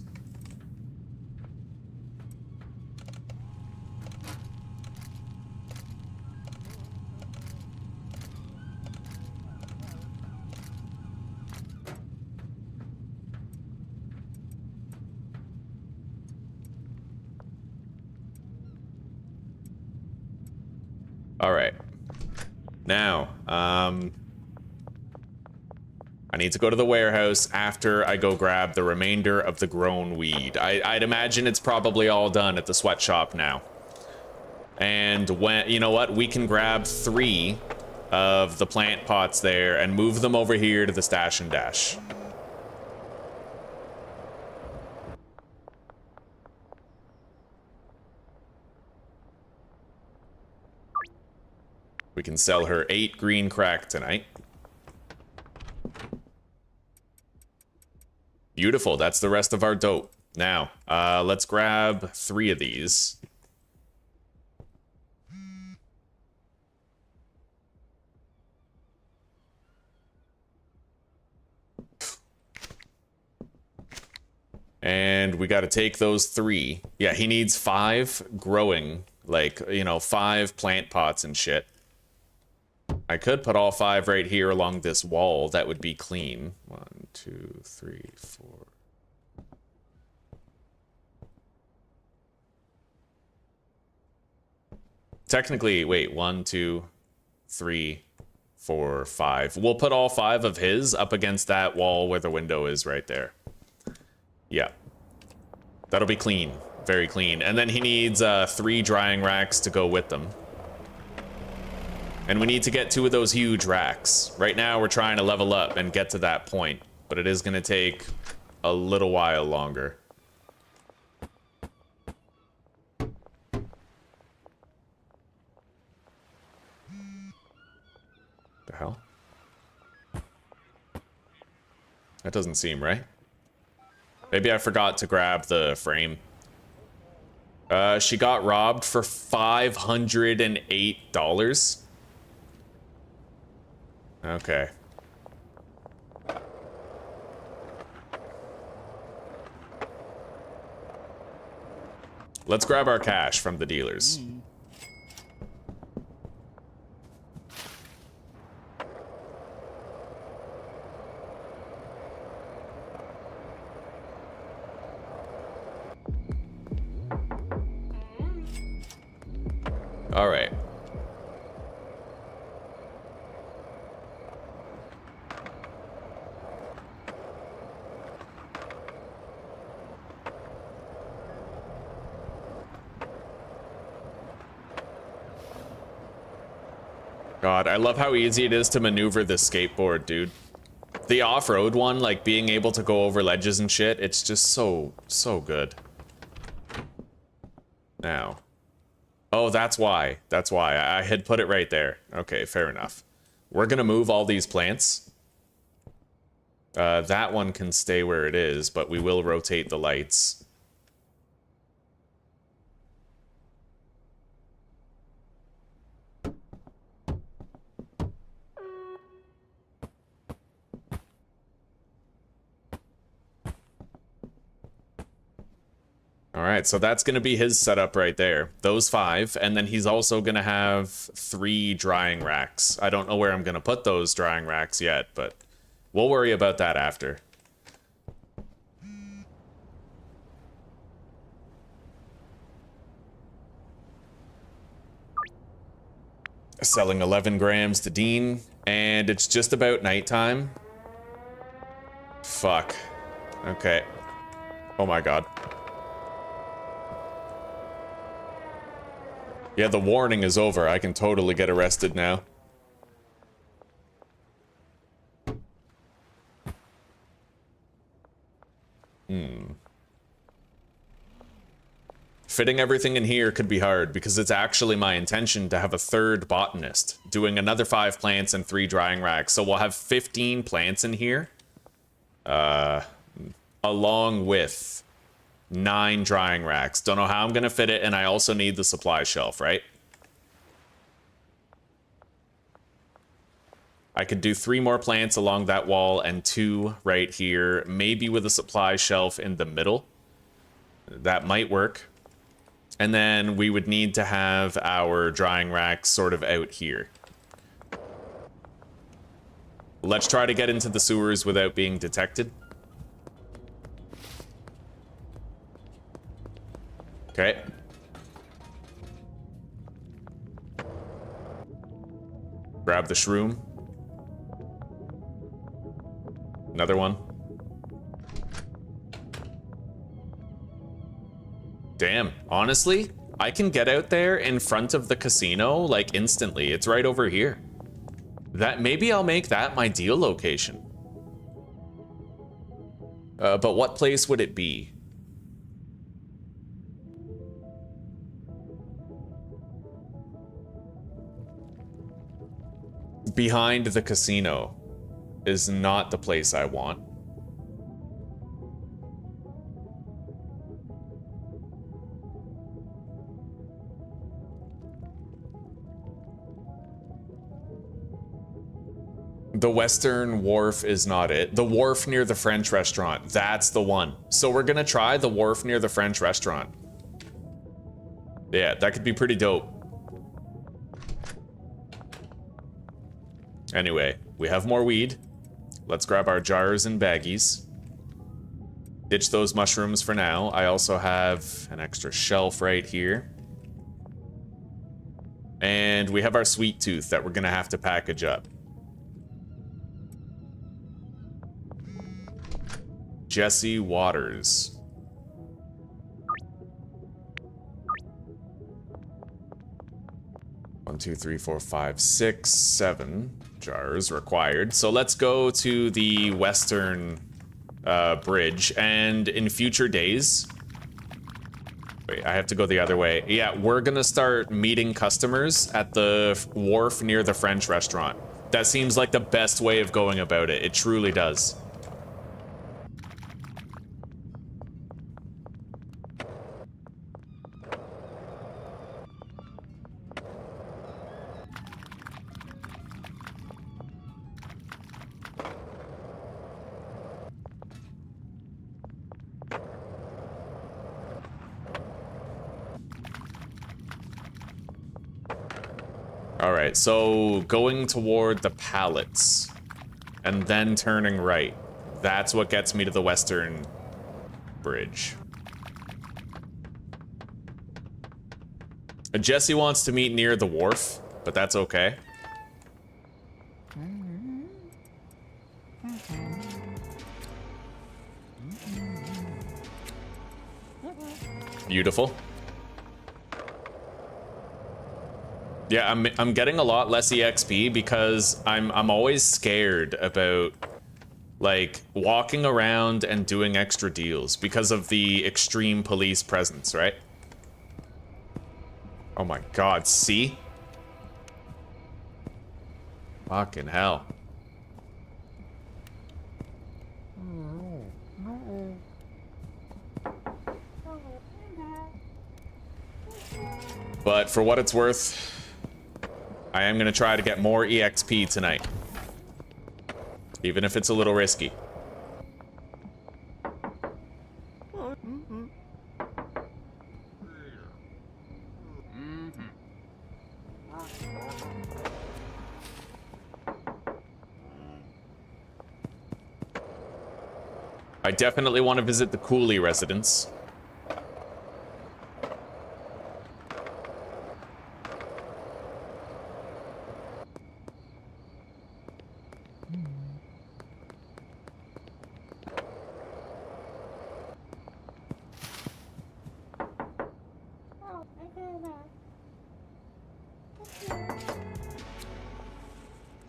All right. Now, I need to go to the warehouse after I go grab the remainder of the grown weed. I'd imagine it's probably all done at the sweatshop now. And when, you know what? We can grab 3 of the plant pots there and move them over here to the stash and dash. We can sell her 8 green crack tonight. Beautiful, that's the rest of our dope. Now, let's grab 3 of these. And we gotta take those 3. Yeah, he needs 5 growing, like, you know, 5 plant pots and shit. I could put all 5 right here along this wall. That would be clean. 1, 2, 3, 4. Technically, wait, 1, 2, 3, 4, 5. We'll put all 5 of his up against that wall where the window is right there. Yeah. That'll be clean. Very clean. And then he needs 3 drying racks to go with them. And we need to get 2 of those huge racks. Right now, we're trying to level up and get to that point, but it is going to take a little while longer. The hell? That doesn't seem right. Maybe I forgot to grab the frame. She got robbed for $508. Okay. Let's grab our cash from the dealers. All right. God, I love how easy it is to maneuver this skateboard, dude. The off-road one, like being able to go over ledges and shit, it's just so good. Now. Oh, that's why. That's why. I had put it right there. Okay, fair enough. We're gonna move all these plants. That one can stay where it is, but we will rotate the lights. All right, so that's going to be his setup right there. Those 5, and then he's also going to have 3 drying racks. I don't know where I'm going to put those drying racks yet, but we'll worry about that after. Selling 11 grams to Dean, and it's just about nighttime. Fuck. Okay. Oh my god. Yeah, the warning is over. I can totally get arrested now. Fitting everything in here could be hard because it's actually my intention to have a 3rd botanist doing another 5 plants and 3 drying racks. So we'll have 15 plants in here, along with 9 drying racks. Don't know how I'm gonna fit it, and I also need the supply shelf, right? I could do 3 more plants along that wall and 2 right here, maybe with a supply shelf in the middle. That might work. And then we would need to have our drying racks sort of out here. Let's try to get into the sewers without being detected. Okay. Grab the shroom. Another one. Damn, honestly, I can get out there in front of the casino, like, instantly. It's right over here. Maybe I'll make that my deal location. But what place would it be? Behind the casino is not the place I want. The Western Wharf is not it. The wharf near the French restaurant. That's the one. So we're gonna try the wharf near the French restaurant. Yeah, that could be pretty dope. Anyway, we have more weed. Let's grab our jars and baggies. Ditch those mushrooms for now. I also have an extra shelf right here. And we have our sweet tooth that we're gonna have to package up. Jesse Waters. One, two, three, four, five, six, 7 jars required. So let's go to the western bridge, and in future days... Wait, I have to go the other way. Yeah, we're gonna start meeting customers at the wharf near the French restaurant. That seems like the best way of going about it. It truly does. Alright, so going toward the pallets and then turning right. That's what gets me to the western bridge. Jesse wants to meet near the wharf, but that's okay. Beautiful. Yeah, I'm getting a lot less EXP because I'm always scared about like walking around and doing extra deals because of the extreme police presence, right? Oh my god, see? Fucking hell. But for what it's worth, I am going to try to get more EXP tonight. Even if it's a little risky. I definitely want to visit the Cooley residence.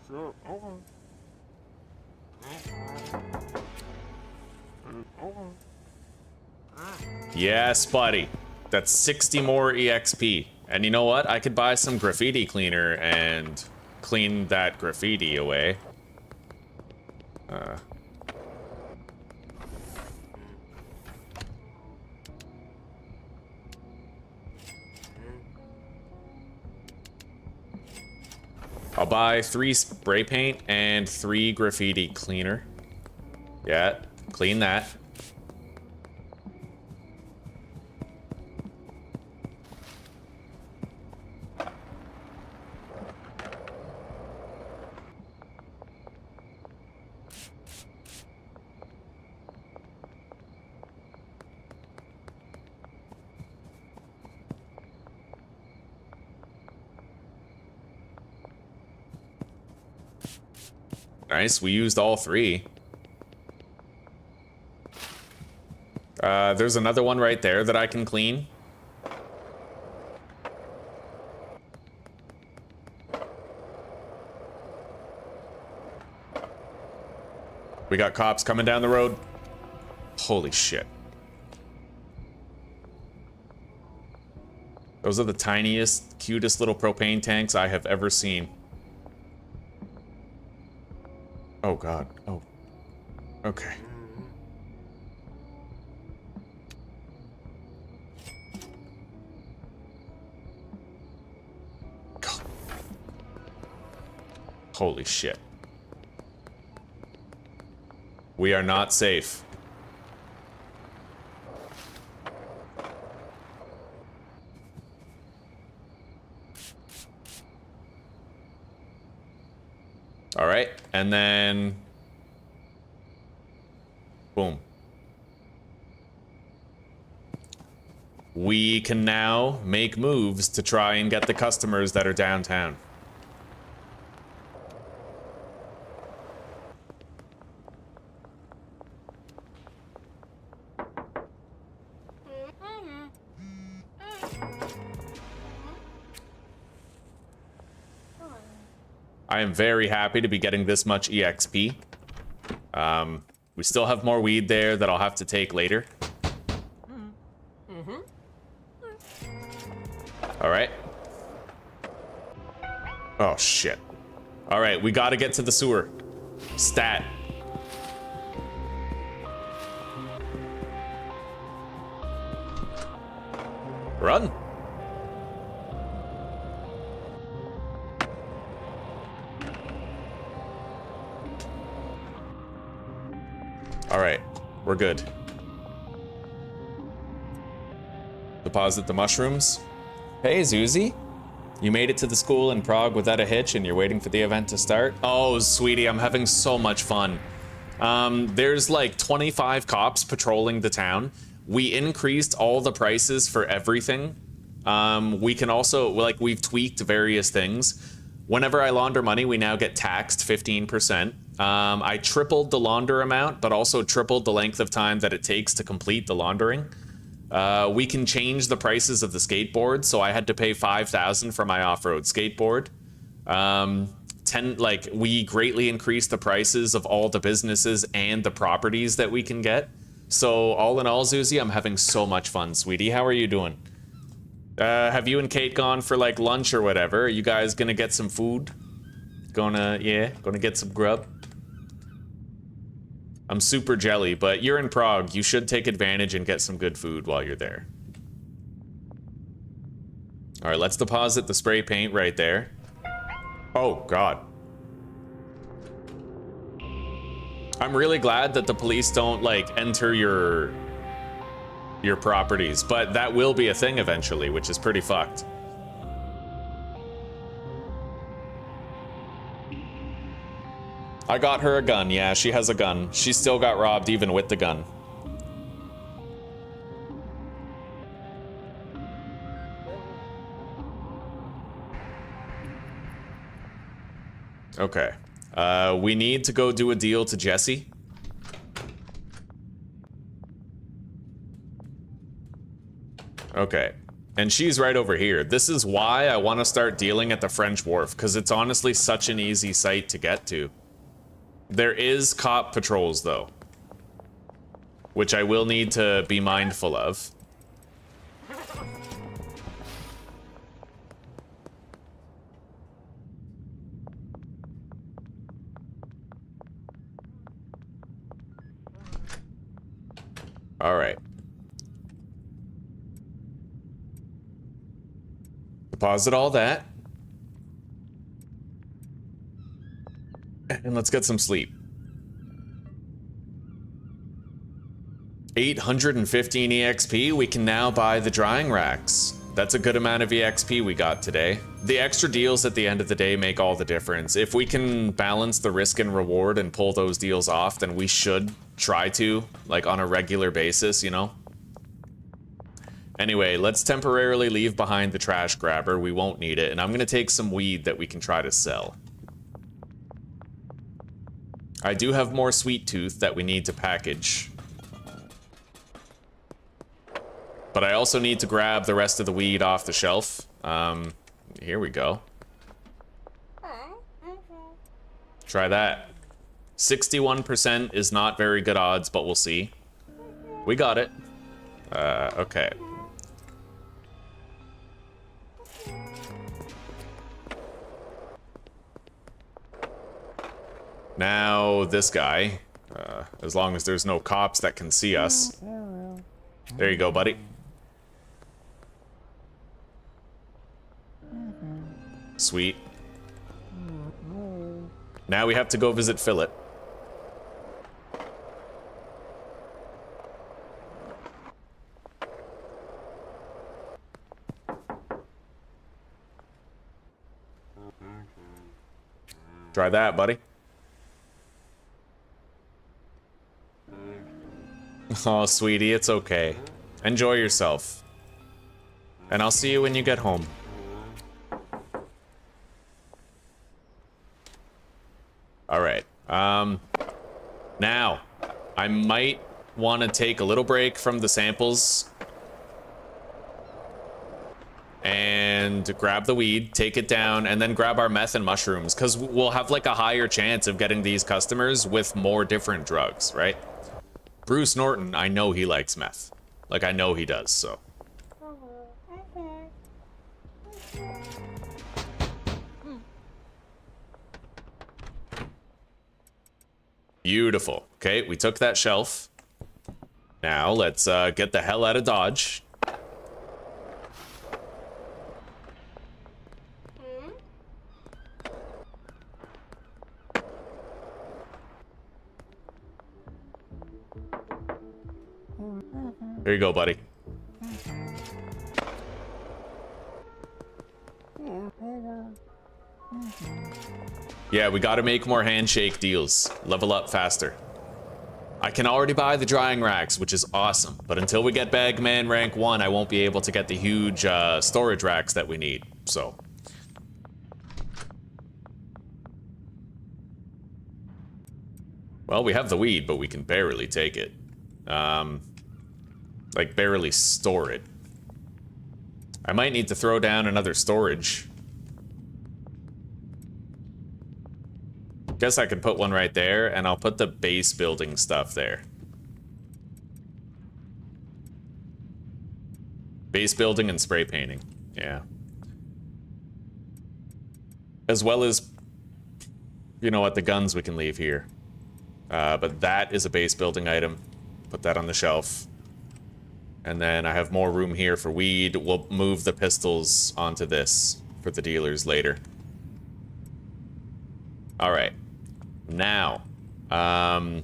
Sure, okay. Okay. Yes, buddy. That's 60 more EXP. And you know what? I could buy some graffiti cleaner and clean that graffiti away. I'll buy 3 spray paint and 3 graffiti cleaner. Yeah, clean that. Nice, we used all 3. There's another one right there that I can clean. We got cops coming down the road. Holy shit. Those are the tiniest, cutest little propane tanks I have ever seen. Oh god. Oh. Okay. God. Holy shit. We are not safe. All right, and then boom. We can now make moves to try and get the customers that are downtown. I am very happy to be getting this much EXP. We still have more weed there that I'll have to take later. All right. Oh, shit. All right, we got to get to the sewer. Stat. Run. All right, we're good. Deposit the mushrooms. Hey, Zuzi. You made it to the school in Prague without a hitch and you're waiting for the event to start? Oh, sweetie, I'm having so much fun. There's like 25 cops patrolling the town. We increased all the prices for everything. We can also, like, we've tweaked various things. Whenever I launder money, we now get taxed 15%. I tripled the launder amount, but also tripled the length of time that it takes to complete the laundering. We can change the prices of the skateboard, so I had to pay $5,000 for my off-road skateboard. We greatly increased the prices of all the businesses and the properties that we can get. So all in all, Zuzi, I'm having so much fun, sweetie. How are you doing? Have you and Kate gone for like lunch or whatever? Are you guys gonna get some food? Gonna get some grub? I'm super jelly, but you're in Prague. You should take advantage and get some good food while you're there. All right, let's deposit the spray paint right there. Oh, God. I'm really glad that the police don't, like, enter your properties, but that will be a thing eventually, which is pretty fucked. I got her a gun. Yeah, she has a gun. She still got robbed even with the gun. Okay. We need to go do a deal to Jesse. Okay. And she's right over here. This is why I want to start dealing at the French Wharf, because it's honestly such an easy site to get to. There is cop patrols, though, which I will need to be mindful of. All right. Deposit all that. And let's get some sleep. 815 EXP, we can now buy the drying racks. That's a good amount of EXP we got today. The extra deals at the end of the day make all the difference. If we can balance the risk and reward and pull those deals off, then we should try to, like on a regular basis, you know? Anyway, let's temporarily leave behind the trash grabber. We won't need it, and I'm gonna take some weed that we can try to sell. I do have more sweet tooth that we need to package. But I also need to grab the rest of the weed off the shelf. Here we go. Try that. 61% is not very good odds, but we'll see. We got it. Okay. Now, this guy. As long as there's no cops that can see us. There you go, buddy. Sweet. Now we have to go visit Philip. Try that, buddy. Oh, sweetie, it's okay. Enjoy yourself. And I'll see you when you get home. Alright. Now, I might want to take a little break from the samples and grab the weed, take it down, and then grab our meth and mushrooms, because we'll have like a higher chance of getting these customers with more different drugs, right? Bruce Norton, I know he likes meth. Like, I know he does, so. Beautiful. Okay, we took that shelf. Now, let's get the hell out of Dodge. There you go, buddy. Yeah, we gotta make more handshake deals. Level up faster. I can already buy the drying racks, which is awesome. But until we get Bagman rank 1, I won't be able to get the huge storage racks that we need, so. Well, we have the weed, but we can barely take it. Like, barely store it. I might need to throw down another storage. Guess I could put one right there, and I'll put the base building stuff there. Base building and spray painting, yeah. As well as, you know what, the guns we can leave here. But that is a base building item. Put that on the shelf. And then I have more room here for weed. We'll move the pistols onto this for the dealers later. All right. Now, I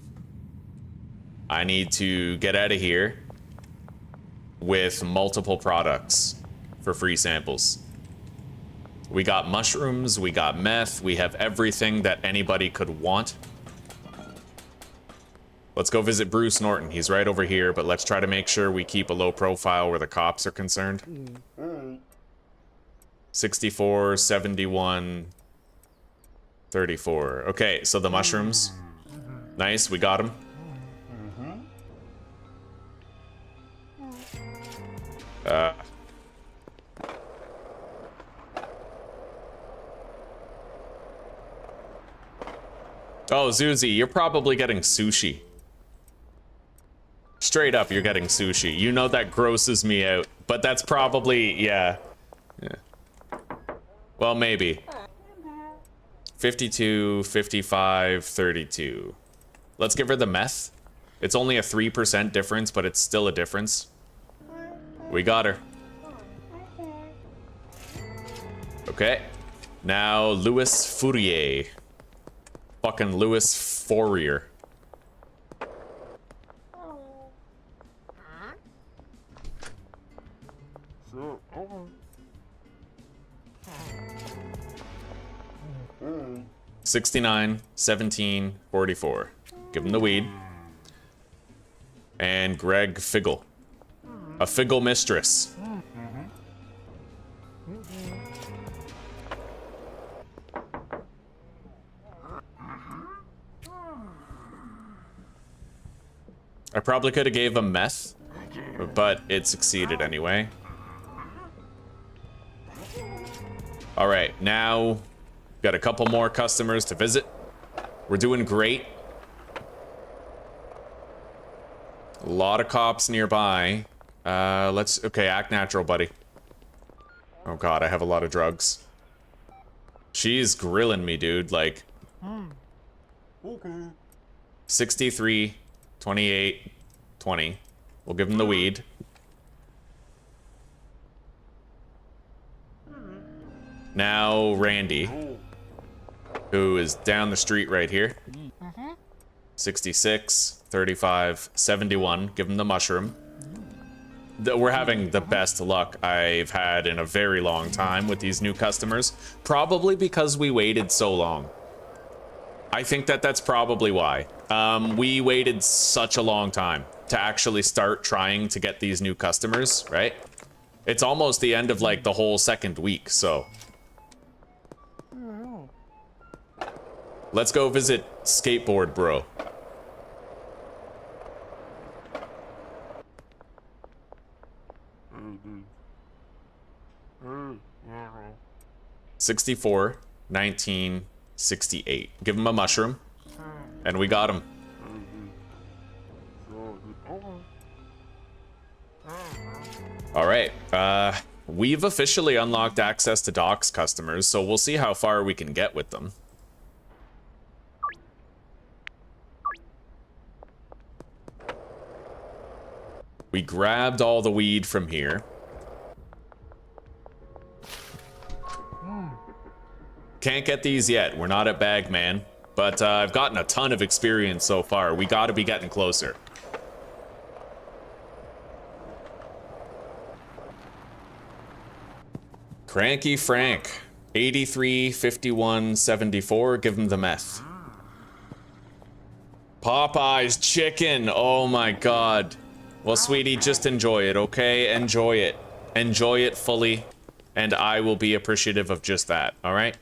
need to get out of here with multiple products for free samples. We got mushrooms, we got meth, we have everything that anybody could want. Let's go visit Bruce Norton. He's right over here, but let's try to make sure we keep a low profile where the cops are concerned. 64, 71, 34. Okay, so the mushrooms. Nice, we got them. Oh, Zuzi, you're probably getting sushi. Straight up, you're getting sushi. You know that grosses me out, but that's probably, yeah. Well, maybe. 52, 55, 32. Let's give her the meth. It's only a 3% difference, but it's still a difference. We got her. Okay. Now, Louis Fourier. Fucking Louis Fourier. Sure, okay. 69, 17, 44. Give him the weed. And Greg Figgle. A Figgle mistress. I probably could have gave him meth, but it succeeded anyway. All right, now got a couple more customers to visit. We're doing great. A lot of cops nearby. Okay, act natural, buddy. Oh God, I have a lot of drugs. She's grilling me, dude, like. Okay. 63, 28, 20. We'll give him the weed. Now, Randy, who is down the street right here. 66, 35, 71. Give him the mushroom. We're having the best luck I've had in a very long time with these new customers. Probably because we waited so long. I think that's probably why. We waited such a long time to actually start trying to get these new customers, right? It's almost the end of like the whole second week, so. Let's go visit Skateboard Bro. Hey, 64, 19, 68. Give him a mushroom. And we got him. All right. We've officially unlocked access to Doc's customers, so we'll see how far we can get with them. We grabbed all the weed from here. Can't get these yet. We're not at Bagman. But I've gotten a ton of experience so far. We gotta be getting closer. Cranky Frank. 83, 51, 74. Give him the meth. Popeye's chicken. Oh my God. Well, sweetie, just enjoy it, okay? Enjoy it. Enjoy it fully. And I will be appreciative of just that, all right?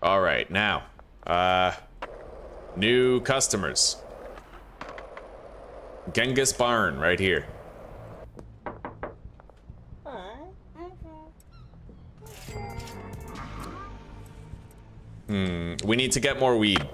All right, now, new customers. Genghis Barn right here. We need to get more weed.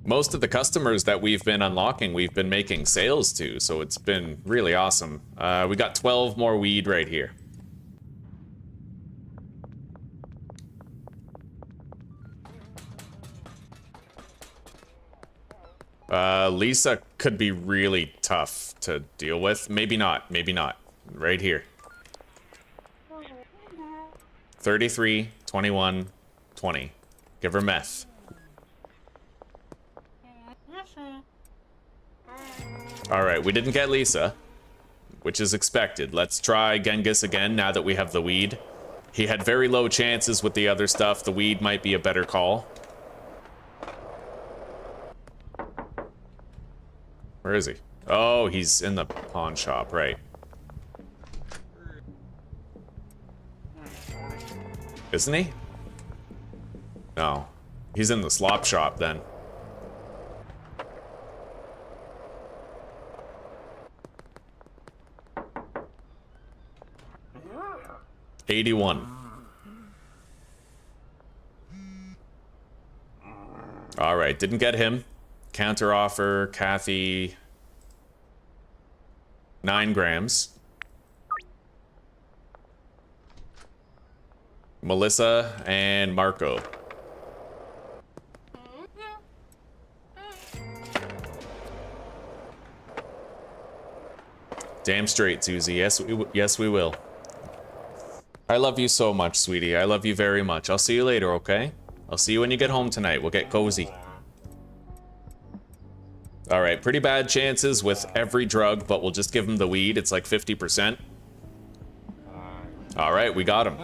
Most of the customers that we've been unlocking, we've been making sales to, so it's been really awesome. We got 12 more weed right here. Lisa could be really tough to deal with. Maybe not, maybe not. Right here. 33, 21, 20. Give her meth. Alright, we didn't get Lisa, which is expected. Let's try Genghis again now that we have the weed. He had very low chances with the other stuff. The weed might be a better call. Where is he? Oh, he's in the pawn shop, right. Isn't he? No. He's in the slop shop then. $81. All right, didn't get him. Counter offer, Kathy. 9 grams. Melissa and Marco. Damn straight, Susie. Yes, we will. I love you so much, sweetie. I love you very much. I'll see you later, okay? I'll see you when you get home tonight. We'll get cozy. All right, pretty bad chances with every drug, but we'll just give him the weed. It's like 50%. All right, we got him.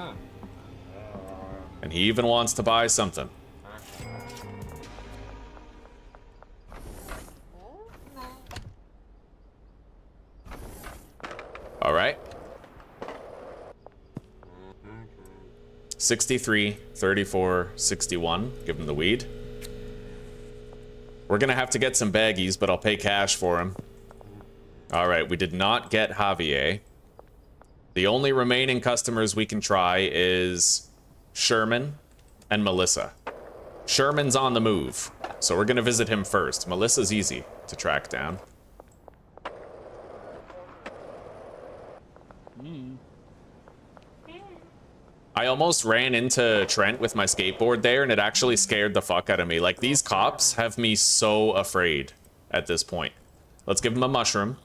And he even wants to buy something. All right. 63, 34, 61. Give him the weed. We're gonna have to get some baggies, but I'll pay cash for him. All right, we did not get Javier. The only remaining customers we can try is Sherman and Melissa. Sherman's on the move, so we're gonna visit him first. Melissa's easy to track down. I almost ran into Trent with my skateboard there, and it actually scared the fuck out of me. Like, these cops have me so afraid at this point. Let's give him a mushroom.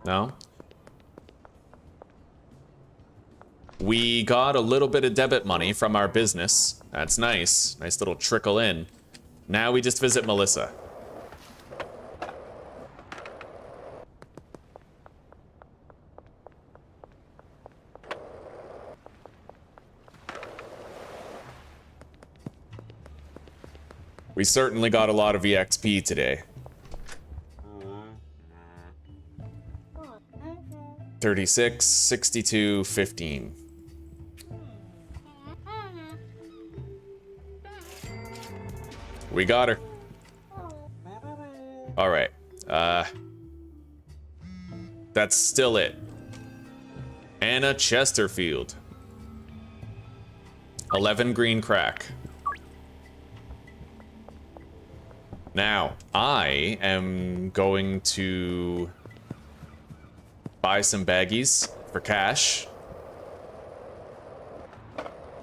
No? We got a little bit of debit money from our business. That's nice. Nice little trickle in. Now we just visit Melissa. We certainly got a lot of EXP today. 36, 62, 15. We got her. All right. That's still it. Anna Chesterfield. 11 green crack. Now, I am going to buy some baggies for cash.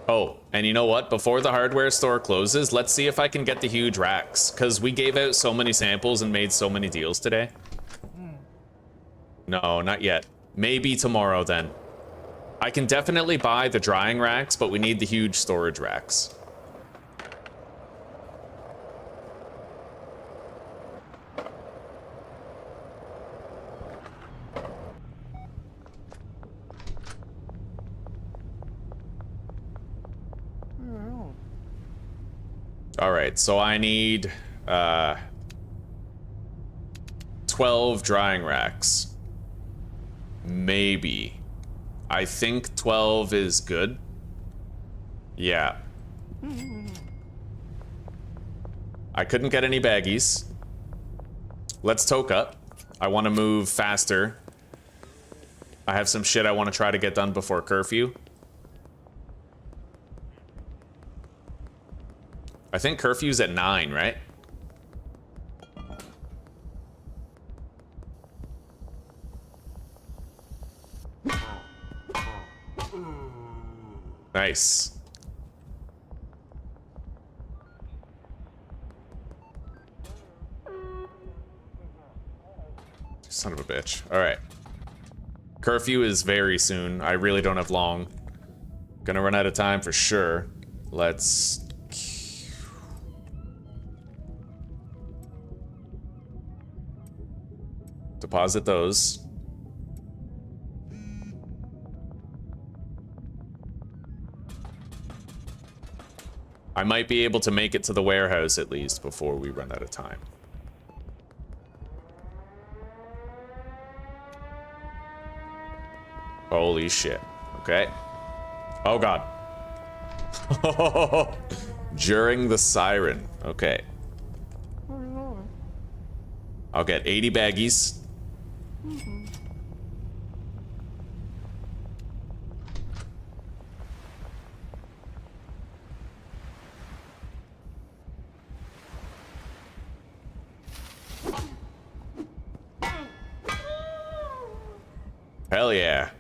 Oh, and you know what? Before the hardware store closes, let's see if I can get the huge racks, because we gave out so many samples and made so many deals today. No, not yet. Maybe tomorrow then. I can definitely buy the drying racks, but we need the huge storage racks. All right, so I need 12 drying racks. Maybe. I think 12 is good. Yeah. I couldn't get any baggies. Let's toke up. I want to move faster. I have some shit I want to try to get done before curfew. I think curfew's at 9, right? Nice. Son of a bitch. All right. Curfew is very soon. I really don't have long. Gonna run out of time for sure. Let's... deposit those. I might be able to make it to the warehouse at least before we run out of time. Holy shit. Okay. Oh god. During the siren. Okay. I'll get 80 baggies. Hell yeah.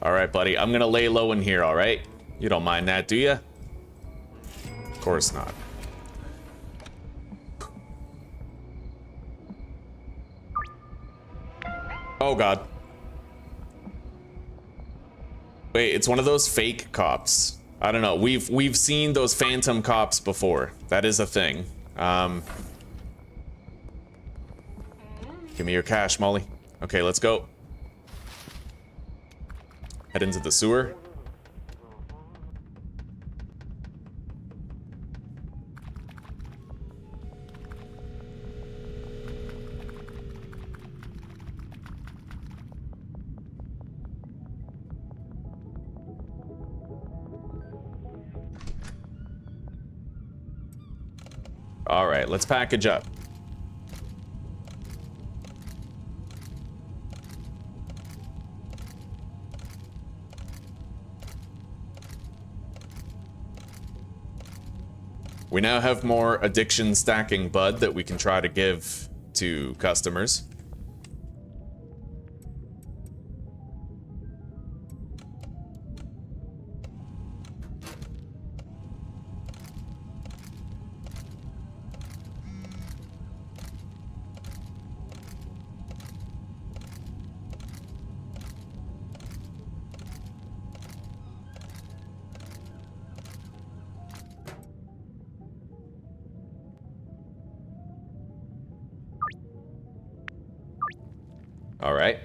All right, buddy. I'm gonna lay low in here, all right? You don't mind that, do you? Of course not. Oh, God. Wait, it's one of those fake cops. I don't know. We've seen those phantom cops before. That is a thing. Give me your cash, Molly. Okay, let's go. Head into the sewer. All right, let's package up. We now have more addiction stacking bud that we can try to give to customers. All right.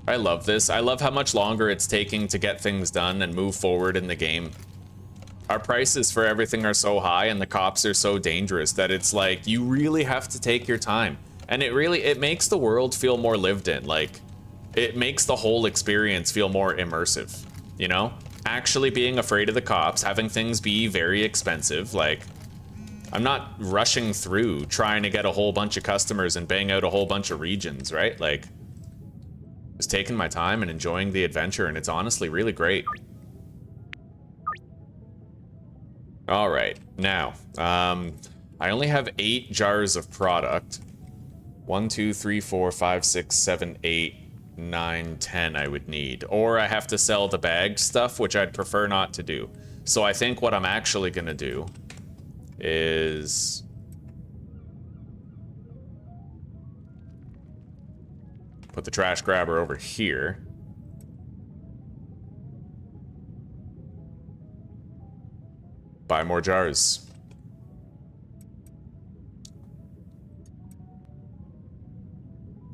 I love this. I love how much longer it's taking to get things done and move forward in the game. Our prices for everything are so high and the cops are so dangerous that it's like you really have to take your time. And it makes the world feel more lived in. Like, it makes the whole experience feel more immersive, you know? Actually being afraid of the cops, having things be very expensive, like, I'm not rushing through trying to get a whole bunch of customers and bang out a whole bunch of regions, right? Like, just taking my time and enjoying the adventure, and it's honestly really great. All right, now, I only have 8 jars of product. 1, 2, 3, 4, 5, 6, 7, 8, 9, 10 I would need. Or I have to sell the bagged stuff, which I'd prefer not to do. So I think what I'm actually gonna do is... put the trash grabber over here. Buy more jars.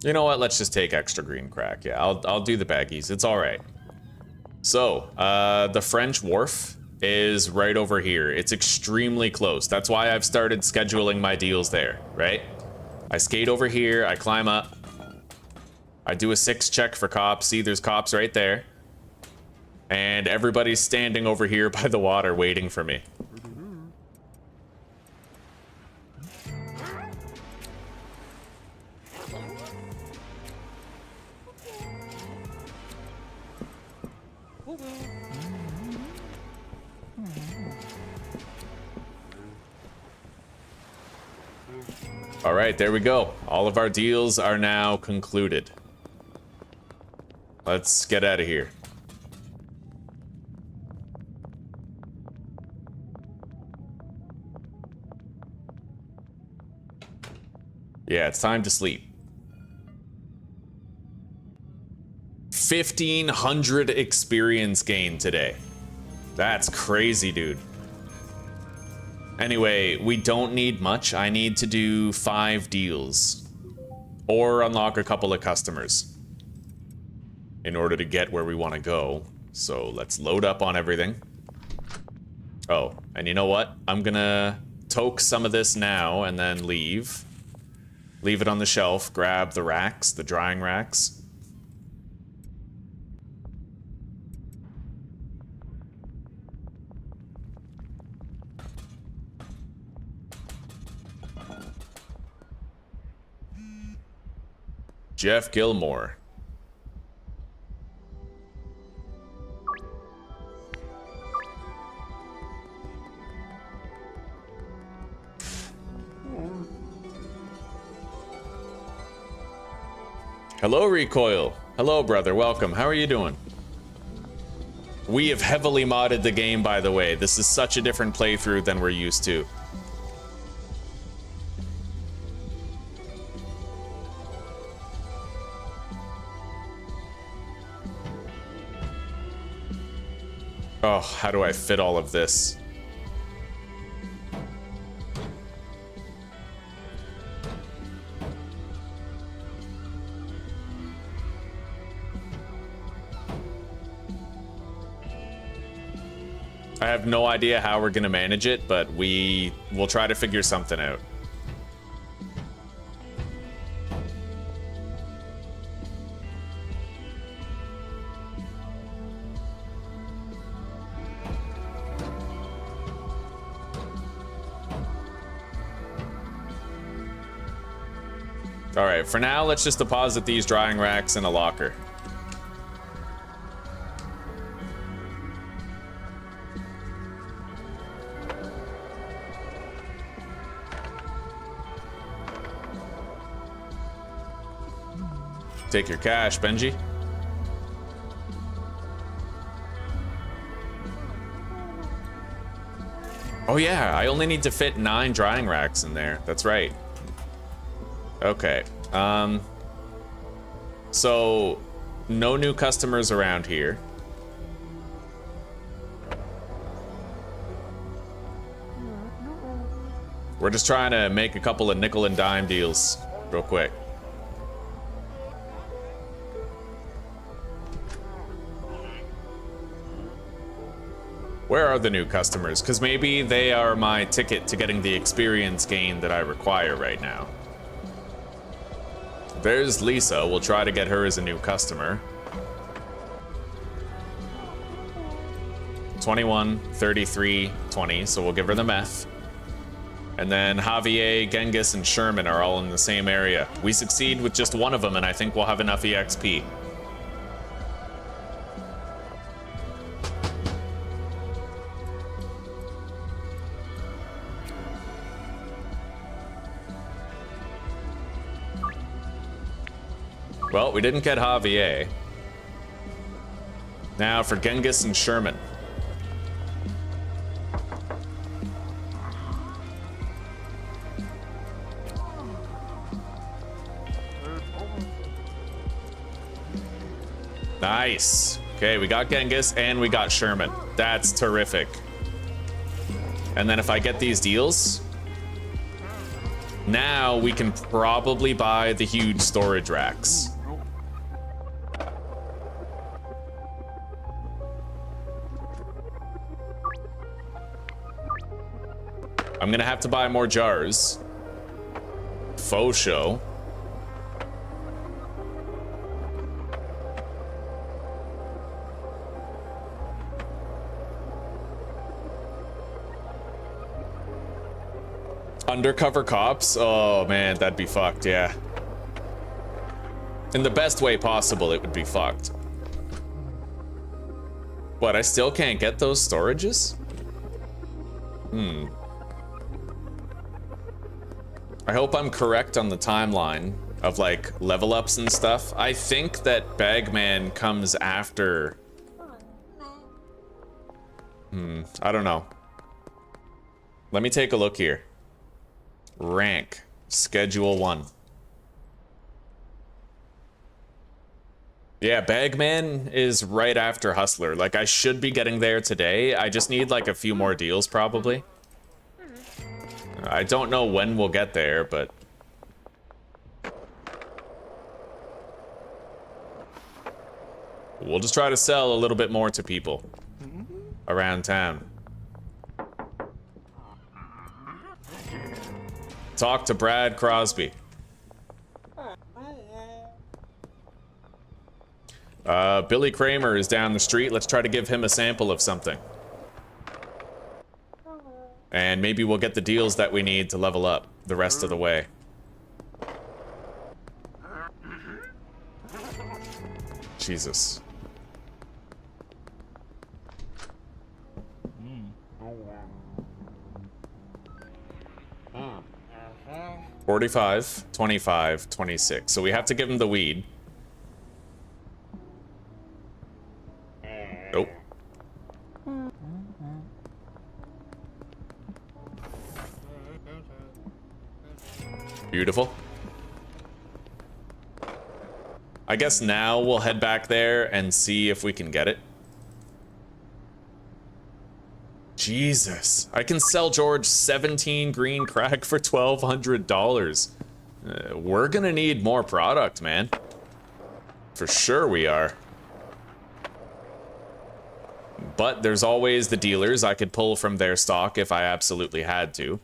You know what? Let's just take extra green crack. Yeah, I'll do the baggies. It's all right. So, the French Wharf is right over here. It's extremely close. That's why I've started scheduling my deals there, right? I skate over here, I climb up. I do a 6 check for cops. See, there's cops right there. And everybody's standing over here by the water waiting for me. All right, there we go. All of our deals are now concluded. Let's get out of here. Yeah, it's time to sleep. 1,500 experience gain today. That's crazy, dude. Anyway, we don't need much. I need to do 5 deals. Or unlock a couple of customers. In order to get where we want to go. So let's load up on everything. Oh, and you know what? I'm gonna toke some of this now and then leave. Leave it on the shelf, grab the racks, the drying racks. Jeff Gilmore. Hello, Recoil. Hello, brother. Welcome. How are you doing? We have heavily modded the game, by the way. This is such a different playthrough than we're used to. Oh, how do I fit all of this? I have no idea how we're gonna manage it, but we will try to figure something out. All right, for now, let's just deposit these drying racks in a locker. Take your cash, Benji. Oh yeah, I only need to fit 9 drying racks in there. That's right. Okay. So no new customers around here. We're just trying to make a couple of nickel and dime deals real quick. Where are the new customers? Because maybe they are my ticket to getting the experience gain that I require right now. There's Lisa. We'll try to get her as a new customer. 21, 33, 20, so we'll give her the meth. And then Javier, Genghis, and Sherman are all in the same area. We succeed with just one of them, and I think we'll have enough EXP. Well, we didn't get Javier. Now for Genghis and Sherman. Nice. Okay, we got Genghis and we got Sherman. That's terrific. And then if I get these deals, now we can probably buy the huge storage racks. I'm gonna have to buy more jars. Faux show. Undercover cops? Oh man, that'd be fucked, yeah. In the best way possible, it would be fucked. What, I still can't get those storages? I hope I'm correct on the timeline of like level ups and stuff. I think that Bagman comes after. I don't know. Let me take a look here. Rank, Schedule 1. Yeah, Bagman is right after Hustler. Like, I should be getting there today. I just need like a few more deals probably. I don't know when we'll get there, but... we'll just try to sell a little bit more to people around town. Talk to Brad Crosby. Billy Kramer is down the street. Let's try to give him a sample of something. And maybe we'll get the deals that we need to level up the rest of the way. Jesus. $45, $25, $26. So we have to give him the weed. Nope. Beautiful. I guess now we'll head back there and see if we can get it. Jesus. I can sell George 17 green crack for $1,200. We're gonna need more product, man. For sure we are. But there's always the dealers I could pull from their stock if I absolutely had to.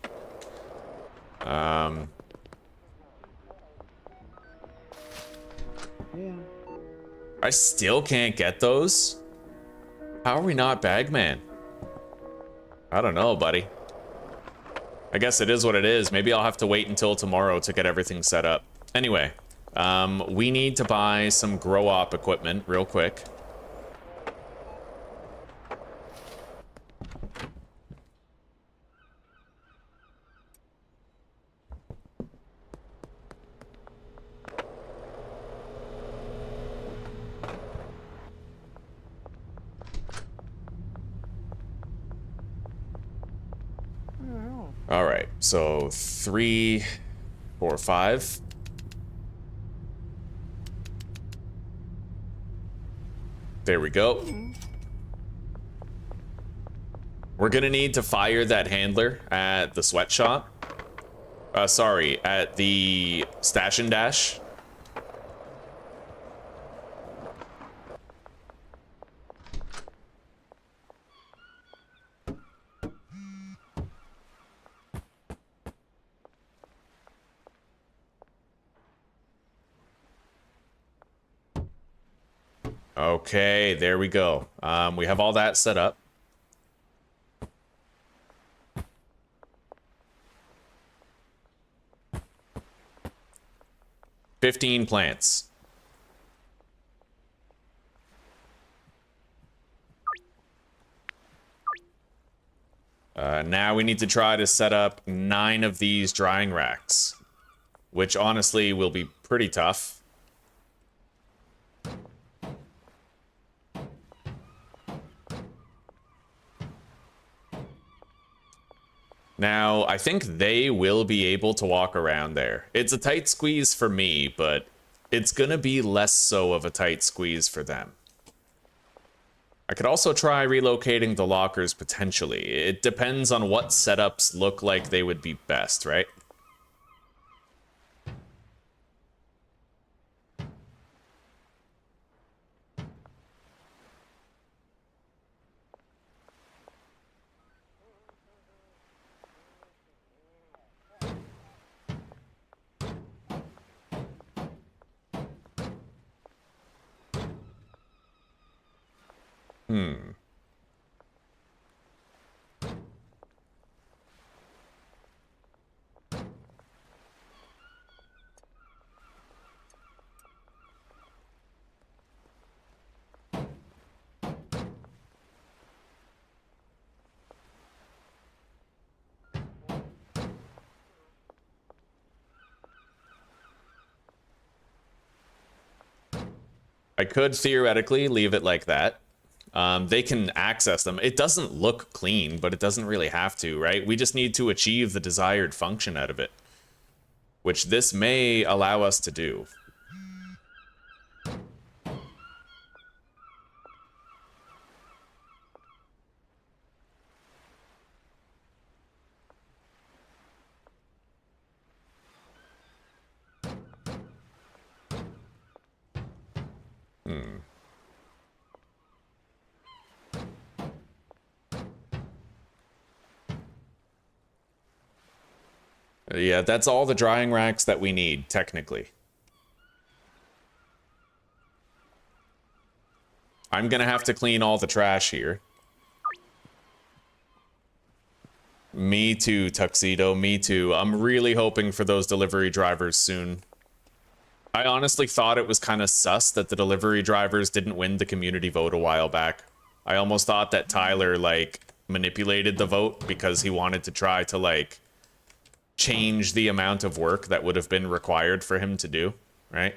I still can't get those? How are we not Bagman? I don't know, buddy. I guess it is what it is. Maybe I'll have to wait until tomorrow to get everything set up. Anyway, we need to buy some grow op equipment real quick. All right, so 3, 4, 5. There we go. We're gonna need to fire that handler at the sweatshop. Sorry, at the Stash and Dash. Okay, there we go. We have all that set up. $15 plants. Now we need to try to set up 9 of these drying racks, which honestly will be pretty tough. Now, I think they will be able to walk around there. It's a tight squeeze for me, but it's gonna be less so of a tight squeeze for them. I could also try relocating the lockers potentially. It depends on what setups look like they would be best, right? I could theoretically leave it like that. They can access them. It doesn't look clean, but it doesn't really have to, right? We just need to achieve the desired function out of it, which this may allow us to do. Yeah, that's all the drying racks that we need, technically. I'm gonna have to clean all the trash here. Me too, Tuxedo, me too. I'm really hoping for those delivery drivers soon. I honestly thought it was kind of sus that the delivery drivers didn't win the community vote a while back. I almost thought that Tyler, like, manipulated the vote because he wanted to try to, like, change the amount of work that would have been required for him to do, right?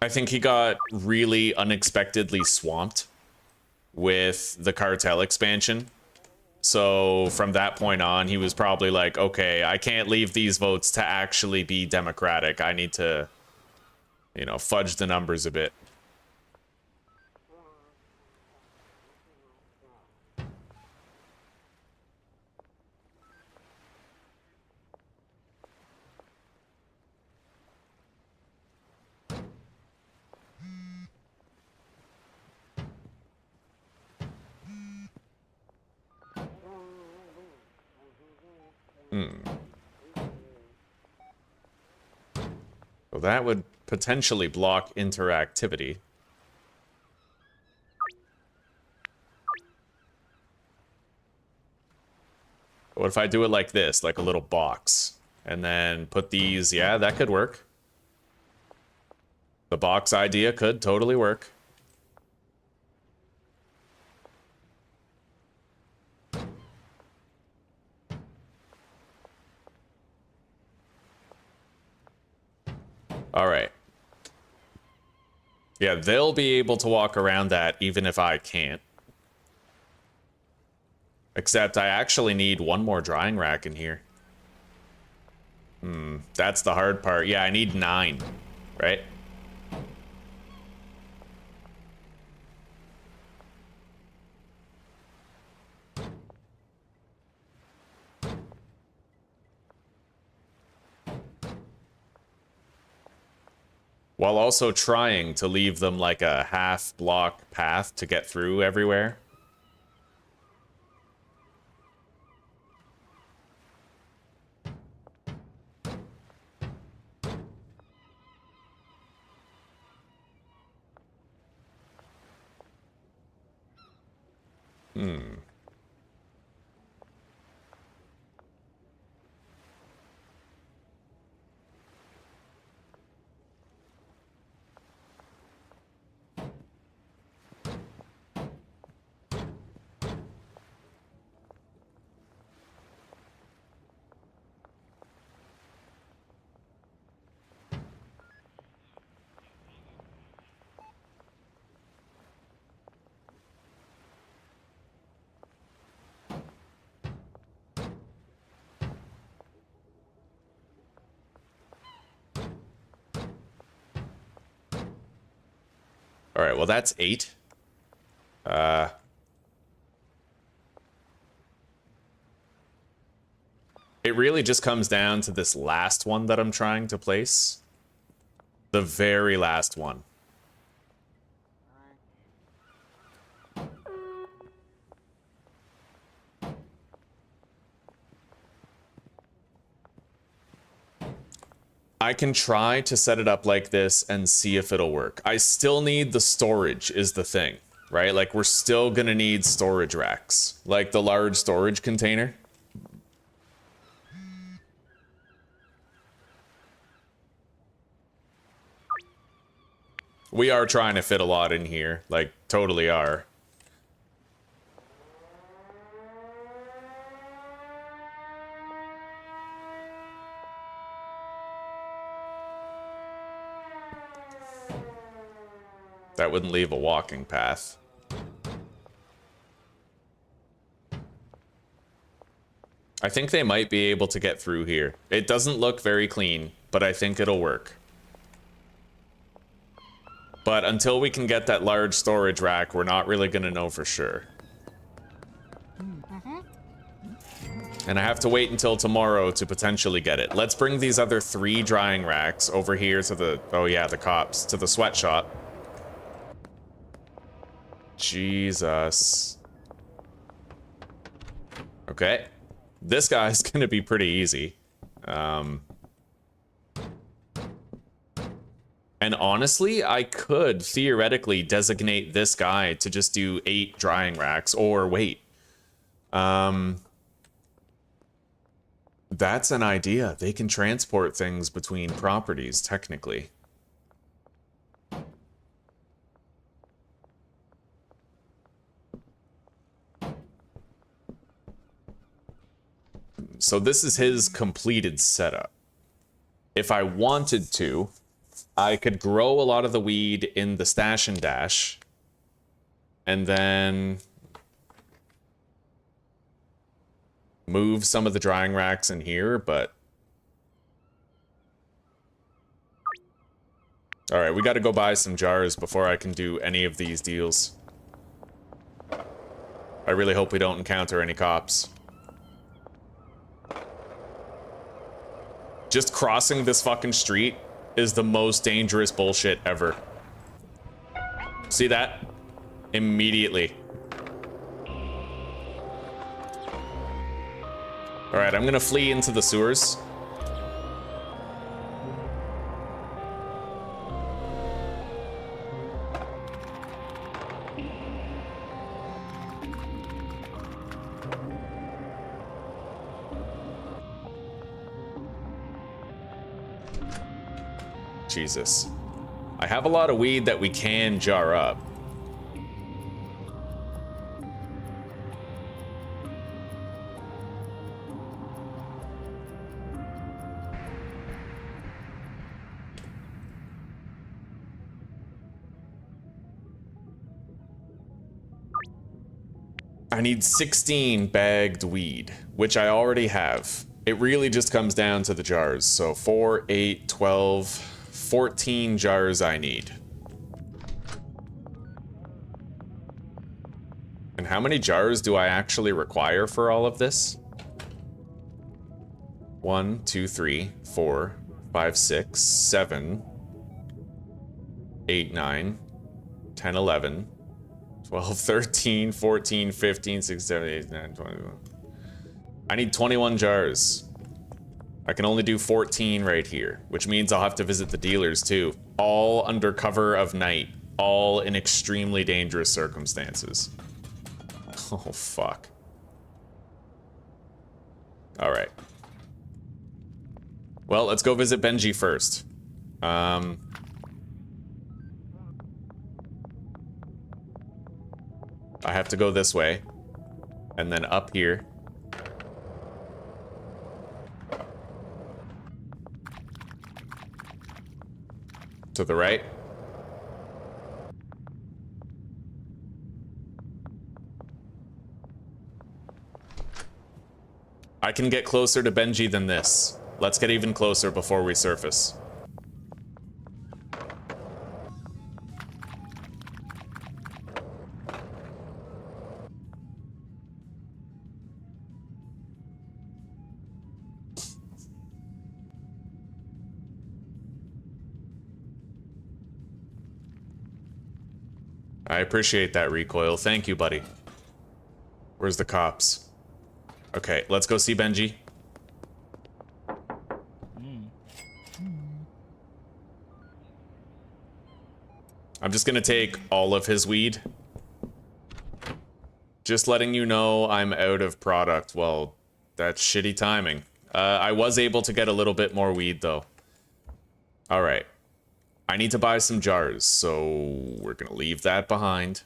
I think he got really unexpectedly swamped with the cartel expansion. So from that point on, he was probably like, okay, I can't leave these votes to actually be democratic. I need to, you know, fudge the numbers a bit. So that would potentially block interactivity. What if I do it like this, like a little box, and then put these? Yeah, that could work. The box idea could totally work. All right. Yeah, they'll be able to walk around that even if I can't. Except I actually need one more drying rack in here. That's the hard part. Yeah, I need 9, right? While also trying to leave them like a half block path to get through everywhere. All right, well, that's 8. It really just comes down to this last one that I'm trying to place. The very last one. I can try to set it up like this and see if it'll work. I still need the storage is the thing, right? Like, we're still gonna need storage racks, like the large storage container. We are trying to fit a lot in here, like, totally are. That wouldn't leave a walking path. I think they might be able to get through here. It doesn't look very clean, but I think it'll work. But until we can get that large storage rack, we're not really gonna know for sure. And I have to wait until tomorrow to potentially get it. Let's bring these other 3 drying racks over here to the, oh yeah, the cops, to the sweatshop. Jesus. Okay. This guy's gonna be pretty easy. And honestly, I could theoretically designate this guy to just do 8 drying racks, or wait. That's an idea. They can transport things between properties, technically. So this is his completed setup. If I wanted to, I could grow a lot of the weed in the stash and dash, and then move some of the drying racks in here, but... Alright, we gotta go buy some jars before I can do any of these deals. I really hope we don't encounter any cops. Just crossing this fucking street is the most dangerous bullshit ever. See that? Immediately. Alright, I'm gonna flee into the sewers. Jesus. I have a lot of weed that we can jar up. I need 16 bagged weed, which I already have. It really just comes down to the jars. So 4, 8, 12, 14 jars I need. And how many jars do I actually require for all of this? 1, 2, 3, 4, 5, 6, 7, 8, 9, 10, 11, 12, 13, 14, 15, 16, 17, 18, 19, 20. I need 21 jars. I can only do 14 right here, which means I'll have to visit the dealers too. All under cover of night. All in extremely dangerous circumstances. Oh, fuck. Alright. Well, let's go visit Benji first. I have to go this way. And then up here. To the right. I can get closer to Benji than this. Let's get even closer before we surface. I appreciate that recoil. Thank you, buddy. Where's the cops? Okay, let's go see Benji. I'm just gonna take all of his weed. Just letting you know I'm out of product. Well, that's shitty timing. I was able to get a little bit more weed, though. Alright. I need to buy some jars, so we're gonna leave that behind.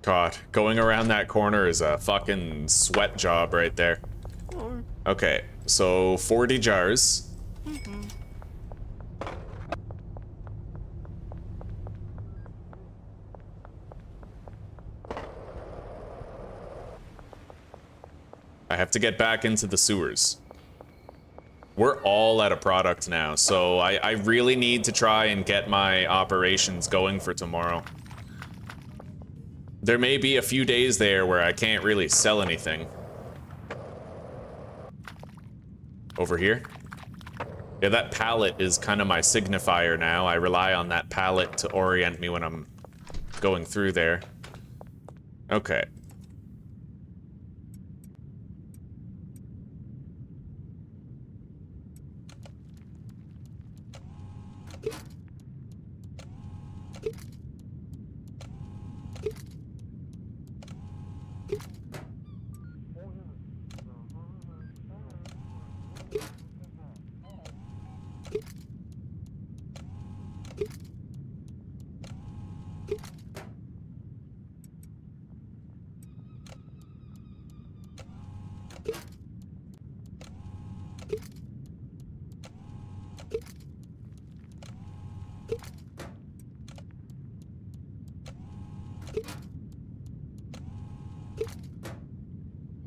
God, going around that corner is a fucking sweat job right there. Okay, so 40 jars. I have to get back into the sewers. We're all out of product now, so I really need to try and get my operations going for tomorrow. There may be a few days there where I can't really sell anything. Over here? Yeah, that pallet is kind of my signifier now. I rely on that pallet to orient me when I'm going through there. Okay.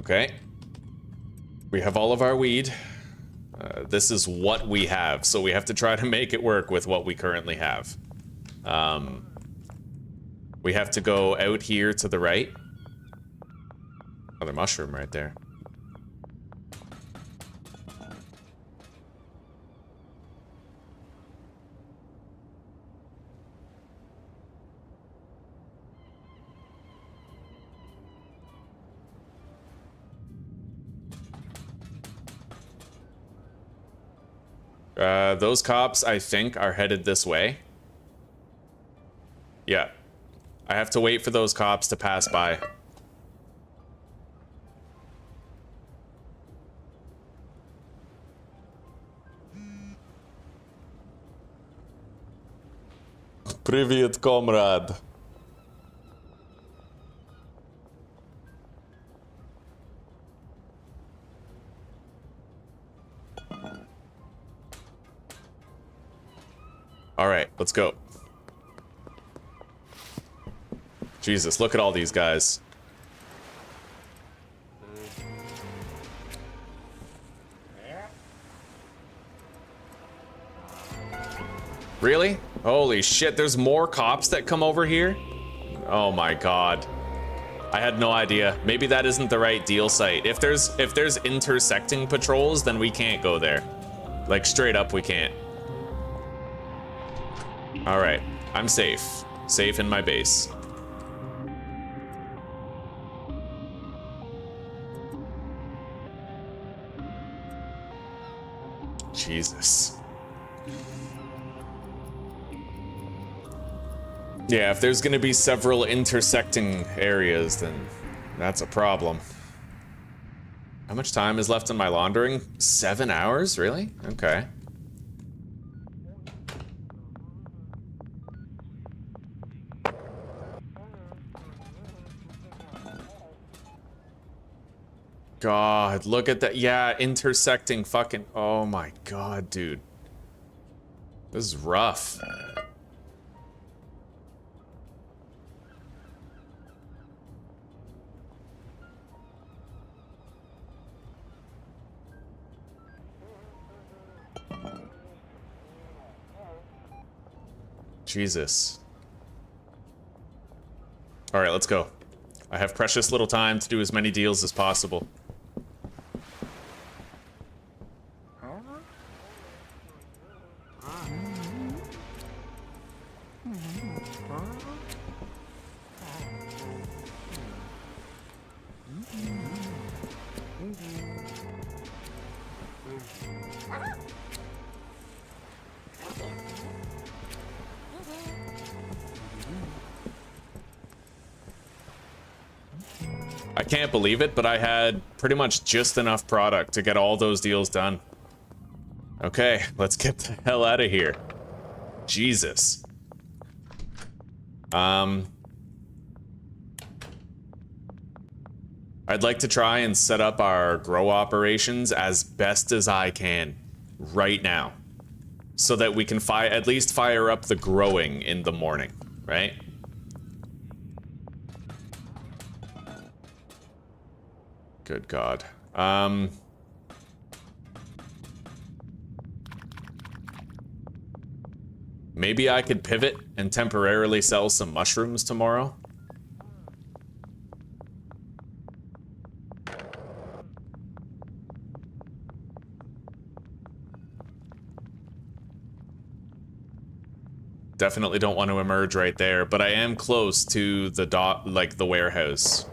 Okay. We have all of our weed. This is what we have, so we have to try to make it work with what we currently have. We have to go out here to the right. Another mushroom right there. Those cops, I think, are headed this way. Yeah. I have to wait for those cops to pass by. Привет, comrade. All right, let's go. Jesus, look at all these guys. Really? Holy shit, there's more cops that come over here? Oh my god. I had no idea. Maybe that isn't the right deal site. If there's intersecting patrols, then we can't go there. Like straight up we can't. All right, I'm safe. Safe in my base. Jesus. Yeah, if there's gonna be several intersecting areas, then that's a problem. How much time is left in my laundering? 7 hours? Really? Okay. God, look at that. Yeah, intersecting fucking... Oh my god, dude. This is rough. Jesus. All right, let's go. I have precious little time to do as many deals as possible. I can't believe it, but I had pretty much just enough product to get all those deals done. Okay, let's get the hell out of here. Jesus. I'd like to try and set up our grow operations as best as I can right now, so that we can at least fire up the growing in the morning, right? Good God. Maybe I could pivot and temporarily sell some mushrooms tomorrow. Definitely don't want to emerge right there, but I am close to the the warehouse.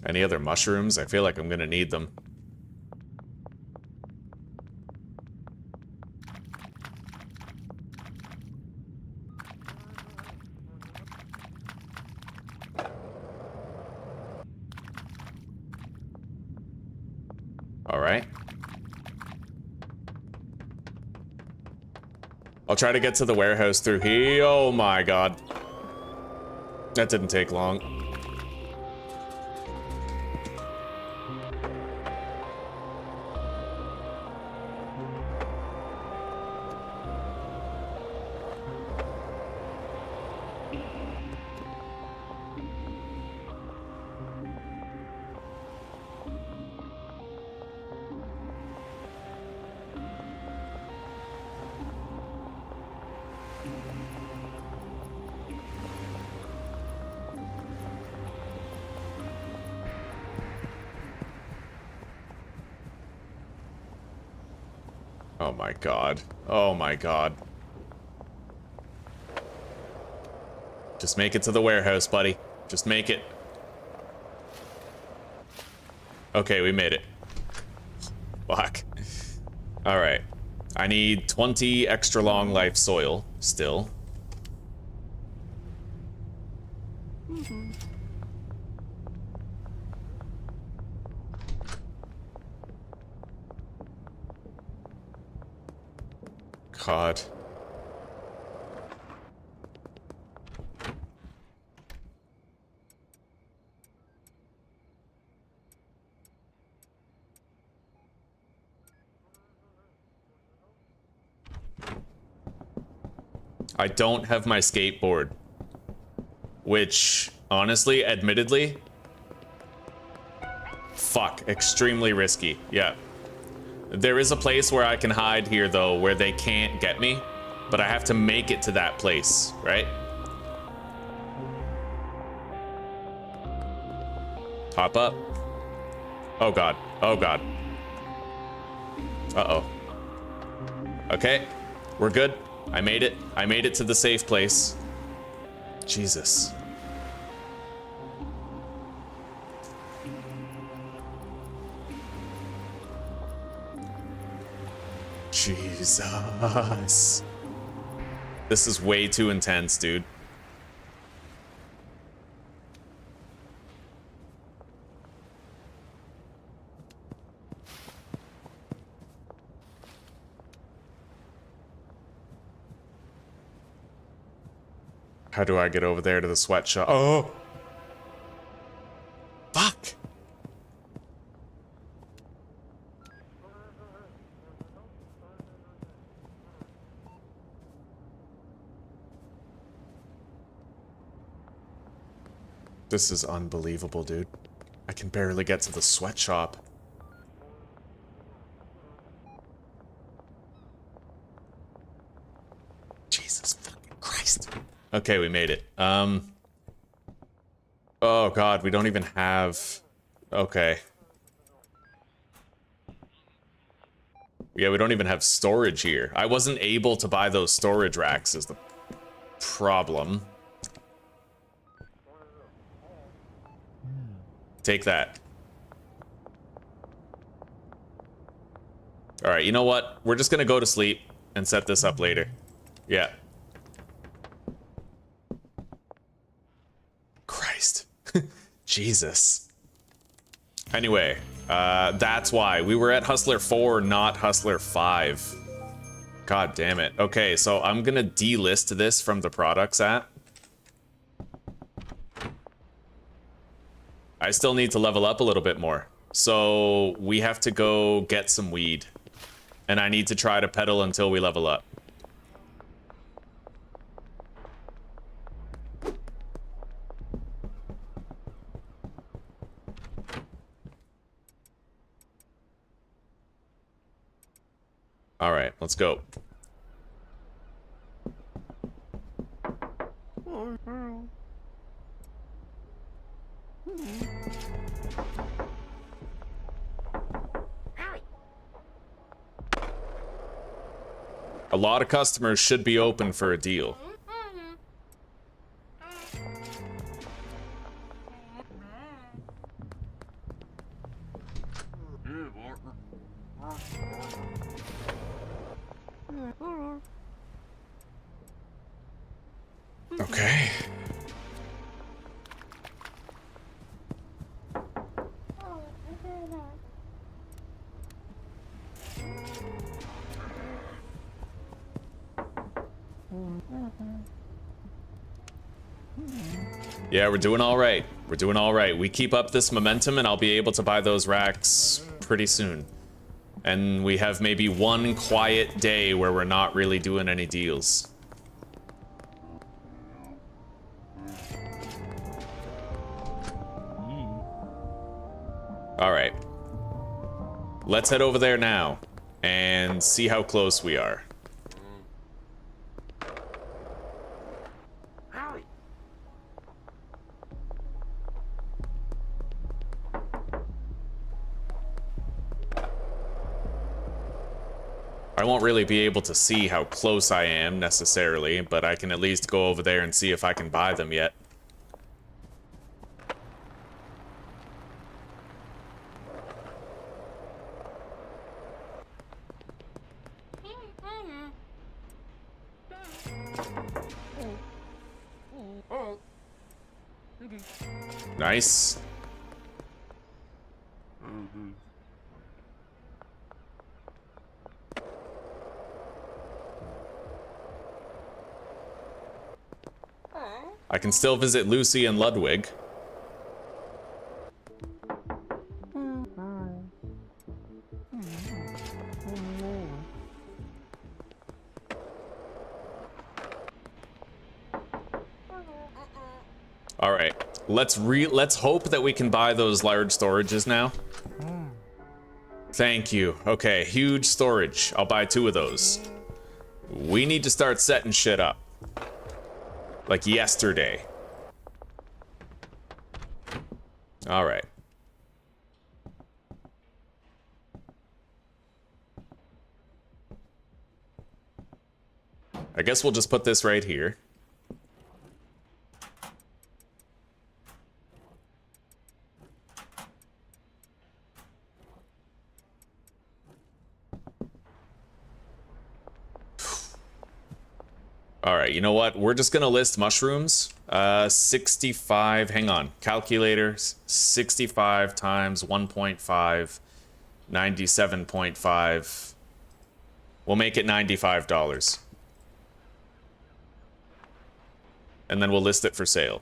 Any other mushrooms? I feel like I'm gonna need them. All right. I'll try to get to the warehouse through here. Oh my God. That didn't take long. Oh my God. Oh my God. Just make it to the warehouse, buddy. Just make it. Okay, we made it. Fuck. Alright. I need 20 extra long life soil still. God. I don't have my skateboard. Which, honestly, admittedly... Fuck, extremely risky. Yeah. There is a place where I can hide here, though, where they can't get me. But I have to make it to that place, right? Hop up. Oh God. Oh God. Uh-oh. Okay. We're good. I made it. I made it to the safe place. Jesus. Jesus. This is way too intense, dude. How do I get over there to the sweatshop? Oh! Fuck! This is unbelievable, dude. I can barely get to the sweatshop. Jesus fucking Christ. Okay, we made it. Oh God, we don't even have... Okay. Yeah, we don't even have storage here. I wasn't able to buy those storage racks is the problem. Take that. Alright, you know what? We're just gonna go to sleep and set this up later. Yeah. Christ. Jesus. Anyway, That's why. We were at Hustler 4, not Hustler 5. God damn it. Okay, so I'm gonna delist this from the products app. I still need to level up a little bit more. So we have to go get some weed. And I need to try to pedal until we level up. All right, let's go. A lot of customers should be open for a deal. Okay. Yeah, we're doing all right. We're doing all right. We keep up this momentum and I'll be able to buy those racks pretty soon. And we have maybe one quiet day where we're not really doing any deals. All right. Let's head over there now and see how close we are. I won't really be able to see how close I am necessarily, but I can at least go over there and see if I can buy them yet. Nice. I can still visit Lucy and Ludwig. All right, let's hope that we can buy those large storages now. Thank you. Okay, huge storage. I'll buy 2 of those. We need to start setting shit up. Like yesterday. All right. I guess we'll just put this right here. All right, you know what? We're just gonna list mushrooms. 65, hang on, calculator, 65 times 1.5, 97.5. We'll make it $95. And then we'll list it for sale.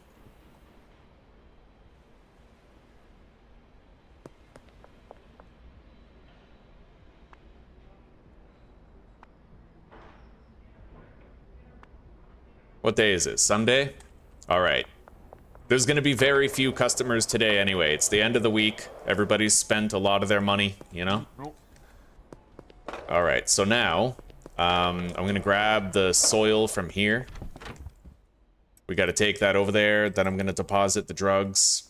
What day is it? Sunday? All right. There's going to be very few customers today anyway. It's the end of the week. Everybody's spent a lot of their money, you know? All right, so now I'm going to grab the soil from here. We got to take that over there. Then I'm going to deposit the drugs.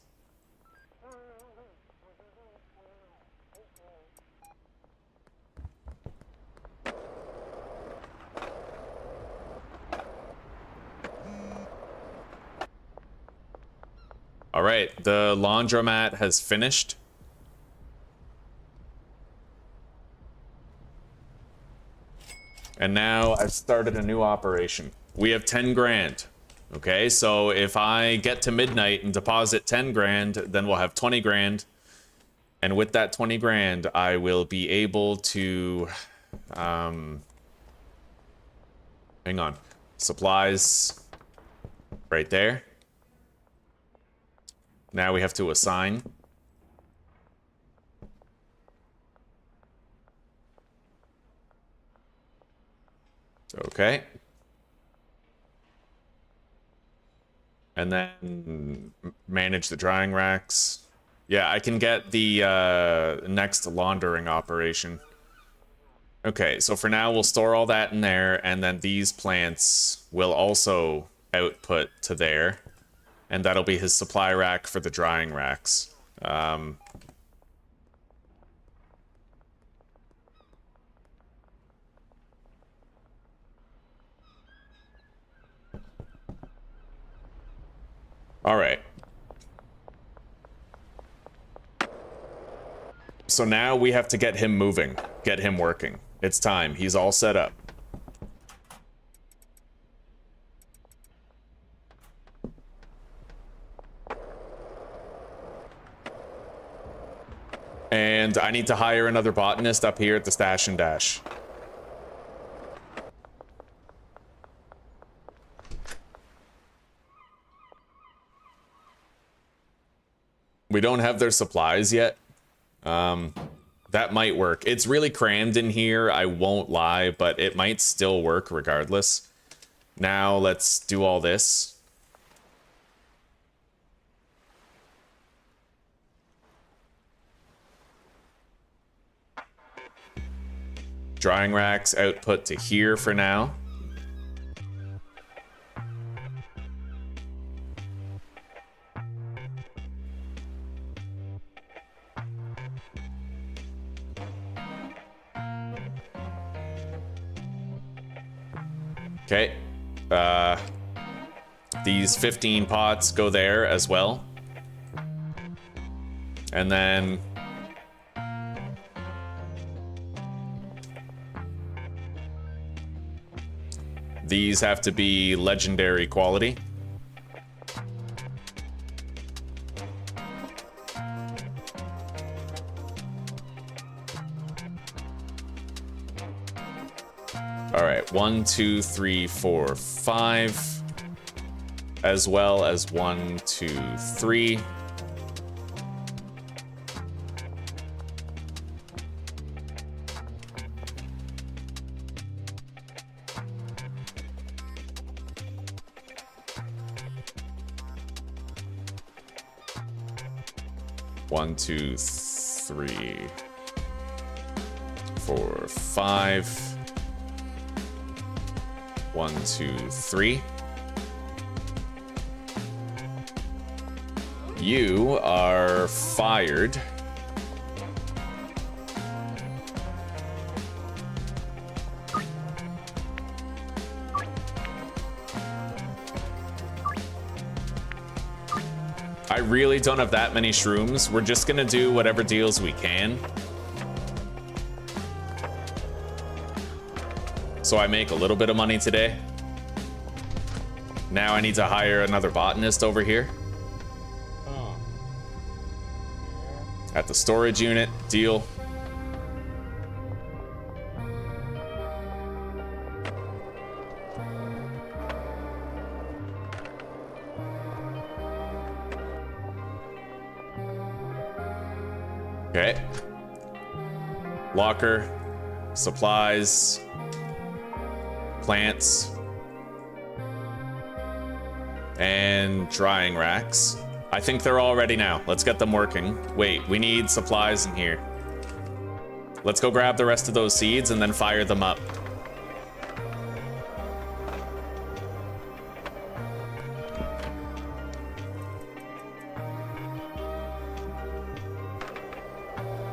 All right, the laundromat has finished. And now I've started a new operation. We have 10 grand. Okay, so if I get to midnight and deposit 10 grand, then we'll have 20 grand. And with that 20 grand, I will be able to, hang on, supplies right there. Now we have to assign. Okay. And then manage the drying racks. Yeah, I can get the next laundering operation. Okay, so for now we'll store all that in there, and then these plants will also output to there. And that'll be his supply rack for the drying racks. All right. So now we have to get him moving, get him working. It's time. He's all set up. And I need to hire another botanist up here at the Stash and Dash. We don't have their supplies yet. That might work. It's really crammed in here, I won't lie, but it might still work regardless. Now let's do all this. Drying racks output to here for now. Okay. These 15 pots go there as well. And then these have to be legendary quality. All right, 1, 2, 3, 4, 5, as well as 1, 2, 3. One, two, 3, 4, 5. 1, 2, 3. You are fired. I really don't have that many shrooms. We're just gonna do whatever deals we can. So I make a little bit of money today. Now I need to hire another botanist over here. At the storage unit, deal. Okay. Locker, supplies, plants, and drying racks. I think they're all ready now. Let's get them working. Wait, we need supplies in here. Let's go grab the rest of those seeds and then fire them up.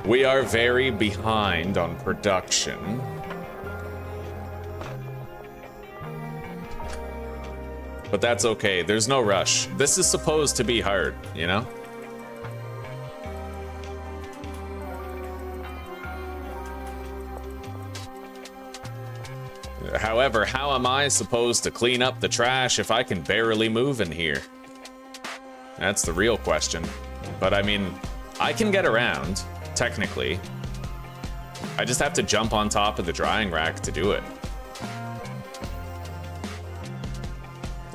We are very behind on production. But that's okay, there's no rush. This is supposed to be hard, you know? However, how am I supposed to clean up the trash if I can barely move in here? That's the real question. But I mean, I can get around, technically. I just have to jump on top of the drying rack to do it.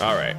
All right.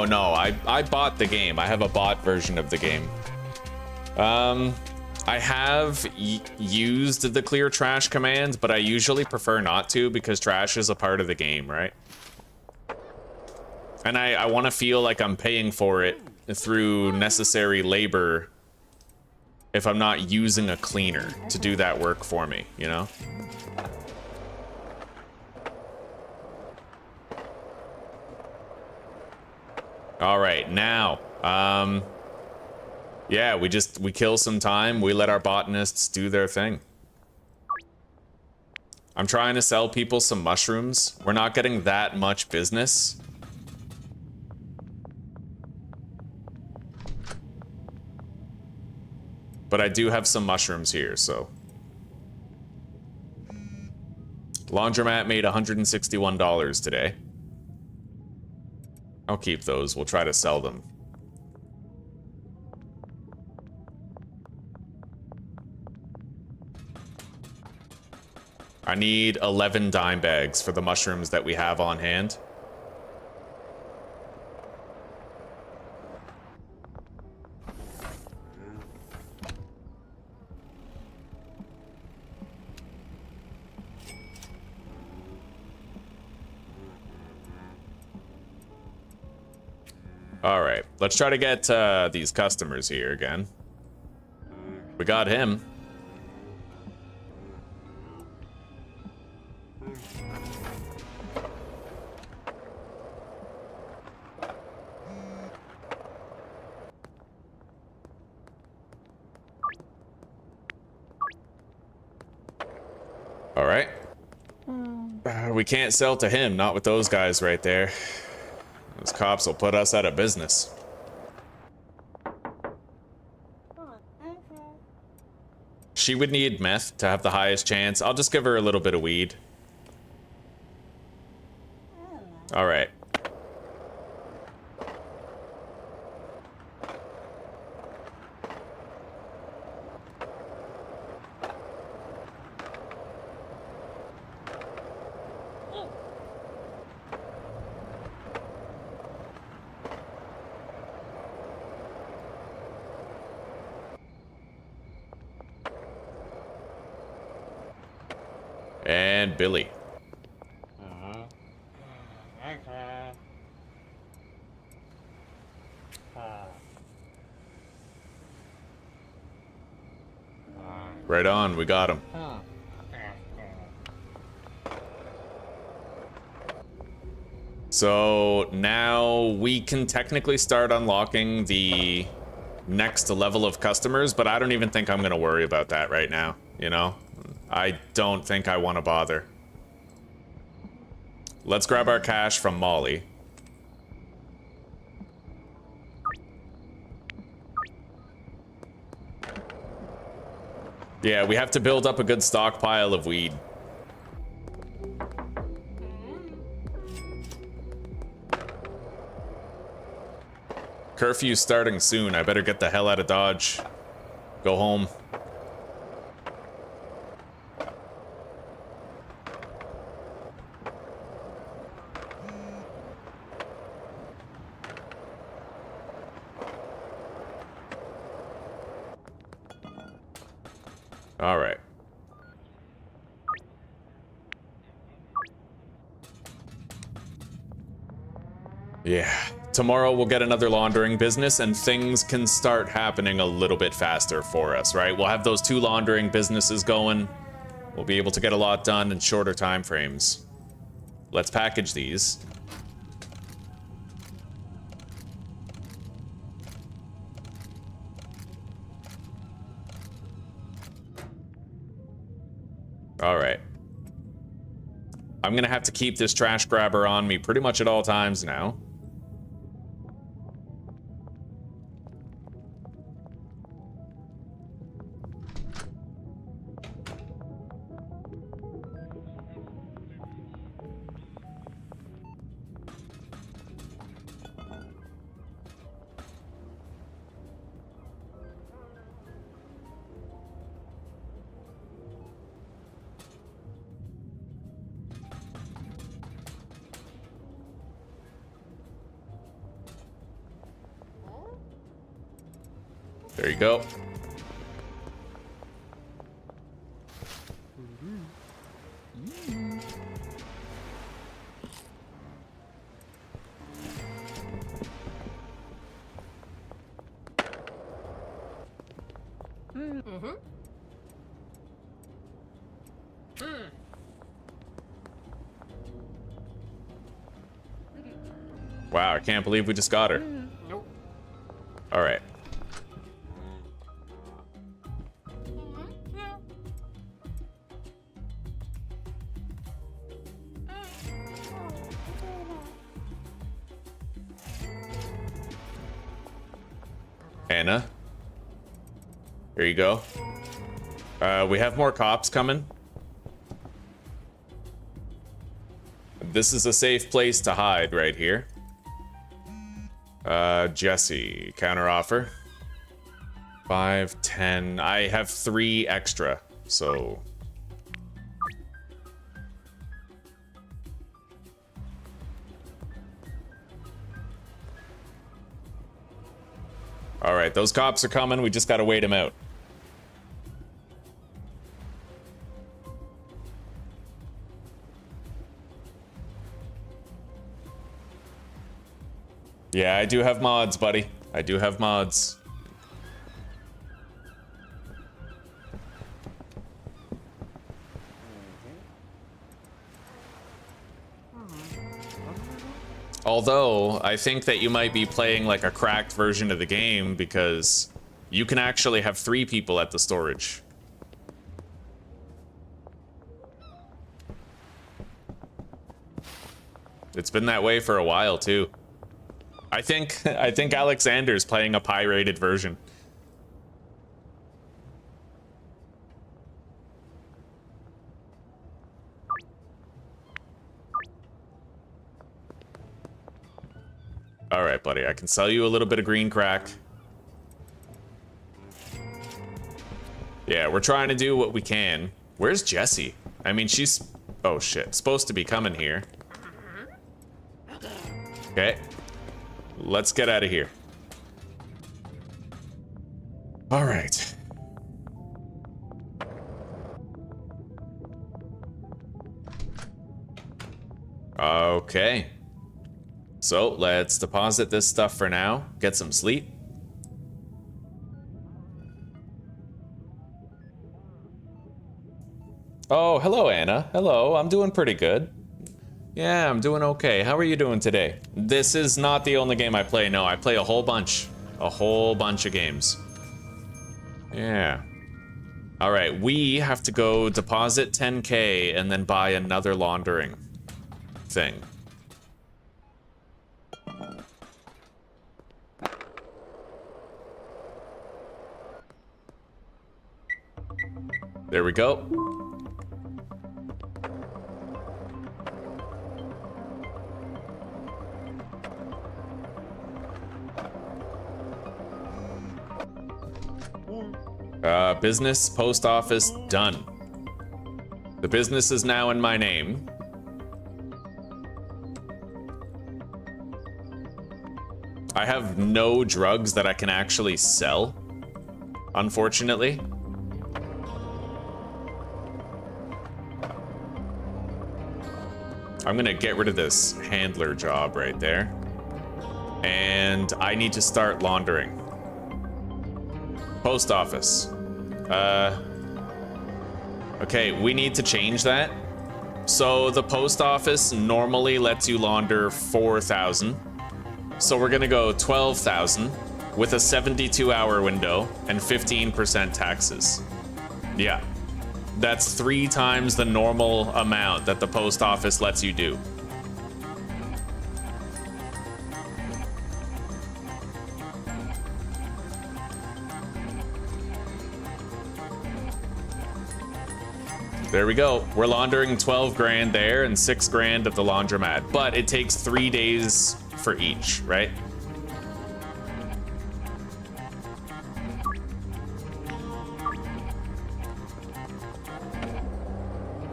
No, I bought the game. I have a bought version of the game. I have used the clear trash command, but I usually prefer not to because trash is a part of the game, right? And I want to feel like I'm paying for it through necessary labor if I'm not using a cleaner to do that work for me, you know? All right, now, yeah, we kill some time. We let our botanists do their thing. I'm trying to sell people some mushrooms. We're not getting that much business. But I do have some mushrooms here, so. Laundromat made $161 today. I'll keep those. We'll try to sell them. I need 11 dime bags for the mushrooms that we have on hand. All right, let's try to get these customers here again. We got him. All right. We can't sell to him, not with those guys right there. Those cops will put us out of business. She would need meth to have the highest chance. I'll just give her a little bit of weed. All right. And Billy. Right on, we got him. So now we can technically start unlocking the next level of customers, but I don't even think I'm gonna worry about that right now, you know? I don't think I want to bother. Let's grab our cash from Molly. Yeah, we have to build up a good stockpile of weed. Curfew's starting soon. I better get the hell out of Dodge. Go home. All right. Yeah. Tomorrow we'll get another laundering business and things can start happening a little bit faster for us, right? We'll have those 2 laundering businesses going. We'll be able to get a lot done in shorter time frames. Let's package these. All right. I'm gonna have to keep this trash grabber on me pretty much at all times now. There you go. Wow, I can't believe we just got her. Nope. All right. Anna. Here you go. We have more cops coming. This is a safe place to hide right here. Jesse, counter offer. 5, 10. I have 3 extra, so. All right, those cops are coming. We just gotta wait them out. Yeah, I do have mods, buddy. I do have mods. Although, I think that you might be playing like a cracked version of the game because you can actually have 3 people at the storage. It's been that way for a while too. I think Alexander's playing a pirated version. All right, buddy, I can sell you a little bit of green crack. Yeah, we're trying to do what we can. Where's Jessie? I mean, she's, oh shit, supposed to be coming here. Okay. Let's get out of here. All right. Okay. So let's deposit this stuff for now. Get some sleep. Oh, hello, Anna. Hello, I'm doing pretty good. Yeah, I'm doing okay. How are you doing today? This is not the only game I play. No, I play a whole bunch. A whole bunch of games. Yeah. All right, we have to go deposit 10K and then buy another laundering thing. There we go. Business, post office, done. The business is now in my name. I have no drugs that I can actually sell, unfortunately. I'm gonna get rid of this handler job right there. And I need to start laundering. Post office. Okay, we need to change that. So the post office normally lets you launder 4,000. So we're gonna go 12,000 with a 72-hour window and 15% taxes. Yeah, that's 3 times the normal amount that the post office lets you do. There we go. We're laundering 12 grand there and 6 grand at the laundromat, but it takes 3 days for each, right?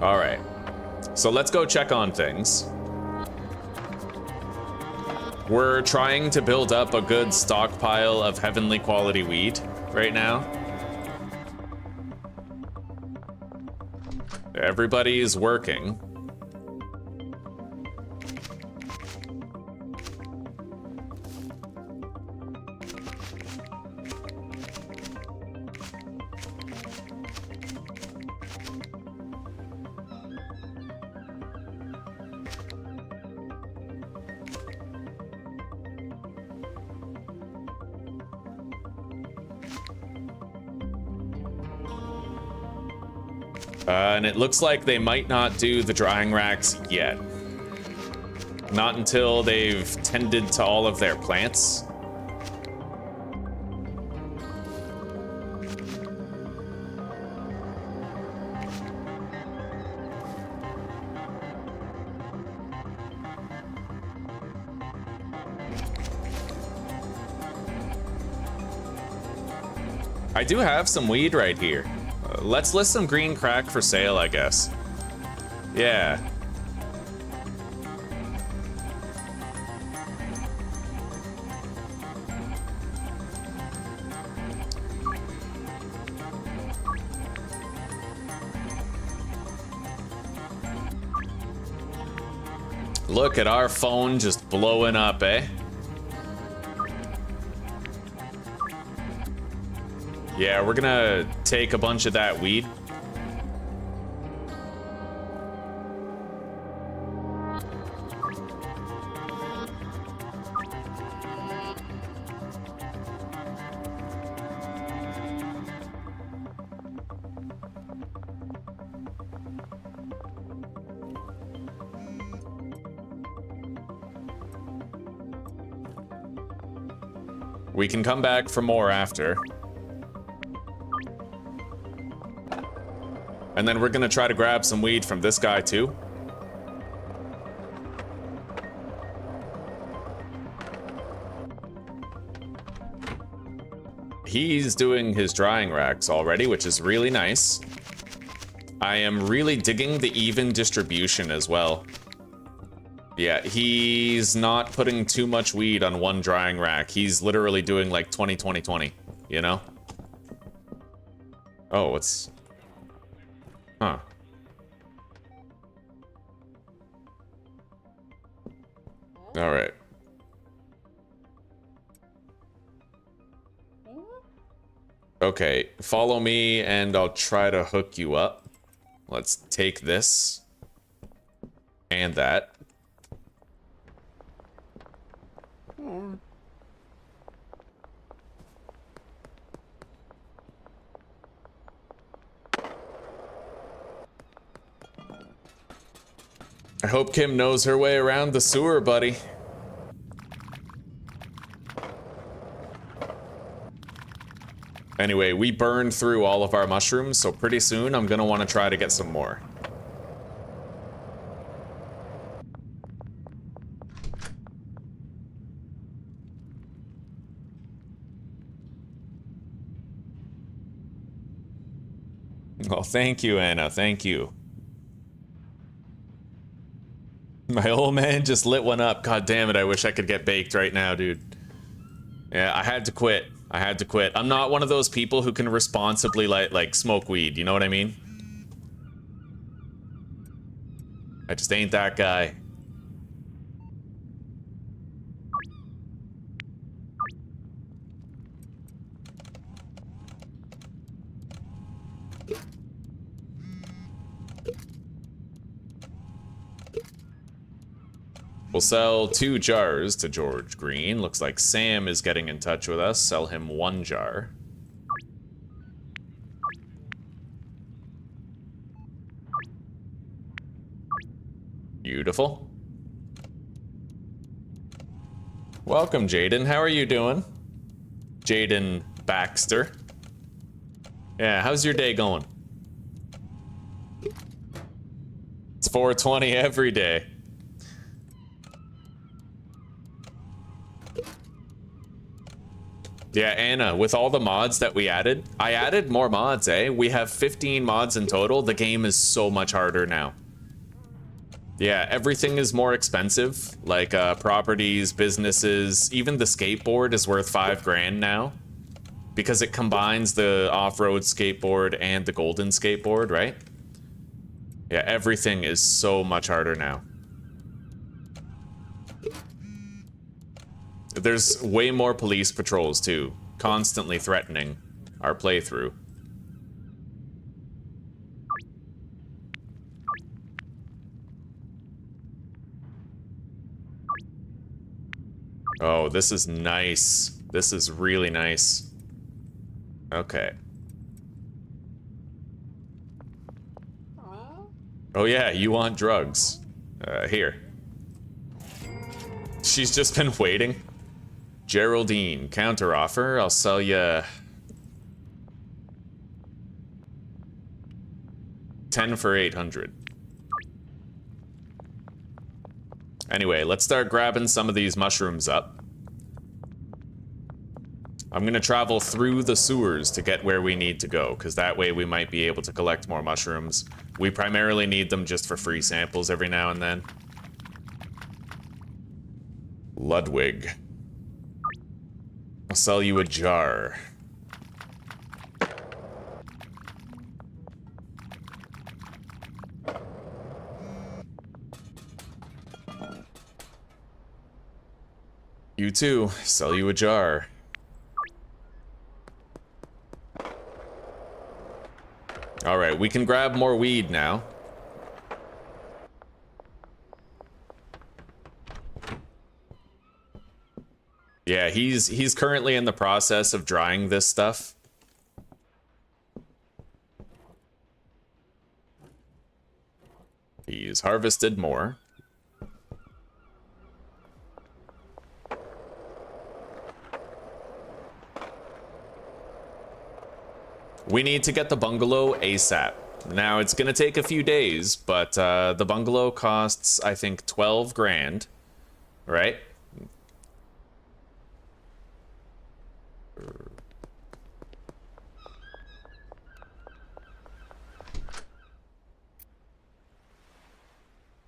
All right. So let's go check on things. We're trying to build up a good stockpile of heavenly quality weed right now. Everybody's working. And it looks like they might not do the drying racks yet. Not until they've tended to all of their plants. I do have some weed right here. Let's list some green crack for sale, I guess. Yeah. Look at our phone just blowing up, eh? Yeah, we're gonna take a bunch of that weed. We can come back for more after. And then we're gonna try to grab some weed from this guy too. He's doing his drying racks already, which is really nice. I am really digging the even distribution as well. Yeah, he's not putting too much weed on one drying rack. He's literally doing like 20-20-20, you know? Oh, what's... Huh. All right. Okay, follow me and I'll try to hook you up. Let's take this and that. I hope Kim knows her way around the sewer, buddy. Anyway, we burned through all of our mushrooms, so pretty soon I'm gonna want to try to get some more. Oh, thank you, Anna. Thank you. My old man just lit one up. God damn it, I wish I could get baked right now, dude. Yeah, I had to quit. I had to quit. I'm not one of those people who can responsibly like smoke weed, you know what I mean? I just ain't that guy. We'll sell 2 jars to George Green. Looks like Sam is getting in touch with us. Sell him 1 jar. Beautiful. Welcome, Jaden. How are you doing? Jaden Baxter. Yeah, how's your day going? It's 420 every day. Yeah, Anna, with all the mods that we added, I added more mods, eh? We have 15 mods in total. The game is so much harder now. Yeah, everything is more expensive, like properties, businesses, even the skateboard is worth 5 grand now because it combines the off-road skateboard and the golden skateboard, right? Yeah, everything is so much harder now. There's way more police patrols too, constantly threatening our playthrough. Oh, this is nice. This is really nice. Okay. Oh yeah, you want drugs. Here. She's just been waiting. Geraldine, counter offer. I'll sell you 10 for 800. Anyway, let's start grabbing some of these mushrooms up. I'm gonna travel through the sewers to get where we need to go, because that way we might be able to collect more mushrooms. We primarily need them just for free samples every now and then. Ludwig. I'll sell you a jar. You too. Sell you a jar. Alright, we can grab more weed now. Yeah, he's currently in the process of drying this stuff. He's harvested more. We need to get the bungalow ASAP. Now, it's gonna take a few days, but the bungalow costs, I think, 12 grand, right?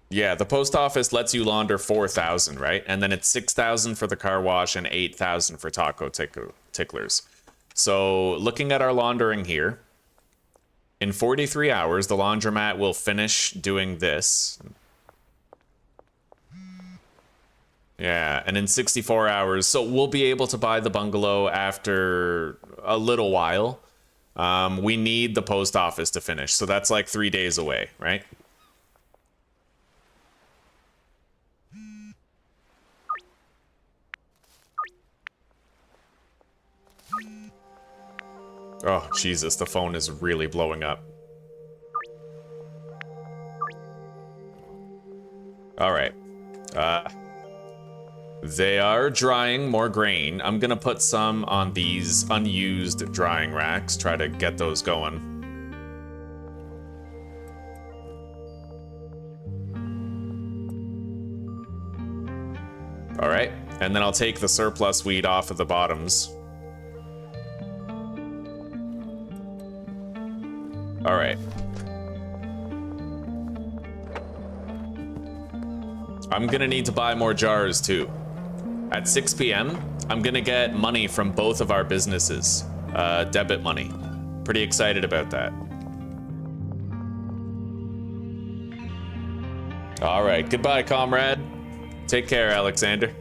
Yeah, the post office lets you launder 4,000, right? And then it's 6,000 for the car wash and 8,000 for taco ticklers. So looking at our laundering here, in 43 hours, the laundromat will finish doing this. Yeah, and in 64 hours, so we'll be able to buy the bungalow after a little while. We need the post office to finish, so that's like 3 days away, right? Oh, Jesus, the phone is really blowing up. All right. They are drying more grain. I'm gonna put some on these unused drying racks, try to get those going. All right, and then I'll take the surplus weed off of the bottoms. All right. I'm gonna need to buy more jars too. At 6 p.m., I'm gonna get money from both of our businesses. Debit money. Pretty excited about that. All right, goodbye, comrade. Take care, Alexander.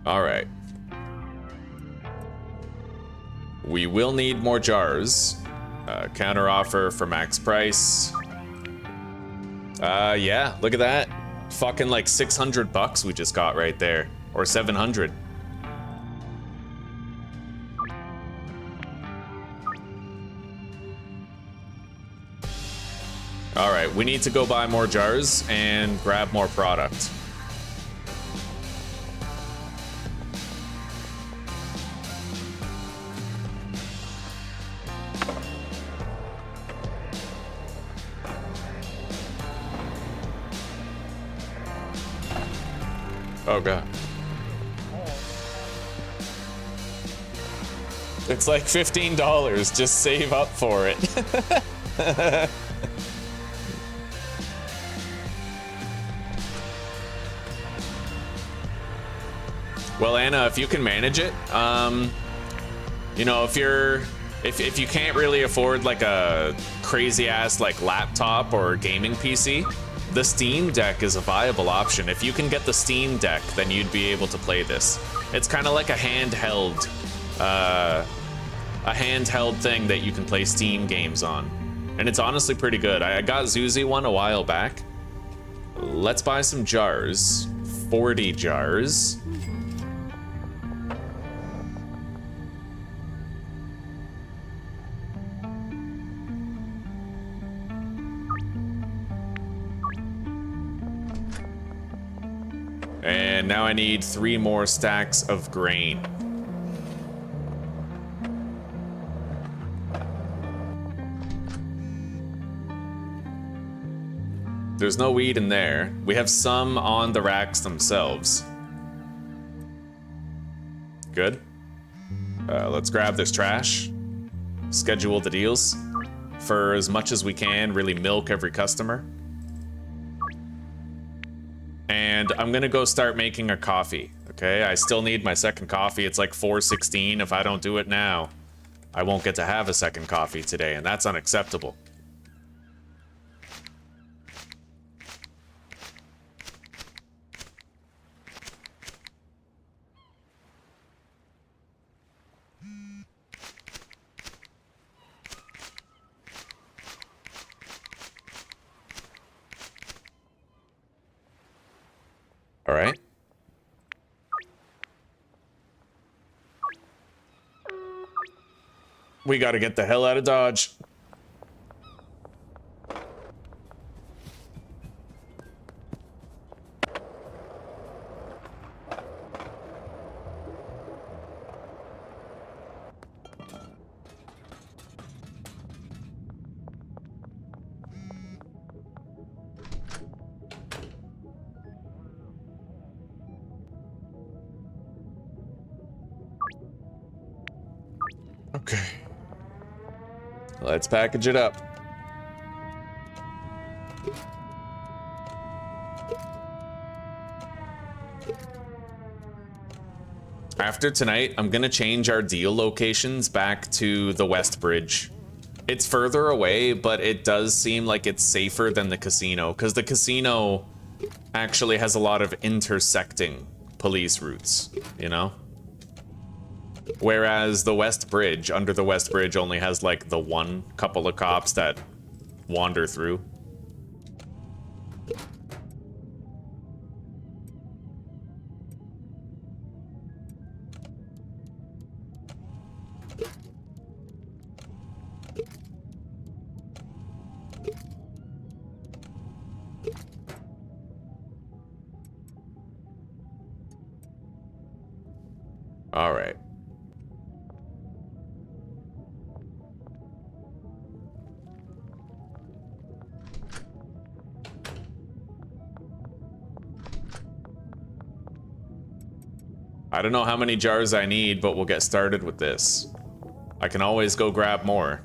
All right. We will need more jars. Counter offer for max price. Yeah, look at that. Fucking like 600 bucks we just got right there. Or 700. All right, we need to go buy more jars and grab more product. Oh god. It's like $15, just save up for it. Well, Anna, if you can manage it, you know, if you can't really afford like a crazy ass like laptop or gaming PC, the Steam Deck is a viable option. If you can get the Steam Deck, then you'd be able to play this. It's kind of like a handheld thing that you can play Steam games on, and it's honestly pretty good. I got Zuzi one a while back. Let's buy some jars. 40 jars. And now I need 3 more stacks of grain. There's no weed in there. We have some on the racks themselves. Good. Let's grab this trash. Schedule the deals for as much as we can, really milk every customer. And I'm gonna go start making a coffee, okay? I still need my second coffee. It's like 4:16. If I don't do it now, I won't get to have a second coffee today, and that's unacceptable. All right. We gotta get the hell out of Dodge. Okay. Let's package it up. After tonight, I'm gonna change our deal locations back to the West Bridge. It's further away, but it does seem like it's safer than the casino, because the casino actually has a lot of intersecting police routes, you know? Whereas the West Bridge, under the West Bridge, only has like the one couple of cops that wander through. All right. I don't know how many jars I need, but we'll get started with this. I can always go grab more.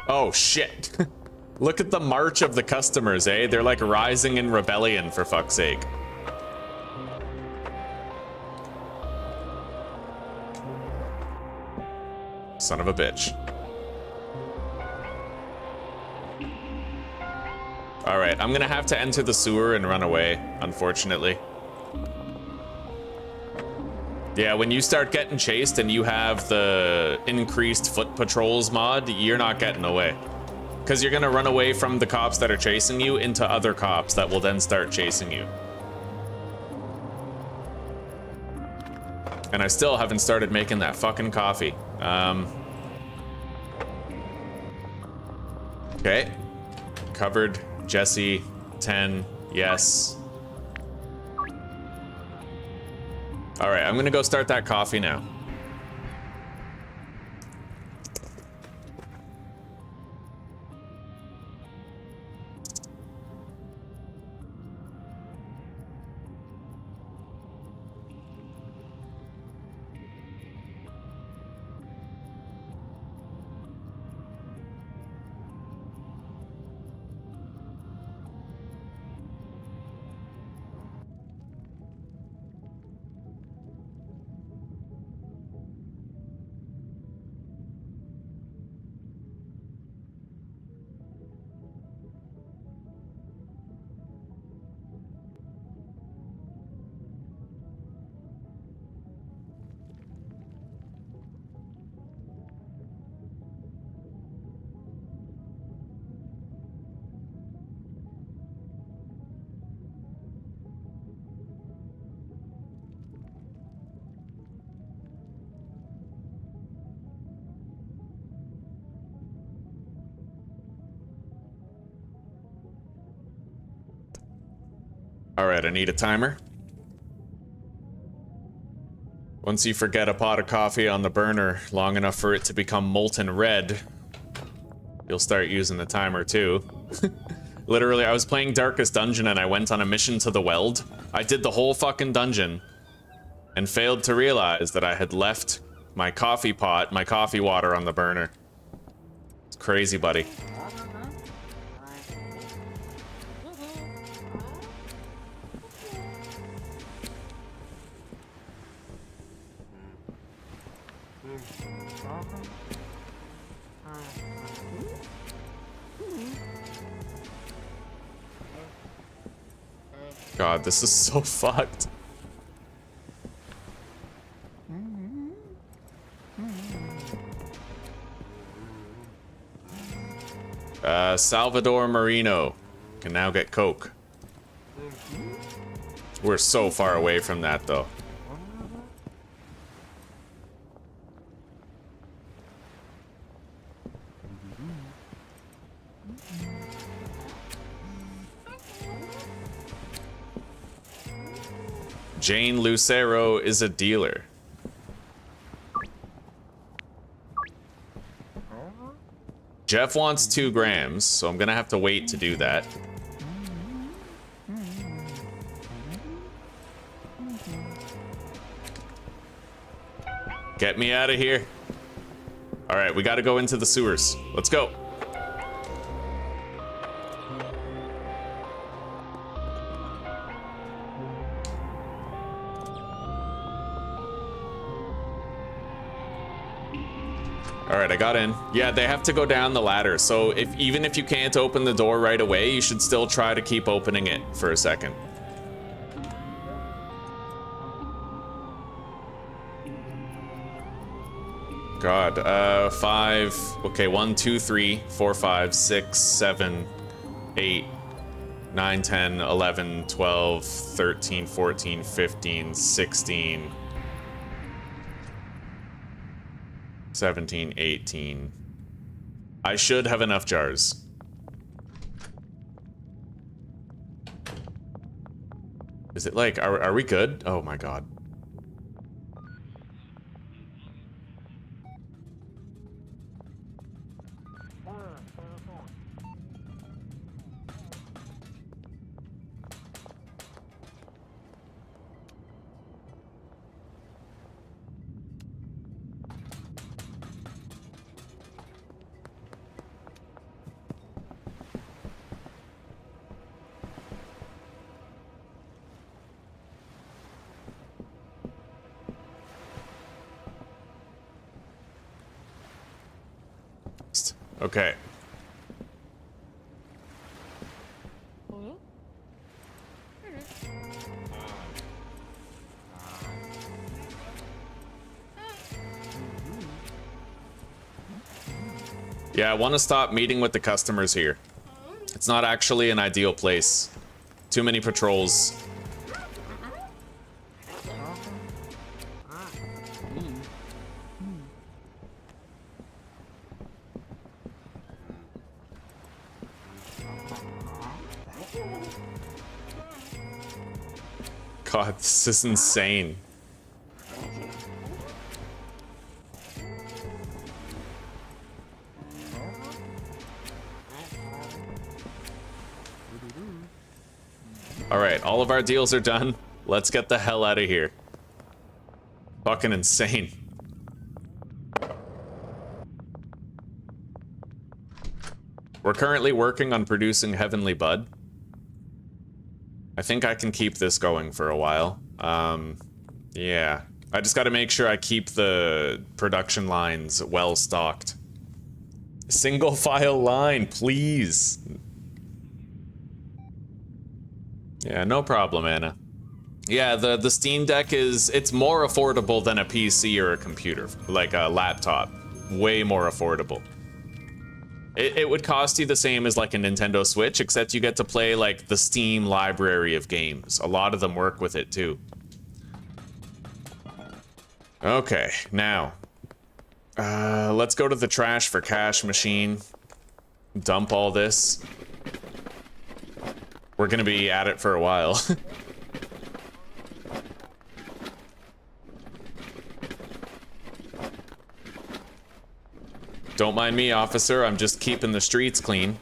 Oh, shit. Look at the march of the customers, eh? They're like rising in rebellion, for fuck's sake. Son of a bitch. All right, I'm gonna have to enter the sewer and run away, unfortunately. Yeah, when you start getting chased and you have the increased foot patrols mod, you're not getting away. Because you're gonna run away from the cops that are chasing you into other cops that will then start chasing you. And I still haven't started making that fucking coffee. Okay. Covered. Jesse. 10. Yes. Alright, I'm gonna go start that coffee now. Alright, I need a timer. Once you forget a pot of coffee on the burner long enough for it to become molten red, you'll start using the timer too. Literally, I was playing Darkest Dungeon and I went on a mission to the Weld. I did the whole fucking dungeon and failed to realize that I had left my coffee pot, my coffee water on the burner. It's crazy, buddy. God, this is so fucked. Salvador Marino can now get Coke. We're so far away from that, though. Jane Lucero is a dealer. Jeff wants 2 grams, so I'm gonna have to wait to do that. Get me out of here. All right, we gotta go into the sewers. Let's go. All right, I got in. Yeah, they have to go down the ladder. So even if you can't open the door right away, you should still try to keep opening it for a second. God, 5. Okay, 1, 2, 3, 4, 5, 6, 7, 8, 9, 10, 11, 12, 13, 14, 15, 16. 17, 18. I should have enough jars. Is it like, are we good? Oh my god. Okay. Yeah, I want to stop meeting with the customers here. It's not actually an ideal place. Too many patrols. God, this is insane. All right, all of our deals are done. Let's get the hell out of here. Fucking insane. We're currently working on producing Heavenly Bud. I think I can keep this going for a while. Yeah. I just gotta make sure I keep the production lines well stocked. Single file line, please. Yeah, no problem, Anna. Yeah, the Steam Deck it's more affordable than a PC or a computer, like a laptop. Way more affordable. It would cost you the same as like a Nintendo Switch, except you get to play like the Steam library of games. A lot of them work with it too. Okay, now. Let's go to the trash for cash machine. Dump all this. We're gonna be at it for a while. Don't mind me, officer. I'm just keeping the streets clean.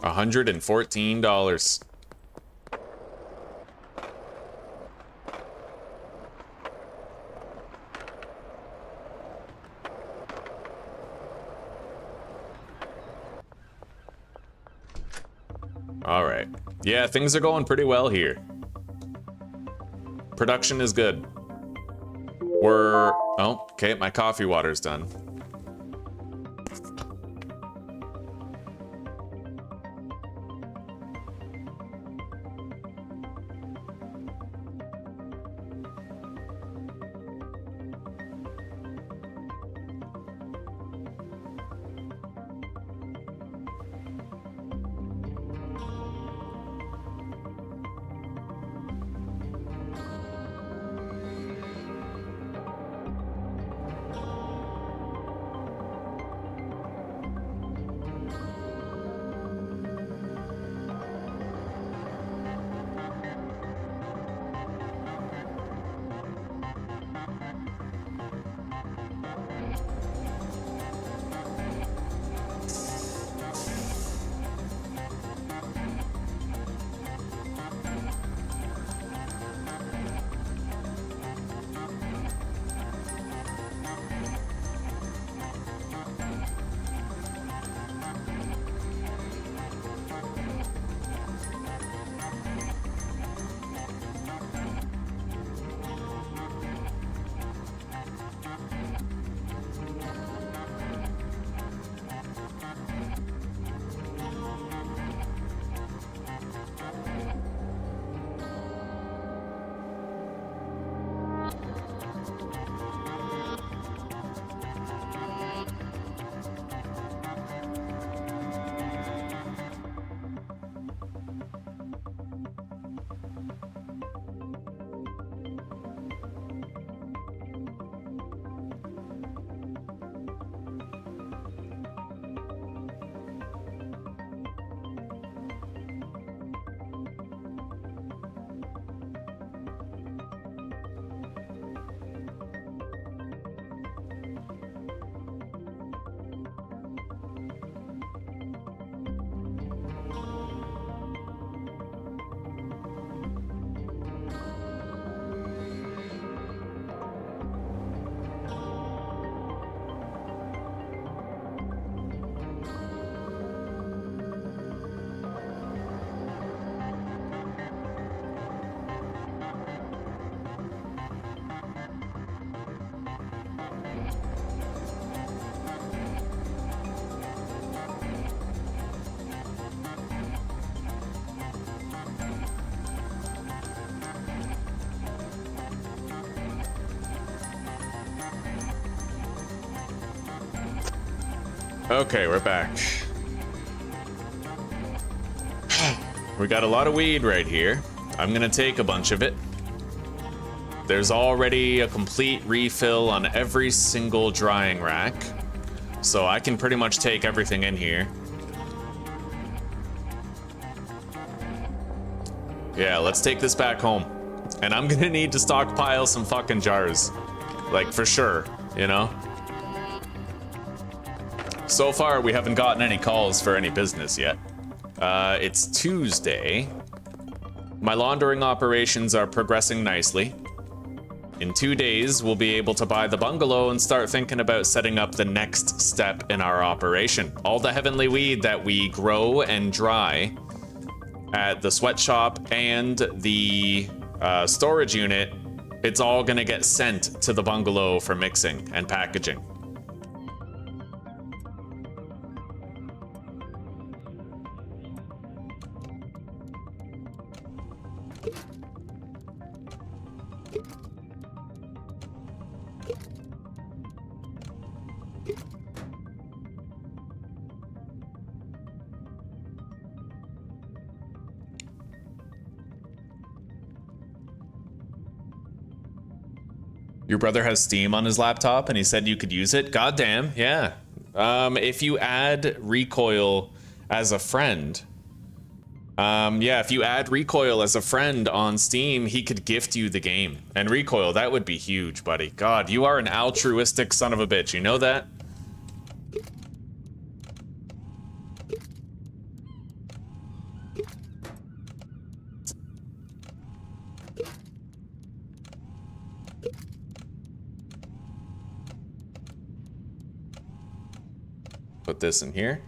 $114. All right. Yeah, things are going pretty well here. Production is good. Oh, okay, my coffee water's done. Okay, we're back. We got a lot of weed right here. I'm gonna take a bunch of it. There's already a complete refill on every single drying rack, so I can pretty much take everything in here. Yeah, let's take this back home. And I'm gonna need to stockpile some fucking jars. Like, for sure, you know? So far, we haven't gotten any calls for any business yet. It's Tuesday. My laundering operations are progressing nicely. In 2 days, we'll be able to buy the bungalow and start thinking about setting up the next step in our operation. All the heavenly weed that we grow and dry at the sweatshop and the storage unit, it's all gonna get sent to the bungalow for mixing and packaging. Your brother has Steam on his laptop and he said you could use it? Goddamn, yeah. If you add Recoil as a friend, yeah, if you add Recoil as a friend on Steam, he could gift you the game. And Recoil, that would be huge, buddy. God, you are an altruistic son of a bitch, you know that? Put this in here.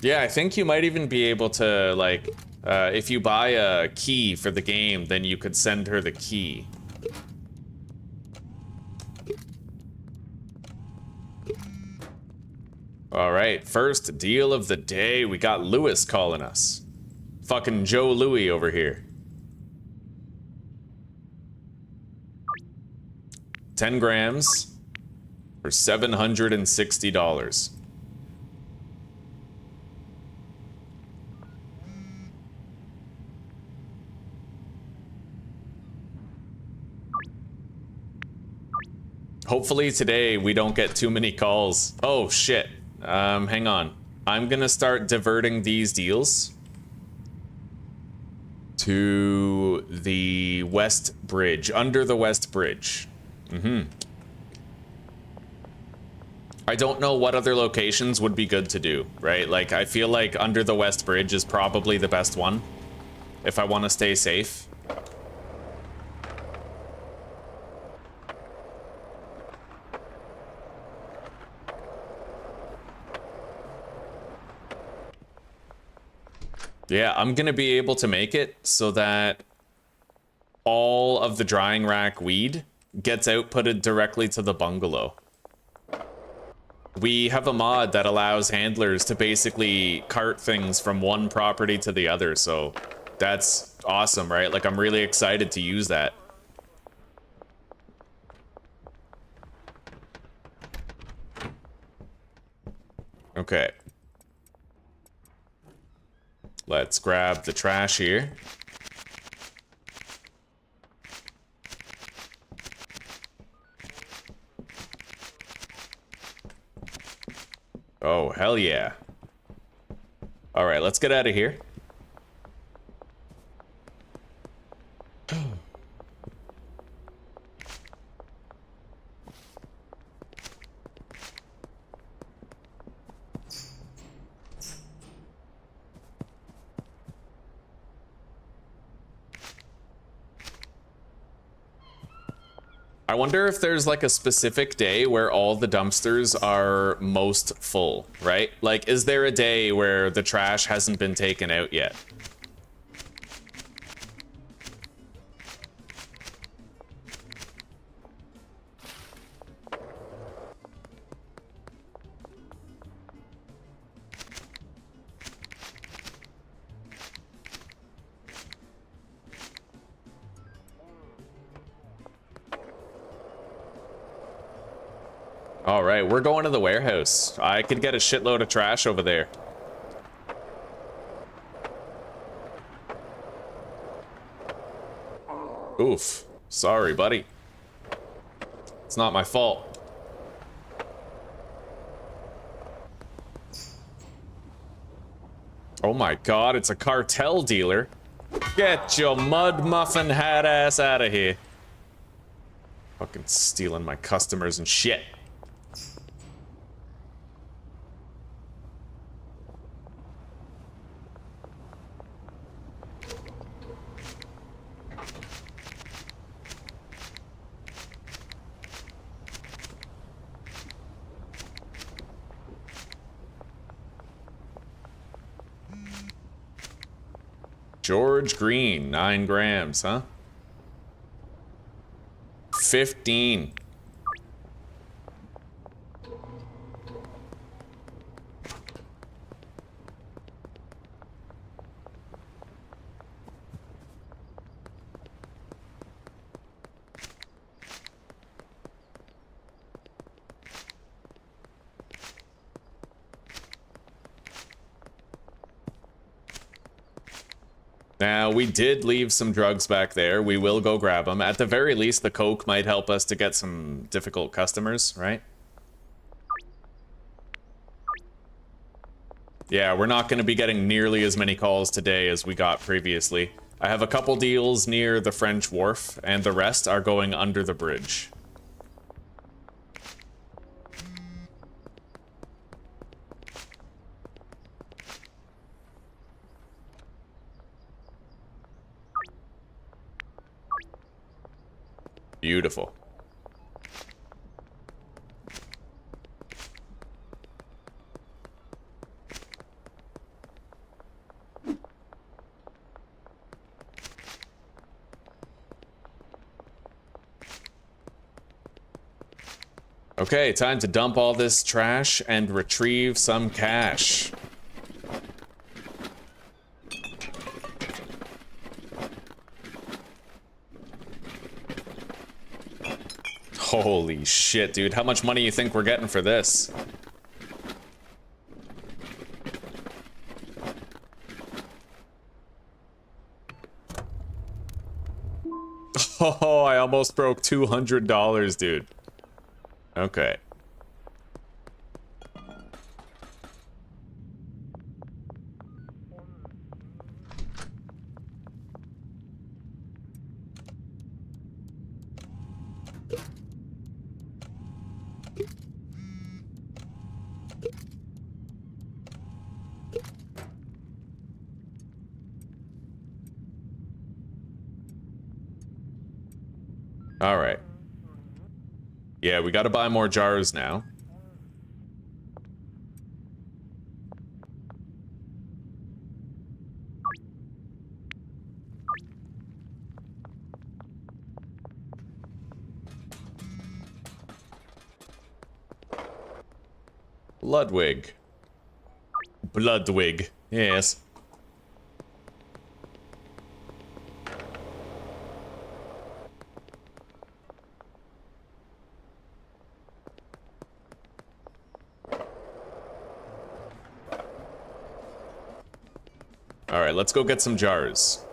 Yeah, I think you might even be able to, like, if you buy a key for the game, then you could send her the key. All right, first deal of the day. We got Lewis calling us. Fucking Joe Louie over here. 10 grams for $760. Hopefully today we don't get too many calls. Oh shit. Hang on. I'm gonna start diverting these deals to the West Bridge, under the West Bridge. I don't know what other locations would be good to do, right? Like, I feel like under the West Bridge is probably the best one if I want to stay safe. Yeah, I'm gonna be able to make it so that all of the drying rack weed gets outputted directly to the bungalow. We have a mod that allows handlers to basically cart things from one property to the other, so that's awesome, right? Like, I'm really excited to use that. Okay. Let's grab the trash here. Oh, hell yeah. All right, let's get out of here. I wonder if there's like a specific day where all the dumpsters are most full, right? Like, is there a day where the trash hasn't been taken out yet? All right, we're going to the warehouse. I could get a shitload of trash over there. Oof. Sorry, buddy. It's not my fault. Oh my god, it's a cartel dealer. Get your mud muffin hat ass out of here. Fucking stealing my customers and shit. George Green, 9 grams, huh? 15. Now, we did leave some drugs back there. We will go grab them. At the very least, the coke might help us to get some difficult customers, right? Yeah, we're not going to be getting nearly as many calls today as we got previously. I have a couple deals near the French Wharf, and the rest are going under the bridge. Beautiful. Okay, time to dump all this trash and retrieve some cash. Holy shit, dude. How much money you think we're getting for this? Oh, I almost broke $200, dude. Okay. All right. Yeah, we got to buy more jars now. Ludwig. Bloodwig. Yes. All right, let's go get some jars.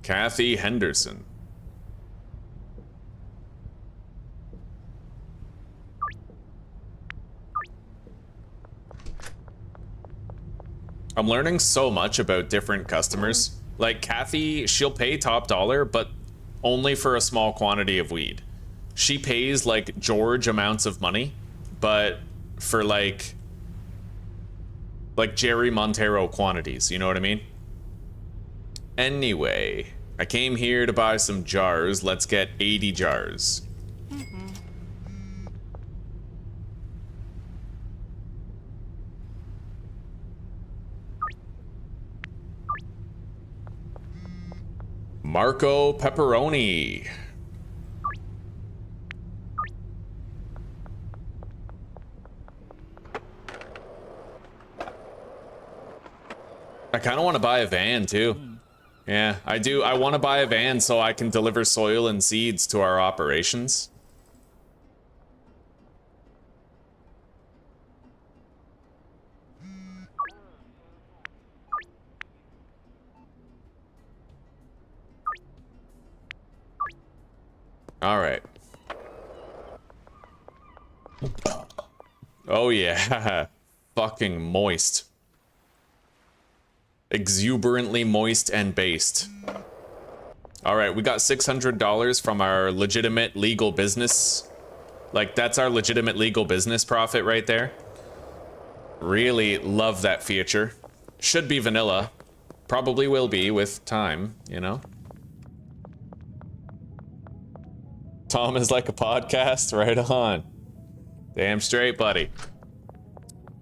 Kathy Henderson. I'm learning so much about different customers. Like Kathy, she'll pay top dollar, but only for a small quantity of weed. She pays like George amounts of money, but for like Jerry Montero quantities, you know what I mean? Anyway, I came here to buy some jars. Let's get 80 jars. Marco Pepperoni. I kind of want to buy a van too. Yeah, I do. I want to buy a van so I can deliver soil and seeds to our operations. All right. Oh yeah, fucking moist. Exuberantly moist and based. All right, we got $600 from our legitimate legal business. Like, that's our legitimate legal business profit right there. Really love that feature. Should be vanilla. Probably will be with time, you know? Tom is like a podcast, right on. Damn straight, buddy.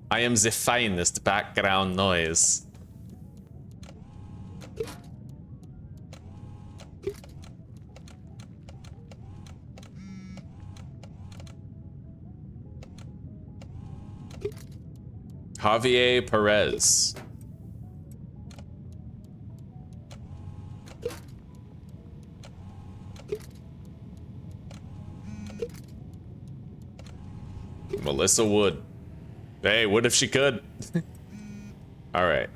I am the finest background noise. Javier Perez. Melissa Wood. Hey, what if she could? All right.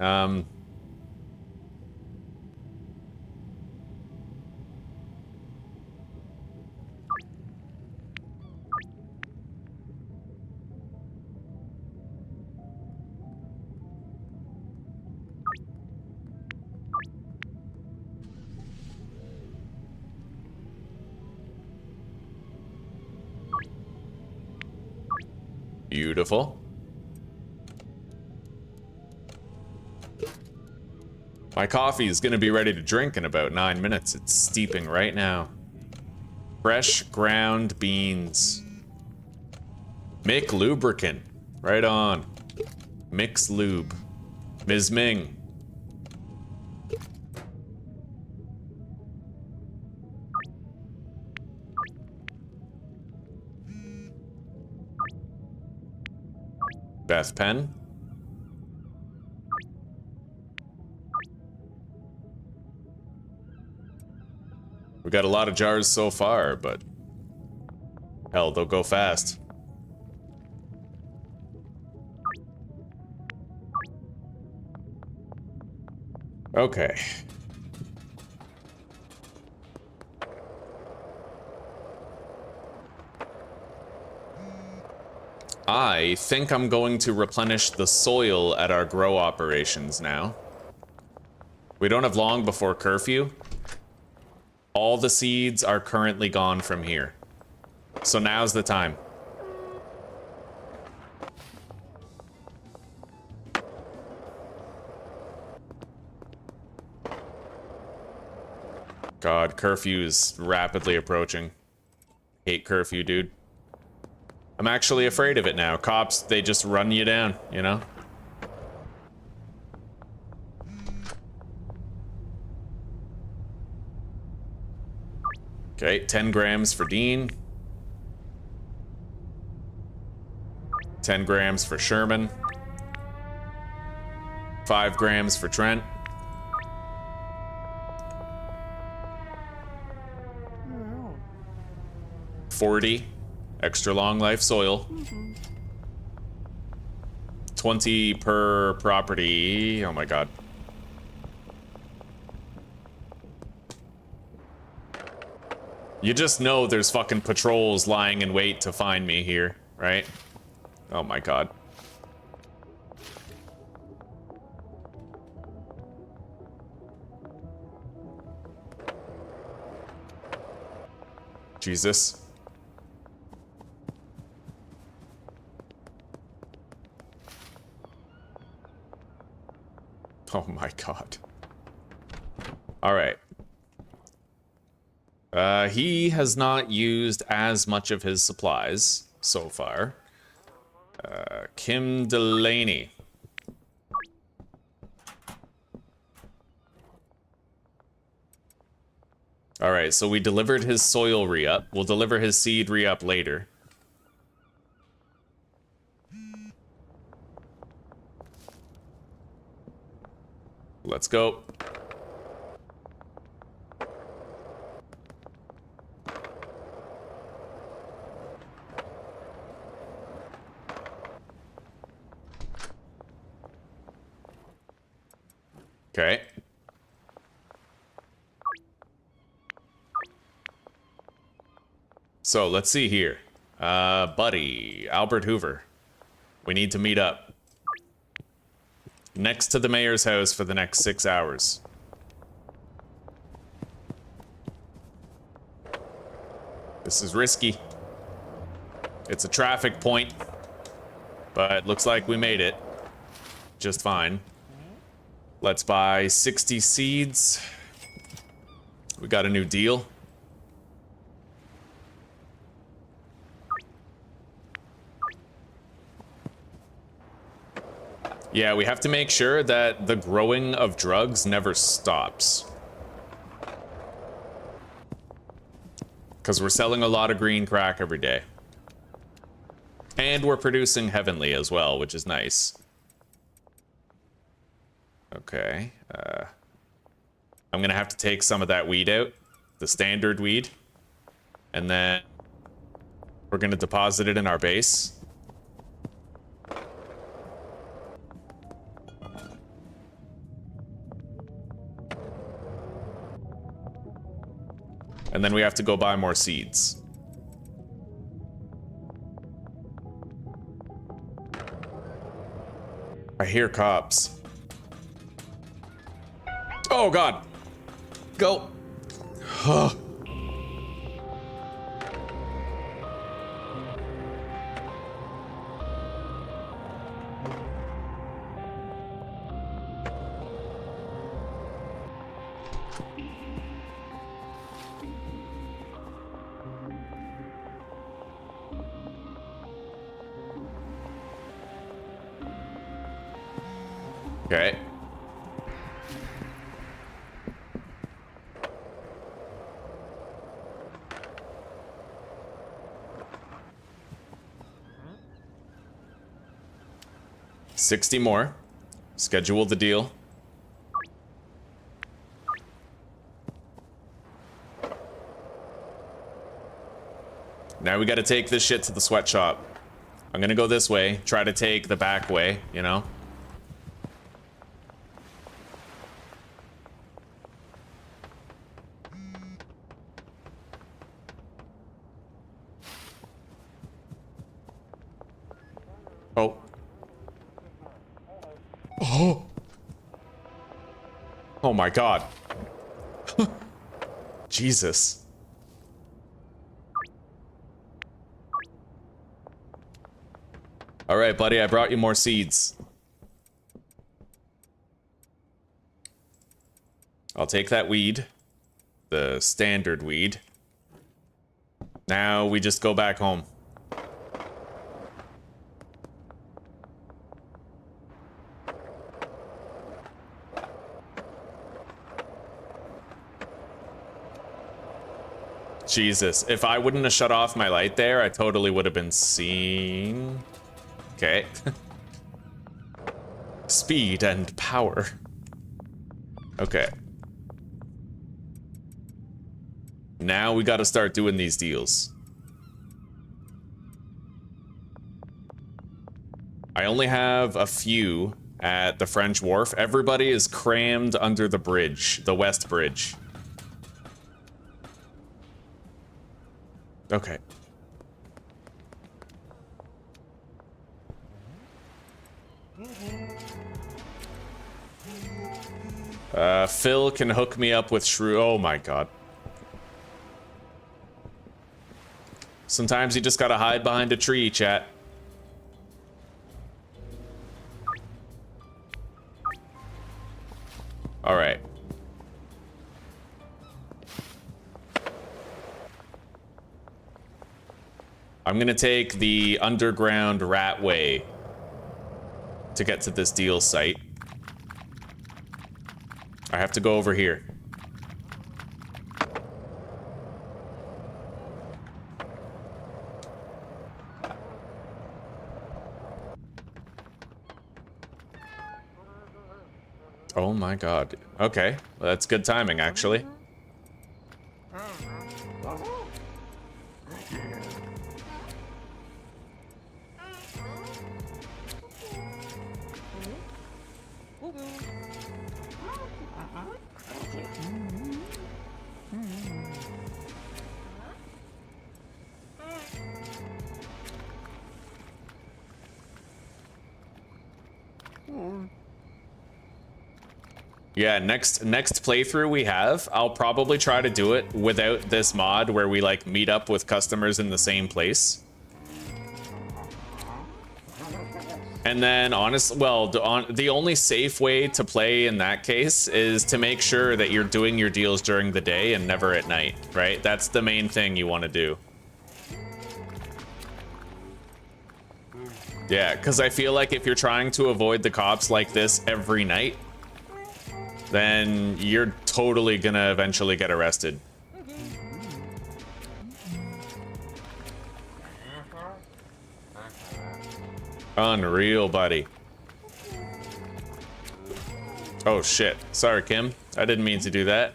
Beautiful. My coffee is gonna be ready to drink in about 9 minutes. It's steeping right now. Fresh ground beans. Mick lubricant. Right on. Mix lube. Ms. Ming. Beth Penn. We got a lot of jars so far, but hell, they'll go fast. Okay. I think I'm going to replenish the soil at our grow operations now. We don't have long before curfew. All the seeds are currently gone from here. So now's the time. God, curfew is rapidly approaching. Hate curfew, dude. I'm actually afraid of it now. Cops, they just run you down, you know? Okay, 10 grams for Dean. 10 grams for Sherman. 5 grams for Trent. 40 extra long life soil. 20 per property. Oh my god. You just know there's fucking patrols lying in wait to find me here, right? Oh my god. Jesus. Oh my god. All right. He has not used as much of his supplies so far. Kim Delaney. All right, so we delivered his soil re-up. We'll deliver his seed re-up later. Let's go. Okay. So let's see here. Buddy, Albert Hoover. We need to meet up. Next to the mayor's house for the next 6 hours. This is risky. It's a traffic point, but looks like we made it just fine. Let's buy 60 seeds. We got a new deal. Yeah, we have to make sure that the growing of drugs never stops. Because we're selling a lot of green crack every day. And we're producing heavenly as well, which is nice. Okay. I'm gonna have to take some of that weed out. The standard weed. And then we're gonna deposit it in our base. And then we have to go buy more seeds. I hear cops. Oh God. Go. Okay. $60 more. Schedule the deal. Now we gotta take this shit to the sweatshop. I'm gonna go this way, try to take the back way, you know? Oh. Oh. Oh my God. Jesus. All right, buddy, I brought you more seeds. I'll take that weed. The standard weed. Now we just go back home. Jesus, if I wouldn't have shut off my light there, I totally would have been seen. Okay. Speed and power. Okay. Now we gotta start doing these deals. I only have a few at the French Wharf. Everybody is crammed under the bridge, the West Bridge. Okay. Phil can hook me up with Shrew. Oh my God. Sometimes you just gotta hide behind a tree, chat. All right. I'm gonna take the underground rat way to get to this deal site. I have to go over here. Oh my God. Okay, well, that's good timing, actually. Yeah, next playthrough we have, I'll probably try to do it without this mod where we like meet up with customers in the same place. And then the only safe way to play in that case is to make sure that you're doing your deals during the day and never at night, right? That's the main thing you want to do. Yeah, because I feel like if you're trying to avoid the cops like this every night, then you're totally gonna eventually get arrested. Unreal, buddy. Oh shit. Sorry, Kim. I didn't mean to do that.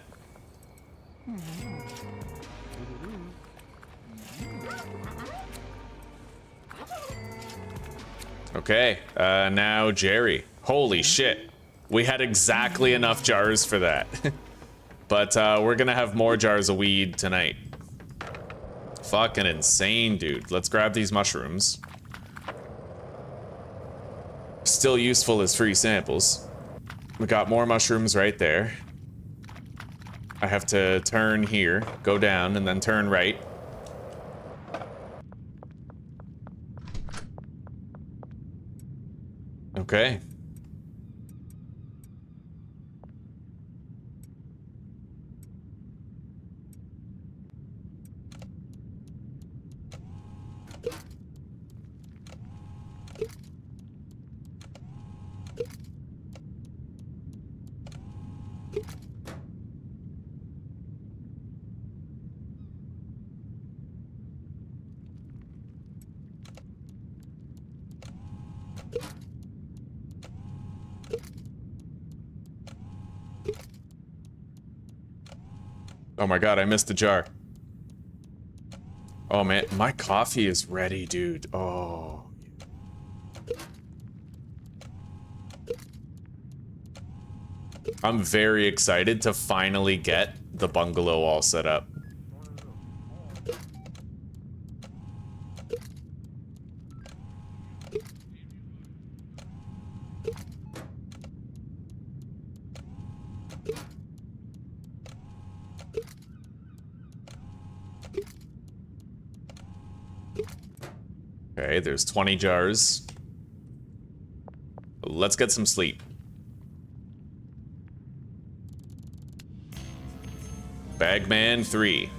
Okay, now Jerry. Holy shit. We had exactly enough jars for that. But we're gonna have more jars of weed tonight. Fucking insane, dude. Let's grab these mushrooms. Still useful as free samples. We got more mushrooms right there. I have to turn here, go down, and then turn right. Okay. Oh my god, I missed a jar. Oh man, my coffee is ready, dude. Oh. I'm very excited to finally get the bungalow all set up. Okay, there's 20 jars. Let's get some sleep. Bagman 3.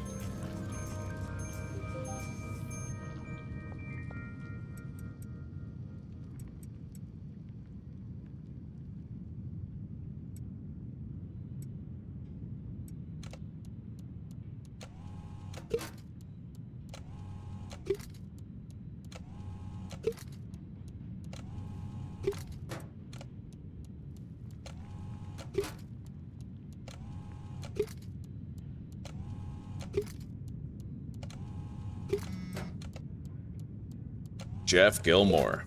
Jeff Gilmore.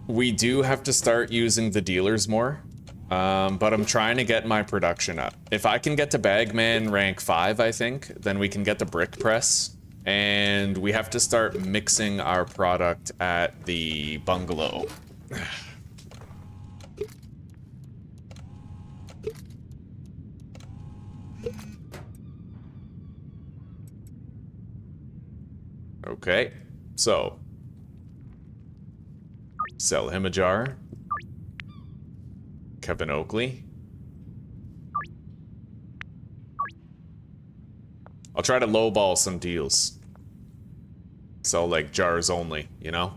We do have to start using the dealers more, but I'm trying to get my production up. If I can get to Bagman rank 5, I think, then we can get the brick press, and we have to start mixing our product at the bungalow. Okay, so sell him a jar. Kevin Oakley. I'll try to lowball some deals. Sell like jars only, you know?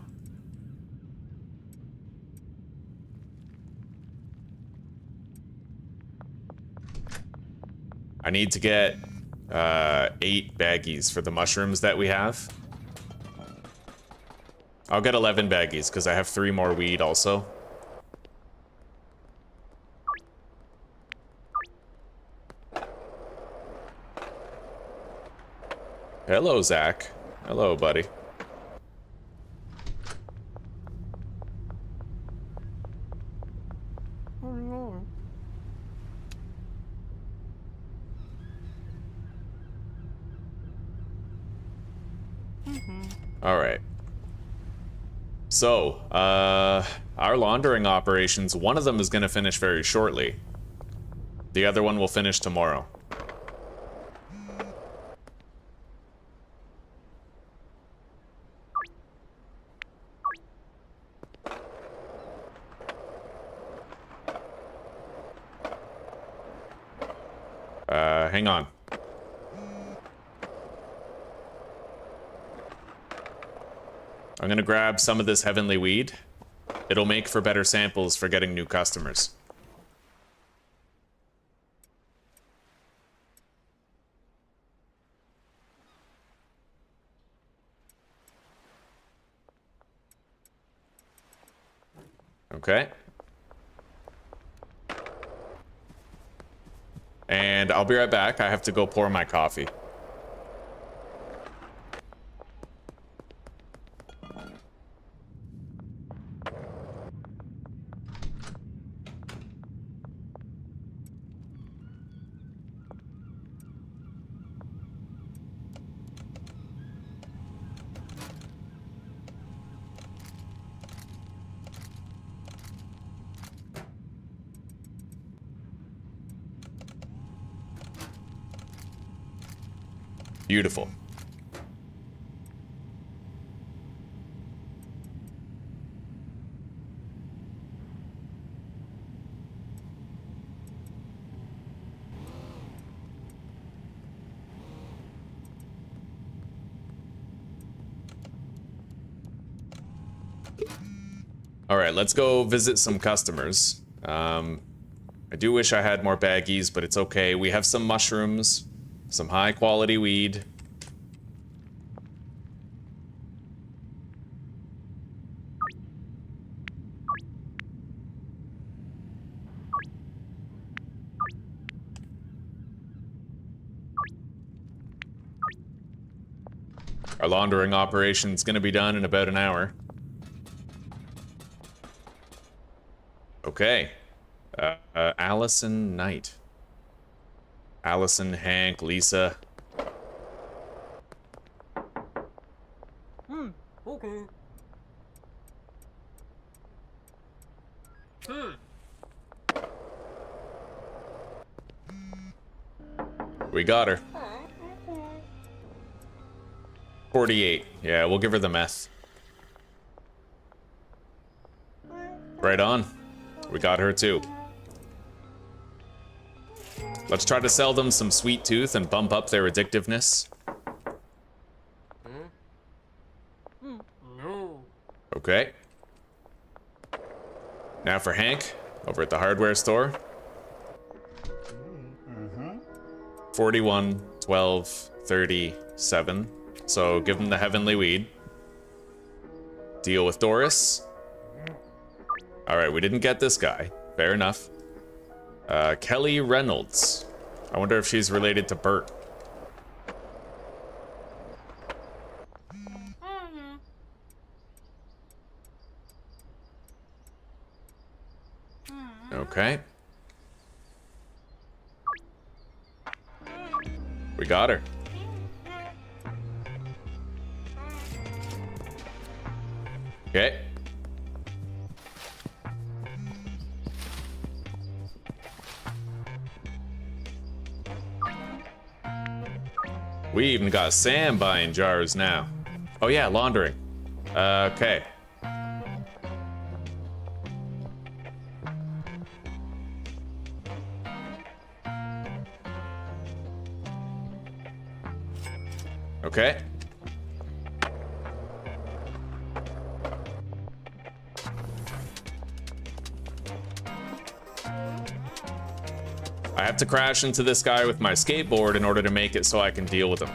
I need to get 8 baggies for the mushrooms that we have. I'll get 11 baggies because I have 3 more weed also. Hello, Zach. Hello, buddy. All right. So, our laundering operations, one of them is going to finish very shortly. The other one will finish tomorrow. Hang on. I'm gonna grab some of this heavenly weed. It'll make for better samples for getting new customers. Okay. And I'll be right back. I have to go pour my coffee. Beautiful. All right, let's go visit some customers. I do wish I had more baggies, but it's okay. We have some mushrooms, some high quality weed. Our laundering operation's gonna be done in about an hour. Okay. Allison Knight. Allison, Hank, Lisa. Okay. We got her. 48. Yeah, we'll give her the meth. Right on. We got her too. Let's try to sell them some sweet tooth and bump up their addictiveness. No. Okay. Now for Hank, over at the hardware store. 41, 12, 37. So give him the heavenly weed. Deal with Doris. Alright, we didn't get this guy. Fair enough. Kelly Reynolds. I wonder if she's related to Bert. Okay. We got her. Okay. We even got Sam buying jars now. Oh yeah, laundering. Okay. Okay. I have to crash into this guy with my skateboard in order to make it so I can deal with him.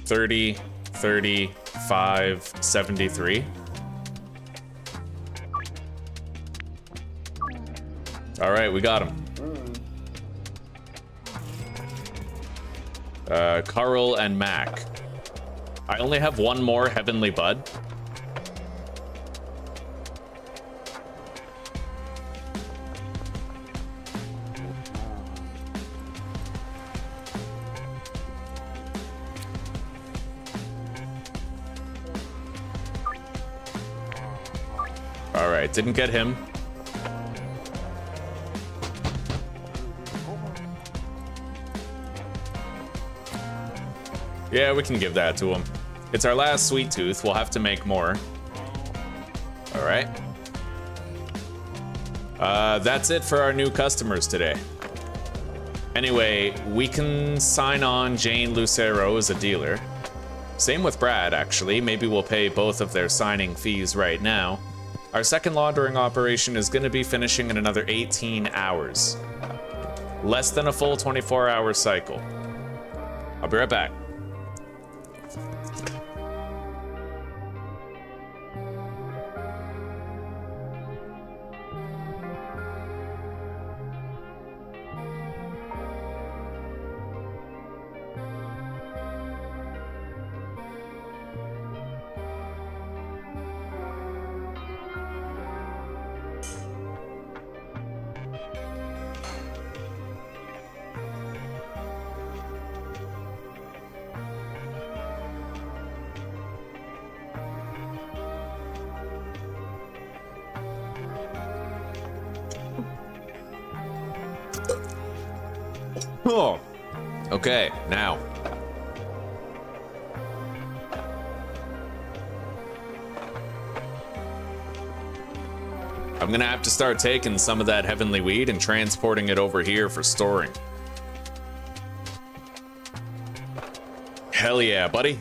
$30, $35, $73. All right, we got him. Carl and Mac. I only have one more Heavenly Bud. All right, didn't get him. Yeah, we can give that to him. It's our last sweet tooth. We'll have to make more. All right. That's it for our new customers today. Anyway, we can sign on Jane Lucero as a dealer. Same with Brad, actually. Maybe we'll pay both of their signing fees right now. Our second laundering operation is going to be finishing in another 18 hours. Less than a full 24-hour cycle. I'll be right back. Oh, okay, now. I'm gonna have to start taking some of that heavenly weed and transporting it over here for storing. Hell yeah, buddy.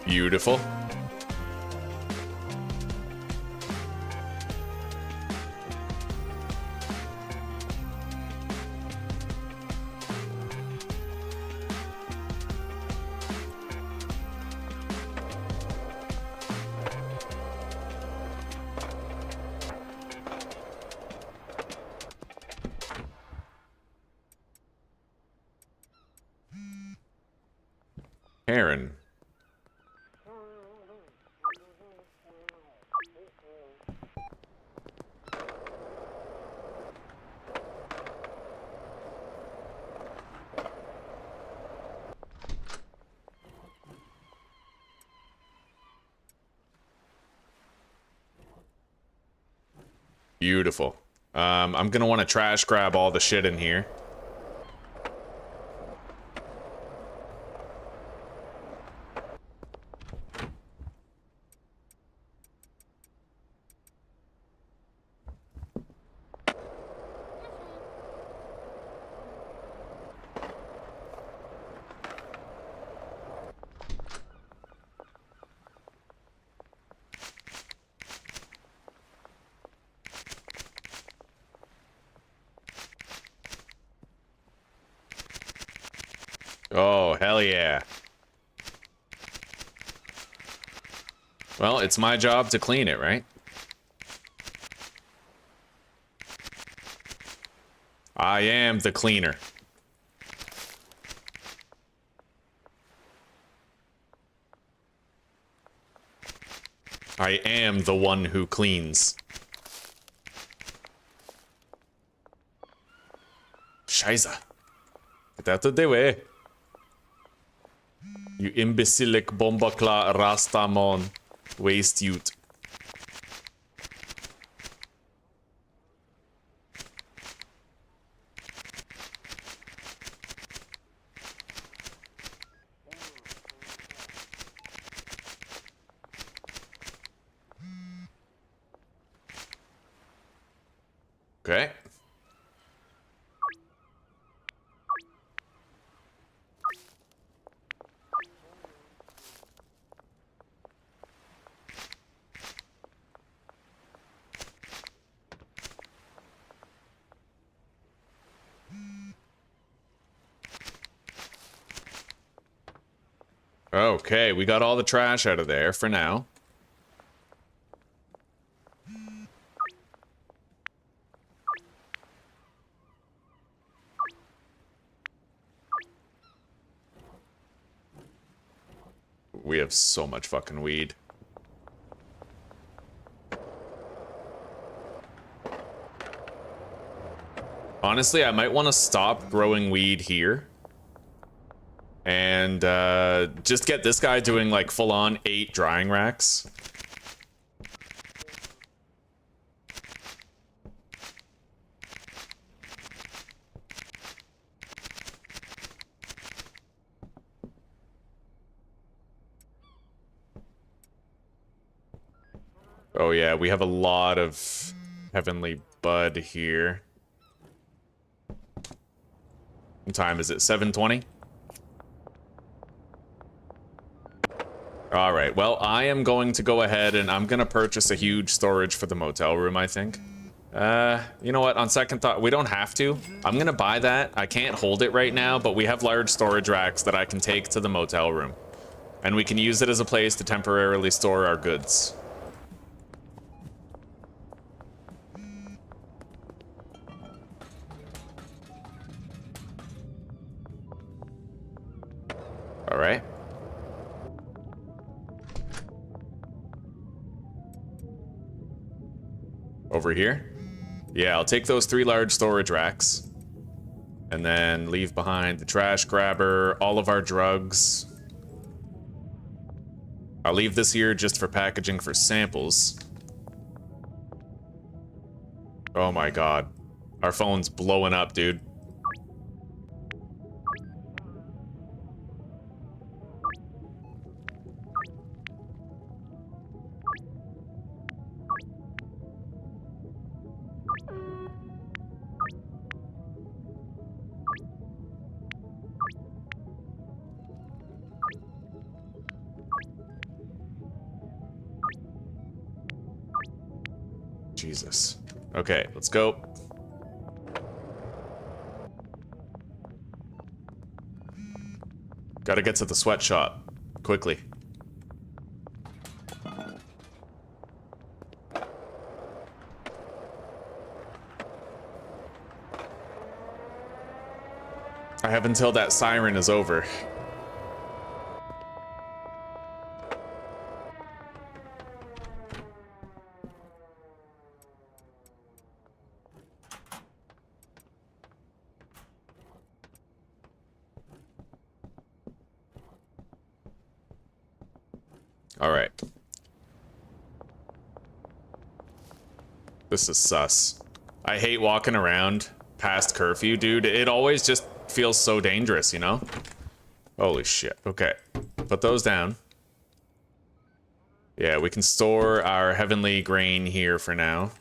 Beautiful. Aaron. Beautiful. I'm gonna want to trash grab all the shit in here. Oh, hell yeah. Well, it's my job to clean it, right? I am the cleaner. I am the one who cleans. Scheiße. Get out of the way. You imbecilic bombakla rastamon. Waste youth. Okay. Okay, we got all the trash out of there for now. We have so much fucking weed. Honestly, I might want to stop growing weed here. And just get this guy doing like full-on 8 drying racks. Oh yeah, we have a lot of heavenly bud here. What time is it? 7:20? All right, well, I am going to go ahead and I'm going to purchase a huge storage for the motel room, I think. You know what? On second thought, we don't have to. I'm going to buy that. I can't hold it right now, but we have large storage racks that I can take to the motel room. And we can use it as a place to temporarily store our goods. All right. Over here? Yeah, I'll take those 3 large storage racks. And then leave behind the trash grabber, all of our drugs. I'll leave this here just for packaging for samples. Oh my god. Our phone's blowing up, dude. Jesus. Okay, let's go. Gotta get to the sweatshop. Quickly. I have until that siren is over. All right. This is sus. I hate walking around past curfew, dude. It always just feels so dangerous, you know? Holy shit. Okay. Put those down. Yeah, we can store our heavenly grain here for now.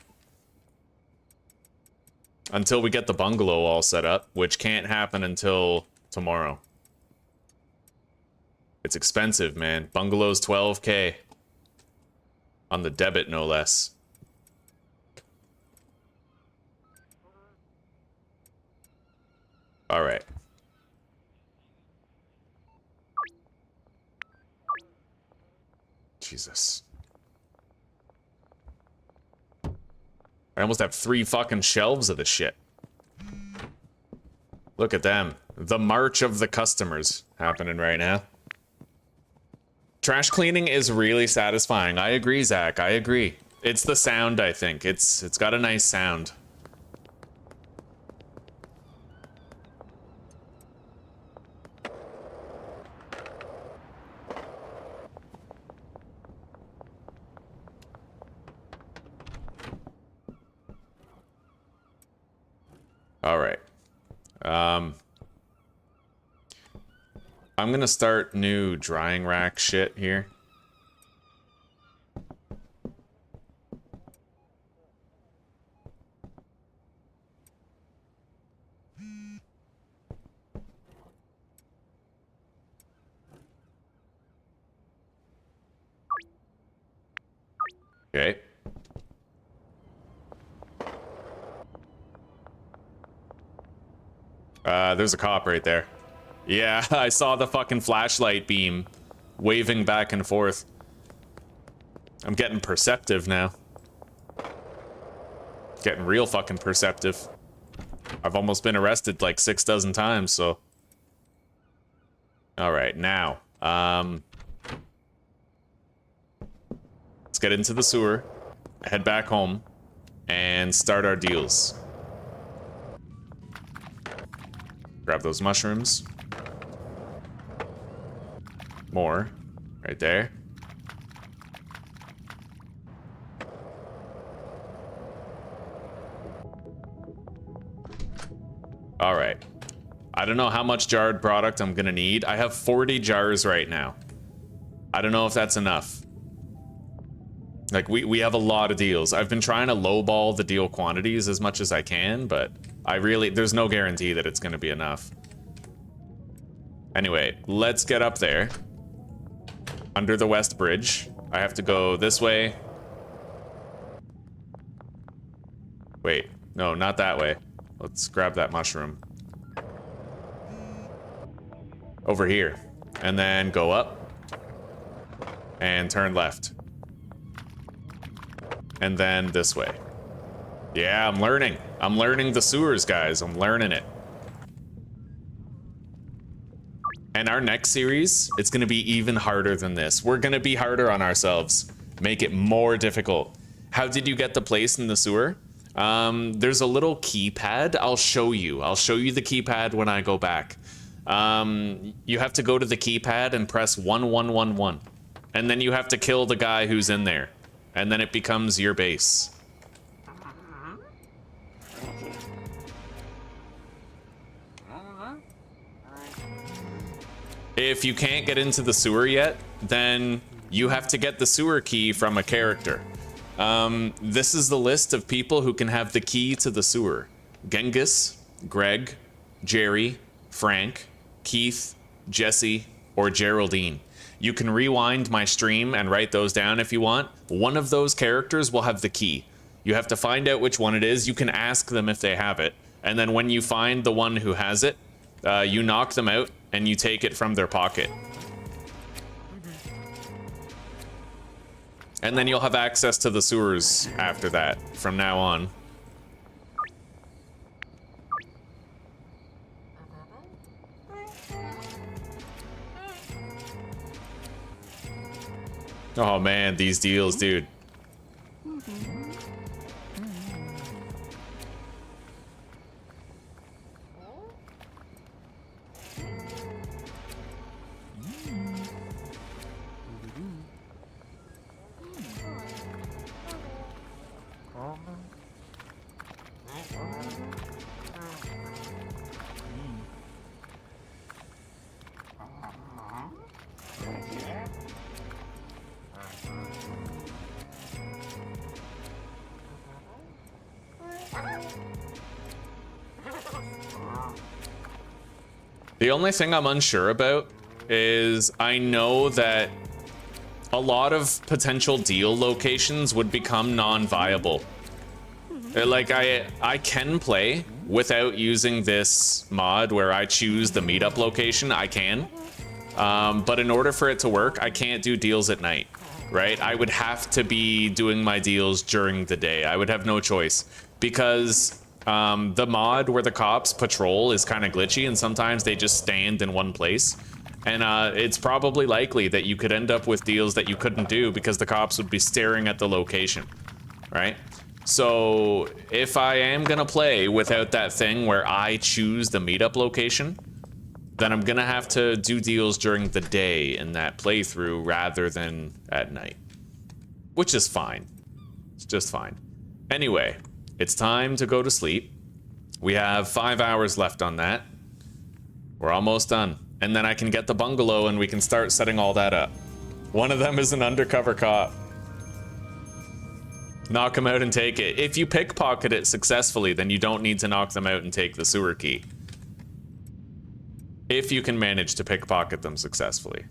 Until we get the bungalow all set up, which can't happen until tomorrow. It's expensive, man. Bungalow's 12K. On the debit, no less. All right. Jesus. I almost have 3 fucking shelves of this shit. Look at them. The march of the customers happening right now. Trash cleaning is really satisfying. I agree, Zach. I agree. It's the sound, I think. It's got a nice sound. All right. I'm gonna start new drying rack shit here. Okay. There's a cop right there. Yeah, I saw the fucking flashlight beam waving back and forth. I'm getting perceptive now. Getting real fucking perceptive. I've almost been arrested like 6 dozen times, so. All right, now. Let's get into the sewer, head back home, and start our deals. Grab those mushrooms. More. Right there. All right. I don't know how much jarred product I'm gonna need. I have 40 jars right now. I don't know if that's enough. Like, we have a lot of deals. I've been trying to lowball the deal quantities as much as I can, but there's no guarantee that it's gonna be enough. Anyway, let's get up there. Under the West Bridge. I have to go this way. Wait, no, not that way. Let's grab that mushroom. Over here. And then go up. And turn left. And then this way. Yeah, I'm learning. I'm learning the sewers, guys. I'm learning it. And our next series, it's gonna be even harder than this. We're gonna be harder on ourselves. Make it more difficult. How did you get the place in the sewer? There's a little keypad. I'll show you. I'll show you the keypad when I go back. You have to go to the keypad and press 1111. And then you have to kill the guy who's in there. And then it becomes your base. If you can't get into the sewer yet, then you have to get the sewer key from a character. This is the list of people who can have the key to the sewer. Genghis, Greg, Jerry, Frank, Keith, Jesse, or Geraldine. You can rewind my stream and write those down if you want. One of those characters will have the key. You have to find out which one it is. You can ask them if they have it. And then when you find the one who has it, you knock them out and you take it from their pocket. And then you'll have access to the sewers after that, from now on. Oh man, these deals, dude. The only thing I'm unsure about is I know that a lot of potential deal locations would become non-viable. Like, I can play without using this mod where I choose the meetup location. I can. But in order for it to work, I can't do deals at night, right? I would have to be doing my deals during the day. I would have no choice because the mod where the cops patrol is kind of glitchy and sometimes they just stand in one place. And it's probably likely that you could end up with deals that you couldn't do because the cops would be staring at the location, right? So if I am gonna play without that thing where I choose the meetup location, then I'm gonna have to do deals during the day in that playthrough rather than at night, which is fine. It's just fine. Anyway, it's time to go to sleep. We have 5 hours left on that. We're almost done. And then I can get the bungalow and we can start setting all that up. One of them is an undercover cop. Knock them out and take it. If you pickpocket it successfully, then you don't need to knock them out and take the sewer key. If you can manage to pickpocket them successfully.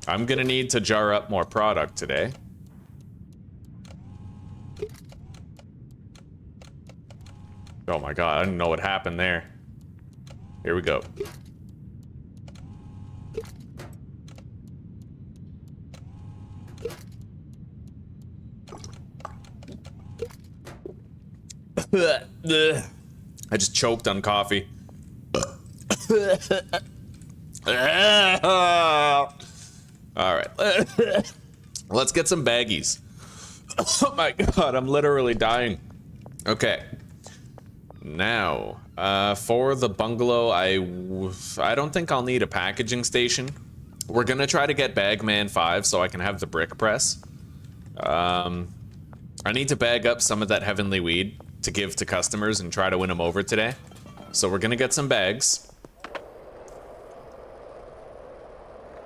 I'm gonna need to jar up more product today. Oh my god, I don't know what happened there. Here we go. I just choked on coffee. All right. Let's get some baggies. Oh my god, I'm literally dying. Okay. Now, for the bungalow, I don't think I'll need a packaging station. We're gonna try to get Bagman 5 so I can have the brick press. I need to bag up some of that heavenly weed to give to customers and try to win them over today. So we're gonna get some bags.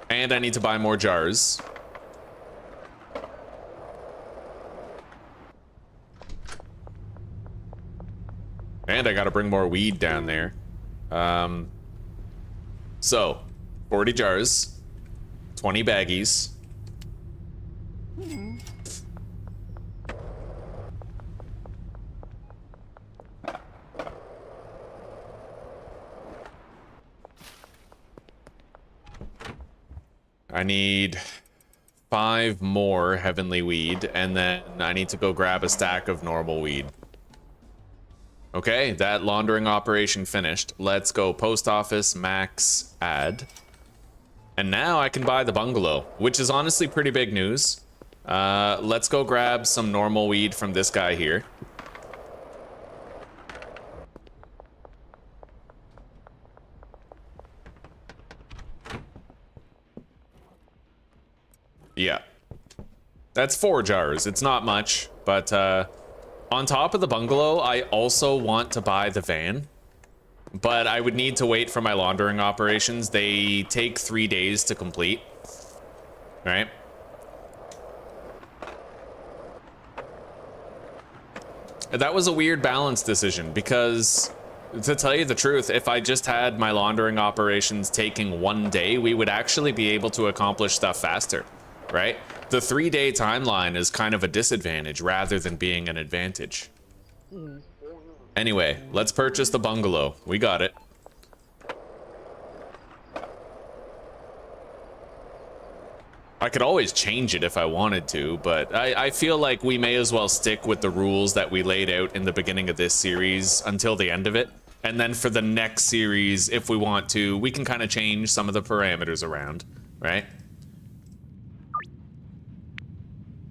And I need to buy more jars. And I gotta bring more weed down there. So, 40 jars, 20 baggies. I need 5 more heavenly weed, and then I need to go grab a stack of normal weed. Okay, that laundering operation finished. Let's go post office, max, add. And now I can buy the bungalow, which is honestly pretty big news. Let's go grab some normal weed from this guy here. Yeah. That's 4 jars. It's not much, but on top of the bungalow, I also want to buy the van. But I would need to wait for my laundering operations. They take 3 days to complete. Right? That was a weird balance decision because, to tell you the truth, if I just had my laundering operations taking 1 day, we would actually be able to accomplish stuff faster. Right? The 3-day timeline is kind of a disadvantage rather than being an advantage. Anyway, let's purchase the bungalow. We got it. I could always change it if I wanted to, but I feel like we may as well stick with the rules that we laid out in the beginning of this series until the end of it. And then for the next series, if we want to, we can kind of change some of the parameters around, right?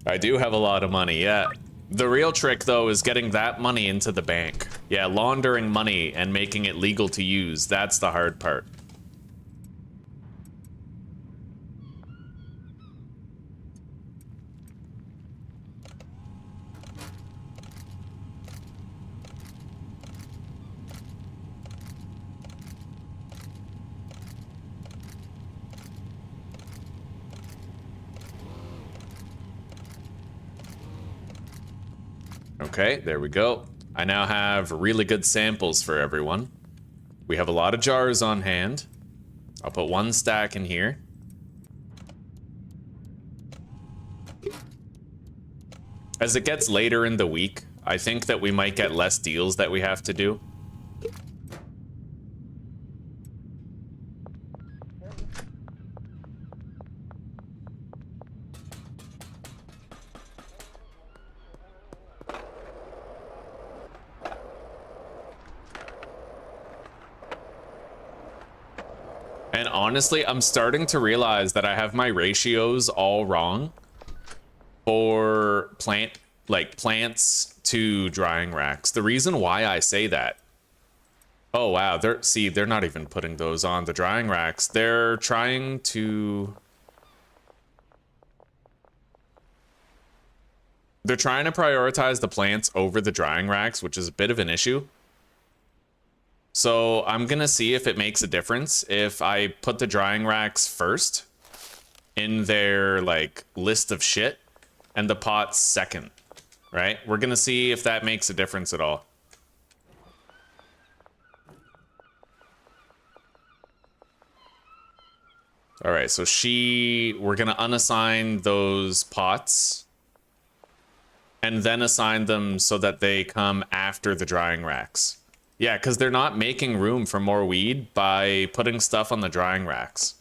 I do have a lot of money, yeah. The real trick, though, is getting that money into the bank. Yeah, laundering money and making it legal to use, that's the hard part. Okay, there we go. I now have really good samples for everyone. We have a lot of jars on hand. I'll put 1 stack in here. As it gets later in the week, I think that we might get less deals that we have to do. And honestly, I'm starting to realize that I have my ratios all wrong for plants to drying racks. The reason why I say that, oh wow, they're not even putting those on the drying racks. They're trying to prioritize the plants over the drying racks, which is a bit of an issue. So I'm gonna see if it makes a difference if I put the drying racks first in their list of shit and the pots second, right? We're gonna see if that makes a difference at all. All right, so we're gonna unassign those pots and then assign them so that they come after the drying racks. Yeah, because they're not making room for more weed by putting stuff on the drying racks.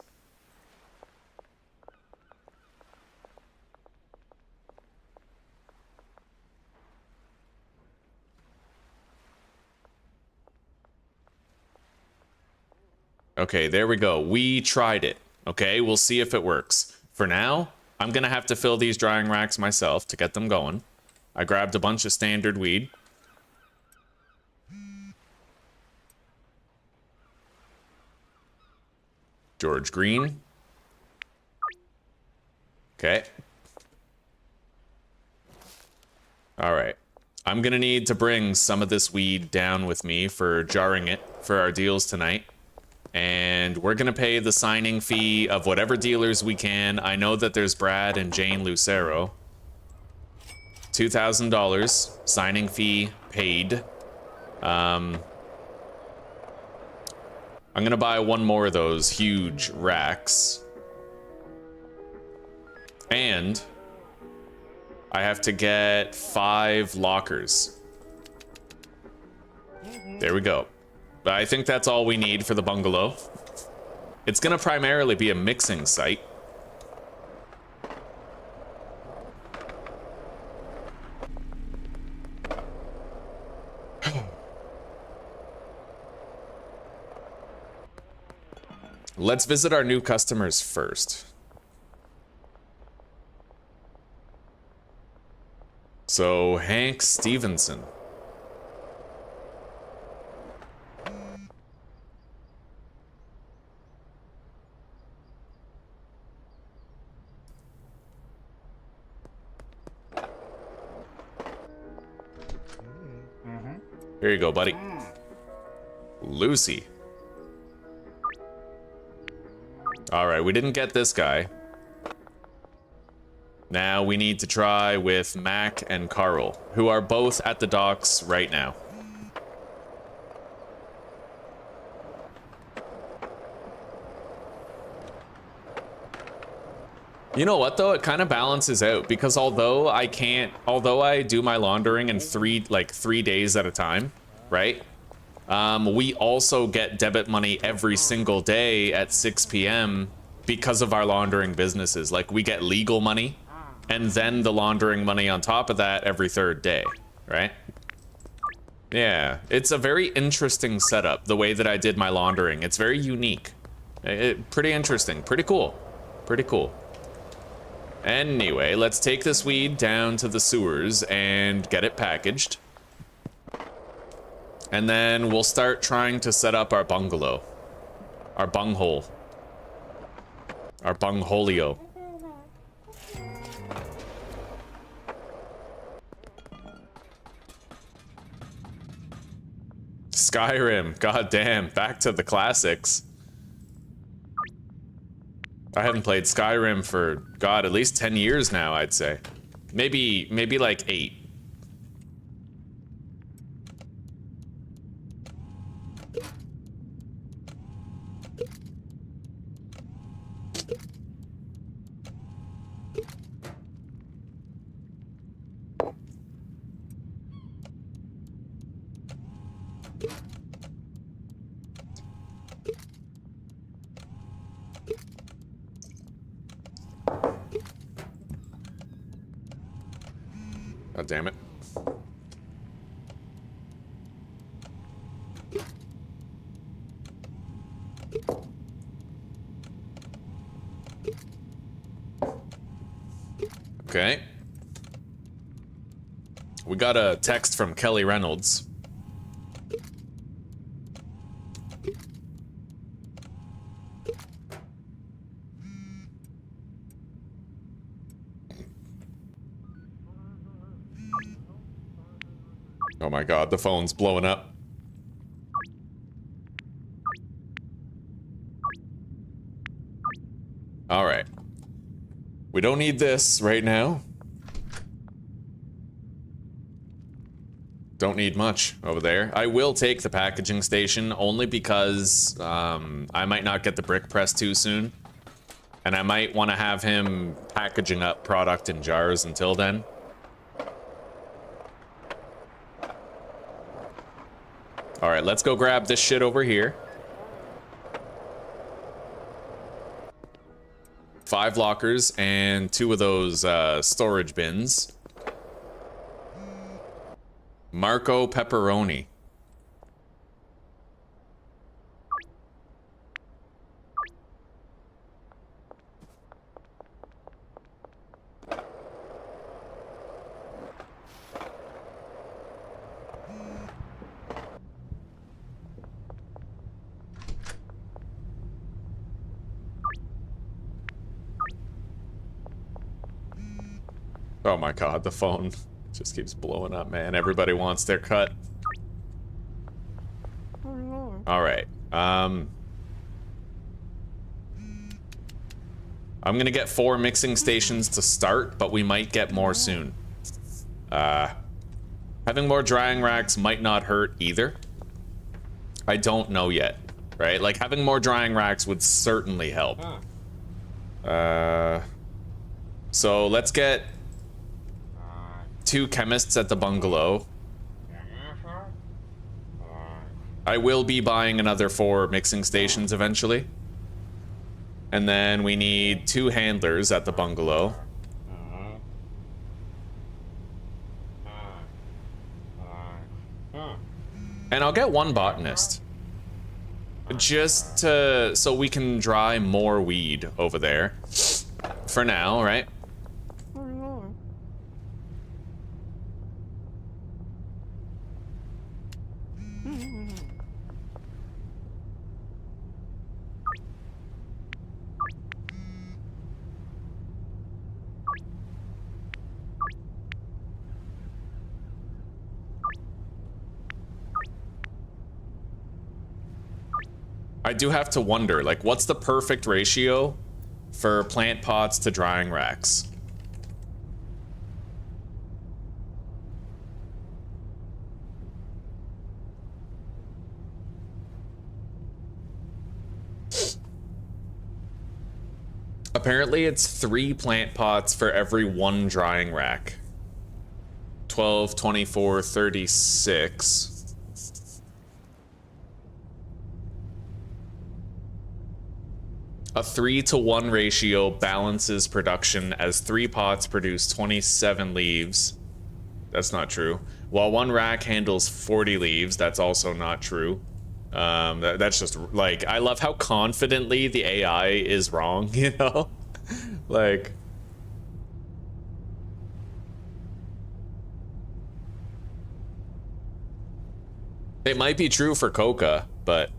Okay, there we go. We tried it. Okay, we'll see if it works. For now, I'm gonna have to fill these drying racks myself to get them going. I grabbed a bunch of standard weed. George Green. Okay. All right. I'm gonna need to bring some of this weed down with me for jarring it for our deals tonight. And we're gonna pay the signing fee of whatever dealers we can. I know that there's Brad and Jane Lucero. $2,000 signing fee paid. I'm gonna buy one more of those huge racks. And I have to get 5 lockers. There we go. But I think that's all we need for the bungalow. It's gonna primarily be a mixing site. Let's visit our new customers first. So, Hank Stevenson. Here you go, buddy. Lucy. Alright, we didn't get this guy. Now we need to try with Mac and Carl, who are both at the docks right now. You know what though? It kind of balances out because although I do my laundering in 3 days at a time, right? We also get debit money every single day at 6 p.m. because of our laundering businesses. Like we get legal money and then the laundering money on top of that every 3rd day, right? Yeah, it's a very interesting setup, the way that I did my laundering. It's very unique. Pretty interesting, pretty cool, pretty cool. Anyway, let's take this weed down to the sewers and get it packaged. And then we'll start trying to set up our bungalow. Our bunghole. Our bungholio. Skyrim, goddamn, back to the classics. I haven't played Skyrim for, God, at least 10 years now, I'd say. Maybe like 8. God damn it. Okay. We got a text from Kelly Reynolds. Oh my God, the phone's blowing up. All right. We don't need this right now. Don't need much over there. I will take the packaging station only because I might not get the brick press too soon. And I might want to have him packaging up product in jars until then. All right, let's go grab this shit over here. 5 lockers and 2 of those storage bins. Marco Pepperoni. Oh my god, the phone just keeps blowing up, man. Everybody wants their cut. All right. I'm gonna get 4 mixing stations to start, but we might get more soon. Having more drying racks might not hurt either. I don't know yet, right? Like, having more drying racks would certainly help. So let's get 2 chemists at the bungalow. I will be buying another 4 mixing stations eventually. And then we need 2 handlers at the bungalow. And I'll get 1 botanist. Just so we can dry more weed over there. For now, right? I do have to wonder, like, what's the perfect ratio for plant pots to drying racks? Apparently it's 3 plant pots for every 1 drying rack. 12, 24, 36. A 3-to-1 ratio balances production as 3 pots produce 27 leaves. That's not true. While 1 rack handles 40 leaves, that's also not true. That's just, like, I love how confidently the AI is wrong, you know? Like... It might be true for Coca, but...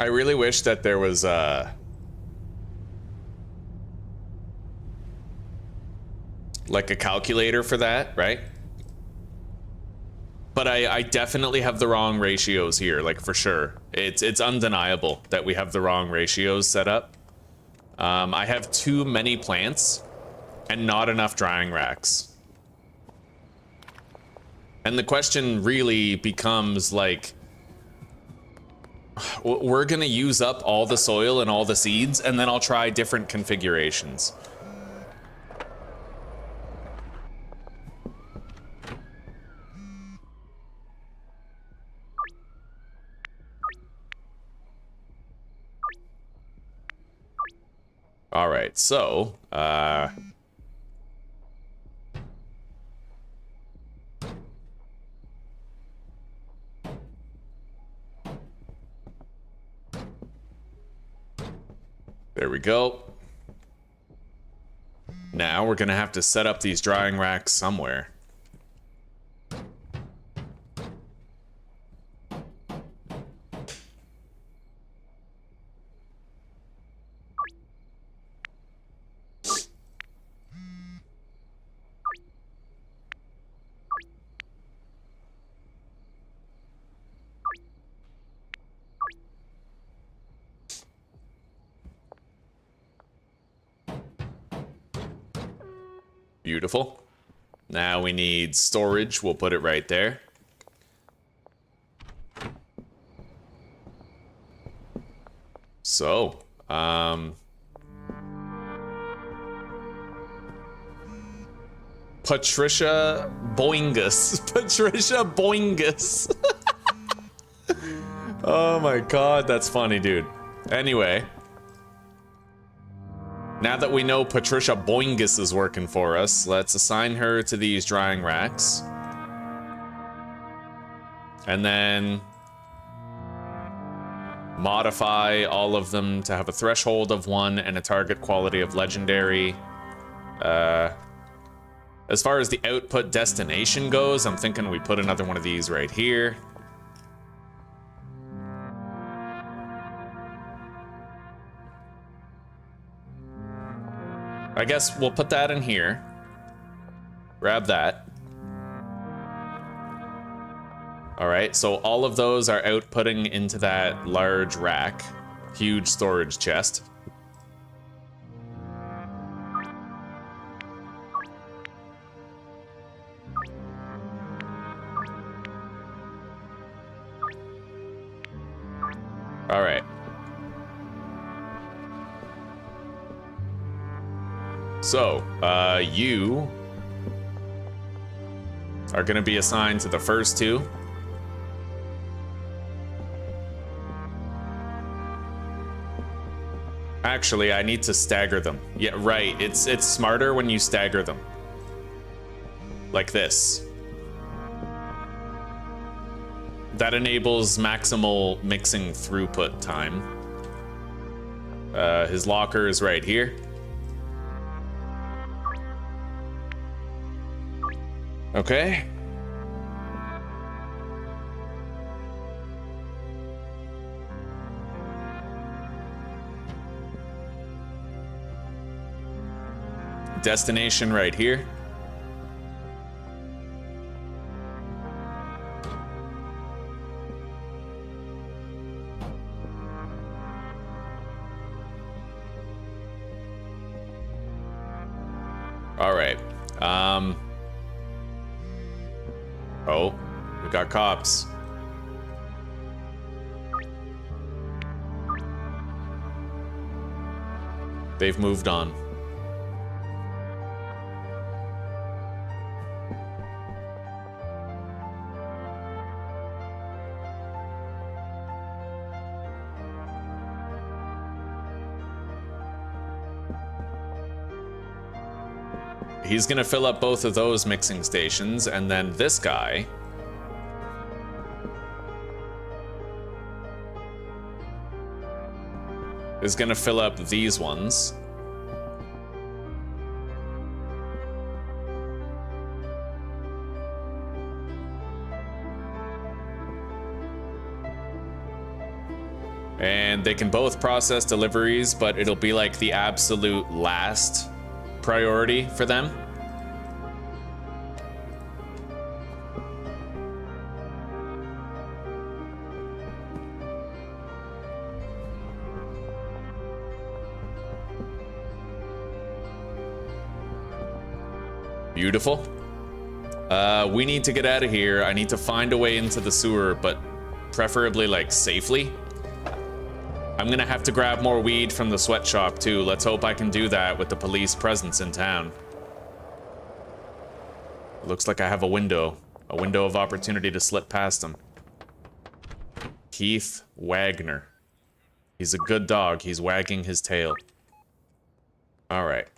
I really wish that there was like a calculator for that, right? But I definitely have the wrong ratios here, like, for sure. It's undeniable that we have the wrong ratios set up. I have too many plants and not enough drying racks. And the question really becomes, like, we're gonna use up all the soil and all the seeds, and then I'll try different configurations. All right, so, there we go. Now we're gonna have to set up these drying racks somewhere. Beautiful. Now we need storage. We'll put it right there. So, Patricia Boingus. Patricia Boingus. Oh my god, that's funny, dude. Anyway. Now that we know Patricia Boingus is working for us, let's assign her to these drying racks. And then modify all of them to have a threshold of 1 and a target quality of legendary. As far as the output destination goes, I'm thinking we put another one of these right here. I guess we'll put that in here. Grab that. All right, so all of those are outputting into that large rack, huge storage chest. All right. So, you are going to be assigned to the first 2. Actually, I need to stagger them. Yeah, right. It's smarter when you stagger them. Like this. That enables maximal mixing throughput time. His locker is right here. Okay. Destination right here. All right. Oh, we got cops. They've moved on. He's gonna fill up both of those mixing stations, and then this guy is gonna fill up these ones. And they can both process deliveries, but it'll be like the absolute last priority for them. Beautiful. We need to get out of here. I need to find a way into the sewer, but preferably like safely. I'm gonna have to grab more weed from the sweatshop too. Let's hope I can do that with the police presence in town. Looks like I have a window of opportunity to slip past him. Keith Wagner. He's a good dog. He's wagging his tail. All right.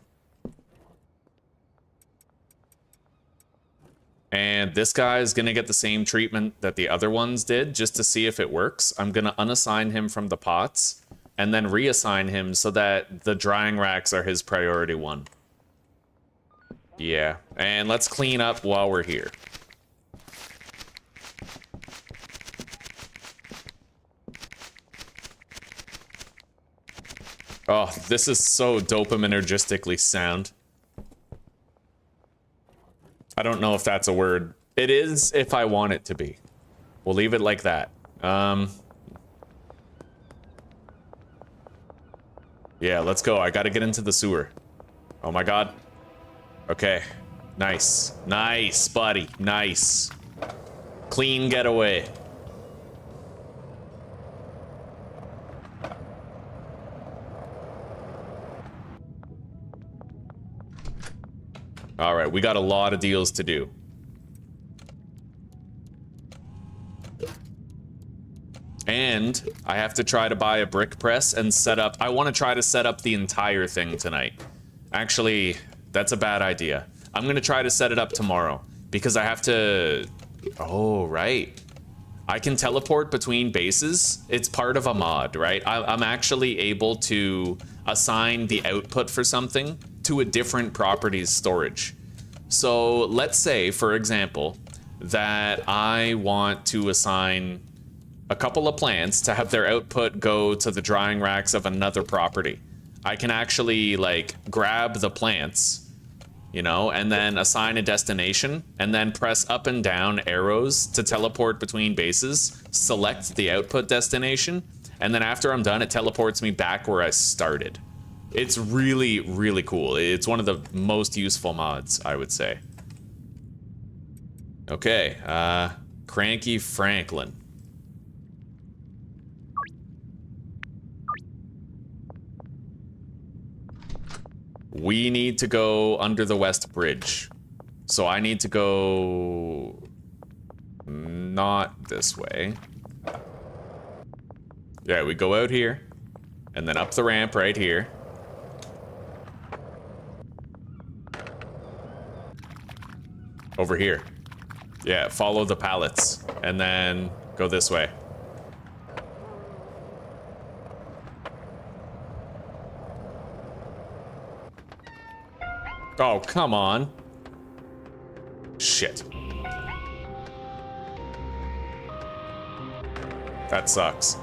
And this guy is gonna get the same treatment that the other ones did, just to see if it works. I'm gonna unassign him from the pots, and then reassign him so that the drying racks are his priority 1. Yeah, and let's clean up while we're here. Oh, this is so dopaminergistically sound. I don't know if that's a word. It is if I want it to be. We'll leave it like that. Yeah, let's go. I gotta get into the sewer. Oh my god. Okay. Nice. Nice, buddy. Nice. Clean getaway. All right, we got a lot of deals to do. And I have to try to buy a brick press and set up... I want to try to set up the entire thing tonight. Actually, that's a bad idea. I'm going to try to set it up tomorrow because I have to... Oh, right. I can teleport between bases. It's part of a mod, right? I'm actually able to assign the output for something to a different property's storage. So let's say, for example, that I want to assign a couple of plants to have their output go to the drying racks of another property. I can actually like grab the plants, you know, and then assign a destination and then press up and down arrows to teleport between bases, select the output destination, and then after I'm done, it teleports me back where I started. It's really, really cool. It's one of the most useful mods, I would say. Okay, Cranky Franklin. We need to go under the West Bridge. So I need to go... not this way. Yeah, we go out here. And then up the ramp right here. Over here. Yeah, follow the pallets. And then go this way. Oh, come on. Shit. That sucks.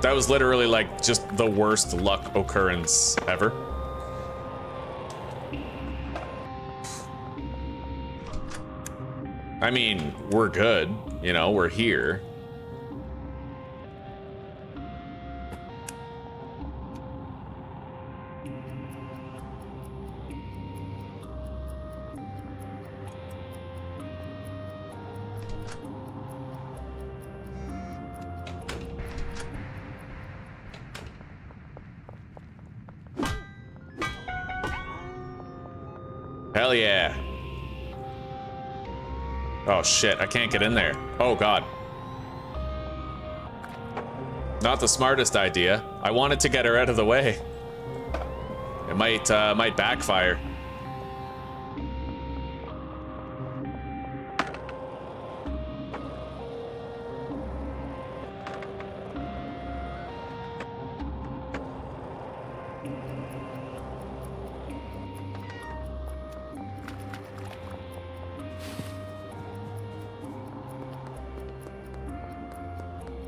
That was literally like just the worst luck occurrence ever. I mean, we're good, you know, we're here. Hell yeah. Oh shit, I can't get in there. Oh god. Not the smartest idea. I wanted to get her out of the way. It might backfire.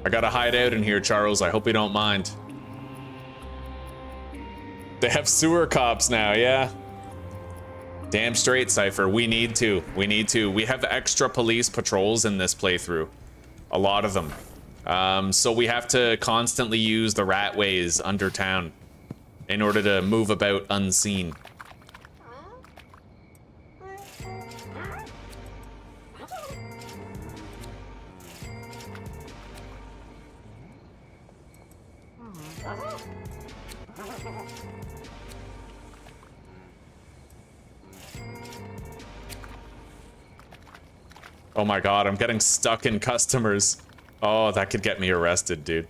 I gotta hide out in here, Charles. I hope you don't mind. They have sewer cops now, yeah. Damn straight, Cypher. We need to. We need to. We have extra police patrols in this playthrough. A lot of them. So we have to constantly use the ratways under town in order to move about unseen. Oh my god, I'm getting stuck in customers. Oh, that could get me arrested, dude.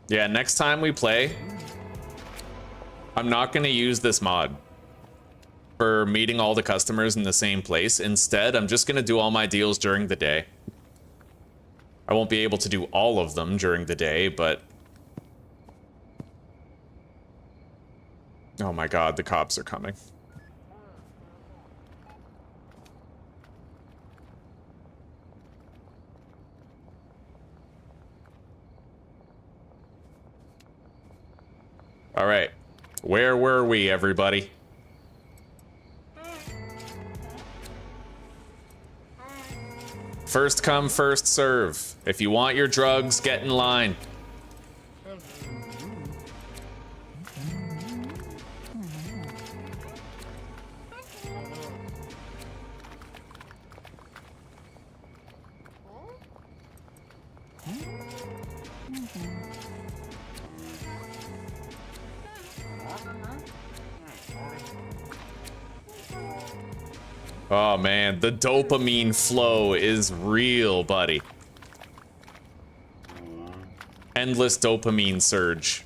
Yeah, next time we play, I'm not gonna use this mod for meeting all the customers in the same place. Instead, I'm just gonna do all my deals during the day. I won't be able to do all of them during the day, but... Oh my god, the cops are coming. All right, where were we, everybody? First come, first serve. If you want your drugs, get in line. Oh man, the dopamine flow is real, buddy. Endless dopamine surge.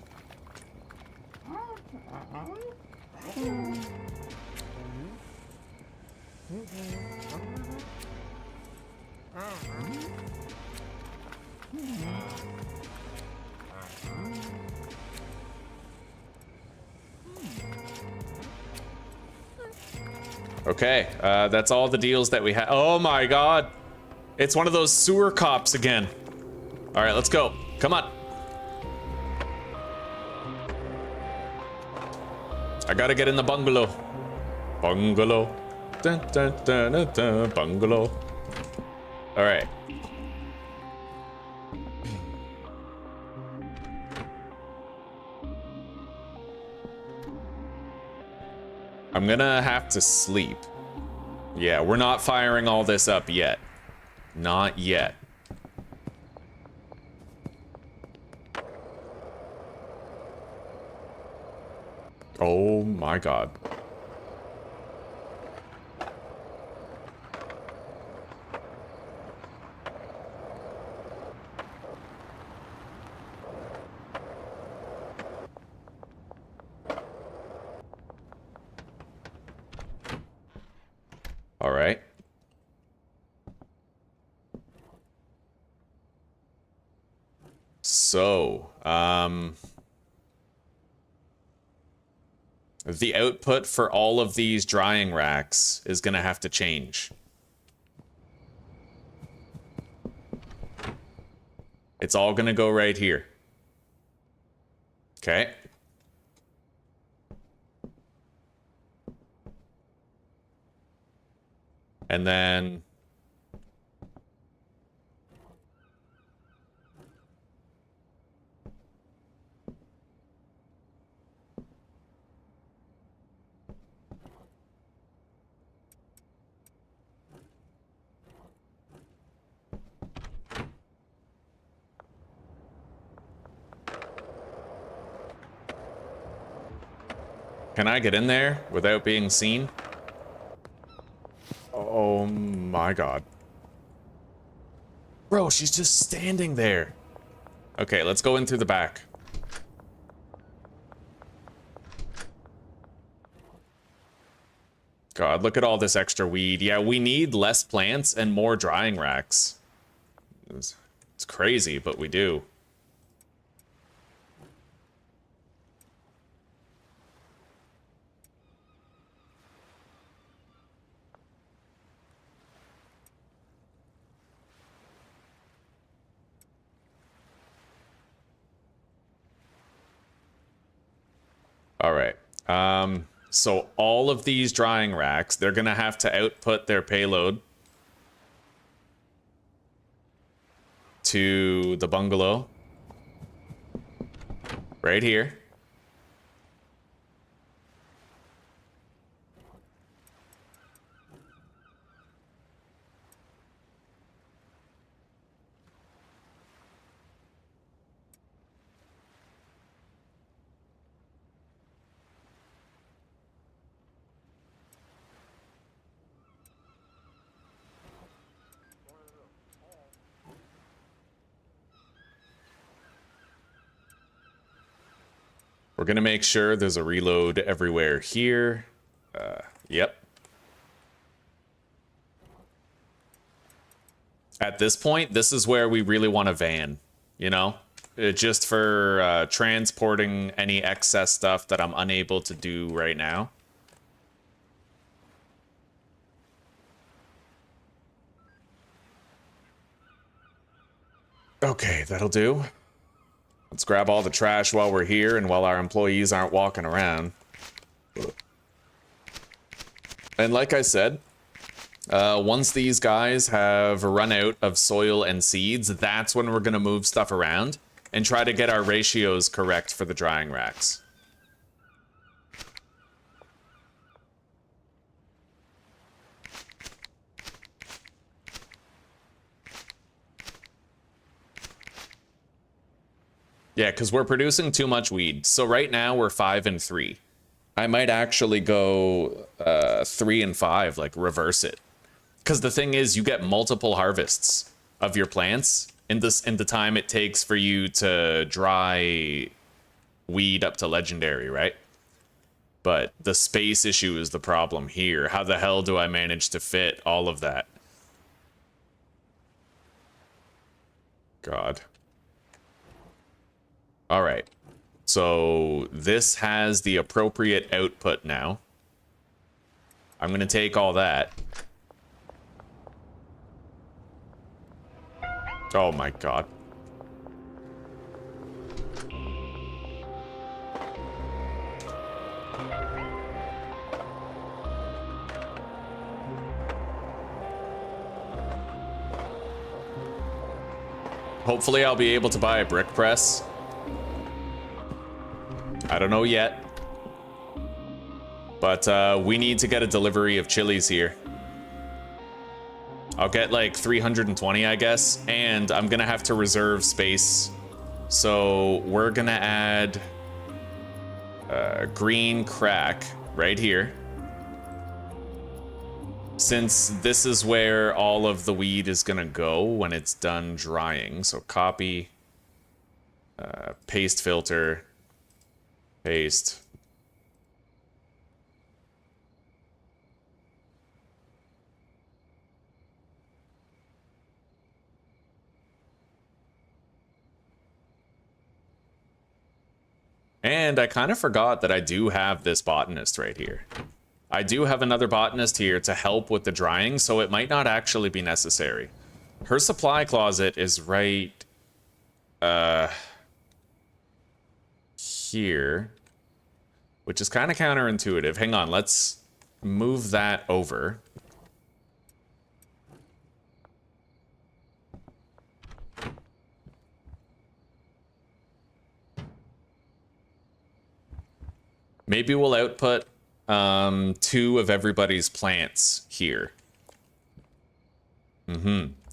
Okay, that's all the deals that we have. Oh my god. It's one of those sewer cops again. All right, let's go. Come on. I gotta get in the bungalow. Bungalow. Dun, dun, dun, dun, dun, bungalow. All right. I'm gonna have to sleep. Yeah, we're not firing all this up yet. Not yet. Oh my god. All right. So, the output for all of these drying racks is gonna have to change. It's all gonna go right here. Okay. And then can I get in there without being seen? Oh my god. Bro, she's just standing there. Okay, let's go in through the back. God, look at all this extra weed. Yeah, we need less plants and more drying racks. It's crazy, but we do. All right. So all of these drying racks, they're gonna have to output their payload to the bungalow right here. We're gonna make sure there's a reload everywhere here. Yep. At this point, this is where we really want a van, you know? Just for transporting any excess stuff that I'm unable to do right now. Okay, that'll do. Let's grab all the trash while we're here and while our employees aren't walking around. And like I said, once these guys have run out of soil and seeds, that's when we're going to move stuff around and try to get our ratios correct for the drying racks. Yeah, because we're producing too much weed. So right now we're 5 and 3. I might actually go 3 and 5, like reverse it. Because the thing is, you get multiple harvests of your plants in the time it takes for you to dry weed up to legendary, right? But the space issue is the problem here. How the hell do I manage to fit all of that? God. All right. So this has the appropriate output now. I'm going to take all that. Oh my God. Hopefully I'll be able to buy a brick press. I don't know yet. But we need to get a delivery of chilies here. I'll get like 320, I guess. And I'm gonna have to reserve space. So we're gonna add green crack right here. Since this is where all of the weed is gonna go when it's done drying. So copy, paste filter, paste. And I kind of forgot that I do have this botanist right here. I do have another botanist here to help with the drying, so it might not actually be necessary. Her supply closet is right here, which is kind of counterintuitive. Hang on, let's move that over. Maybe we'll output 2 of everybody's plants here.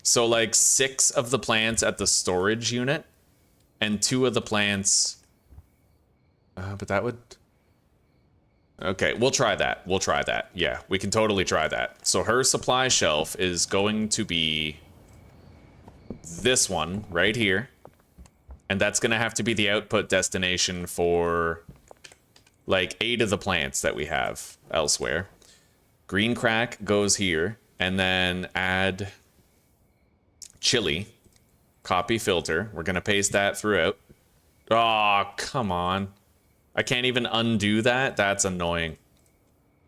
So like 6 of the plants at the storage unit and 2 of the plants. But that would. Okay, we'll try that. We'll try that. Yeah, we can totally try that. So her supply shelf is going to be this one right here. And that's going to have to be the output destination for like 8 of the plants that we have elsewhere. Green crack goes here, and then add chili, copy filter. We're gonna paste that throughout. Oh, come on. I can't even undo that. That's annoying.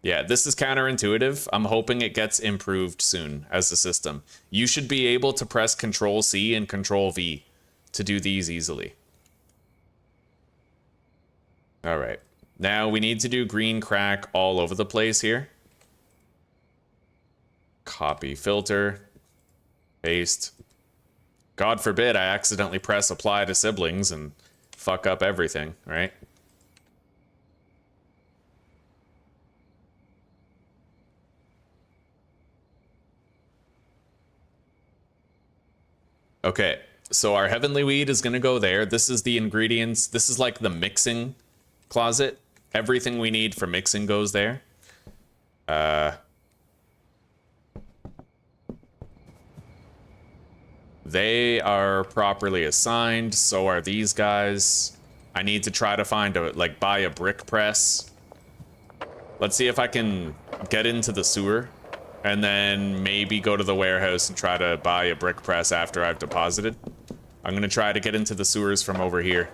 Yeah, this is counterintuitive. I'm hoping it gets improved soon as a system. You should be able to press Control C and Control V to do these easily. All right. Now we need to do green crack all over the place here. Copy filter, paste. God forbid I accidentally press apply to siblings and fuck up everything, right? Okay, so our heavenly weed is gonna go there. This is the ingredients. This is like the mixing closet. Everything we need for mixing goes there. They are properly assigned, so are these guys. I need to try to find a, like, buy a brick press. Let's see if I can get into the sewer and then maybe go to the warehouse and try to buy a brick press after I've deposited. I'm gonna try to get into the sewers from over here.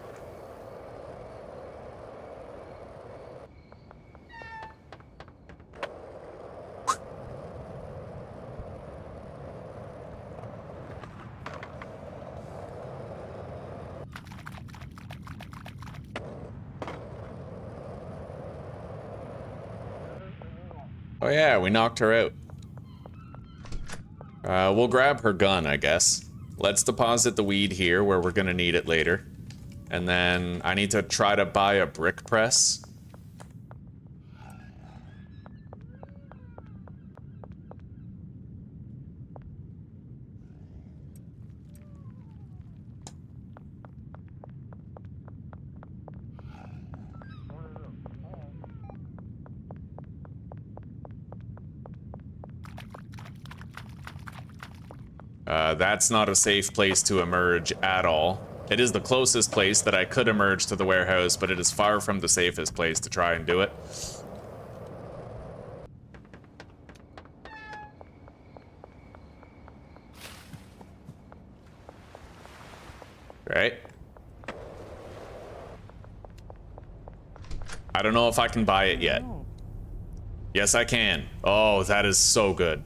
Oh yeah, we knocked her out. We'll grab her gun, I guess. Let's deposit the weed here where we're gonna need it later. And then I need to try to buy a brick press. That's not a safe place to emerge at all. It is the closest place that I could emerge to the warehouse, but it is far from the safest place to try and do it. Right? I don't know if I can buy it yet. Yes, I can. Oh, that is so good.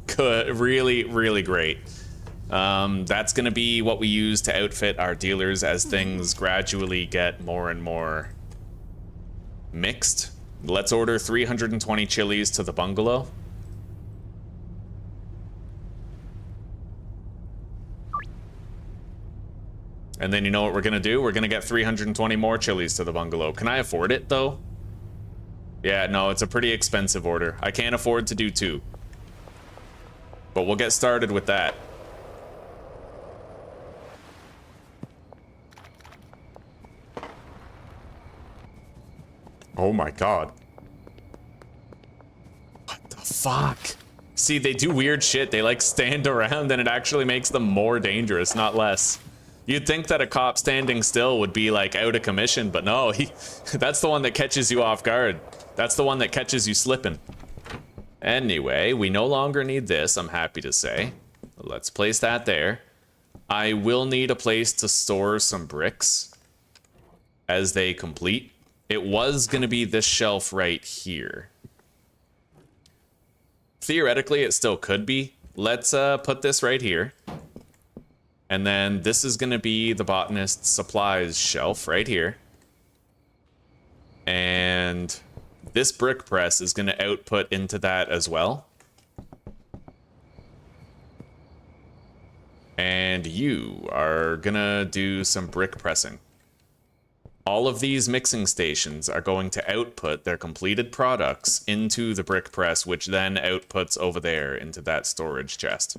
Good, really, really great. That's gonna be what we use to outfit our dealers as things gradually get more and more mixed. Let's order 320 chilies to the bungalow. And then you know what we're gonna do? We're gonna get 320 more chilies to the bungalow. Can I afford it though? Yeah, no, it's a pretty expensive order. I can't afford to do 2. But we'll get started with that. Oh my god. What the fuck? See, they do weird shit. They like stand around and it actually makes them more dangerous, not less. You'd think that a cop standing still would be like out of commission, but no, that's the one that catches you off guard. That's the one that catches you slipping. Anyway, we no longer need this, I'm happy to say. Let's place that there. I will need a place to store some bricks as they complete. It was gonna be this shelf right here. Theoretically, it still could be. Let's put this right here. And then this is gonna be the botanist's supplies shelf right here. And this brick press is gonna output into that as well. And you are gonna do some brick pressing. All of these mixing stations are going to output their completed products into the brick press, which then outputs over there into that storage chest.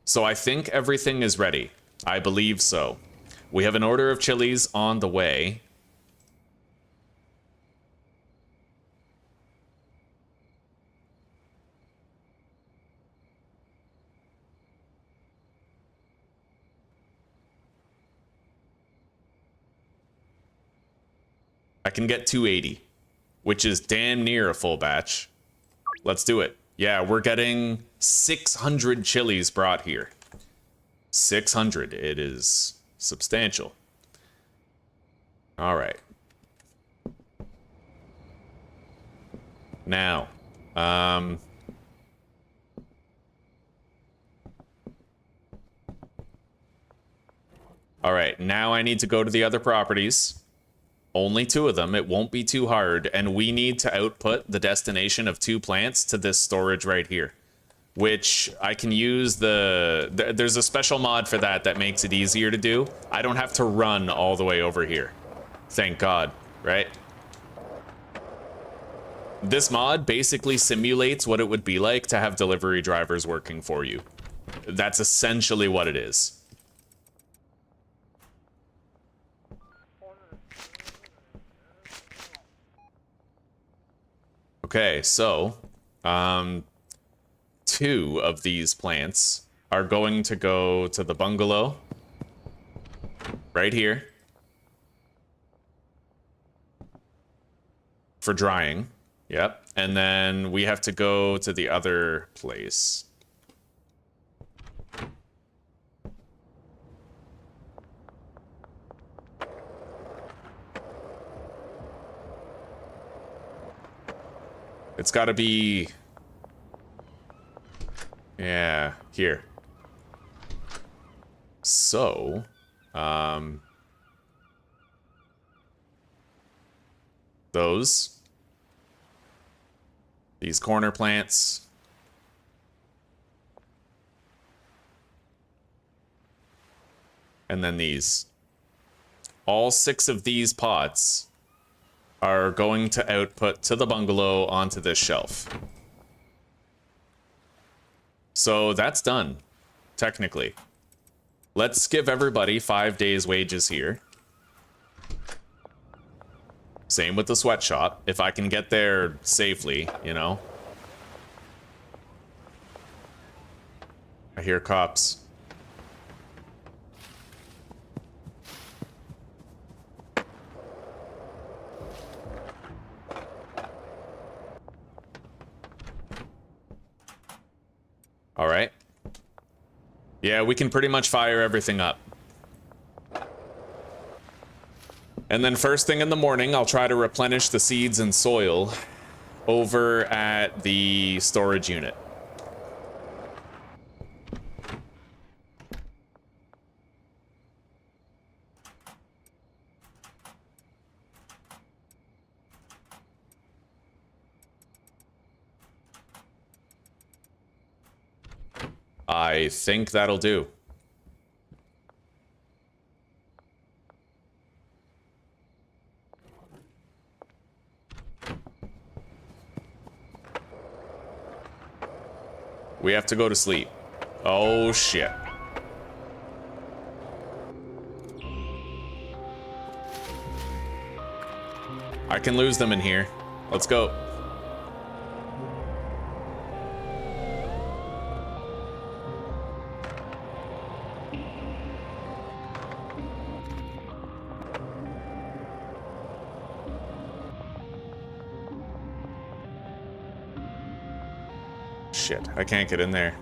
So I think everything is ready. I believe so. We have an order of chilies on the way. I can get 280, which is damn near a full batch. Let's do it. Yeah, we're getting 600 chilies brought here. 600. It is substantial. All right. Now, all right, now I need to go to the other properties. Only 2 of them. It won't be too hard. And we need to output the destination of 2 plants to this storage right here. Which I can use there's a special mod for that makes it easier to do. I don't have to run all the way over here. Thank God, right? This mod basically simulates what it would be like to have delivery drivers working for you. That's essentially what it is. Okay, so 2 of these plants are going to go to the bungalow right here for drying. Yep. And then we have to go to the other place. It's got to be... yeah, here. So, these corner plants, and then these. All 6 of these pots are going to output to the bungalow onto this shelf. So that's done, technically. Let's give everybody 5 days' wages here. Same with the sweatshop, if I can get there safely, you know. I hear cops. Yeah, we can pretty much fire everything up. And then first thing in the morning, I'll try to replenish the seeds and soil over at the storage unit. I think that'll do. We have to go to sleep. Oh, shit. I can lose them in here. Let's go. Shit, I can't get in there.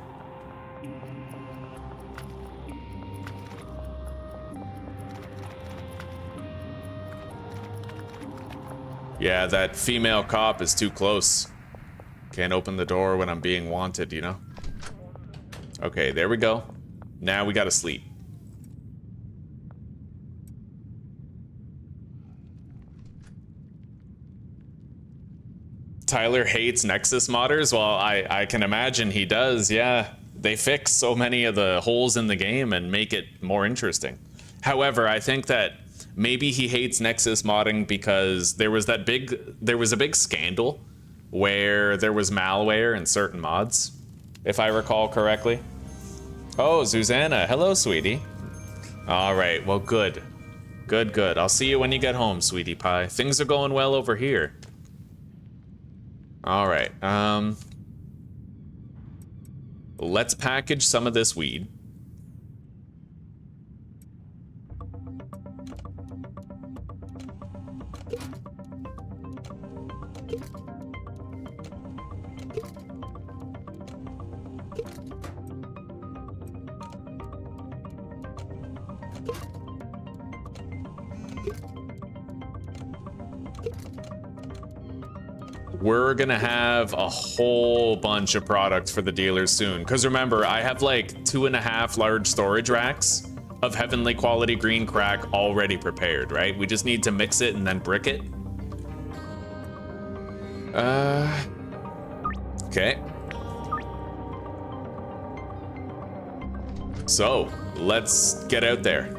Yeah, that female cop is too close. Can't open the door when I'm being wanted, you know? Okay, there we go. Now we gotta sleep. Tyler hates Nexus modders? Well, I can imagine he does, yeah. They fix so many of the holes in the game and make it more interesting. However, I think that maybe he hates Nexus modding because there was a big scandal where there was malware in certain mods, if I recall correctly. Oh, Susanna, hello, sweetie. All right, well, good. Good, good. I'll see you when you get home, sweetie pie. Things are going well over here. All right, let's package some of this weed. We're gonna have a whole bunch of products for the dealers soon. Because remember, I have like 2.5 large storage racks of heavenly quality green crack already prepared, right? We just need to mix it and then brick it. Okay. So, let's get out there.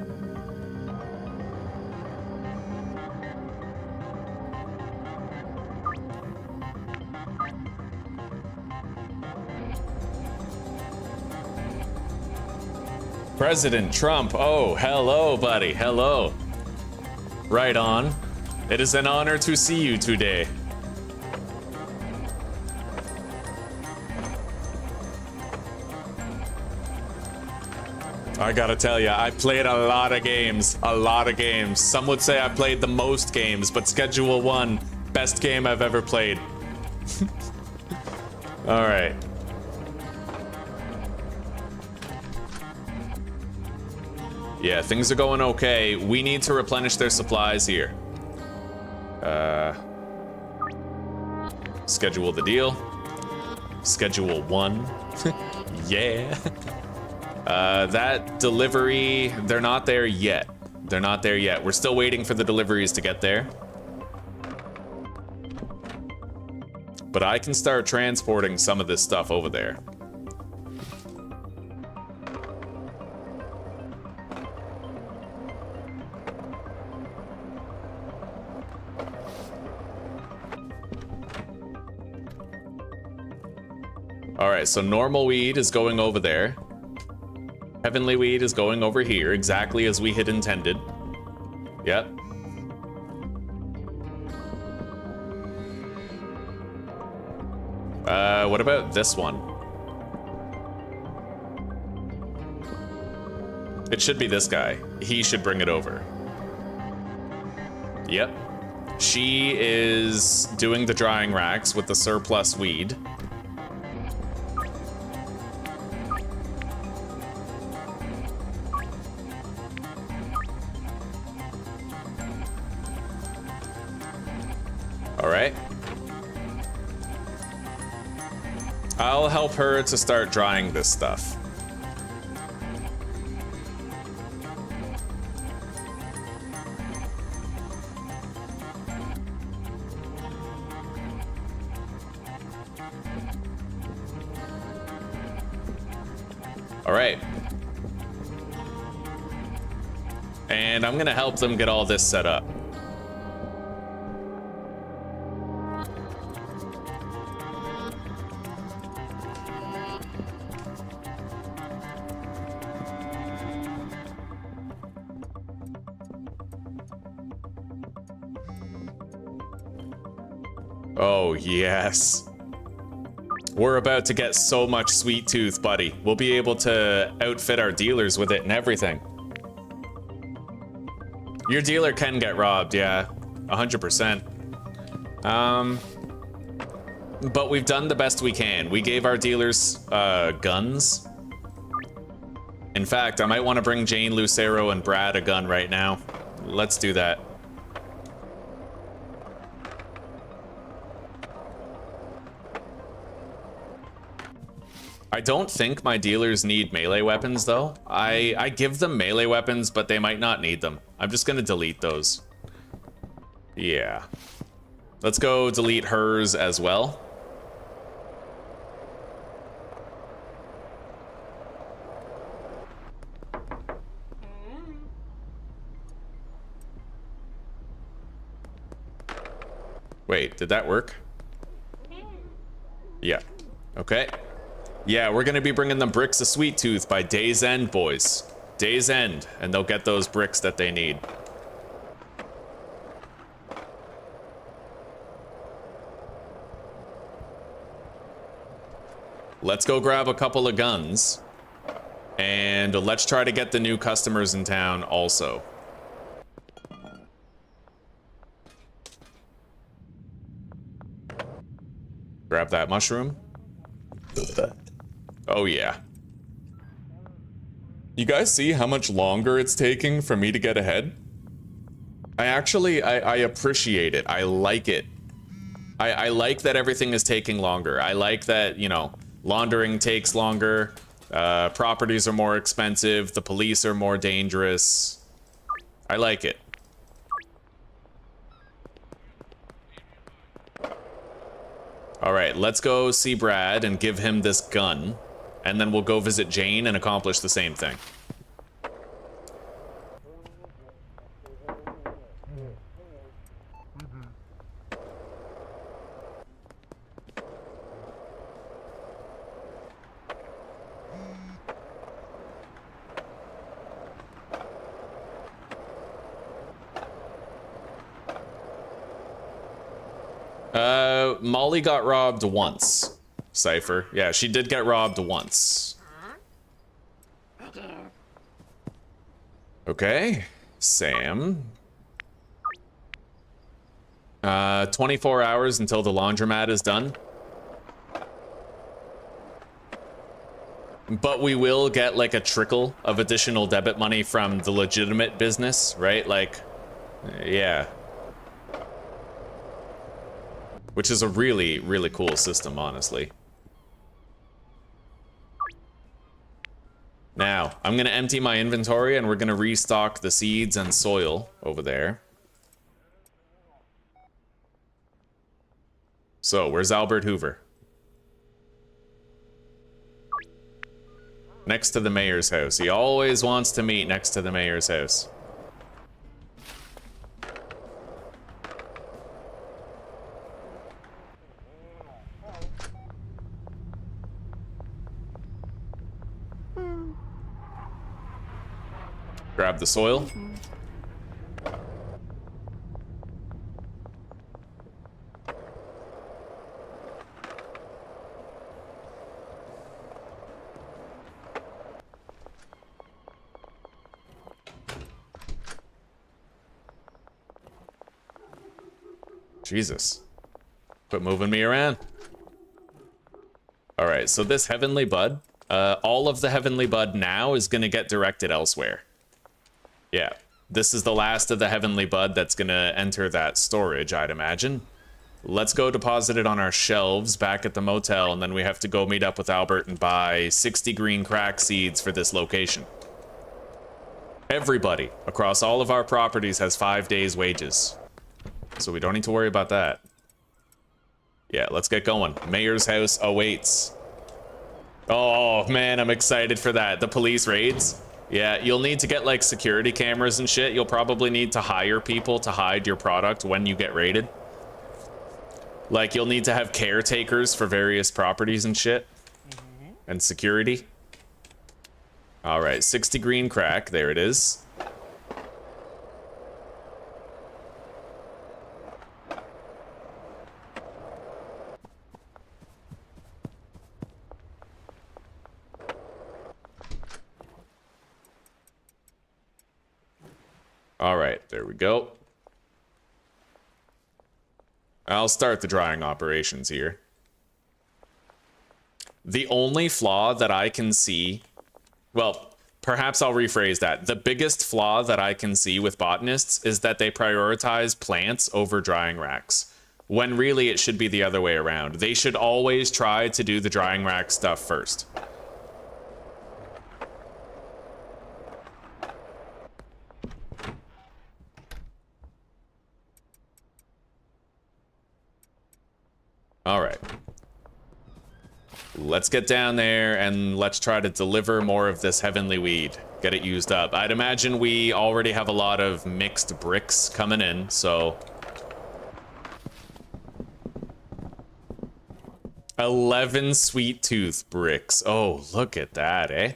President Trump, oh, hello, buddy, hello. Right on. It is an honor to see you today. I gotta tell you, I played a lot of games, Some would say I played the most games, but Schedule 1, best game I've ever played. All right. Yeah, things are going okay. We need to replenish their supplies here. Schedule the deal. Schedule 1. Yeah. That delivery, they're not there yet. They're not there yet. We're still waiting for the deliveries to get there. But I can start transporting some of this stuff over there. All right, so normal weed is going over there. Heavenly weed is going over here, exactly as we had intended. Yep. What about this one? It should be this guy. He should bring it over. Yep. She is doing the drying racks with the surplus weed. All right. I'll help her to start drying this stuff. All right. And I'm gonna help them get all this set up. Oh, yes. We're about to get so much sweet tooth, buddy. We'll be able to outfit our dealers with it and everything. Your dealer can get robbed, yeah. 100%. But we've done the best we can. We gave our dealers guns. In fact, I might want to bring Jane, Lucero, and Brad a gun right now. Let's do that. I don't think my dealers need melee weapons, though. I give them melee weapons, but they might not need them. I'm just gonna delete those. Yeah. Let's go delete hers as well. Wait, did that work? Yeah. Okay. Yeah, we're gonna be bringing them bricks of Sweet Tooth by day's end, boys. Day's end, and they'll get those bricks that they need. Let's go grab a couple of guns, and let's try to get the new customers in town also. Grab that mushroom. Oh yeah. You guys see how much longer it's taking for me to get ahead? I appreciate it. I like it. I like that everything is taking longer. I like that, you know, laundering takes longer, properties are more expensive, the police are more dangerous. I like it. All right, let's go see Brad and give him this gun, and then we'll go visit Jane and accomplish the same thing. Molly got robbed once. Cypher. Yeah, she did get robbed once. Okay. Sam. 24 hours until the laundromat is done. But we will get like a trickle of additional debit money from the legitimate business, right? Like, yeah. Which is a really, really cool system, honestly. Now, I'm gonna empty my inventory and we're gonna restock the seeds and soil over there. So, where's Albert Hoover? Next to the mayor's house. He always wants to meet next to the mayor's house. Grab the soil. Jesus. Quit moving me around. All right, so this Heavenly Bud, all of the Heavenly Bud now is going to get directed elsewhere. Yeah, this is the last of the Heavenly Bud that's going to enter that storage, I'd imagine. Let's go deposit it on our shelves back at the motel, and then we have to go meet up with Albert and buy 60 green crack seeds for this location. Everybody across all of our properties has 5 days' wages, so we don't need to worry about that. Yeah, let's get going. Mayor's house awaits. Oh, man, I'm excited for that. The police raids. Yeah, you'll need to get, like, security cameras and shit. You'll probably need to hire people to hide your product when you get raided. Like, you'll need to have caretakers for various properties and shit. And security. All right, 60 green crack. There it is. All right, there we go. I'll start the drying operations here. The only flaw that I can see, well, perhaps I'll rephrase that. The biggest flaw that I can see with botanists is that they prioritize plants over drying racks, when really it should be the other way around. They should always try to do the drying rack stuff first. All right. Let's get down there and let's try to deliver more of this heavenly weed. Get it used up. I'd imagine we already have a lot of mixed bricks coming in, so... 11 sweet tooth bricks. Oh, look at that, eh?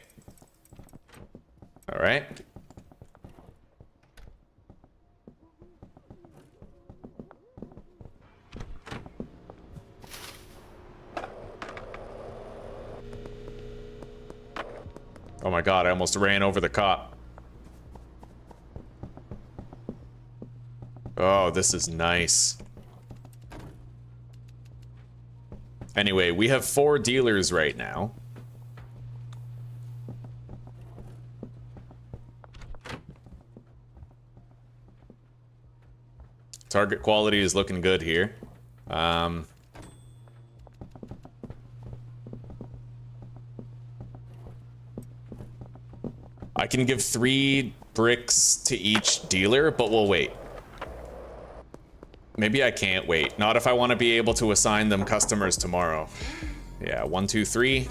All right. Oh my god, I almost ran over the cop. Oh, this is nice. Anyway, we have 4 dealers right now. Target quality is looking good here. I can give 3 bricks to each dealer, but we'll wait. Maybe I can't wait. Not if I want to be able to assign them customers tomorrow. Yeah, 1, 2, 3.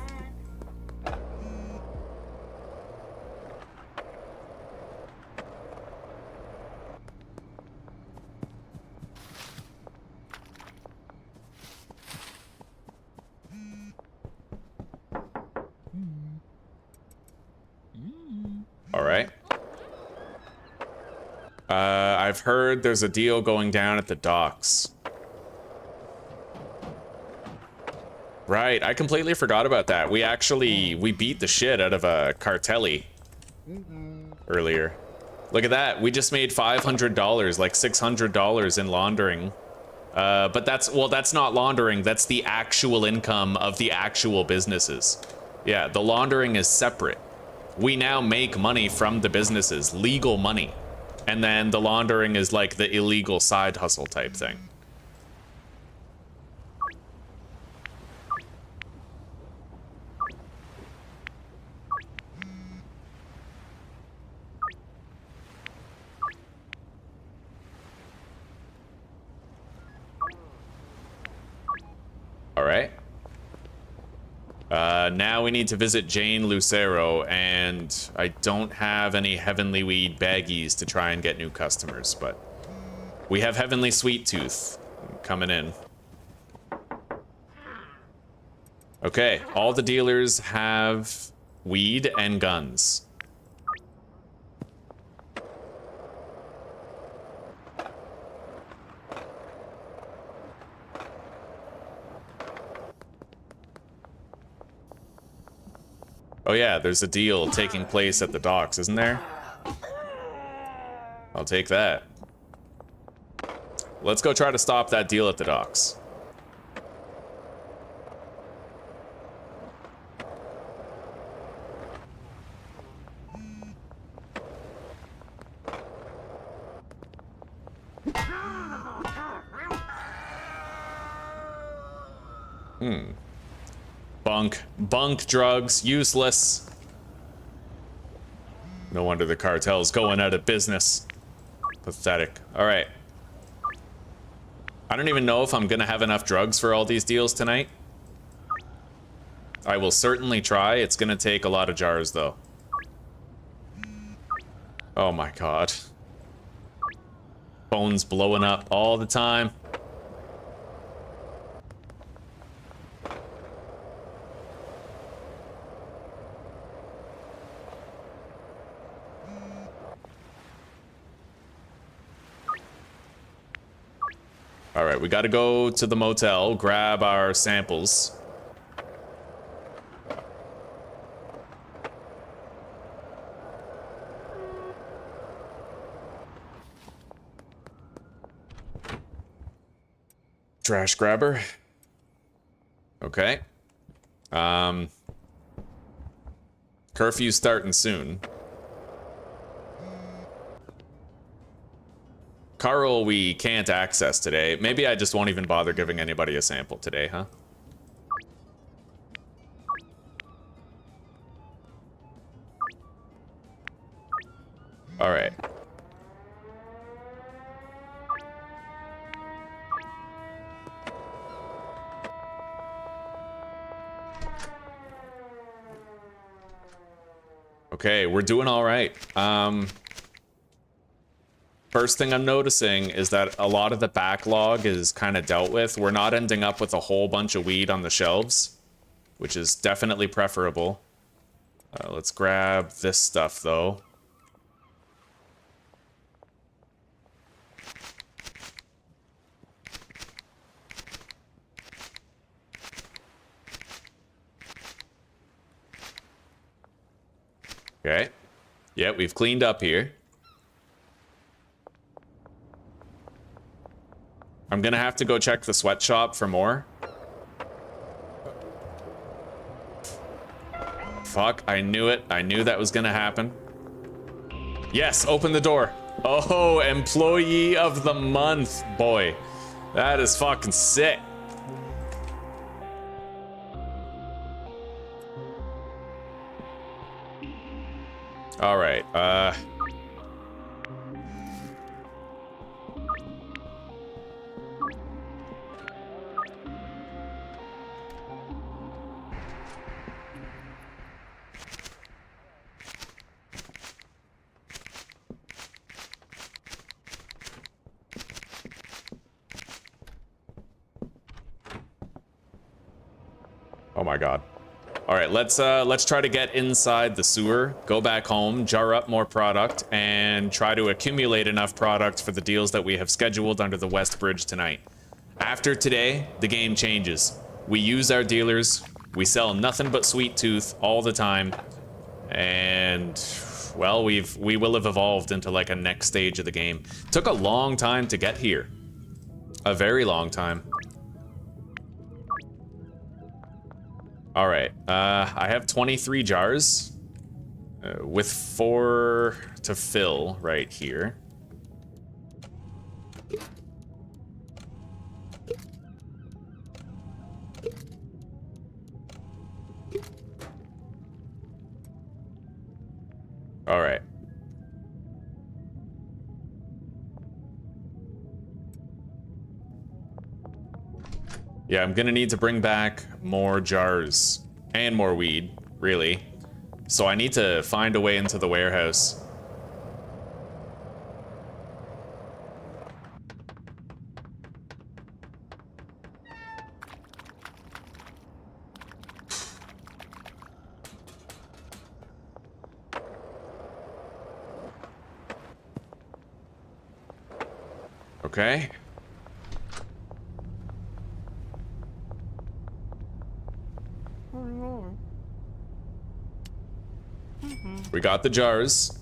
All right. I've heard there's a deal going down at the docks. Right, I completely forgot about that. We beat the shit out of a cartelli earlier. Look at that. We just made $500, like $600 in laundering. But that's not laundering. That's the actual income of the actual businesses. Yeah, the laundering is separate. We now make money from the businesses, legal money. And then the laundering is like the illegal side hustle type thing. All right. Now we need to visit Jane Lucero, and I don't have any Heavenly Weed baggies to try and get new customers, but we have Heavenly Sweet Tooth coming in. Okay, all the dealers have weed and guns. Oh yeah, there's a deal taking place at the docks, isn't there? I'll take that. Let's go try to stop that deal at the docks. Bunk drugs, useless. No wonder the cartel's going out of business. Pathetic. All right. I don't even know if I'm gonna have enough drugs for all these deals tonight. I will certainly try. It's gonna take a lot of jars, though. Oh my god. Phone's blowing up all the time. All right, we got to go to the motel, grab our samples. Trash grabber. Okay. Curfew's starting soon. Carl, we can't access today. Maybe I just won't even bother giving anybody a sample today, huh? All right. Okay, we're doing all right. First thing I'm noticing is that a lot of the backlog is kind of dealt with. We're not ending up with a whole bunch of weed on the shelves, which is definitely preferable. Let's grab this stuff, though. Okay. Yeah, we've cleaned up here. I'm gonna have to go check the sweatshop for more. Fuck, I knew it. I knew that was gonna happen. Yes, open the door. Oh, employee of the month, boy. That is fucking sick. All right, oh my god. All right, let's try to get inside the sewer, go back home, jar up more product, and try to accumulate enough product for the deals that we have scheduled under the West Bridge tonight. After today, the game changes. We use our dealers, we sell nothing but Sweet Tooth all the time, and well, we will have evolved into like a next stage of the game. Took a long time to get here. A very long time. All right, I have 23 jars with 4 to fill right here. All right. Yeah, I'm gonna need to bring back more jars and more weed, really. So I need to find a way into the warehouse. Okay. We got the jars.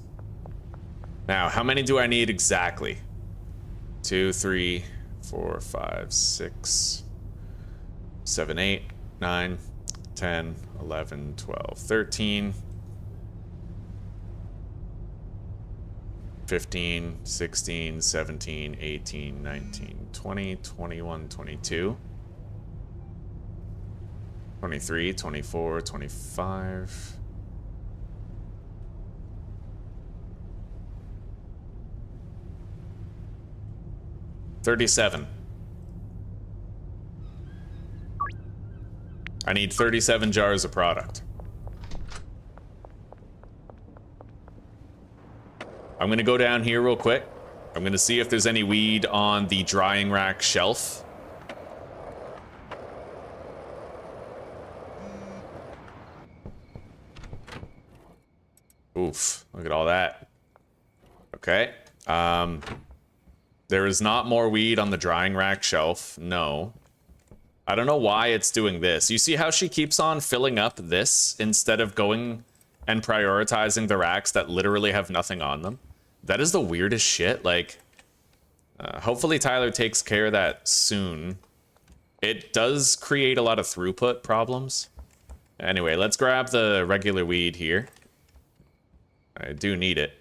Now, how many do I need exactly? 2, 3, 4, 5, 6, 7, 8, 9, 10, 11, 12, 13, 15, 16, 17, 18, 19, 20, 21, 22. 23, 24, 25. $37. I need 37 jars of product. I'm gonna go down here real quick. I'm gonna see if there's any weed on the drying rack shelf. Oof, look at all that. Okay. There is not more weed on the drying rack shelf. No. I don't know why it's doing this. You see how she keeps on filling up this instead of going and prioritizing the racks that literally have nothing on them? That is the weirdest shit. Like, hopefully Tyler takes care of that soon. It does create a lot of throughput problems. Anyway, let's grab the regular weed here. I do need it.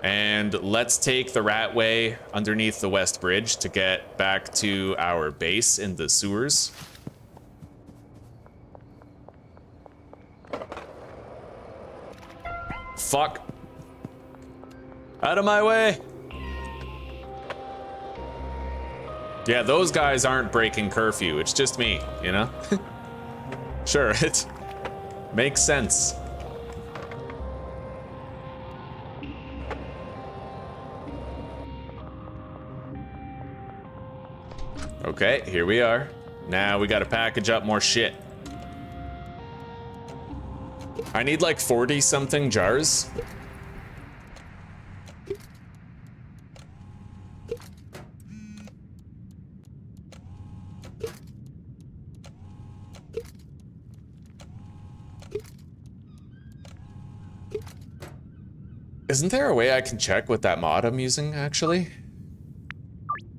And let's take the Ratway underneath the West Bridge to get back to our base in the sewers. Fuck. Out of my way. Yeah, those guys aren't breaking curfew. It's just me, you know? Sure, it makes sense. Okay, here we are. Now we gotta package up more shit. I need like 40 something jars. Isn't there a way I can check what that mod I'm using, actually?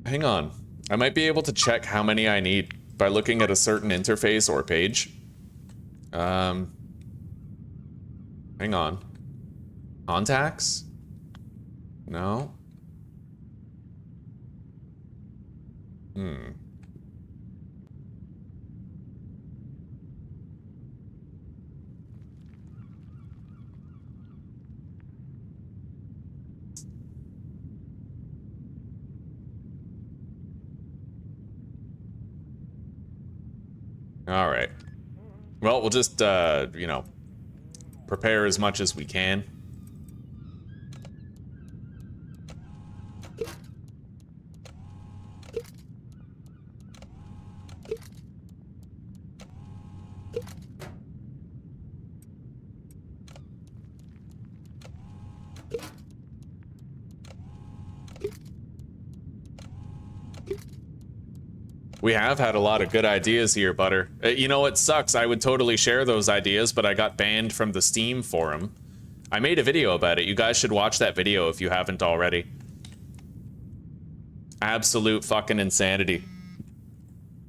Hang on. I might be able to check how many I need by looking at a certain interface or page. Hang on. Contacts? No. All right. Well, we'll just, you know, prepare as much as we can. We have had a lot of good ideas here, Butter. You know what sucks? I would totally share those ideas, but I got banned from the Steam forum. I made a video about it. You guys should watch that video if you haven't already. Absolute fucking insanity.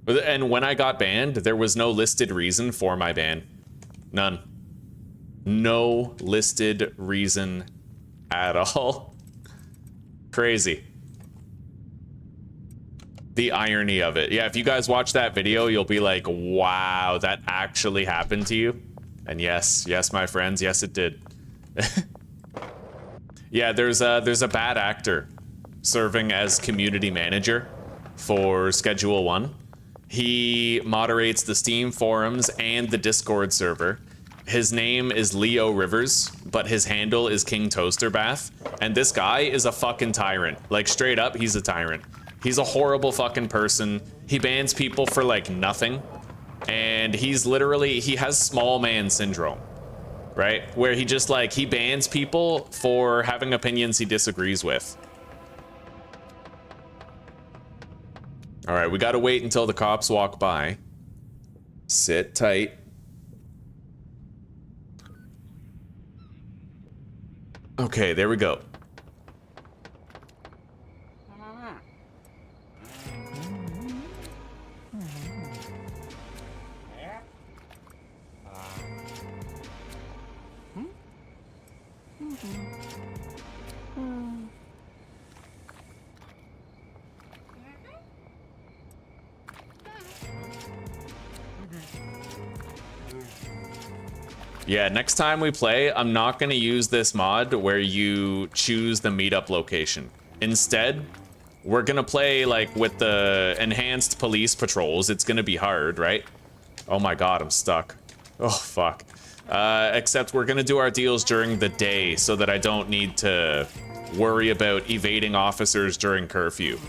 And when I got banned, there was no listed reason for my ban. None. No listed reason at all. Crazy. The irony of it. Yeah, if you guys watch that video, you'll be like, wow, that actually happened to you? And yes, my friends, yes, it did. Yeah, there's a bad actor serving as community manager for Schedule 1. He moderates the Steam forums and the Discord server. His name is Leo Rivers, but his handle is King Toaster Bath. And this guy is a fucking tyrant. Like, straight up, he's a tyrant. He's a horrible fucking person. He bans people for like nothing. And he's literally, he has small man syndrome, right? Where he just like, he bans people for having opinions he disagrees with. All right, we gotta wait until the cops walk by. Sit tight. Okay, there we go. Yeah, next time we play, I'm not going to use this mod where you choose the meetup location. Instead, we're going to play like with the enhanced police patrols. It's going to be hard, right? Oh my god, I'm stuck. Oh, fuck. Except we're going to do our deals during the day so that I don't need to worry about evading officers during curfew.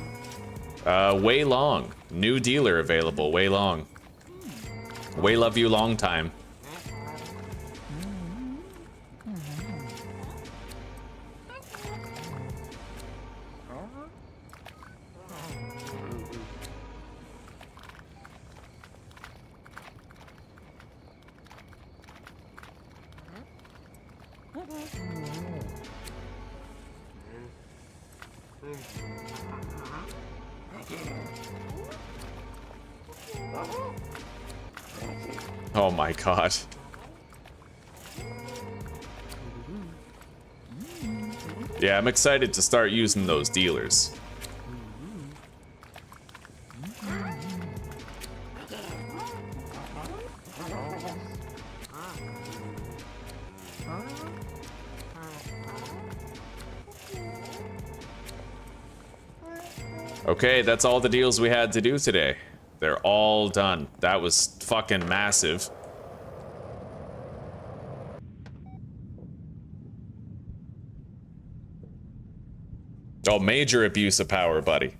Way Long. New dealer available. Way Long. Way love you long time. Oh my god. Yeah, I'm excited to start using those dealers. Okay, that's all the deals we had to do today. They're all done. That was fucking massive. Oh, major abuse of power, buddy.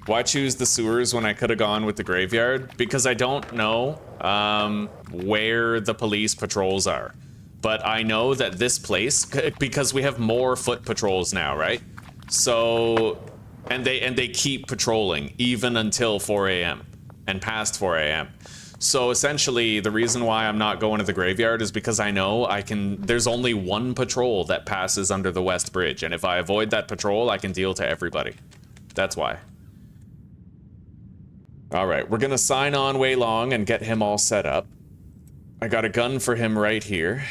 Why choose the sewers when I could have gone with the graveyard? Because I don't know where the police patrols are. But I know that this place, because we have more foot patrols now, right? So, and they keep patrolling even until 4 a.m. and past 4 a.m. So essentially, the reason why I'm not going to the graveyard is because I know there's only one patrol that passes under the West Bridge, and if I avoid that patrol, I can deal to everybody. That's why. Alright, we're gonna sign on Way Long and get him all set up. I got a gun for him right here.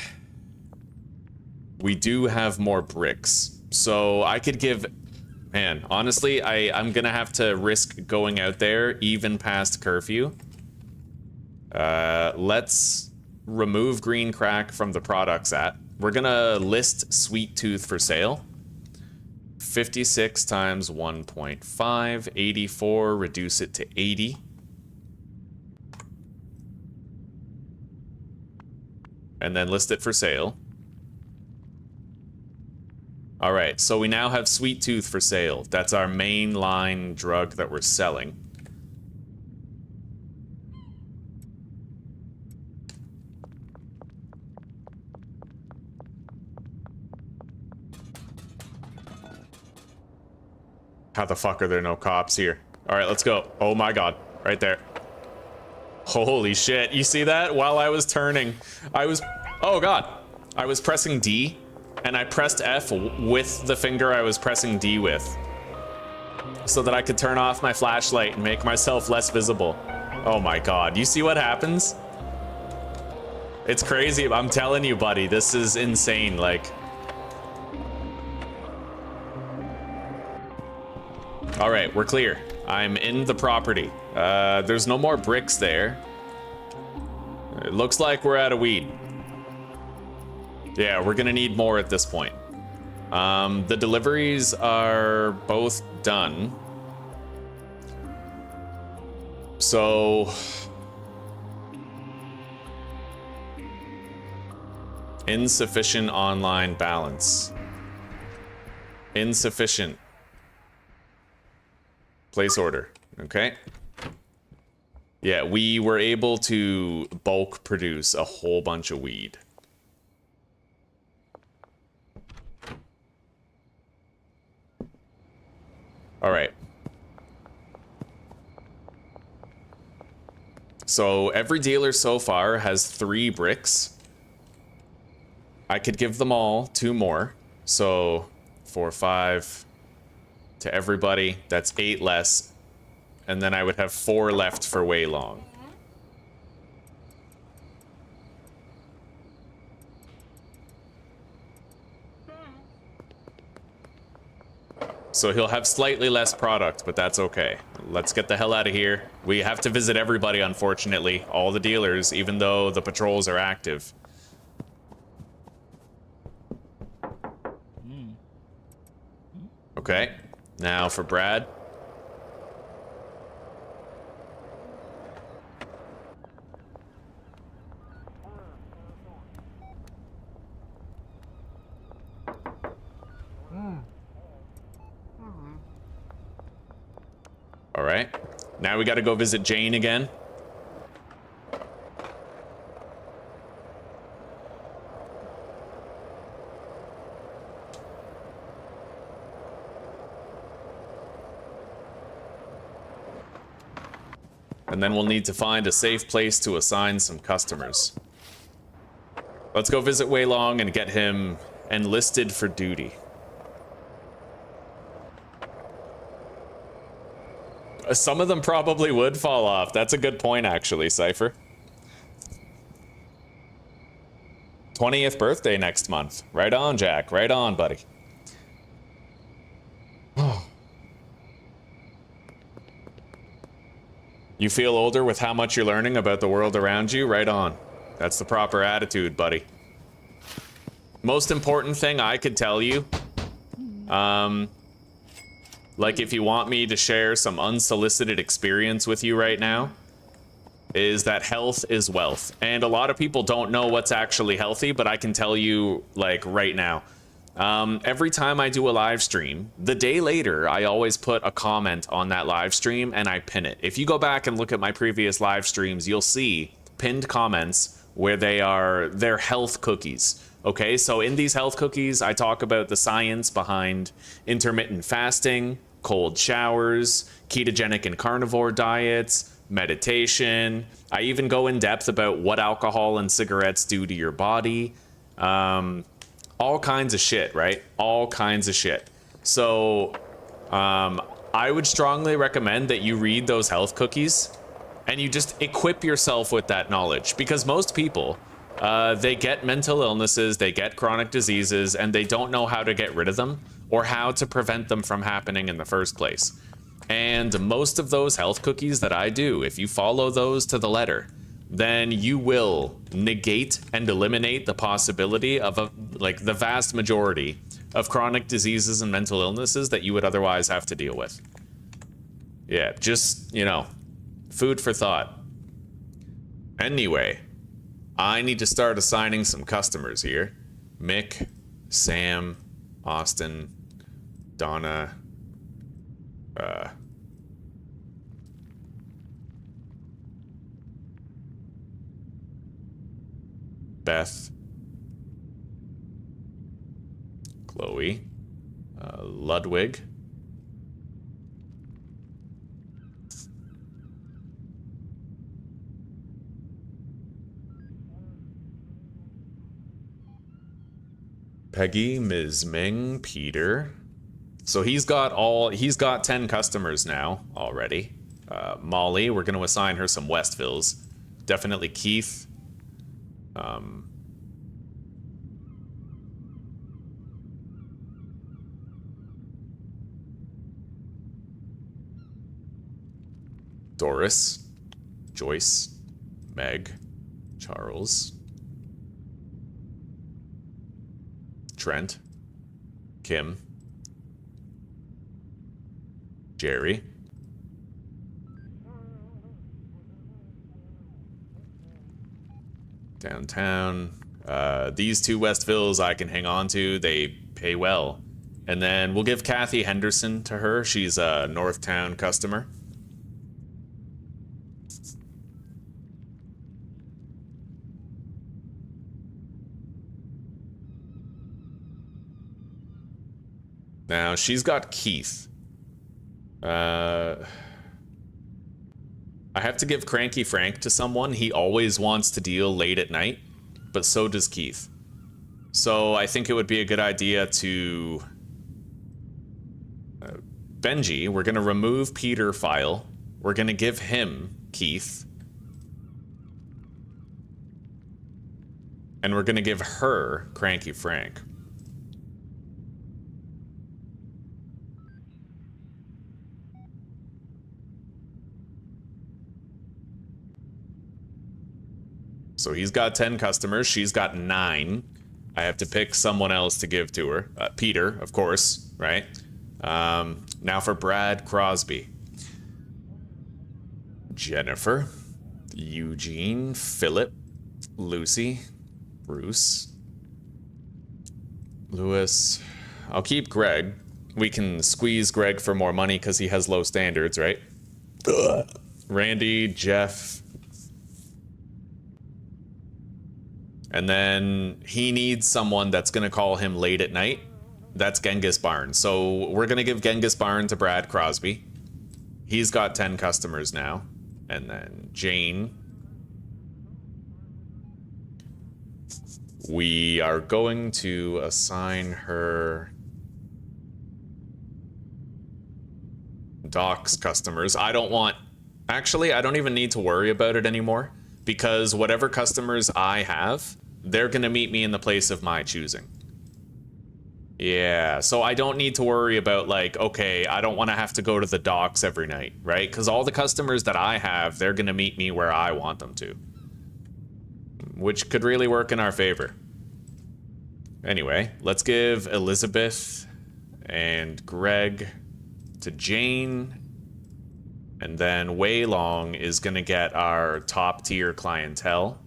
We do have more bricks, so I could give... Man, honestly, I'm gonna have to risk going out there even past curfew. Let's remove green crack from the products we're gonna list Sweet Tooth for sale. 56 times 1.5, 84, reduce it to 80. And then list it for sale. Alright, so we now have Sweet Tooth for sale. That's our main line drug that we're selling. How the fuck are there no cops here? Alright, let's go. Oh my god, right there. Holy shit, you see that? While I was turning, oh god. I was pressing D, and I pressed F with the finger I was pressing D with, so that I could turn off my flashlight and make myself less visible. Oh my god, you see what happens? It's crazy, I'm telling you, buddy, this is insane, like... Alright, we're clear. I'm in the property. There's no more bricks there. It looks like we're out of weed. Yeah, we're gonna need more at this point. The deliveries are both done. So... Insufficient online balance. Insufficient. Place order. Okay. Yeah, we were able to bulk produce a whole bunch of weed. All right. So every dealer so far has 3 bricks. I could give them all 2 more. So 4, 5 to everybody. That's 8 less. And then I would have 4 left for Way Long. So he'll have slightly less product, but that's okay. let's get the hell out of here. We have to visit everybody, unfortunately. All the dealers, even though the patrols are active. Okay, now for Brad. All right, now we got to go visit Jane again. And then we'll need to find a safe place to assign some customers. Let's go visit Wei Long and get him enlisted for duty. Some of them probably would fall off. That's a good point, actually, Cypher. 20th birthday next month. Right on, Jack. Right on, buddy. You feel older with how much you're learning about the world around you? Right on. That's the proper attitude, buddy. Most important thing I could tell you, like if you want me to share some unsolicited experience with you right now, is that health is wealth. And a lot of people don't know what's actually healthy, but I can tell you, like, right now. Every time I do a live stream, the day later, I always put a comment on that live stream and I pin it. If you go back and look at my previous live streams, you'll see pinned comments where they're health cookies. Okay, so in these health cookies, I talk about the science behind intermittent fasting, cold showers, ketogenic and carnivore diets, meditation. I even go in depth about what alcohol and cigarettes do to your body. All kinds of shit, right? All kinds of shit. So I would strongly recommend that you read those health cookies and you just equip yourself with that knowledge, because most people, they get mental illnesses, they get chronic diseases, and they don't know how to get rid of them or how to prevent them from happening in the first place. And most of those health cookies that I do, if you follow those to the letter, then you will negate and eliminate the possibility of the vast majority of chronic diseases and mental illnesses that you would otherwise have to deal with. Yeah, just, you know, food for thought. Anyway, I need to start assigning some customers here. Mick, Sam, Austin, Donna, Beth, Chloe, Ludwig, Peggy, Ms. Ming, Peter. So he's got 10 customers now already. Molly, we're going to assign her some Westvilles. Definitely Keith. Doris, Joyce, Meg, Charles, Trent, Kim, Jerry, downtown. These two Westvilles I can hang on to. They pay well. And then we'll give Kathy Henderson to her. She's a Northtown customer. Now, she's got Keith. I have to give Cranky Frank to someone. He always wants to deal late at night, but so does Keith. So I think it would be a good idea to... Benji, we're going to remove Peter file. We're going to give him Keith. And we're going to give her Cranky Frank. So he's got 10 customers. She's got 9. I have to pick someone else to give to her. Peter, of course, right? Now for Brad Crosby. Jennifer. Eugene. Philip. Lucy. Bruce. Lewis. I'll keep Greg. We can squeeze Greg for more money because he has low standards, right? Randy. Jeff. And then he needs someone that's going to call him late at night. That's Genghis Barnes. So we're going to give Genghis Barnes to Brad Crosby. He's got 10 customers now. And then Jane. We are going to assign her Doc's customers. I don't want... Actually, I don't even need to worry about it anymore. Because whatever customers I have, they're going to meet me in the place of my choosing. Yeah, so I don't need to worry about, like, okay, I don't want to have to go to the docks every night, right? Because all the customers that I have, they're going to meet me where I want them to. Which could really work in our favor. Anyway, let's give Elizabeth and Greg to Jane. And then Wei Long is going to get our top tier clientele.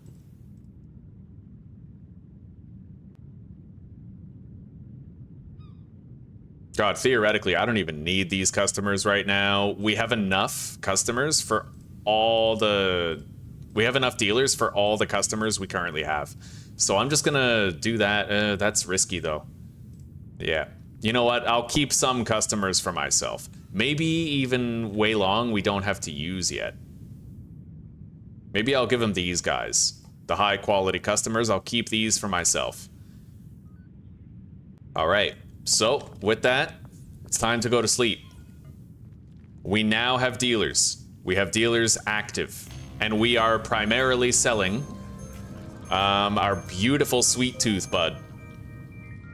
God, theoretically, I don't even need these customers right now. We have enough customers for all the... We have enough dealers for all the customers we currently have. So I'm just going to do that. That's risky, though. Yeah. You know what? I'll keep some customers for myself. Maybe even Wei Long we don't have to use yet. Maybe I'll give him these guys. The high quality customers, I'll keep these for myself. Alright, so with that, it's time to go to sleep. We now have dealers. We have dealers active. And we are primarily selling our beautiful sweet tooth, bud.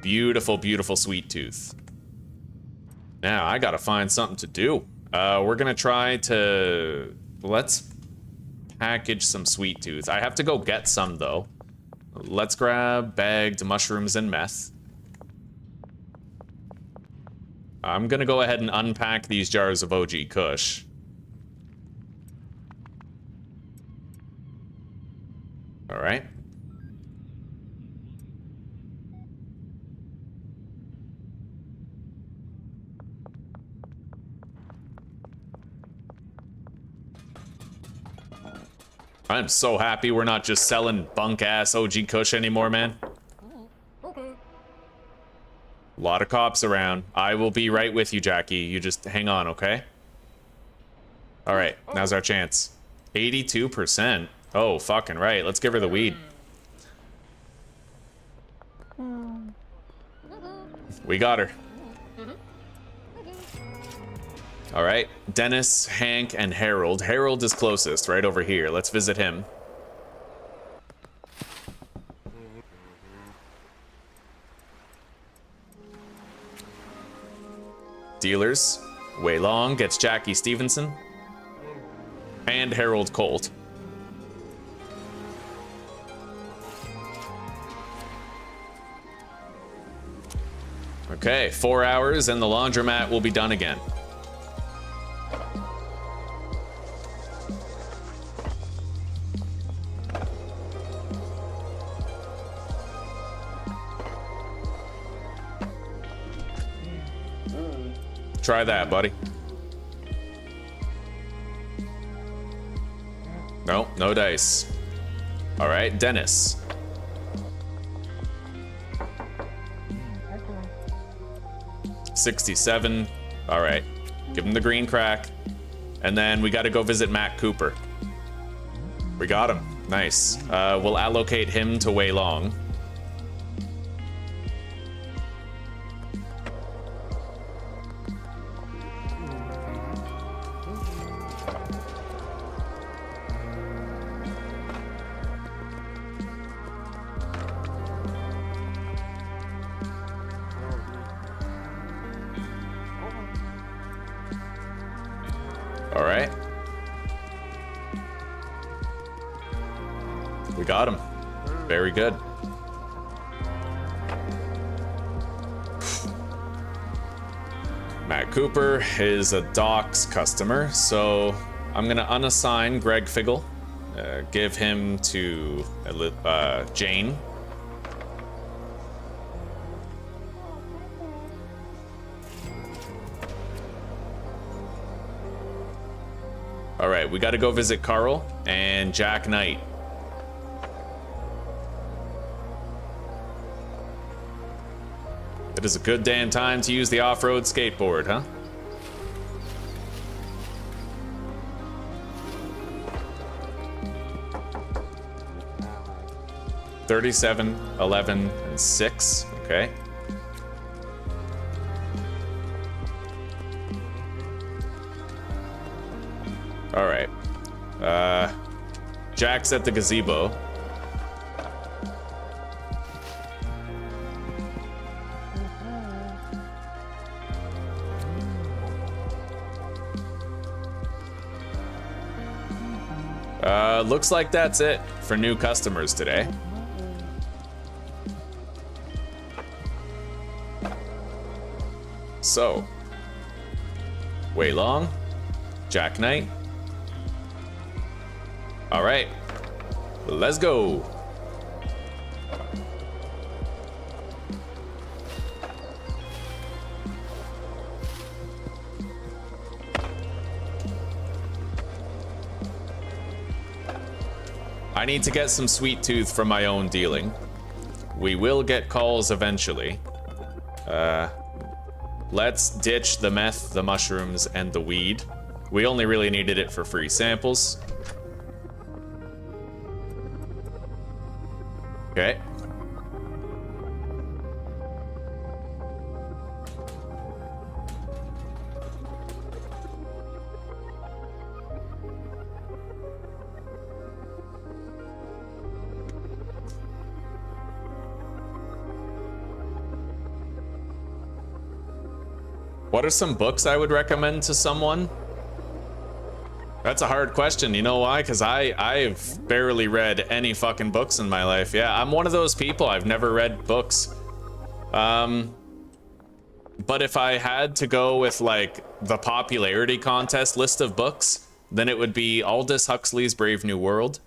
Beautiful, beautiful sweet tooth. Now, I gotta find something to do. We're gonna try to... Let's package some sweet tooth. I have to go get some, though. Let's grab bagged mushrooms and meth. I'm gonna go ahead and unpack these jars of OG Kush. Alright. I'm so happy we're not just selling bunk-ass OG Kush anymore, man. Okay. A lot of cops around. I will be right with you, Jackie. You just hang on, okay? Alright, now's our chance. 82%. Oh, fucking right. Let's give her the weed. We got her. All right, Dennis, Hank, and Harold. Harold is closest, right over here. Let's visit him. Dealers. Wei Long gets Jackie Stevenson. And Harold Colt. Okay, 4 hours and the laundromat will be done again. Try that, buddy. No, no dice. All right, Dennis. $67. All right, give him the green crack. And then we got to go visit Matt Cooper. We got him. Nice. We'll allocate him to Wei Long. got him. Very good. Matt Cooper is a Doc's customer, so I'm gonna unassign Greg Figgle, give him to Jane. All right, we got to go visit Carl and Jack Knight. It is a good damn time to use the off-road skateboard, huh? $37, $11, and $6. Okay. All right. Jack's at the gazebo. Looks like that's it for new customers today. So, Wei Long, Jack Knight. All right, let's go. I need to get some sweet tooth from my own dealing. We will get calls eventually. Let's ditch the meth, the mushrooms, and the weed. We only really needed it for free samples. Okay. What are some books I would recommend to someone? That's a hard question. You know why? Because I've barely read any fucking books in my life. Yeah, I'm one of those people. I've never read books. But if I had to go with like the popularity contest list of books, then it would be Aldous Huxley's Brave New World,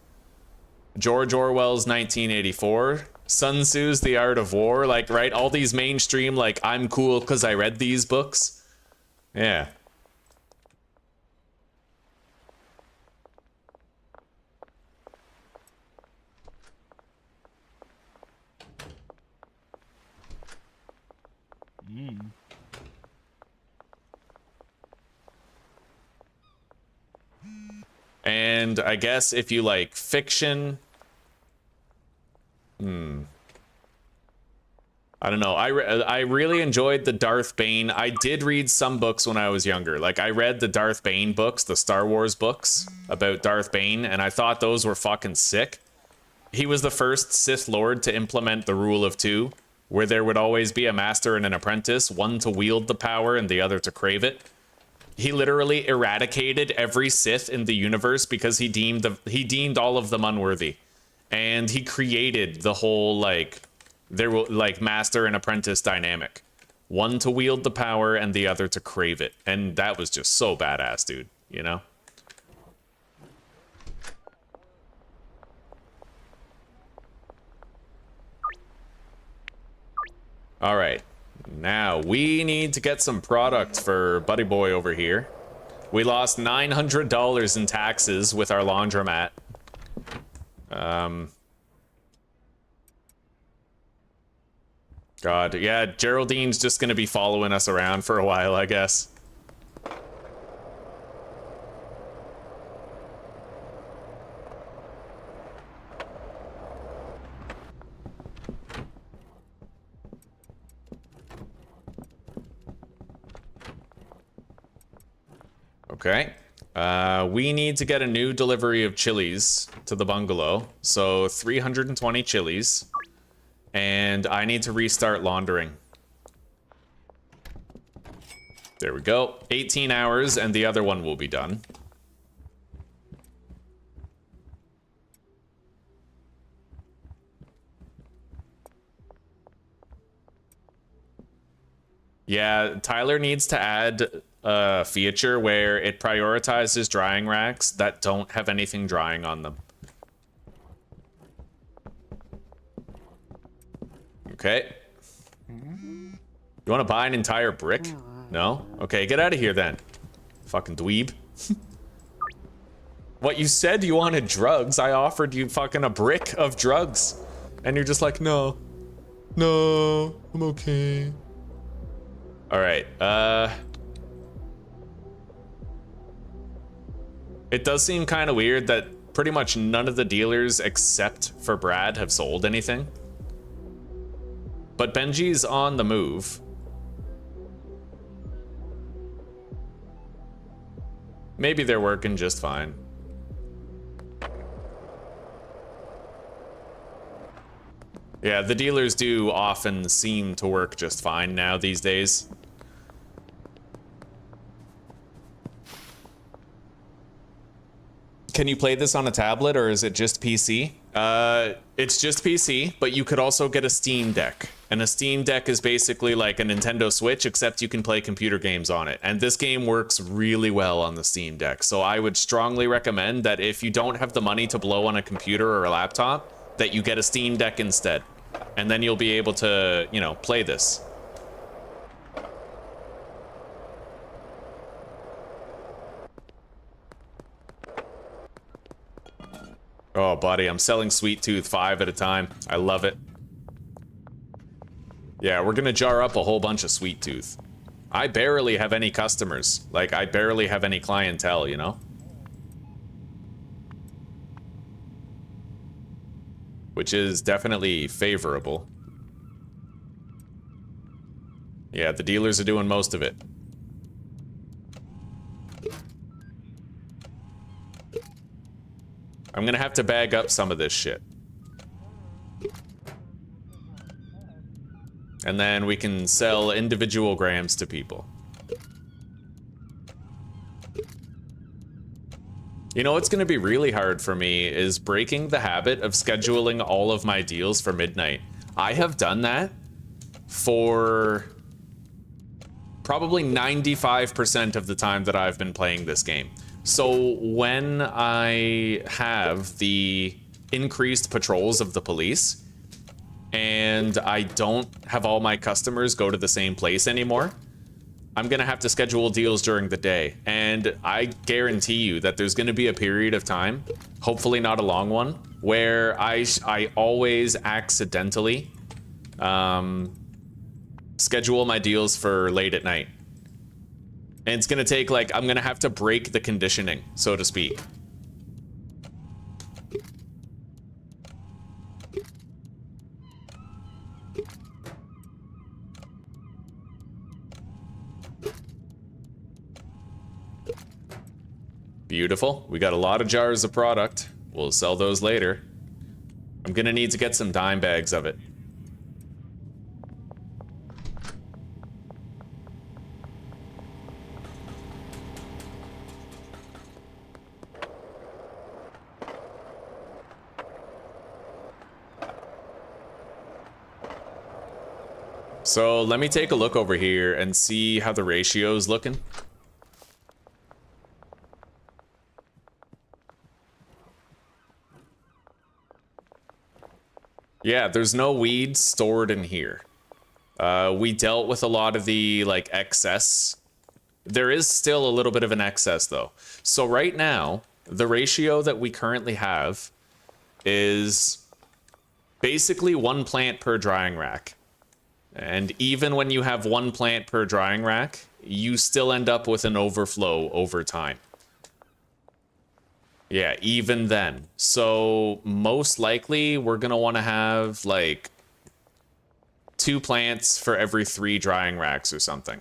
George Orwell's 1984, Sun Tzu's The Art of War, like, right? All these mainstream, like, I'm cool because I read these books. Yeah. And I guess if you like fiction, I don't know. I really enjoyed the Darth Bane. I did read some books when I was younger. Like, I read the Darth Bane books, the Star Wars books about Darth Bane, and I thought those were fucking sick. He was the first Sith Lord to implement the rule of two, where there would always be a master and an apprentice, one to wield the power and the other to crave it. He literally eradicated every Sith in the universe because he deemed all of them unworthy. And he created the whole, like, there were like master and apprentice dynamic, one to wield the power and the other to crave it. And that was just so badass, dude, you know? All right, now we need to get some product for Buddy Boy over here. We lost $900 in taxes with our laundromat. God, yeah, Geraldine's just gonna be following us around for a while, I guess. Okay. We need to get a new delivery of chilies to the bungalow. So 320 chilies. And I need to restart laundering. There we go. 18 hours and the other one will be done. Yeah, Tyler needs to add a feature where it prioritizes drying racks that don't have anything drying on them. Okay. You want to buy an entire brick? No? Okay, get out of here then. Fucking dweeb. What, you said you wanted drugs? I offered you fucking a brick of drugs. And you're just like, no. No, I'm okay. Alright, it does seem kind of weird that pretty much none of the dealers except for Brad have sold anything. But Benji's on the move. Maybe they're working just fine. Yeah, the dealers do often seem to work just fine now these days. Can you play this on a tablet or is it just PC? It's just PC, but you could also get a Steam Deck. And a Steam Deck is basically like a Nintendo Switch, except you can play computer games on it. And this game works really well on the Steam Deck. So I would strongly recommend that if you don't have the money to blow on a computer or a laptop, that you get a Steam Deck instead. And then you'll be able to, you know, play this. Oh, buddy, I'm selling Sweet Tooth 5 at a time. I love it. Yeah, we're gonna jar up a whole bunch of Sweet Tooth. I barely have any customers. Like, I barely have any clientele, you know? Which is definitely favorable. Yeah, the dealers are doing most of it. I'm gonna have to bag up some of this shit. And then we can sell individual grams to people. You know what's gonna be really hard for me is breaking the habit of scheduling all of my deals for midnight. I have done that for probably 95% of the time that I've been playing this game. So when I have the increased patrols of the police and I don't have all my customers go to the same place anymore, I'm gonna have to schedule deals during the day. And I guarantee you that there's gonna be a period of time, hopefully not a long one, where I always accidentally schedule my deals for late at night. And it's gonna take, like, I'm gonna have to break the conditioning, so to speak. Beautiful. We got a lot of jars of product. We'll sell those later. I'm gonna need to get some dime bags of it. So let me take a look over here and see how the ratio's looking. Yeah, there's no weed stored in here. We dealt with a lot of the, like, excess. There is still a little bit of an excess, though. So right now, the ratio that we currently have is basically 1 plant per drying rack. And even when you have 1 plant per drying rack, you still end up with an overflow over time. Yeah, even then. So most likely we're gonna want to have like 2 plants for every 3 drying racks or something.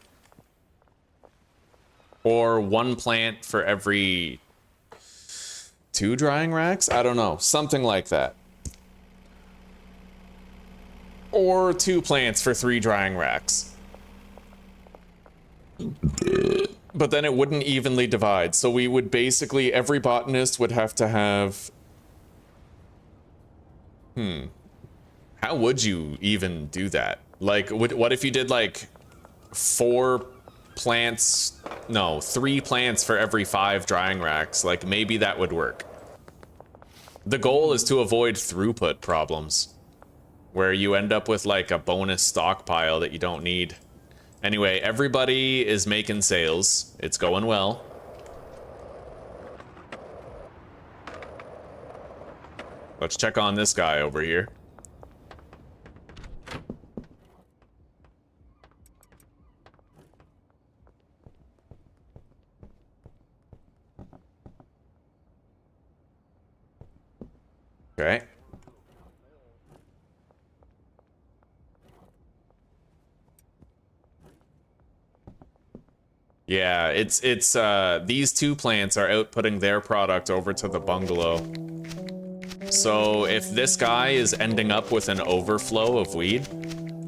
Or 1 plant for every 2 drying racks? I don't know, something like that. Or 2 plants for 3 drying racks. But then it wouldn't evenly divide. So we would basically, every botanist would have to have... How would you even do that? Like, what if you did like 4 plants, no, 3 plants for every 5 drying racks. Like, maybe that would work. The goal is to avoid throughput problems, where you end up with like a bonus stockpile that you don't need. Anyway, everybody is making sales. It's going well. Let's check on this guy over here. Okay. Yeah, it's these 2 plants are outputting their product over to the bungalow. So if this guy is ending up with an overflow of weed,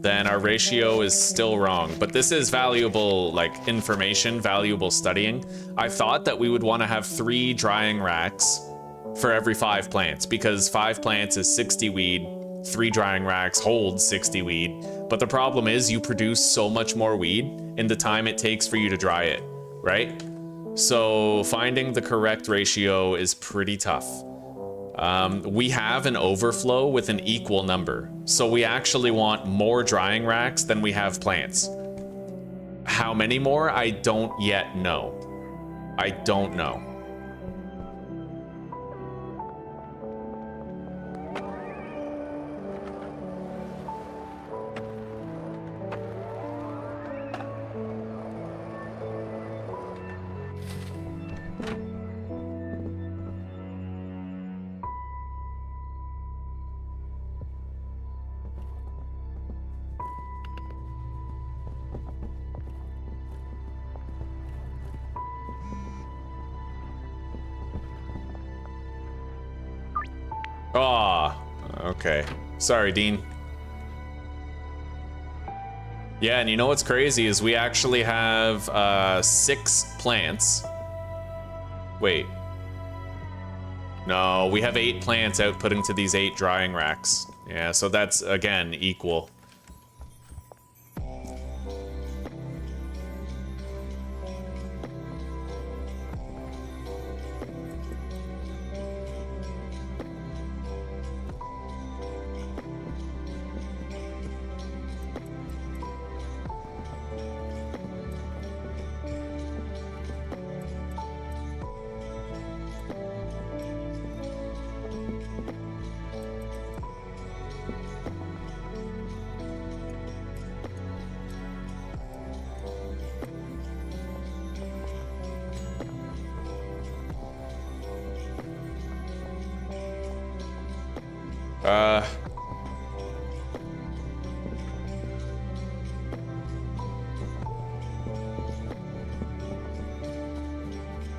then our ratio is still wrong. But this is valuable, like, information, valuable studying. I thought that we would want to have 3 drying racks for every 5 plants, because 5 plants is 60 weed, 3 drying racks hold 60 weed. But the problem is you produce so much more weed in the time it takes for you to dry it, right? So finding the correct ratio is pretty tough. We have an overflow with an equal number, so we actually want more drying racks than we have plants. How many more? I don't yet know. I don't know. Ah, okay. Sorry, Dean. Yeah, and you know what's crazy is we actually have 6 plants. Wait. No, we have 8 plants outputting to these 8 drying racks. Yeah, so that's, again, equal.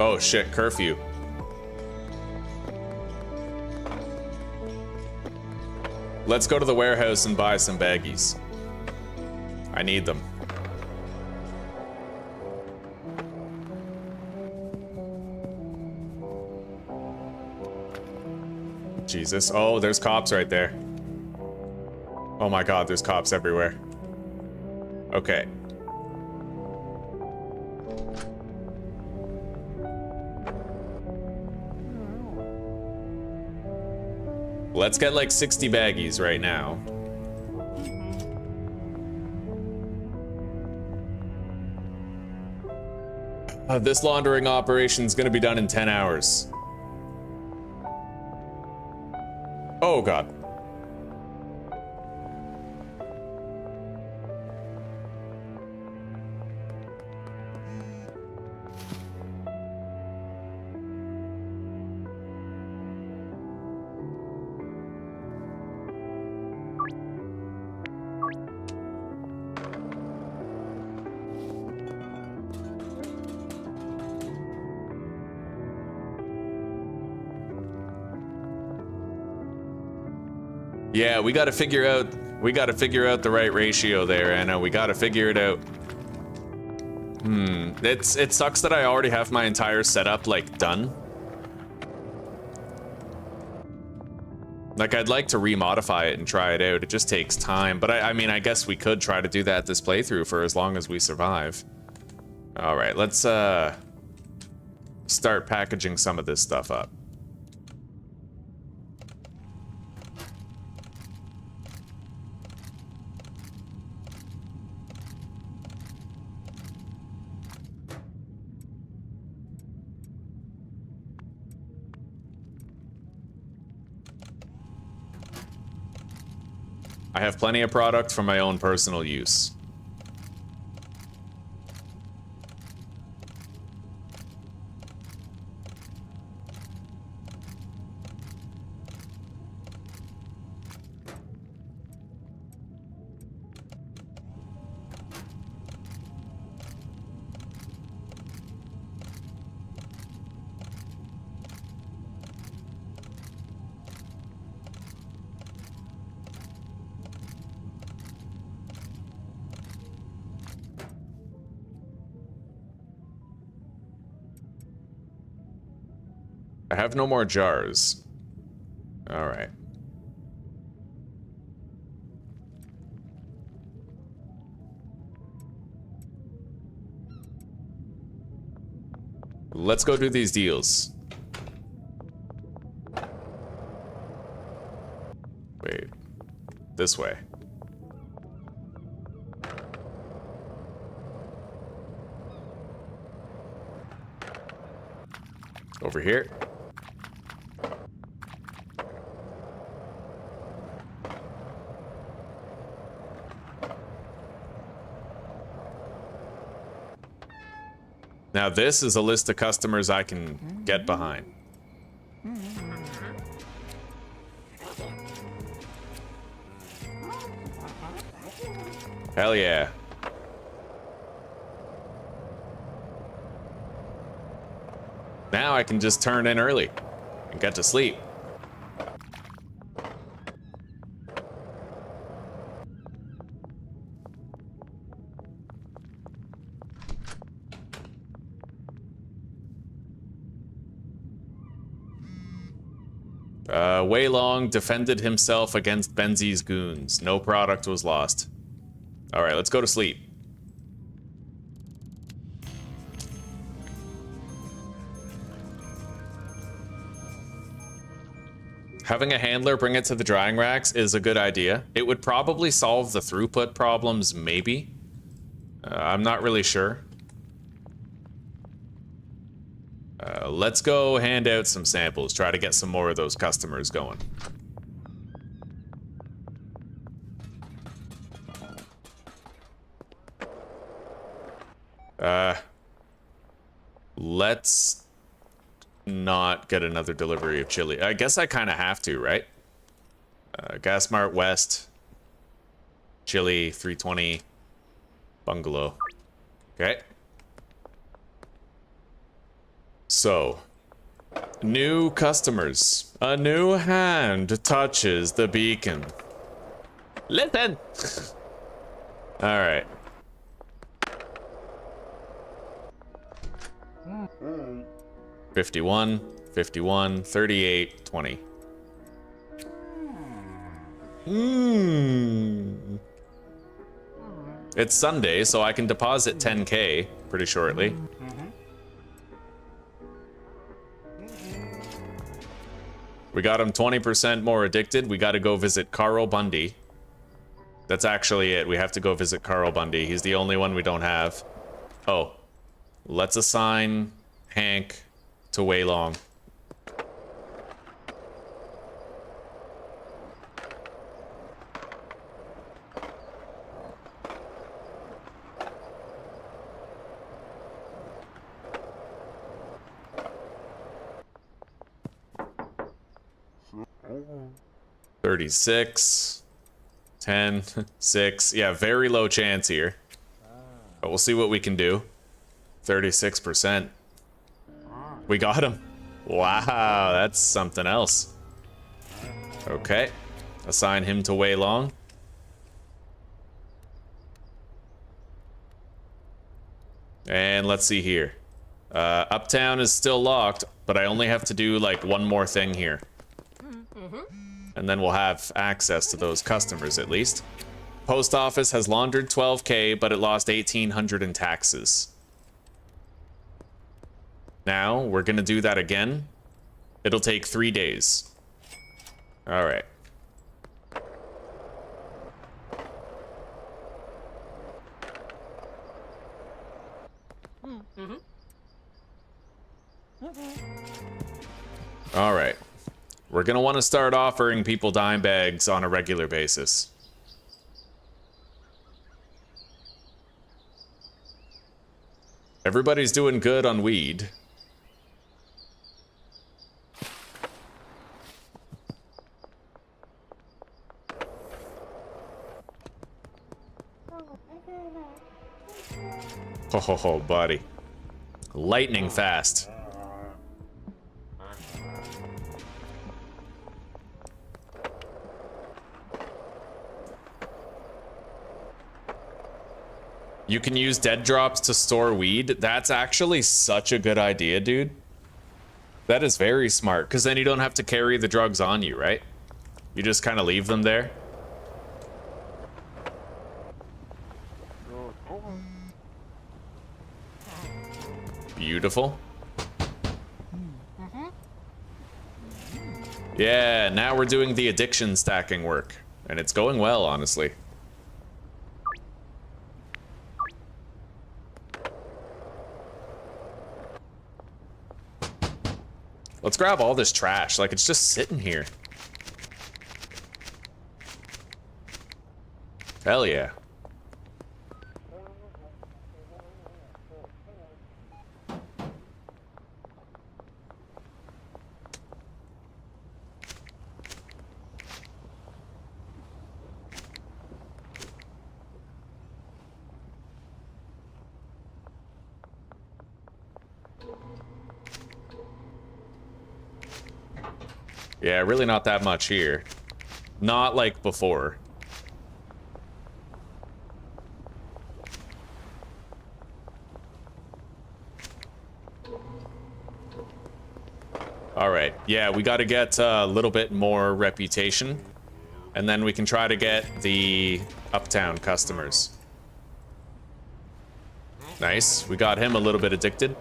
Oh shit, curfew. Let's go to the warehouse and buy some baggies. I need them. Jesus. Oh, there's cops right there. Oh my god, there's cops everywhere. Okay. Let's get like 60 baggies right now. This laundering operation is going to be done in 10 hours. Oh god. Yeah, we gotta figure out the right ratio there, Anna. We gotta figure it out. It sucks that I already have my entire setup like done. Like, I'd like to remodify it and try it out. It just takes time. But I mean, I guess we could try to do that this playthrough for as long as we survive. All right, let's start packaging some of this stuff up. I have plenty of product for my own personal use. I have no more jars. All right. Let's go do these deals. Wait. This way. Over here. Now this is a list of customers I can get behind. Hell yeah. Now I can just turn in early and get to sleep. Wei Long defended himself against Benzi's goons. No product was lost. All right, let's go to sleep. Having a handler bring it to the drying racks is a good idea. It would probably solve the throughput problems, maybe. I'm not really sure. Let's go hand out some samples, try to get some more of those customers going. Let's not get another delivery of chili. I guess I kind of have to, right? Gas Mart West, chili, 320, bungalow. Okay. So, new customers. A new hand touches the beacon. Listen! Alright. Mm-hmm. 51, 51, 38, 20. It's Sunday, so I can deposit 10K pretty shortly. We got him 20% more addicted. We got to go visit Carl Bundy. That's actually it. We have to go visit Carl Bundy. He's the only one we don't have. Oh. Let's assign Hank to Wei Long. Mm-hmm. 36, 10, 6. Yeah, very low chance here. But we'll see what we can do. 36%. We got him. Wow, that's something else. Okay. Assign him to Wei Long. And let's see here. Uptown is still locked, but I only have to do like one more thing here. And then we'll have access to those customers at least. Post office has laundered 12K, but it lost 1,800 in taxes. Now, we're gonna do that again. It'll take 3 days. All right. All right. We're gonna want to start offering people dime bags on a regular basis. Everybody's doing good on weed. Oh, buddy. Lightning fast. You can use dead drops to store weed. That's actually such a good idea, dude. That is very smart, because then you don't have to carry the drugs on you, right? You just kind of leave them there. Beautiful. Yeah, now we're doing the addiction stacking work, and it's going well, honestly. Let's grab all this trash, like it's just sitting here. Hell yeah. Yeah, really not that much here. Not like before. All right, yeah, we got to get a little bit more reputation, and then we can try to get the uptown customers. Nice, we got him a little bit addicted.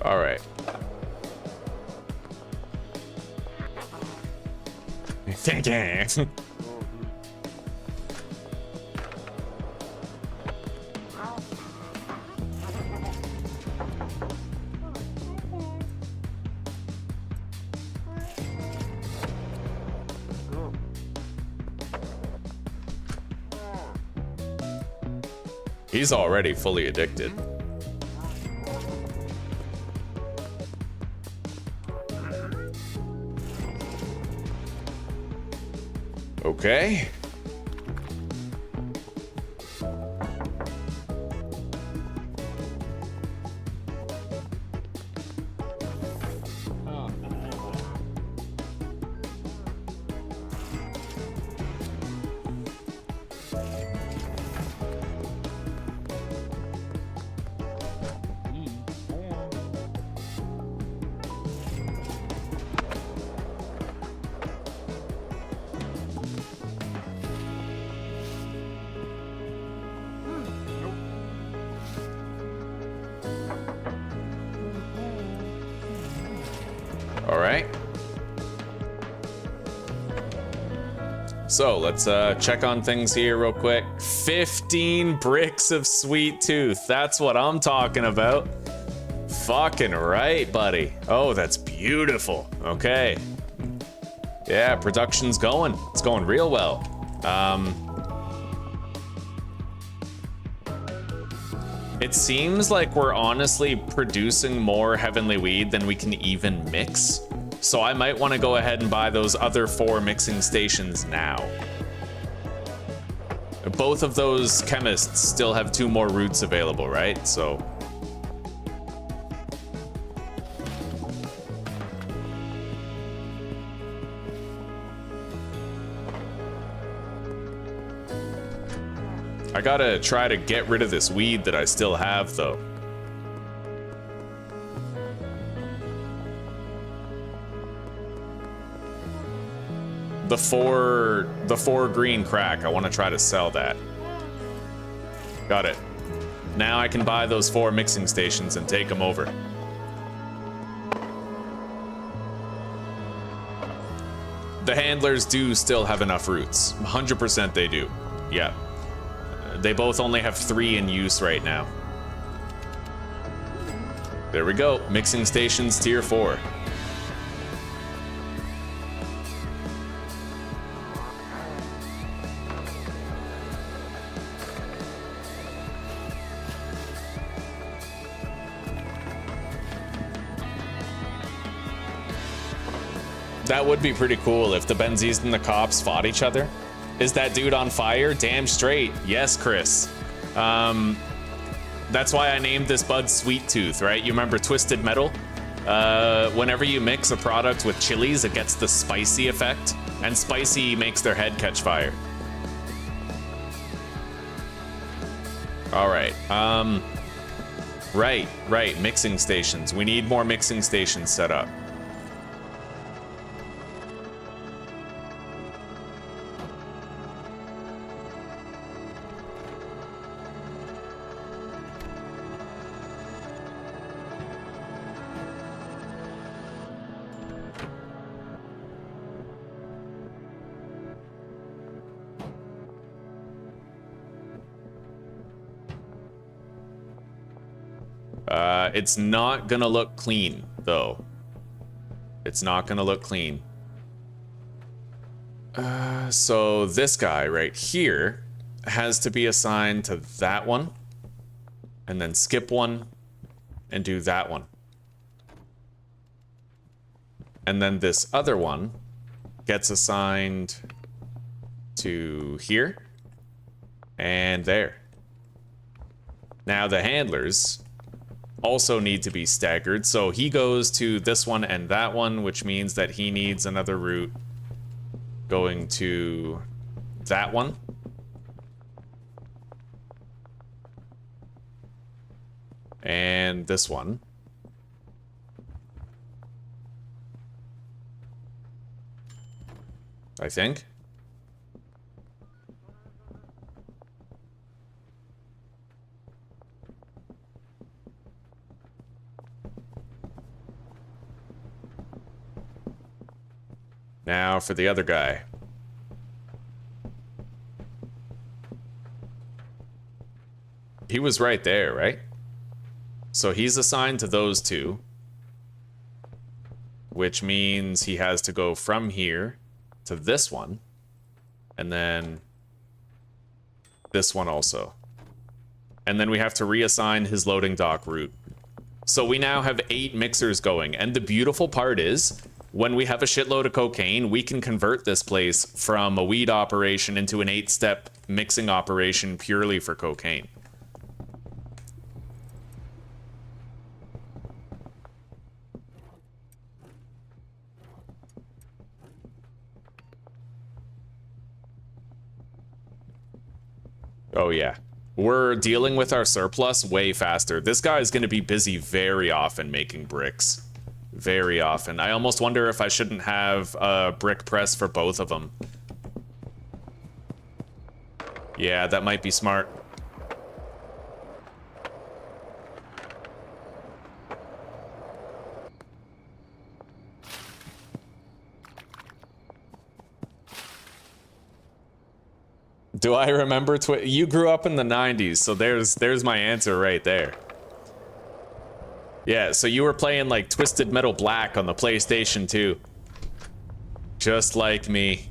All right. Thank you. He's already fully addicted. Okay. All right. So let's check on things here real quick. 15 bricks of sweet tooth. That's what I'm talking about. Fucking right, buddy. Oh, that's beautiful. Okay. Yeah, production's going. It's going real well. It seems like we're honestly producing more heavenly weed than we can even mix. So I might want to go ahead and buy those other 4 mixing stations now. both of those chemists still have 2 more routes available, right? So I gotta try to get rid of this weed that I still have, though. The four green crack, I want to try to sell that. Got it. Now I can buy those 4 mixing stations and take them over. The handlers do still have enough routes. 100% they do. Yeah. They both only have 3 in use right now. There we go. Mixing stations tier 4. That would be pretty cool if the Benzies and the cops fought each other. Is that dude on fire? Damn straight. Yes, Chris. That's why I named this bud Sweet Tooth, right? You remember Twisted Metal? Whenever you mix a product with chilies, it gets the spicy effect, and spicy makes their head catch fire. All right. Right. Mixing stations. We need more mixing stations set up. It's not gonna look clean, though. It's not gonna look clean. So this guy right here has to be assigned to that one, and then skip one, and do that one. And then this other one gets assigned to here, and there. Now the handlers also need to be staggered, so he goes to this one and that one, which means that he needs another route going to that one. And this one. I think. Now for the other guy. He was right there, right? So he's assigned to those 2, which means he has to go from here to this one, and then this one also. And then we have to reassign his loading dock route. So we now have 8 mixers going, and the beautiful part is, when we have a shitload of cocaine, we can convert this place from a weed operation into an 8-step mixing operation purely for cocaine. Oh yeah. We're dealing with our surplus way faster. This guy is going to be busy very often making bricks. Very often. I almost wonder if I shouldn't have a brick press for both of them. Yeah, that might be smart. Do I remember you grew up in the 90s, so there's my answer right there. Yeah, so you were playing like Twisted Metal Black on the PlayStation 2. Just like me.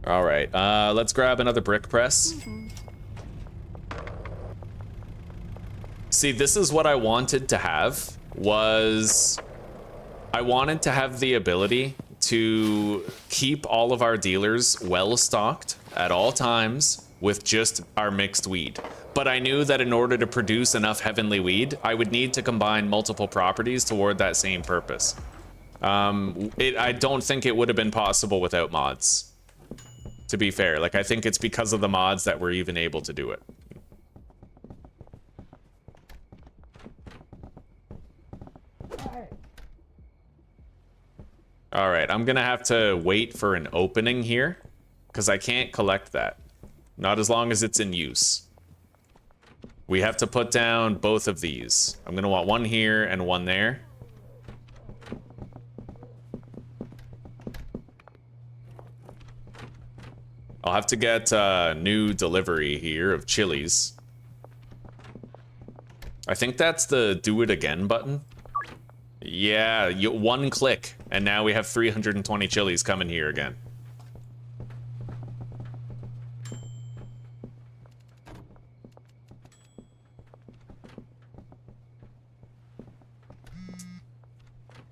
All right, let's grab another brick press. See, this is what I wanted to have, was I wanted to have the ability to keep all of our dealers well stocked at all times with just our mixed weed. But I knew that in order to produce enough heavenly weed, I would need to combine multiple properties toward that same purpose. I don't think it would have been possible without mods, to be fair. Like, I think it's because of the mods that we're even able to do it. All right, I'm gonna have to wait for an opening here because I can't collect that. Not as long as it's in use. We have to put down both of these. I'm gonna want one here and one there. I'll have to get a new delivery here of chilies. I think that's the do it again button. Yeah, one click, and now we have 320 chilies coming here again.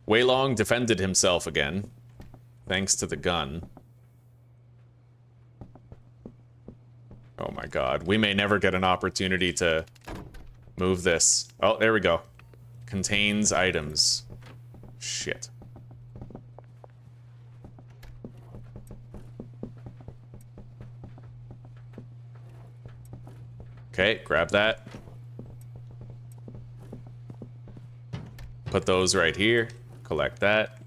Weilong defended himself again, thanks to the gun. Oh my god, we may never get an opportunity to move this. Oh, there we go. Contains items. Shit. Okay, grab that. Put those right here. Collect that.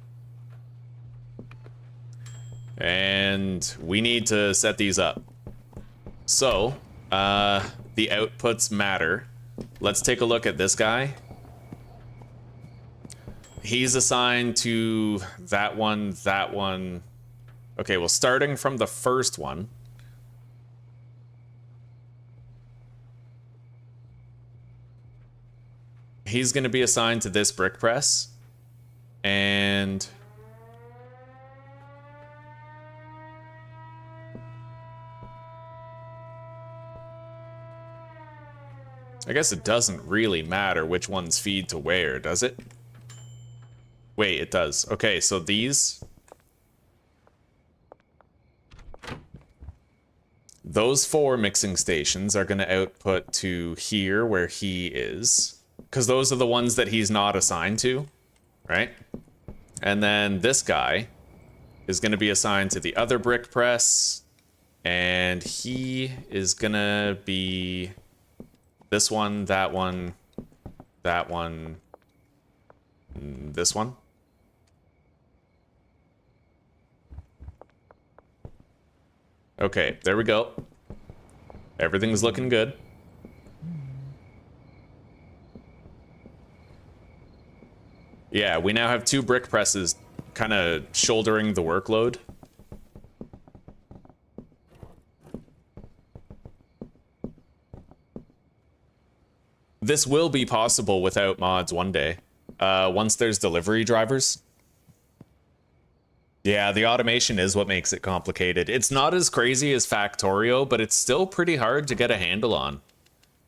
And we need to set these up. So, the outputs matter. Let's take a look at this guy. He's assigned to that one, that one. Okay, well, starting from the first one. He's going to be assigned to this brick press. And I guess it doesn't really matter which ones feed to where, does it? Wait, it does. Okay, so those 4 mixing stations are going to output to here where he is, because those are the ones that he's not assigned to, right? And then this guy is going to be assigned to the other brick press, and he is going to be this one, that one, that one, this one. Okay, there we go. Everything's looking good. Yeah, we now have 2 brick presses kind of shouldering the workload. This will be possible without mods one day, once there's delivery drivers. Yeah, the automation is what makes it complicated. It's not as crazy as Factorio, but it's still pretty hard to get a handle on.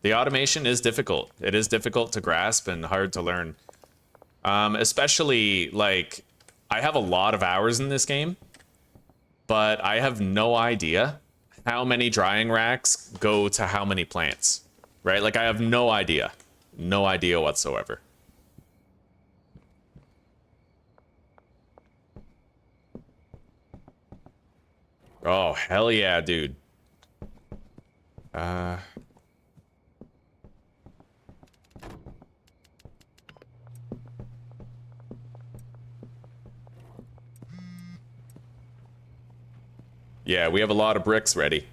The automation is difficult. It is difficult to grasp and hard to learn. Especially, like, I have a lot of hours in this game, but I have no idea how many drying racks go to how many plants, right? Like, I have no idea. No idea whatsoever. Oh, hell yeah, dude. Yeah, we have a lot of bricks ready.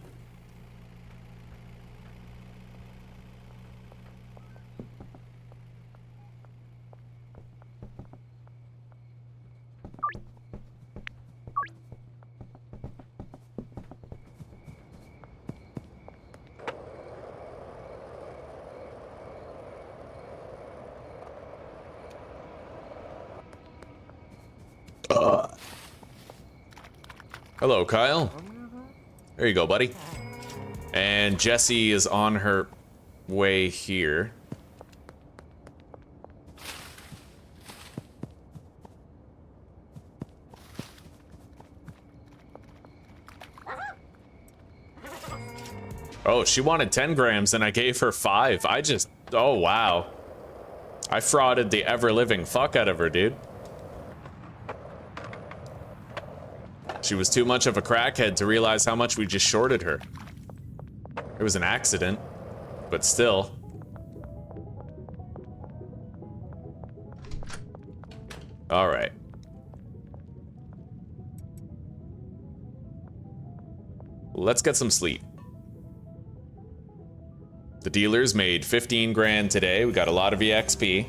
Hello, Kyle. There you go, buddy. And Jessie is on her way here. Oh, she wanted 10 grams and I gave her 5. Oh, wow. I frauded the ever-living fuck out of her, dude. She was too much of a crackhead to realize how much we just shorted her. It was an accident, but still. All right. Let's get some sleep. The dealers made 15 grand today. We got a lot of EXP.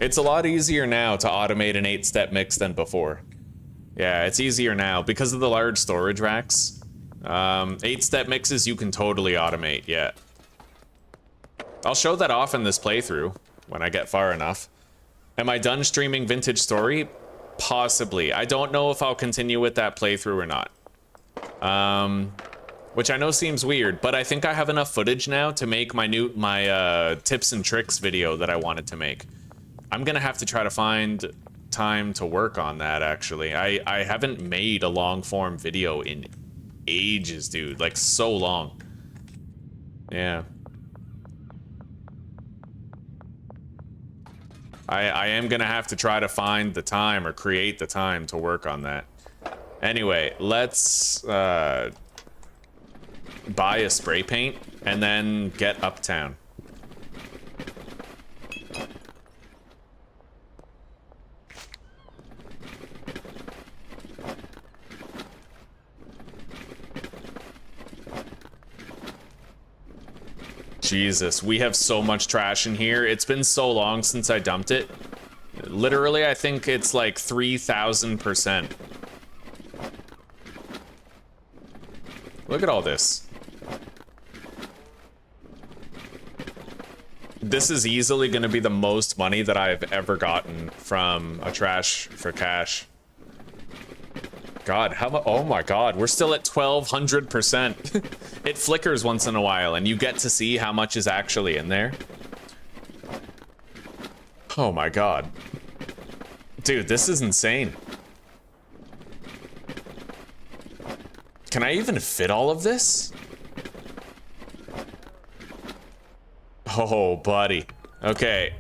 It's a lot easier now to automate an 8-step mix than before. Yeah, it's easier now because of the large storage racks. 8-step mixes you can totally automate, yeah. I'll show that off in this playthrough when I get far enough. Am I done streaming Vintage Story? Possibly. I don't know if I'll continue with that playthrough or not. Which I know seems weird, but I think I have enough footage now to make my tips and tricks video that I wanted to make. I'm gonna have to try to find time to work on that, actually. I haven't made a long form video in ages, dude. Like, so long. Yeah. I am gonna have to try to find the time or create the time to work on that. Anyway, let's buy a spray paint and then get uptown. Jesus, we have so much trash in here. It's been so long since I dumped it. Literally, I think it's like 3,000%. Look at all this. This is easily going to be the most money that I've ever gotten from a trash for cash. God, how much? Oh my God, we're still at 1,200%. It flickers once in a while, and you get to see how much is actually in there. Oh my God. Dude, this is insane. Can I even fit all of this? Oh, buddy. Okay.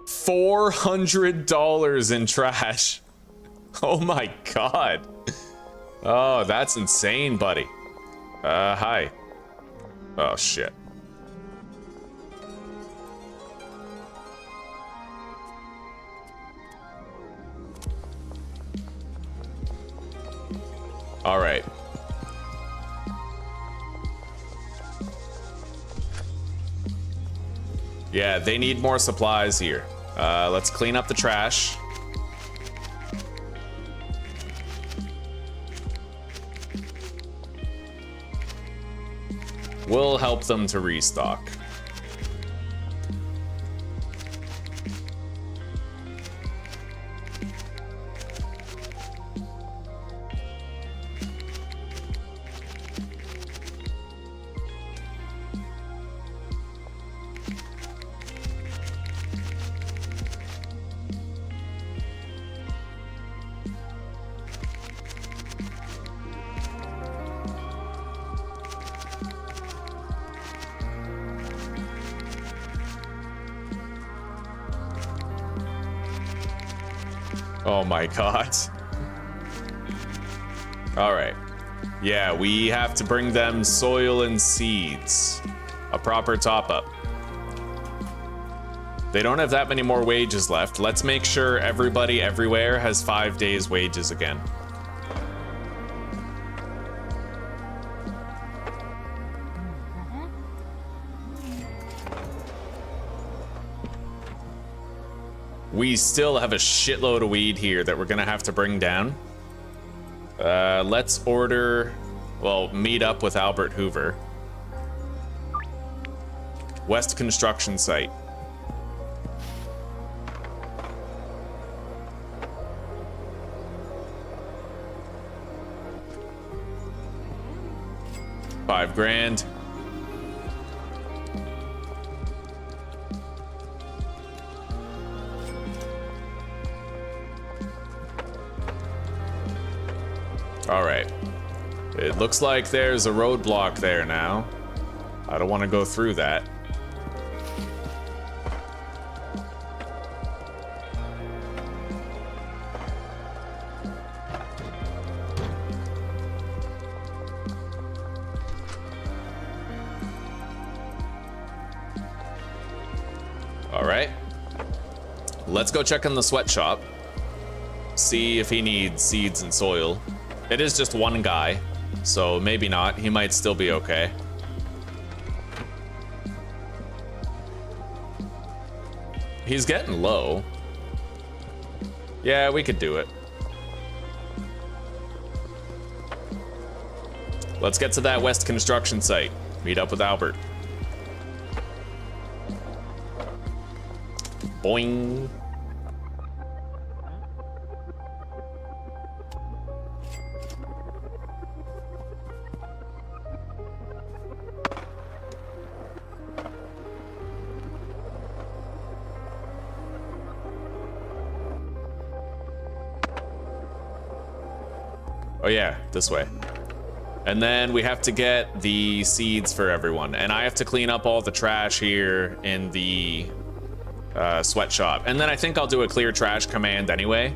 $400 in trash. Oh my God. Oh, that's insane, buddy. Hi. Oh, shit. All right. Yeah, they need more supplies here. Let's clean up the trash. We'll help them to restock. Oh my God. All right. Yeah, we have to bring them soil and seeds. A proper top-up. They don't have that many more wages left. Let's make sure everybody everywhere has 5 days' wages again. We still have a shitload of weed here that we're gonna have to bring down. Let's order, well, meet up with Albert Hoover. West construction site. $5 grand. All right. It looks like there's a roadblock there now. I don't want to go through that. All right. Let's go check in the sweatshop. See if he needs seeds and soil. It is just one guy, so maybe not. He might still be okay. He's getting low. Yeah, we could do it. Let's get to that west construction site. Meet up with Albert. Boing. Oh yeah, this way. And then we have to get the seeds for everyone. And I have to clean up all the trash here in the sweatshop. And then I think I'll do a clear trash command anyway.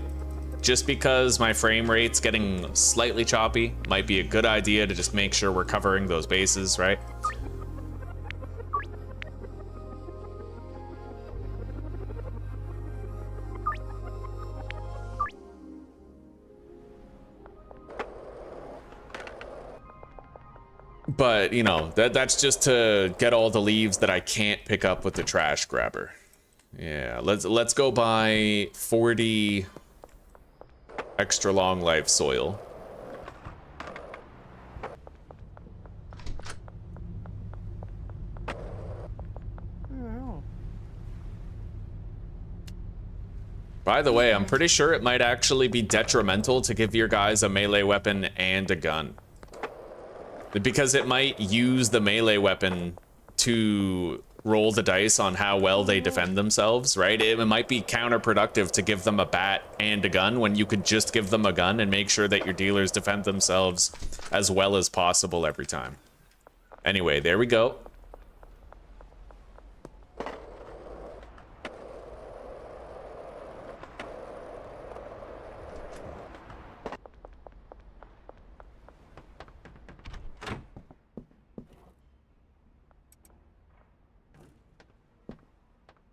Just because my frame rate's getting slightly choppy, might be a good idea to just make sure we're covering those bases, right? But, you know, that's just to get all the leaves that I can't pick up with the trash grabber. Yeah, let's go buy 40 extra long life soil. By the way, I'm pretty sure it might actually be detrimental to give your guys a melee weapon and a gun. Because it might use the melee weapon to roll the dice on how well they defend themselves, right? It might be counterproductive to give them a bat and a gun when you could just give them a gun and make sure that your dealers defend themselves as well as possible every time. Anyway, there we go.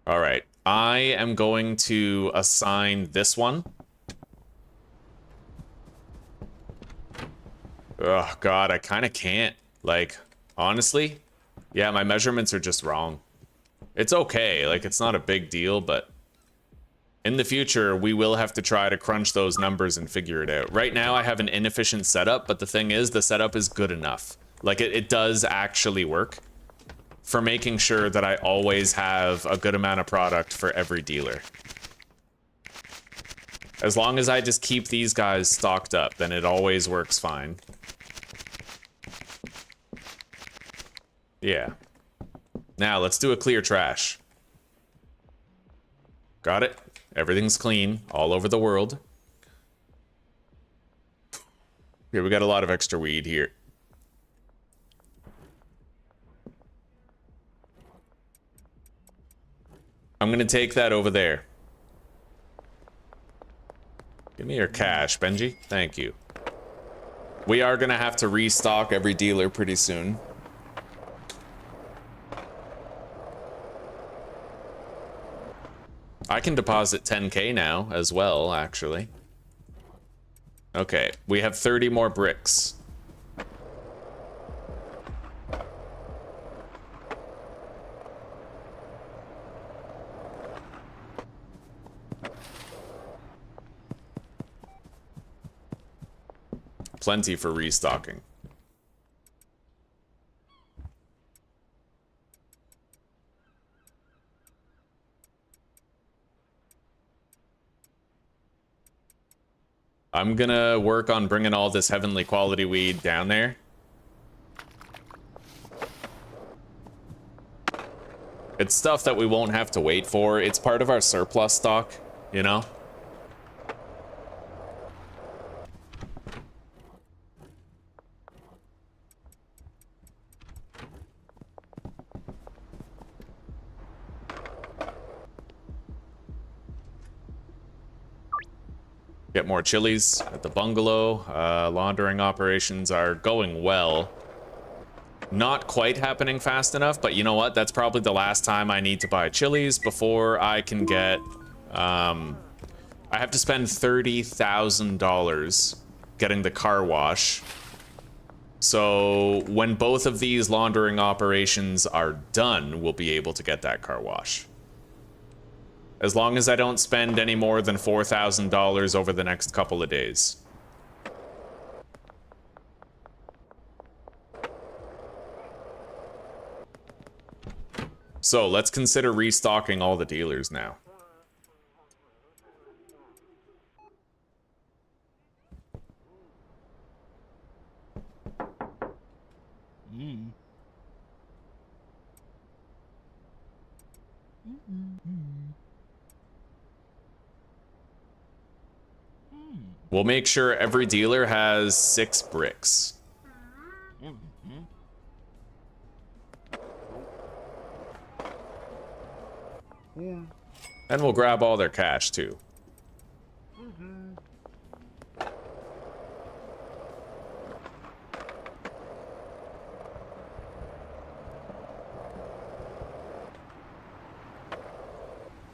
All right, I am going to assign this one. Oh God, I kind of can't. Like, honestly, yeah, my measurements are just wrong. It's okay, like it's not a big deal, but in the future, we will have to try to crunch those numbers and figure it out. Right now, I have an inefficient setup, but the thing is, the setup is good enough. Like, it does actually work for making sure that I always have a good amount of product for every dealer. As long as I just keep these guys stocked up, then it always works fine. Yeah. Now, let's do a clear trash. Got it? Everything's clean all over the world. Here, we got a lot of extra weed here. I'm gonna take that over there. Give me your cash, Benji. Thank you. We are gonna have to restock every dealer pretty soon. I can deposit 10K now as well, actually. Okay, we have 30 more bricks. Plenty for restocking. I'm gonna work on bringing all this heavenly quality weed down there. It's stuff that we won't have to wait for. It's part of our surplus stock, you know? Get more chilies at the bungalow. Laundering operations are going well. Not quite happening fast enough, but you know what? That's probably the last time I need to buy chilies before I can get... I have to spend $30,000 getting the car wash. So when both of these laundering operations are done, we'll be able to get that car wash. As long as I don't spend any more than $4,000 over the next couple of days. So let's consider restocking all the dealers now. We'll make sure every dealer has 6 bricks. And we'll grab all their cash too.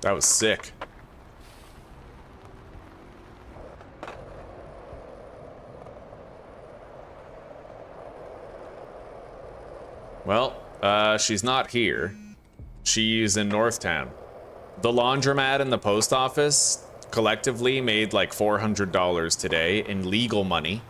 That was sick. Well, she's not here. She's in Northtown. The laundromat and the post office collectively made like $400 today in legal money.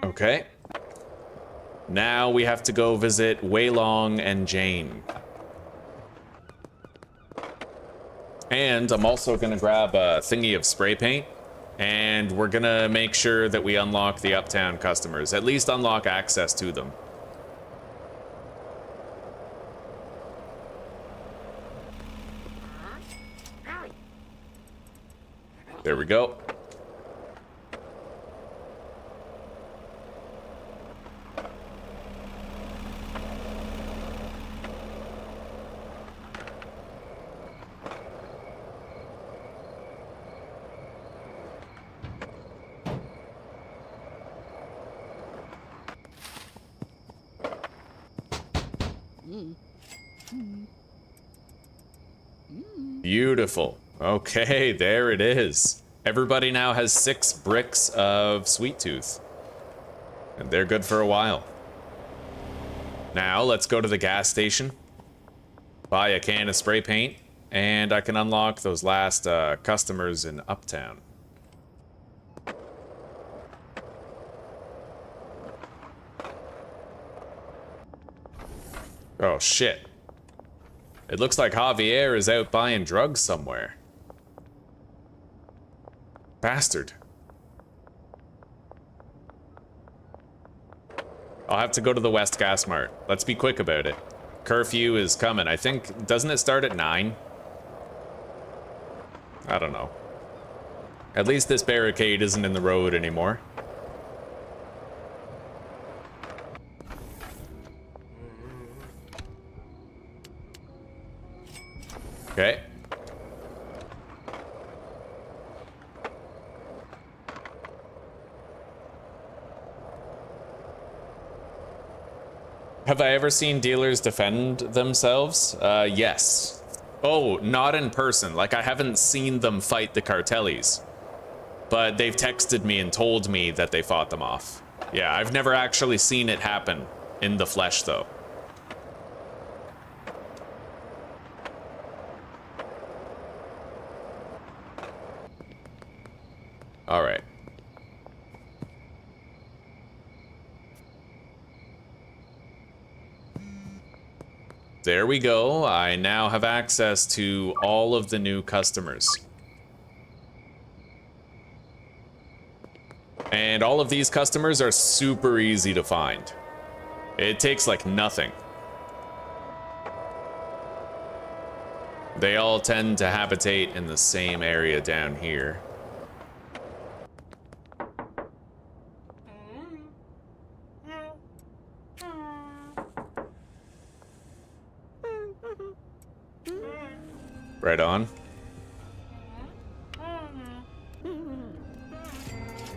Okay. Now we have to go visit Weilong and Jane. And I'm also gonna grab a thingy of spray paint, and we're gonna make sure that we unlock the Uptown customers, at least unlock access to them. There we go. Beautiful. Okay, there it is. Everybody now has 6 bricks of Sweet Tooth. And they're good for a while. Now, let's go to the gas station. Buy a can of spray paint. And I can unlock those last customers in Uptown. Oh, shit. It looks like Javier is out buying drugs somewhere. Bastard. I'll have to go to the West Gas Mart. Let's be quick about it. Curfew is coming. I think, doesn't it start at 9? I don't know. At least this barricade isn't in the road anymore. Okay. Have I ever seen dealers defend themselves? Yes. Oh, not in person. Like, I haven't seen them fight the cartellis. But they've texted me and told me that they fought them off. Yeah, I've never actually seen it happen in the flesh, though. All right. There we go. I now have access to all of the new customers. And all of these customers are super easy to find. It takes like nothing. They all tend to habitate in the same area down here. Right on.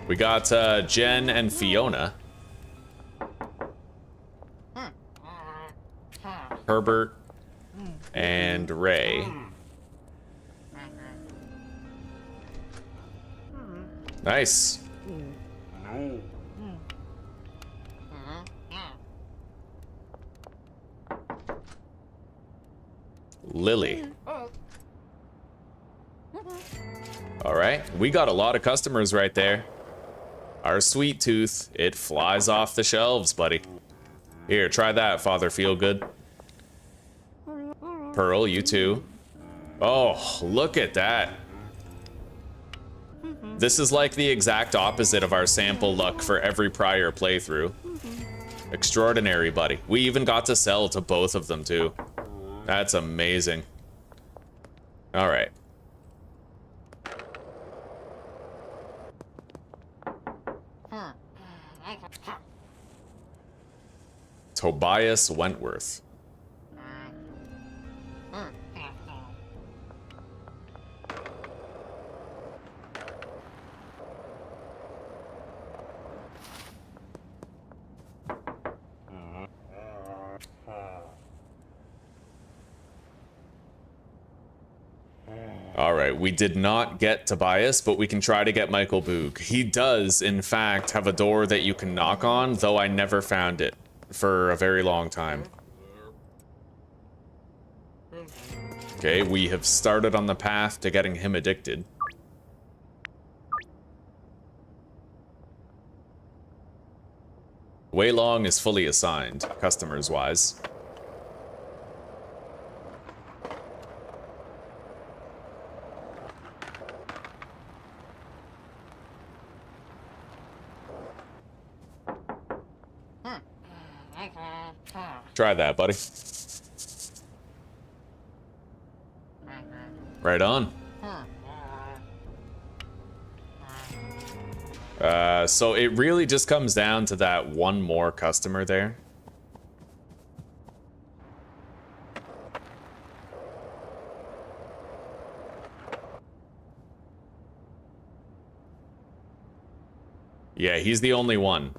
We got Jen and Fiona. Herbert and Ray. Nice. No. Lily. All right, we got a lot of customers right there. Our sweet tooth, it flies off the shelves, buddy. Here, try that, Father Feelgood. Pearl, you too. Oh, look at that. This is like the exact opposite of our sample luck for every prior playthrough. Extraordinary, buddy. We even got to sell to both of them too. That's amazing. All right. Tobias Wentworth. All right, we did not get Tobias, but we can try to get Michael Boog. He does, in fact, have a door that you can knock on, though I never found it for a very long time. Okay, we have started on the path to getting him addicted. Wei Long is fully assigned, customers-wise. Try that, buddy. Right on. So it really just comes down to that one more customer there. Yeah, he's the only one.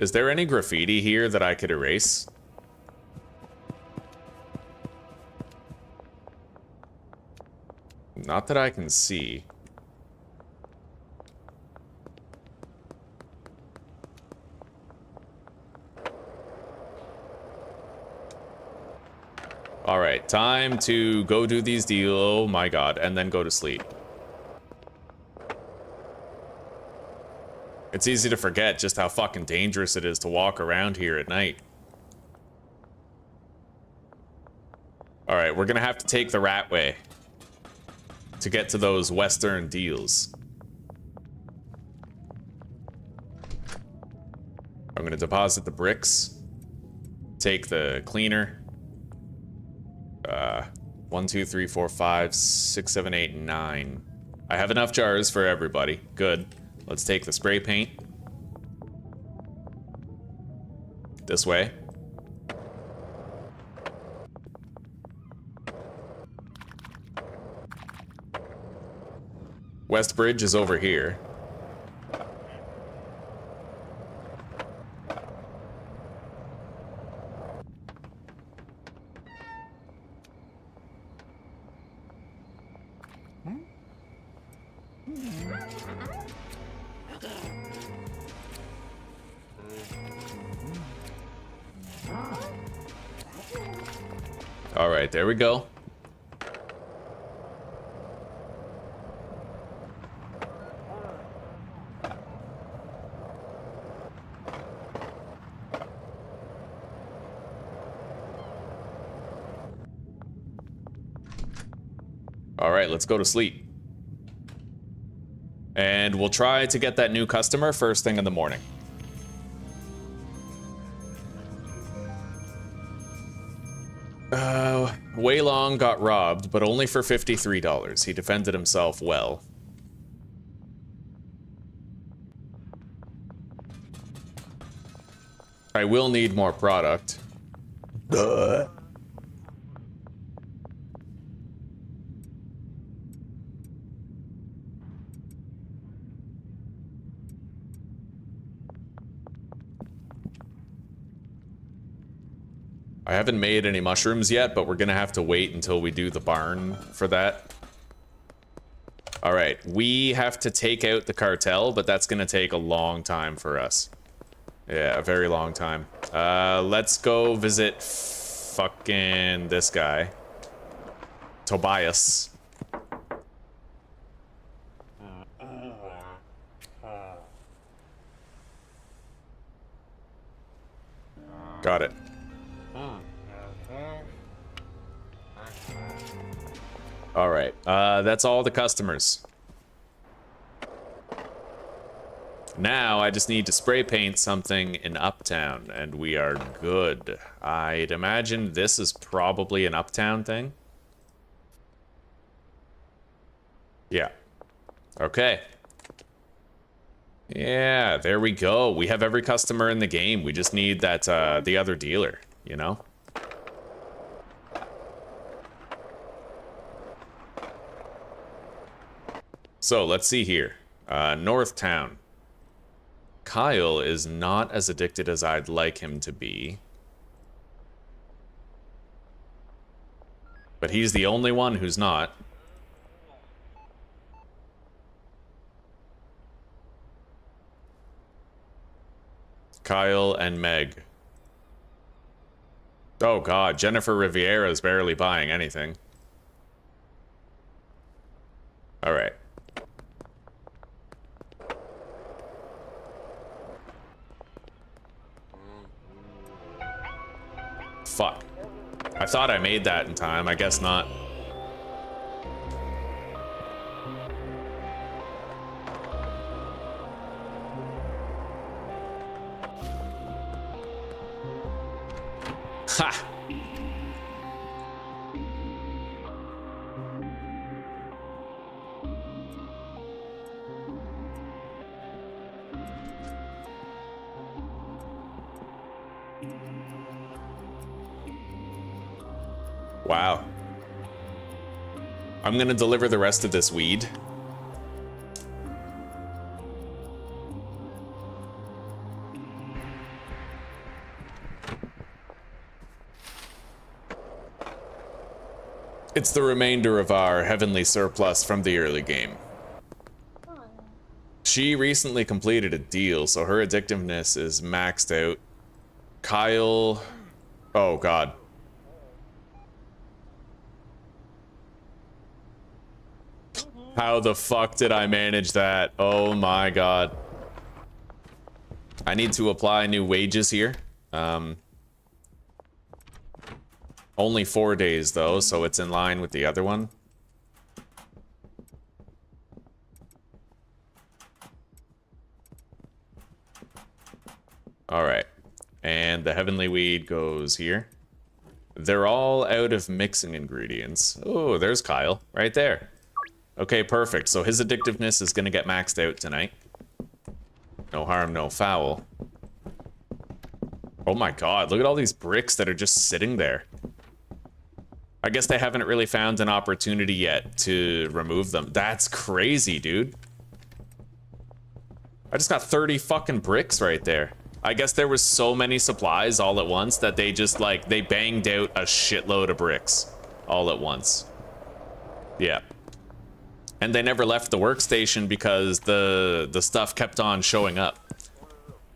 Is there any graffiti here that I could erase? Not that I can see. All right, time to go do these deals. Oh my god, and then go to sleep. It's easy to forget just how fucking dangerous it is to walk around here at night. All right, we're gonna have to take the rat way to get to those western deals. I'm gonna deposit the bricks, take the cleaner. 1, 2, 3, 4, 5, 6, 7, 8, 9. I have enough jars for everybody. Good. Let's take the spray paint. This way. West Bridge is over here. All right, there we go. All right, let's go to sleep. And we'll try to get that new customer first thing in the morning. Wei Long got robbed, but only for $53. He defended himself well. I will need more product. I haven't made any mushrooms yet, but we're gonna have to wait until we do the barn for that. All right, we have to take out the cartel, but that's gonna take a long time for us. Yeah, a very long time. Let's go visit fucking this guy. Tobias. Got it. All right, that's all the customers. Now I just need to spray paint something in Uptown and we are good. I'd imagine this is probably an Uptown thing. Yeah. Okay. Yeah, there we go. We have every customer in the game. We just need that, the other dealer, you know? So, let's see here. Northtown. Kyle is not as addicted as I'd like him to be. But he's the only one who's not. Kyle and Meg. Oh god, Jennifer Riviera is barely buying anything. Alright. Fuck. I thought I made that in time, I guess not. Ha! Wow. I'm gonna deliver the rest of this weed. It's the remainder of our heavenly surplus from the early game. She recently completed a deal, so her addictiveness is maxed out. Kyle... Oh, God. How the fuck did I manage that? Oh my god. I need to apply new wages here. Only 4 days though, so it's in line with the other one. Alright. And the heavenly weed goes here. They're all out of mixing ingredients. Oh, there's Kyle, right there. Okay, perfect. So his addictiveness is gonna get maxed out tonight. No harm, no foul. Oh my god, look at all these bricks that are just sitting there. I guess they haven't really found an opportunity yet to remove them. That's crazy, dude. I just got 30 fucking bricks right there. I guess there was so many supplies all at once that they just, like, they banged out a shitload of bricks all at once. Yeah. And they never left the workstation because the stuff kept on showing up.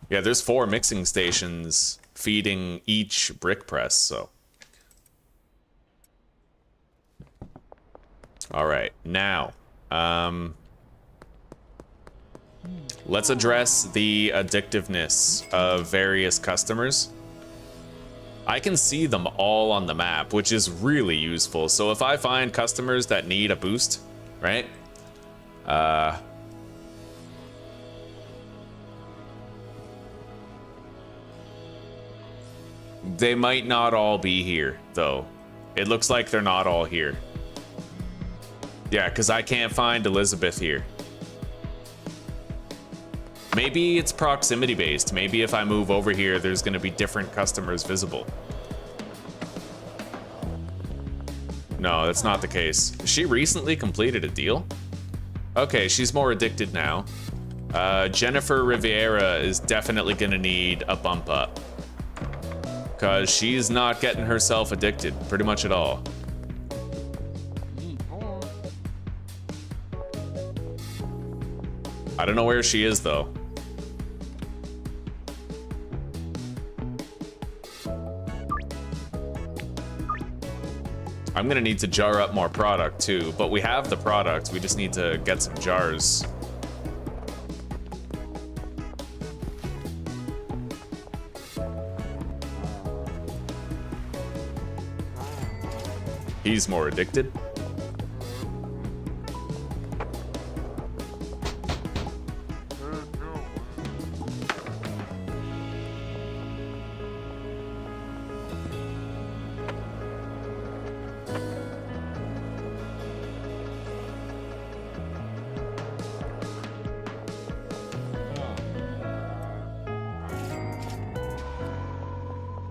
Yeah, there's 4 mixing stations feeding each brick press, so. Alright, now, let's address the addictiveness of various customers. I can see them all on the map, which is really useful. So if I find customers that need a boost, right? They might not all be here, though. It looks like they're not all here. Yeah, because I can't find Elizabeth here. Maybe it's proximity based. Maybe if I move over here, there's going to be different customers visible. No, that's not the case. She recently completed a deal? Okay, she's more addicted now. Jennifer Riviera is definitely going to need a bump up. Because she's not getting herself addicted pretty much at all. I don't know where she is, though. I'm gonna need to jar up more product, too. But we have the product. We just need to get some jars. He's more addicted.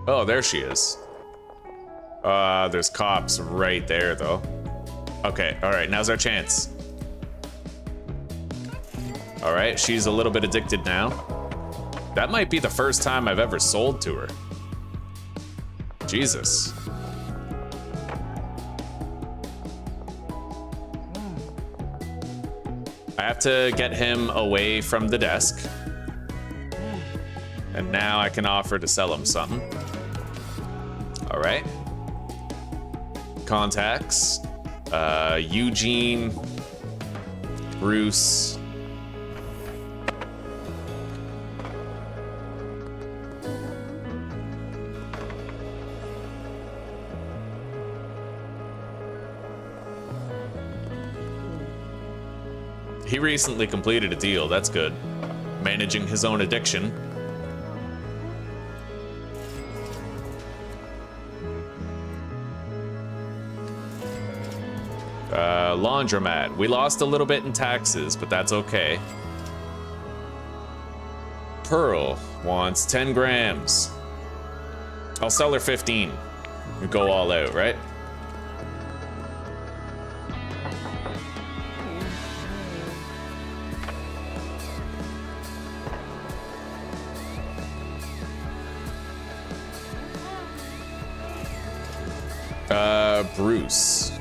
Oh, there she is. There's cops right there, though. Okay, all right, now's our chance. All right, she's a little bit addicted now. That might be the first time I've ever sold to her. Jesus. I have to get him away from the desk. And now I can offer to sell him something. All right. Contacts. Eugene. Bruce. He recently completed a deal, that's good. Managing his own addiction. Laundromat. We lost a little bit in taxes, but that's okay. Pearl wants 10 grams. I'll sell her 15. We go all out, right? Bruce.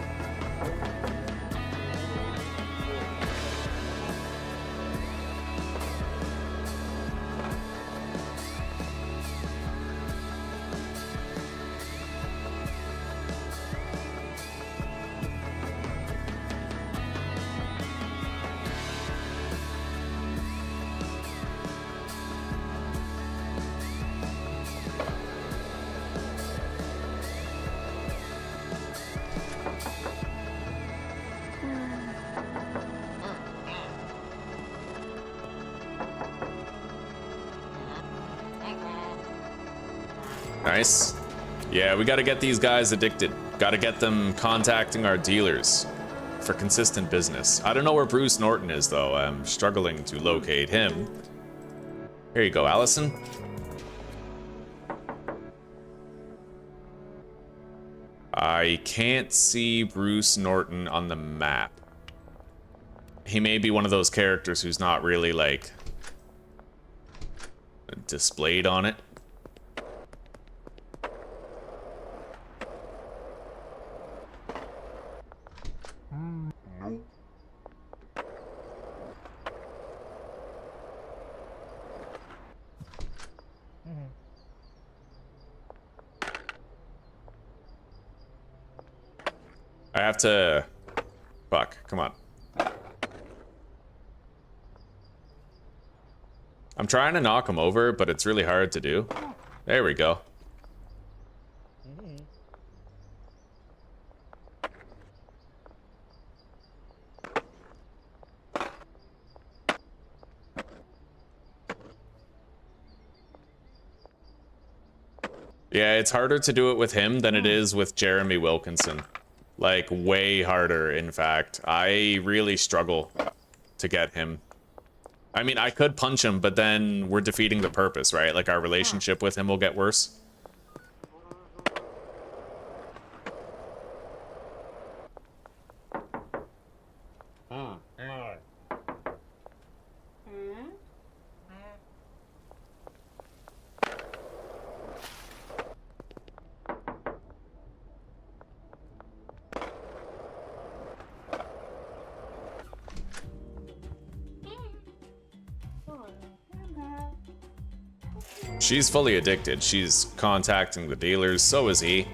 Nice. Yeah, we gotta get these guys addicted. Gotta get them contacting our dealers for consistent business. I don't know where Bruce Norton is, though. I'm struggling to locate him. Here you go, Allison. I can't see Bruce Norton on the map. He may be one of those characters who's not really, like, displayed on it. I have to... Fuck, come on. I'm trying to knock him over, but it's really hard to do. There we go. Yeah, it's harder to do it with him than it is with Jeremy Wilkinson. Like, way harder, in fact. I really struggle to get him. I mean, I could punch him, but then we're defeating the purpose, right? Like, our relationship with him will get worse. She's fully addicted. She's contacting the dealers. So is he.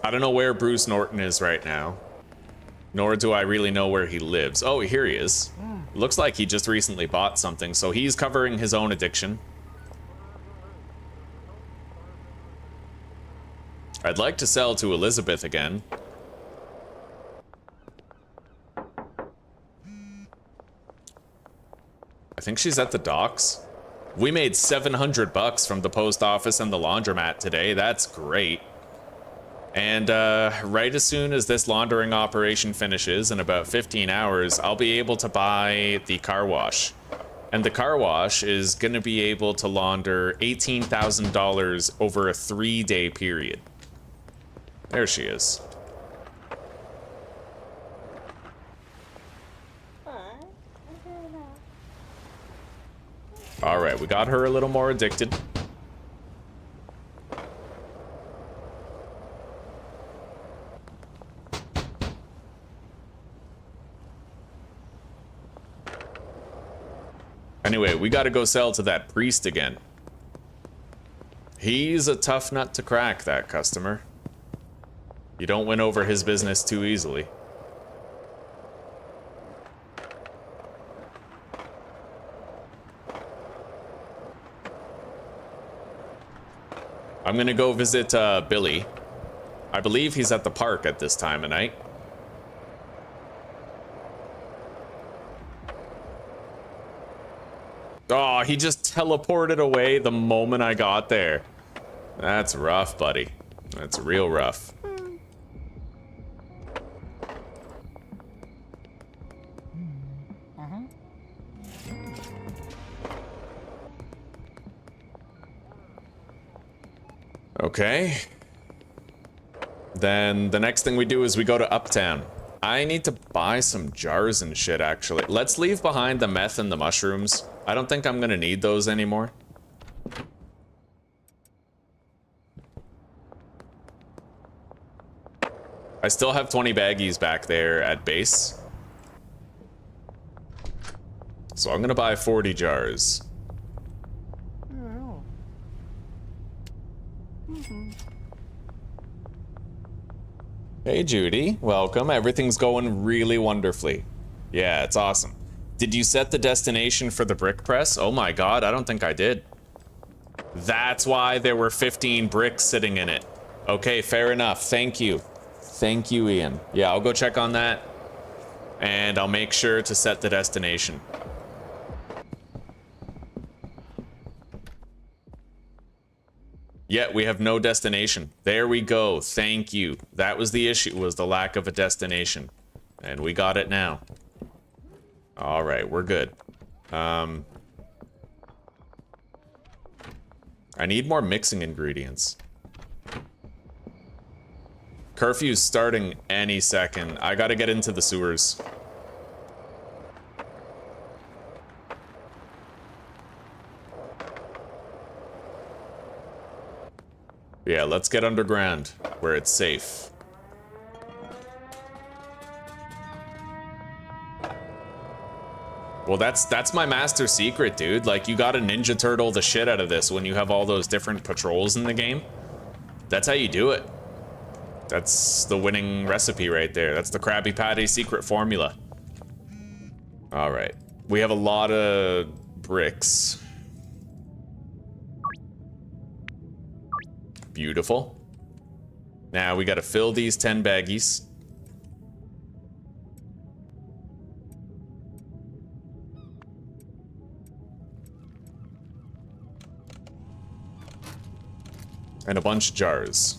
I don't know where Bruce Norton is right now. Nor do I really know where he lives. Oh, here he is. Looks like he just recently bought something, so he's covering his own addiction. I'd like to sell to Elizabeth again. I think she's at the docks. We made 700 bucks from the post office and the laundromat today. That's great. And right as soon as this laundering operation finishes, in about 15 hours, I'll be able to buy the car wash. And the car wash is going to be able to launder $18,000 over a 3-day period. There she is. All right, we got her a little more addicted. Anyway, we gotta go sell to that priest again. He's a tough nut to crack, that customer. You don't win over his business too easily. I'm gonna go visit Billy. I believe he's at the park at this time of night. Oh, he just teleported away the moment I got there. That's rough, buddy. That's real rough. Okay. Then the next thing we do is we go to Uptown. I need to buy some jars and shit, actually. Let's leave behind the meth and the mushrooms. I don't think I'm gonna need those anymore. I still have 20 baggies back there at base. So I'm gonna buy 40 jars. Hey Judy, welcome. Everything's going really wonderfully. Yeah, it's awesome. Did you set the destination for the brick press? Oh my god, I don't think I did. That's why there were 15 bricks sitting in it. Okay, fair enough. Thank you. Thank you, Ian. Yeah, I'll go check on that. And I'll make sure to set the destination. Yeah, we have no destination. There we go. Thank you. That was the issue, was the lack of a destination. And we got it now. All right, we're good. I need more mixing ingredients. Curfew's starting any second. I gotta get into the sewers. Yeah, let's get underground, where it's safe. Well, that's my master secret, dude. Like, you gotta Ninja Turtle the shit out of this when you have all those different patrols in the game. That's how you do it. That's the winning recipe right there. That's the Krabby Patty secret formula. All right. We have a lot of bricks. Beautiful. Now we gotta fill these 10 baggies. And a bunch of jars.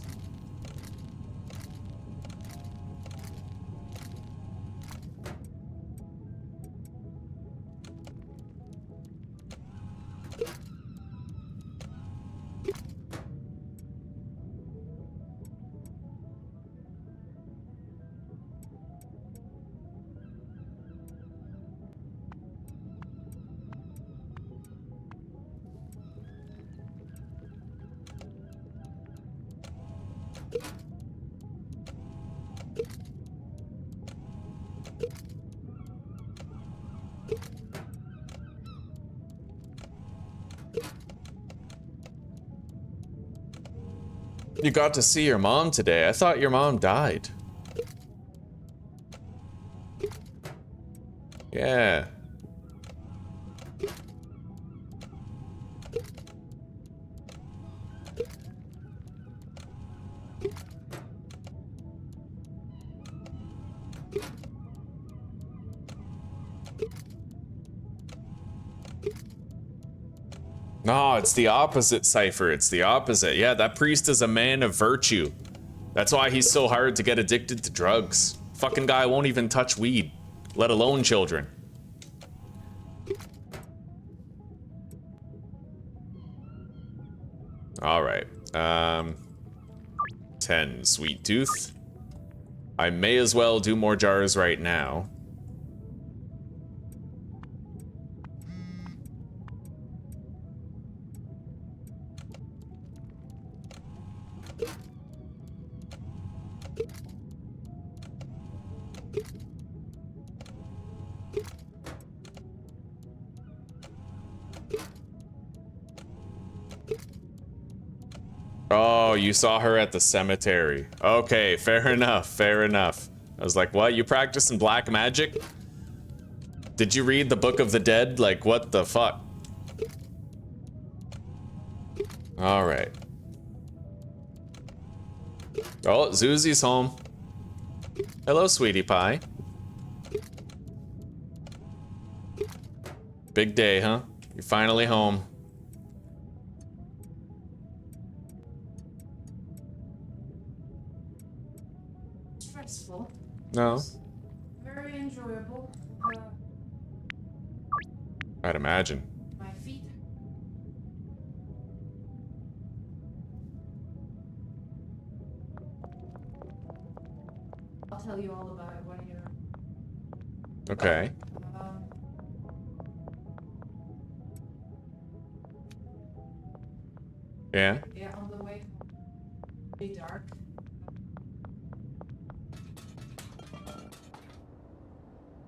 You got to see your mom today. I thought your mom died. Yeah. No, it's the opposite, Cypher. It's the opposite. Yeah, that priest is a man of virtue. That's why he's so hard to get addicted to drugs. Fucking guy won't even touch weed, let alone children. All right. 10, Sweet Tooth. I may as well do more jars right now. Oh, you saw her at the cemetery. Okay, fair enough, fair enough. I was like, what? You practicing black magic? Did you read the Book of the Dead? Like, what the fuck? All right. Oh, Zuzi's home. Hello, sweetie pie. Big day, huh? You're finally home. Stressful. No. Very enjoyable. I'd imagine. My feet. I'll tell you all about it when you're. Okay. Yeah. Yeah, on the way. Pretty dark.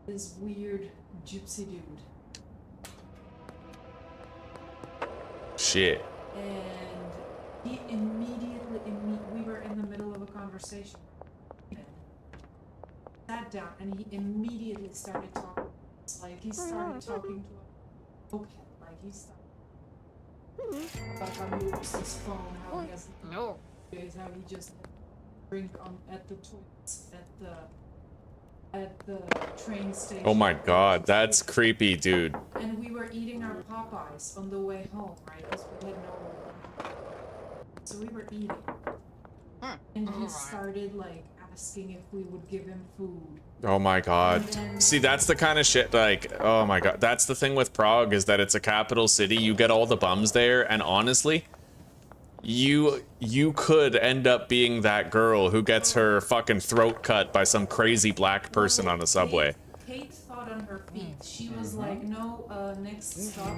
This weird gypsy dude. Shit. And he we were in the middle of a conversation. Sat down and he immediately started talking. It's like he started talking to a okay, like he started. Like how he uses his phone, how he has how he just drink on at the toilets at the train station. Oh my god, that's creepy, dude. And we were eating our Popeyes on the way home, right? Because we had no. So we were eating, and he started like asking if we would give him food. Oh my god. See, that's the kind of shit, like, oh my god. That's the thing with Prague, is that it's a capital city. You get all the bums there, and honestly, you could end up being that girl who gets her fucking throat cut by some crazy black person on a subway. Kate thought on her feet. She was like, no, next stop,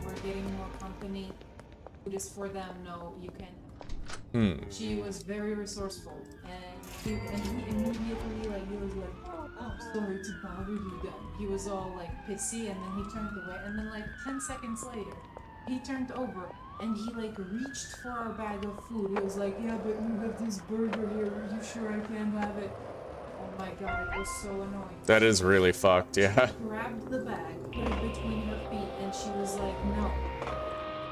we're getting more company. Food is for them, no, you can't. She was very resourceful, and he immediately, like, he was like, oh, sorry to bother you then. He was all like pissy, and then he turned away, and then like 10 seconds later, he turned over, and he like reached for our bag of food. He was like, yeah, but you have this burger here, are you sure I can't have it? Oh my god, it was so annoying. That is really fucked, yeah. She grabbed the bag, put it between her feet, and she was like, no.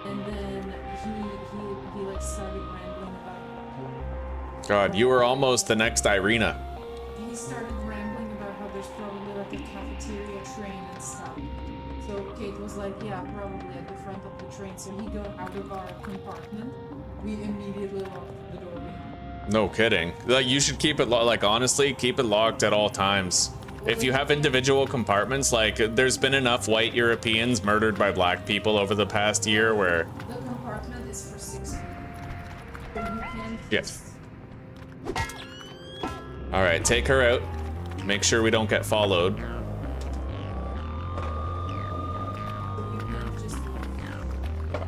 And then he like started rambling about. God, you were almost the next Irina. He started rambling about how there's probably like a cafeteria train and stuff. So Kate was like, yeah, probably at the front of the train. So he got out of our compartment. We immediately locked the door behind. No kidding. Like, you should keep it like, honestly, keep it locked at all times. If you have individual compartments, like, there's been enough white Europeans murdered by black people over the past year where... The compartment is for 6 people. So you can't... Yes. Alright, take her out. Make sure we don't get followed. So you can't just...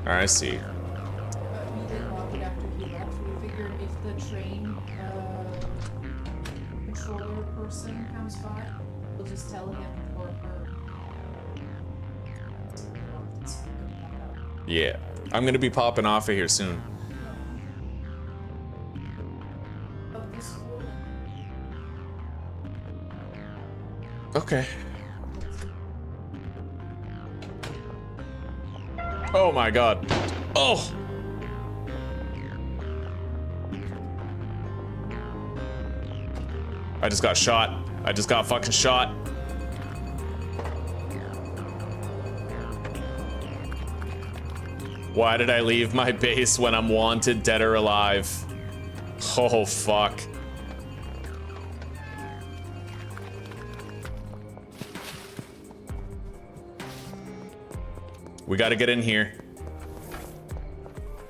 I see. We didn't lock it after he left. We figured if the train controller person comes by, we'll just tell him or her. Yeah. I'm gonna be popping off of here soon. Okay. Oh my god. Oh! I just got shot. I just got fucking shot. Why did I leave my base when I'm wanted, dead or alive? Oh, fuck. We gotta get in here.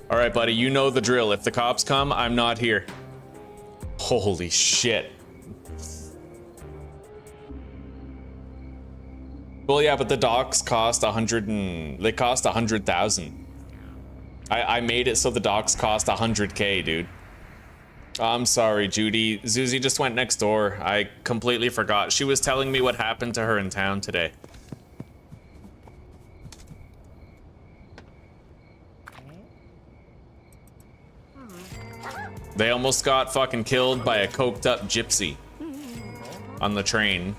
All right, buddy, you know the drill. If the cops come, I'm not here. Holy shit. Well, yeah, but the docks cost they cost 100,000. I made it so the docks cost 100K, dude. I'm sorry, Judy. Zuzi just went next door. I completely forgot. She was telling me what happened to her in town today. They almost got fucking killed by a coked up gypsy on the train.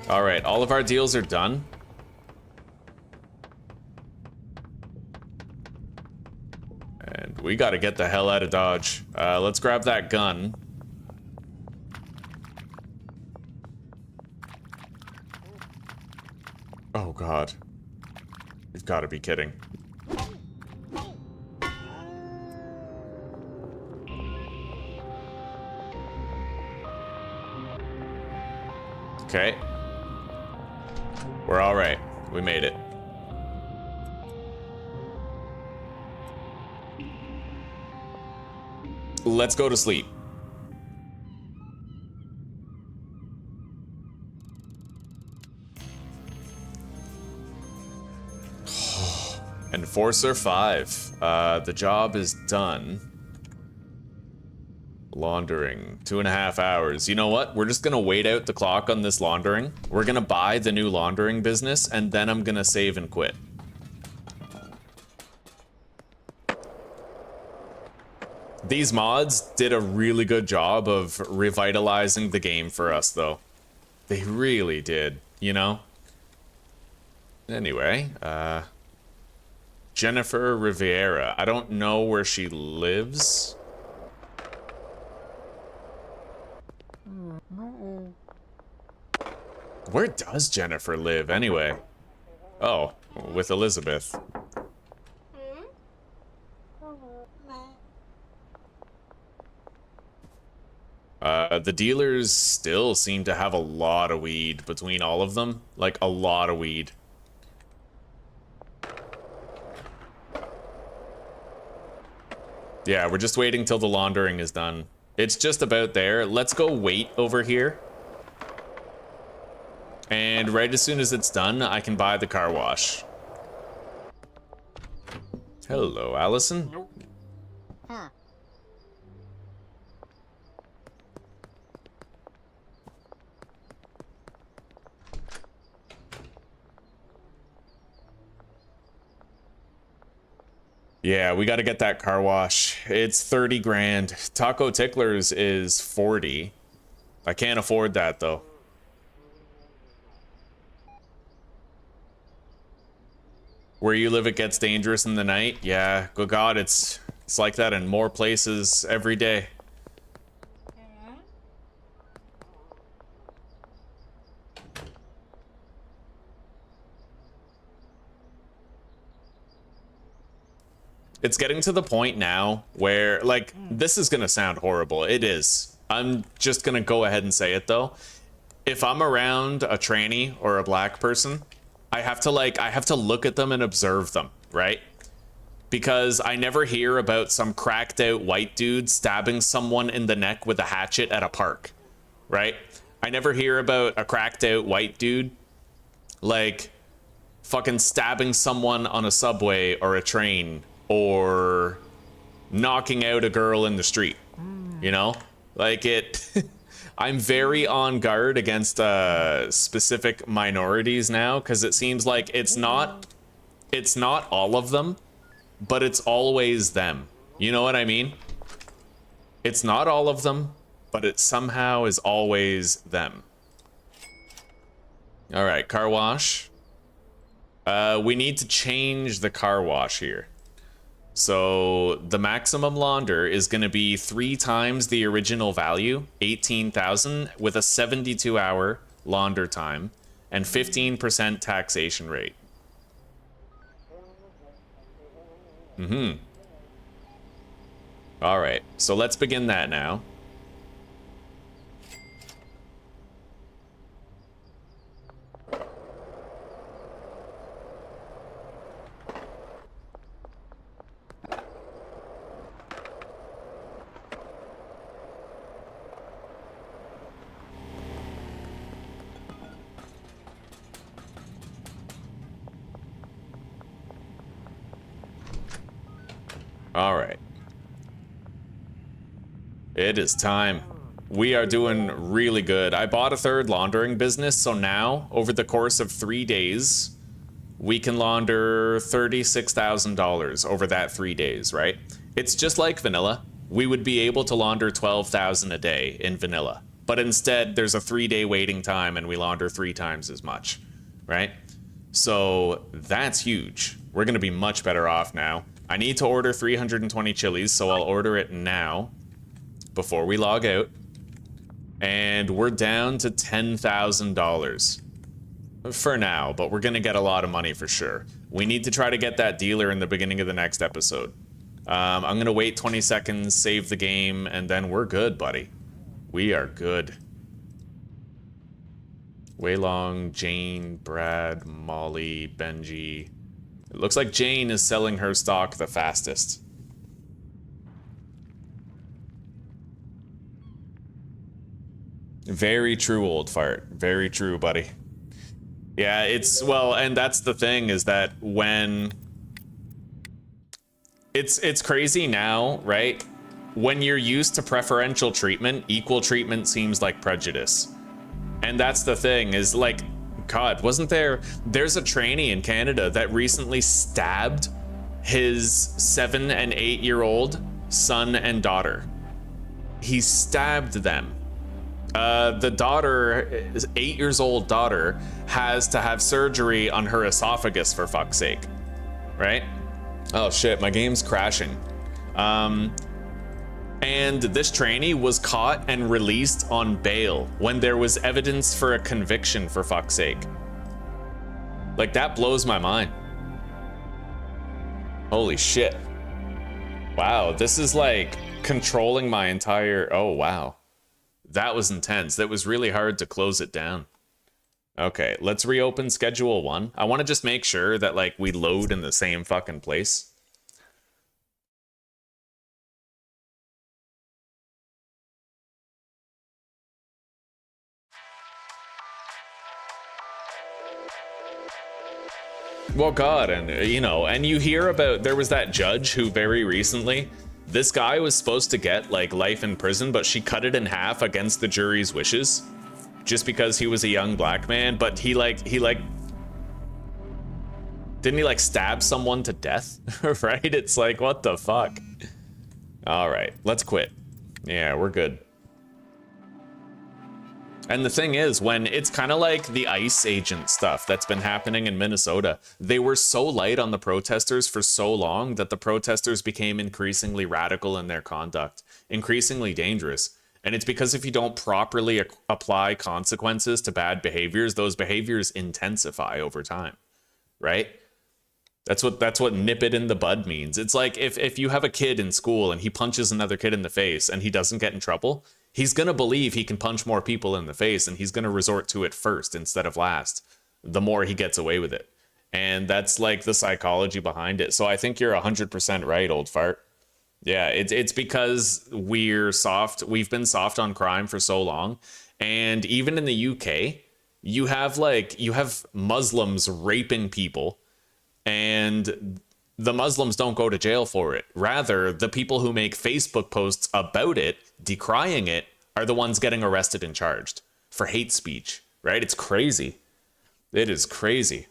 All right, all of our deals are done. And we gotta get the hell out of Dodge. Let's grab that gun. Oh God. You've gotta be kidding. Okay. We're all right. We made it. Let's go to sleep. Enforcer 5. The job is done. Laundering, 2.5 hours. You know what? We're just gonna wait out the clock on this laundering. We're gonna buy the new laundering business, and then I'm gonna save and quit. These mods did a really good job of revitalizing the game for us, though. They really did, you know? Anyway, Jennifer Riviera. I don't know where she lives. Where does Jennifer live, anyway? Oh, with Elizabeth. The dealers still seem to have a lot of weed between all of them. Like, a lot of weed. Yeah, we're just waiting till the laundering is done. It's just about there. Let's go wait over here. And right as soon as it's done, I can buy the car wash. Hello, Allison. Yeah, we got to get that car wash. It's 30 grand. Taco Ticklers is 40. I can't afford that, though. Where you live, it gets dangerous in the night. Yeah, good God, it's like that in more places every day. It's getting to the point now where, like, this is gonna sound horrible. It is. I'm just gonna go ahead and say it, though. If I'm around a tranny or a black person, I have to look at them and observe them, right? Because I never hear about some cracked out white dude stabbing someone in the neck with a hatchet at a park, right? I never hear about a cracked out white dude, like, fucking stabbing someone on a subway or a train, or knocking out a girl in the street, you know? Like, it... I'm very on guard against specific minorities now, because it seems like it's not all of them, but it's always them. You know what I mean? It's not all of them, but it somehow is always them. All right, car wash. We need to change the car wash here. So the maximum launder is going to be 3 times the original value, 18,000, with a 72-hour launder time and 15% taxation rate. All right, so let's begin that now. All right. It is time. We are doing really good. I bought a 3rd laundering business, so now, over the course of 3 days, we can launder $36,000 over that 3 days, right? It's just like vanilla. We would be able to launder 12,000 a day in vanilla, but instead there's a 3-day waiting time and we launder 3 times as much, right? So that's huge. We're gonna be much better off now. I need to order 320 chilies, so I'll order it now before we log out. And we're down to $10,000 for now, but we're gonna get a lot of money for sure. We need to try to get that dealer in the beginning of the next episode. I'm gonna wait 20 seconds, save the game, and then we're good, buddy. We are good. Waylong, Jane, Brad, Molly, Benji. It looks like Jane is selling her stock the fastest. Very true, old fart. Very true, buddy. Yeah, it's, well, and that's the thing, is that when... It's crazy now, right? When you're used to preferential treatment, equal treatment seems like prejudice. And that's the thing, is like, God, wasn't there's a trainee in Canada that recently stabbed his 7 and 8-year-old son and daughter. He stabbed them. The daughter, 8 years old daughter, has to have surgery on her esophagus, for fuck's sake, right? Oh shit, my game's crashing. And this trainee was caught and released on bail when there was evidence for a conviction, for fuck's sake. Like, that blows my mind. Holy shit. Wow, this is like controlling my entire... Oh, wow. That was intense. That was really hard to close it down. Okay, let's reopen schedule 1. I want to just make sure that, like, we load in the same fucking place. Well, God, and you know, and you hear about, there was that judge who very recently, this guy was supposed to get like life in prison, but she cut it in half against the jury's wishes, just because he was a young black man. But he didn't he like stab someone to death, right? It's like, what the fuck? All right, let's quit. Yeah, we're good. And the thing is, when it's kind of like the ICE agent stuff that's been happening in Minnesota, they were so light on the protesters for so long that the protesters became increasingly radical in their conduct, increasingly dangerous. And it's because if you don't properly apply consequences to bad behaviors, those behaviors intensify over time, right? That's what nip it in the bud means. It's like if you have a kid in school and he punches another kid in the face and he doesn't get in trouble, he's going to believe he can punch more people in the face, and he's going to resort to it first instead of last, the more he gets away with it. And that's like the psychology behind it. So I think you're 100% right, old fart. Yeah, it's because we've been soft on crime for so long. And even in the UK, you have Muslims raping people, and the Muslims don't go to jail for it. Rather, the people who make Facebook posts about it, decrying it, are the ones getting arrested and charged for hate speech, right? It's crazy. It is crazy.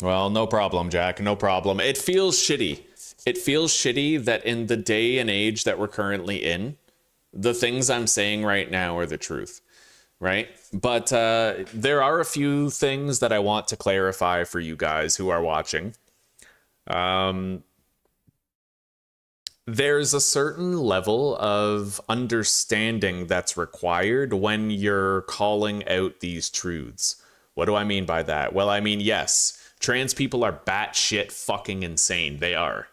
Well, no problem, Jack. No problem. It feels shitty. It feels shitty that in the day and age that we're currently in, the things I'm saying right now are the truth, right? But there are a few things that I want to clarify for you guys who are watching. There's a certain level of understanding that's required when you're calling out these truths. What do I mean by that? Well, I mean, yes, trans people are batshit fucking insane. They are.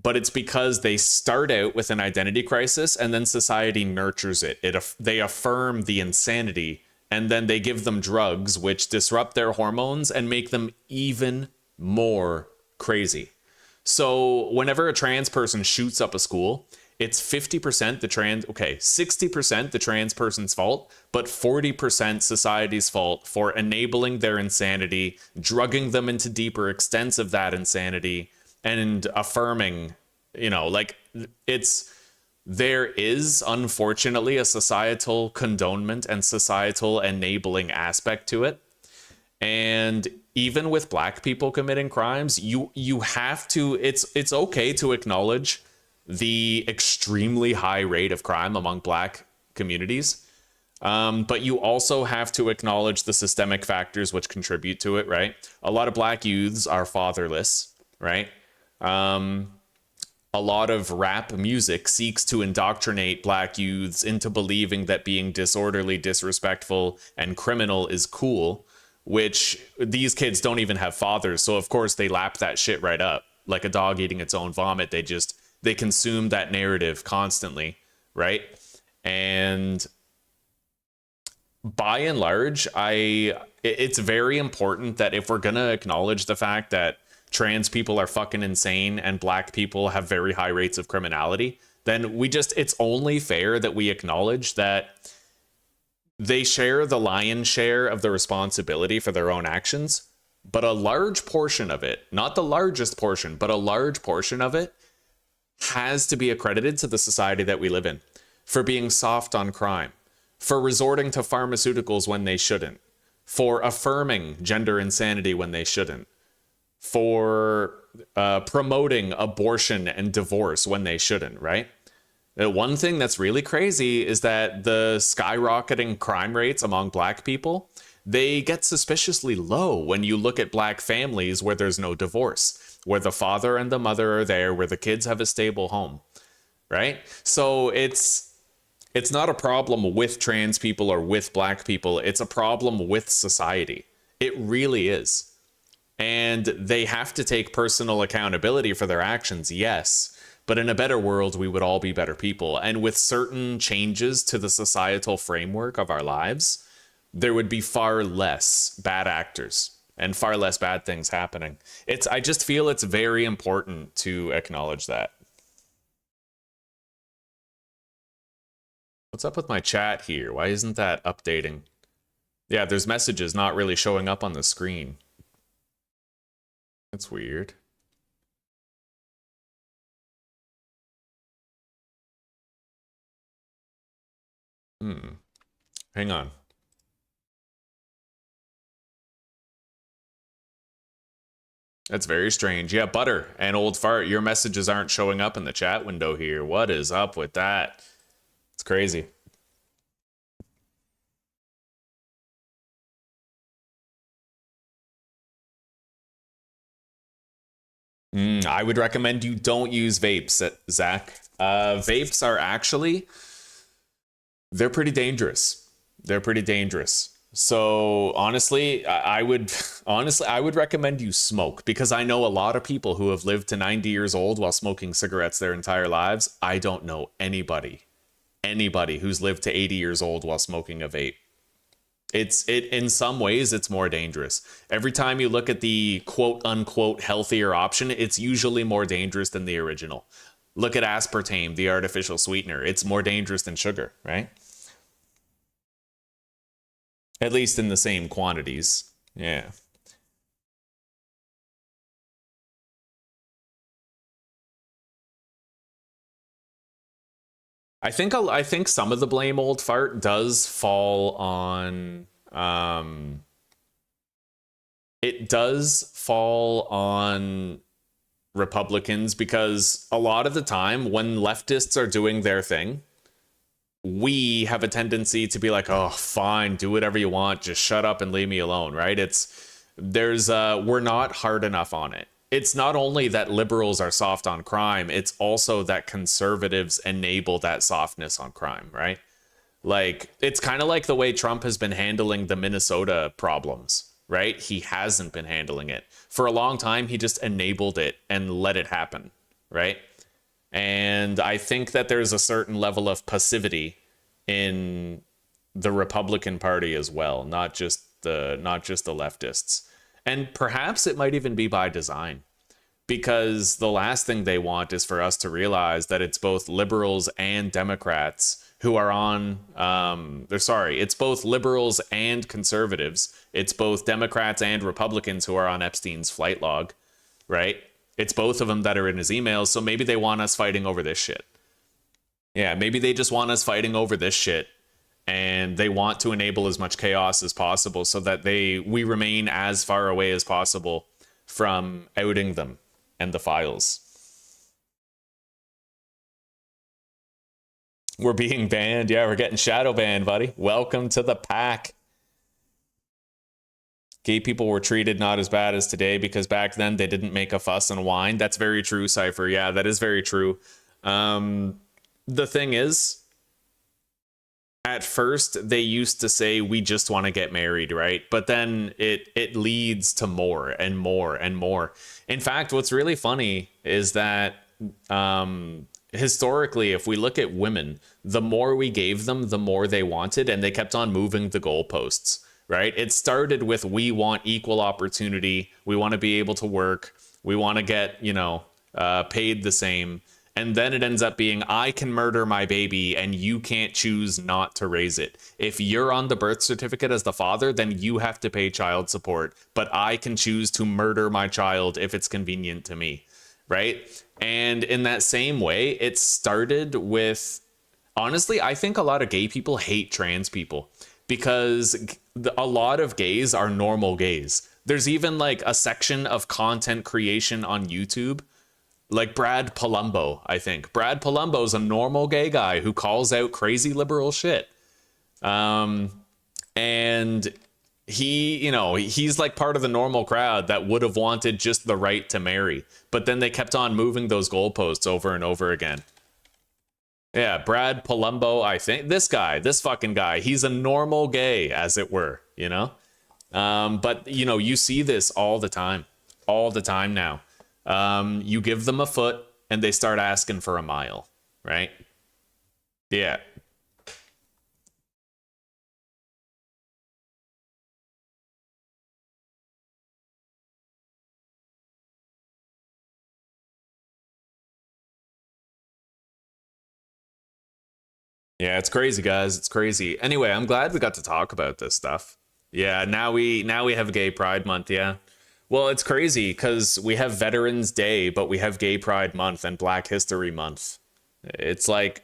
But it's because they start out with an identity crisis and then society nurtures it. They affirm the insanity and then they give them drugs which disrupt their hormones and make them even more crazy. So whenever a trans person shoots up a school, it's 50% 60% the trans person's fault, but 40% society's fault for enabling their insanity, drugging them into deeper extents of that insanity, and affirming, there is unfortunately a societal condonement and societal enabling aspect to it. And even with black people committing crimes, you have to, it's okay to acknowledge the extremely high rate of crime among black communities. But you also have to acknowledge the systemic factors which contribute to it, right? A lot of black youths are fatherless, right? A lot of rap music seeks to indoctrinate black youths into believing that being disorderly, disrespectful, and criminal is cool, which these kids don't even have fathers. So of course they lap that shit right up. Like a dog eating its own vomit. They consume that narrative constantly, right? And by and large, it's very important that if we're gonna acknowledge the fact that trans people are fucking insane and black people have very high rates of criminality, then it's only fair that we acknowledge that they share the lion's share of the responsibility for their own actions, but a large portion of it, not the largest portion, but a large portion of it has to be accredited to the society that we live in for being soft on crime, for resorting to pharmaceuticals when they shouldn't, for affirming gender insanity when they shouldn't, for promoting abortion and divorce when they shouldn't, right? One thing that's really crazy is that the skyrocketing crime rates among black people, they get suspiciously low when you look at black families where there's no divorce, where the father and the mother are there, where the kids have a stable home, right? So it's not a problem with trans people or with black people. It's a problem with society. It really is. And they have to take personal accountability for their actions, yes. But in a better world, we would all be better people. And with certain changes to the societal framework of our lives, there would be far less bad actors and far less bad things happening. I just feel it's very important to acknowledge that. What's up with my chat here? Why isn't that updating? Yeah, there's messages not really showing up on the screen. That's weird. Hang on. That's very strange. Yeah, Butter and Old Fart, your messages aren't showing up in the chat window here. What is up with that? It's crazy. I would recommend you don't use vapes, Zach. Vapes are actually, they're pretty dangerous. They're pretty dangerous. So honestly, I would recommend you smoke, because I know a lot of people who have lived to 90 years old while smoking cigarettes their entire lives. I don't know anybody who's lived to 80 years old while smoking a vape. In some ways, it's more dangerous. Every time you look at the quote unquote healthier option, it's usually more dangerous than the original. Look at aspartame, the artificial sweetener. It's more dangerous than sugar, right? At least in the same quantities. Yeah. I think some of the blame, Old Fart, does fall on it does fall on Republicans, because a lot of the time when leftists are doing their thing, we have a tendency to be like, oh, fine, do whatever you want, just shut up and leave me alone, right? We're not hard enough on it. It's not only that liberals are soft on crime, it's also that conservatives enable that softness on crime, right? Like, it's kind of like the way Trump has been handling the Minnesota problems, right? He hasn't been handling it. For a long time, he just enabled it and let it happen, right? And I think that there's a certain level of passivity in the Republican Party as well, not just the leftists. And perhaps it might even be by design, because the last thing they want is for us to realize that it's both liberals and Democrats who are on, it's both liberals and conservatives. It's both Democrats and Republicans who are on Epstein's flight log, right? It's both of them that are in his emails. So maybe they want us fighting over this shit. Yeah, maybe they just want us fighting over this shit, and they want to enable as much chaos as possible so that we remain as far away as possible from outing them and the files. We're being banned. Yeah, we're getting shadow banned, buddy. Welcome to the pack. Gay people were treated not as bad as today because back then they didn't make a fuss and whine. That's very true, Cypher. Yeah, that is very true. The thing is, at first they used to say we just want to get married, right? But then it leads to more and more and more. In fact, what's really funny is that historically, if we look at women, the more we gave them, the more they wanted, and they kept on moving the goalposts, right? It started with, we want equal opportunity, we want to be able to work, we want to get, paid the same. And then it ends up being, I can murder my baby and you can't choose not to raise it. If you're on the birth certificate as the father, then you have to pay child support, but I can choose to murder my child if it's convenient to me, right? And in that same way, it started with, honestly, I think a lot of gay people hate trans people because a lot of gays are normal gays. There's even like a section of content creation on YouTube, like Brad Palumbo, I think. Brad Palumbo's a normal gay guy who calls out crazy liberal shit. And he's like part of the normal crowd that would have wanted just the right to marry. But then they kept on moving those goalposts over and over again. Yeah, Brad Palumbo, I think. This fucking guy, he's a normal gay, as it were, But, you see this all the time now. You give them a foot and they start asking for a mile, right? Yeah. Yeah, it's crazy, guys. It's crazy. Anyway, I'm glad we got to talk about this stuff. Yeah, now we have Gay Pride Month, yeah. Well, it's crazy because we have Veterans Day, but we have Gay Pride Month and Black History Month. It's like,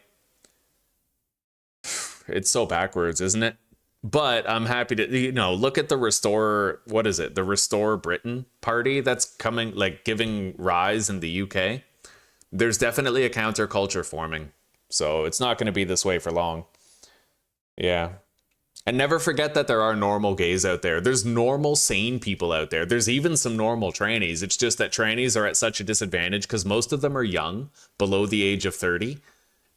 it's so backwards, isn't it? But I'm happy to, look at the the Restore Britain party that's coming, like giving rise in the UK. There's definitely a counterculture forming. So it's not going to be this way for long. Yeah. And never forget that there are normal gays out there. There's normal, sane people out there. There's even some normal trannies. It's just that trannies are at such a disadvantage because most of them are young, below the age of 30.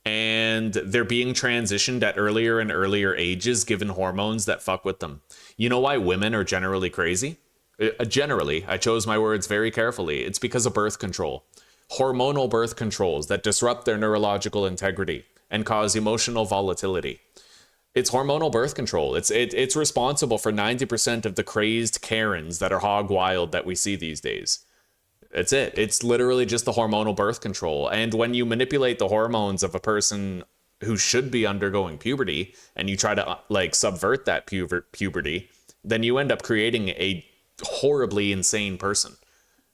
And they're being transitioned at earlier and earlier ages given hormones that fuck with them. You know why women are generally crazy? Generally, I chose my words very carefully. It's because of birth control. Hormonal birth controls that disrupt their neurological integrity and cause emotional volatility. It's hormonal birth control. It's responsible for 90% of the crazed Karens that are hog wild that we see these days. It's it. It's literally just the hormonal birth control. And when you manipulate the hormones of a person who should be undergoing puberty and you try to subvert that puberty, then you end up creating a horribly insane person.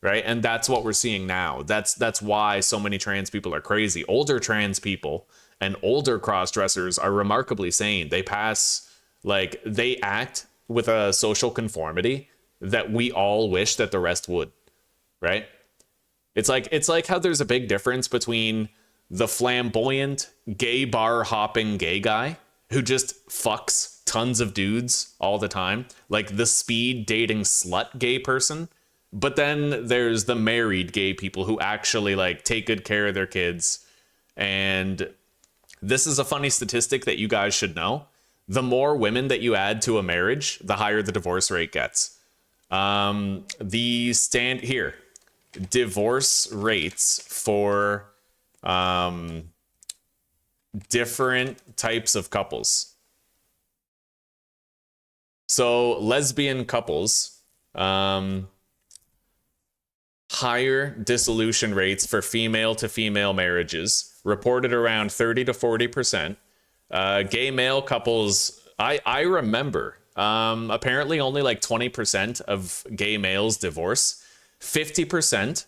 Right. And that's what we're seeing now. That's why so many trans people are crazy. Older trans people and older cross-dressers are remarkably sane. They act with a social conformity that we all wish that the rest would, right? It's like how there's a big difference between the flamboyant, gay bar hopping gay guy who just fucks tons of dudes all the time, like the speed dating slut gay person. But then there's the married gay people who actually like take good care of their kids. And this is a funny statistic that you guys should know. The more women that you add to a marriage, the higher the divorce rate gets. Divorce rates for different types of couples. So lesbian couples, higher dissolution rates for female to female marriages, reported around 30 to 40%. Gay male couples, I remember, apparently only like 20% of gay males divorce, 50%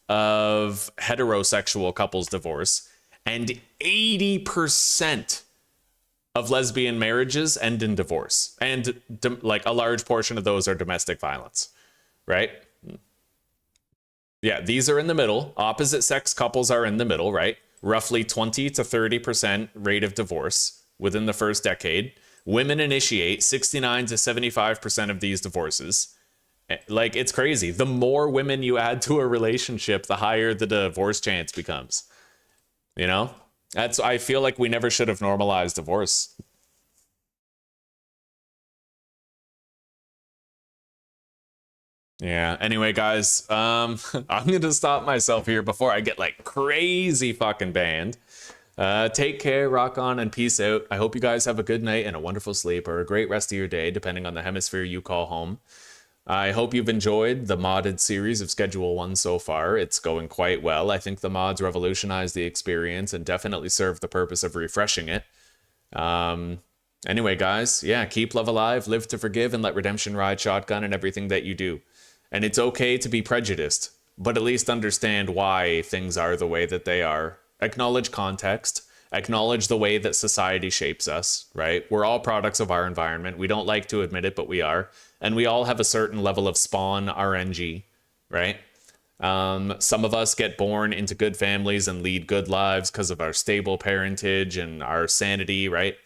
of heterosexual couples divorce, and 80% of lesbian marriages end in divorce. And like a large portion of those are domestic violence, right? Yeah, these are in the middle. Opposite sex couples are in the middle, right? Roughly 20 to 30% rate of divorce within the first decade. Women initiate 69 to 75% of these divorces. Like, it's crazy. The more women you add to a relationship, the higher the divorce chance becomes. You know? I feel like we never should have normalized divorce. Yeah. Anyway, guys, I'm going to stop myself here before I get like crazy fucking banned. Take care, rock on, and peace out. I hope you guys have a good night and a wonderful sleep, or a great rest of your day, depending on the hemisphere you call home. I hope you've enjoyed the modded series of Schedule 1 so far. It's going quite well. I think the mods revolutionized the experience and definitely served the purpose of refreshing it. Anyway, guys, yeah, keep love alive, live to forgive, and let redemption ride shotgun in everything that you do. And it's okay to be prejudiced, but at least understand why things are the way that they are. Acknowledge context. Acknowledge the way that society shapes us, right? We're all products of our environment. We don't like to admit it, but we are. And we all have a certain level of spawn RNG, right? Some of us get born into good families and lead good lives because of our stable parentage and our sanity, right?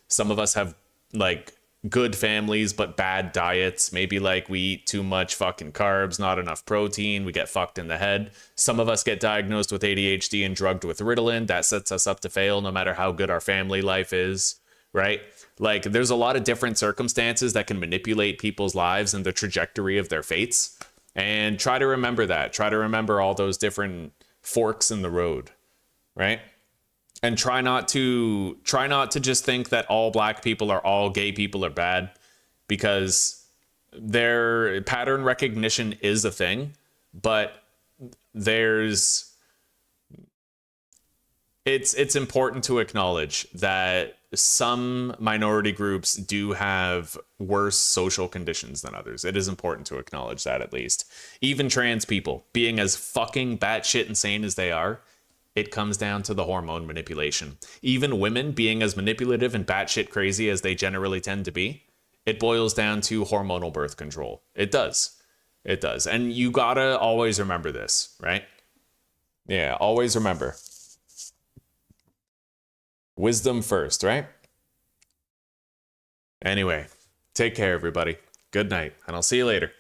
Some of us have like good families but bad diets. Maybe like we eat too much fucking carbs, not enough protein, we get fucked in the head. Some of us get diagnosed with ADHD and drugged with Ritalin. That sets us up to fail no matter how good our family life is, right? Like, there's a lot of different circumstances that can manipulate people's lives and the trajectory of their fates. And try to remember that. Try to remember all those different forks in the road, right? And try not to just think that all black people or all gay people are bad, because their pattern recognition is a thing, but it's important to acknowledge that some minority groups do have worse social conditions than others. It is important to acknowledge that, at least. Even trans people, being as fucking batshit insane as they are, it comes down to the hormone manipulation. Even women being as manipulative and batshit crazy as they generally tend to be, it boils down to hormonal birth control. It does. It does. And you gotta always remember this, right? Yeah, always remember. Wisdom first, right? Anyway, take care, everybody. Good night, and I'll see you later.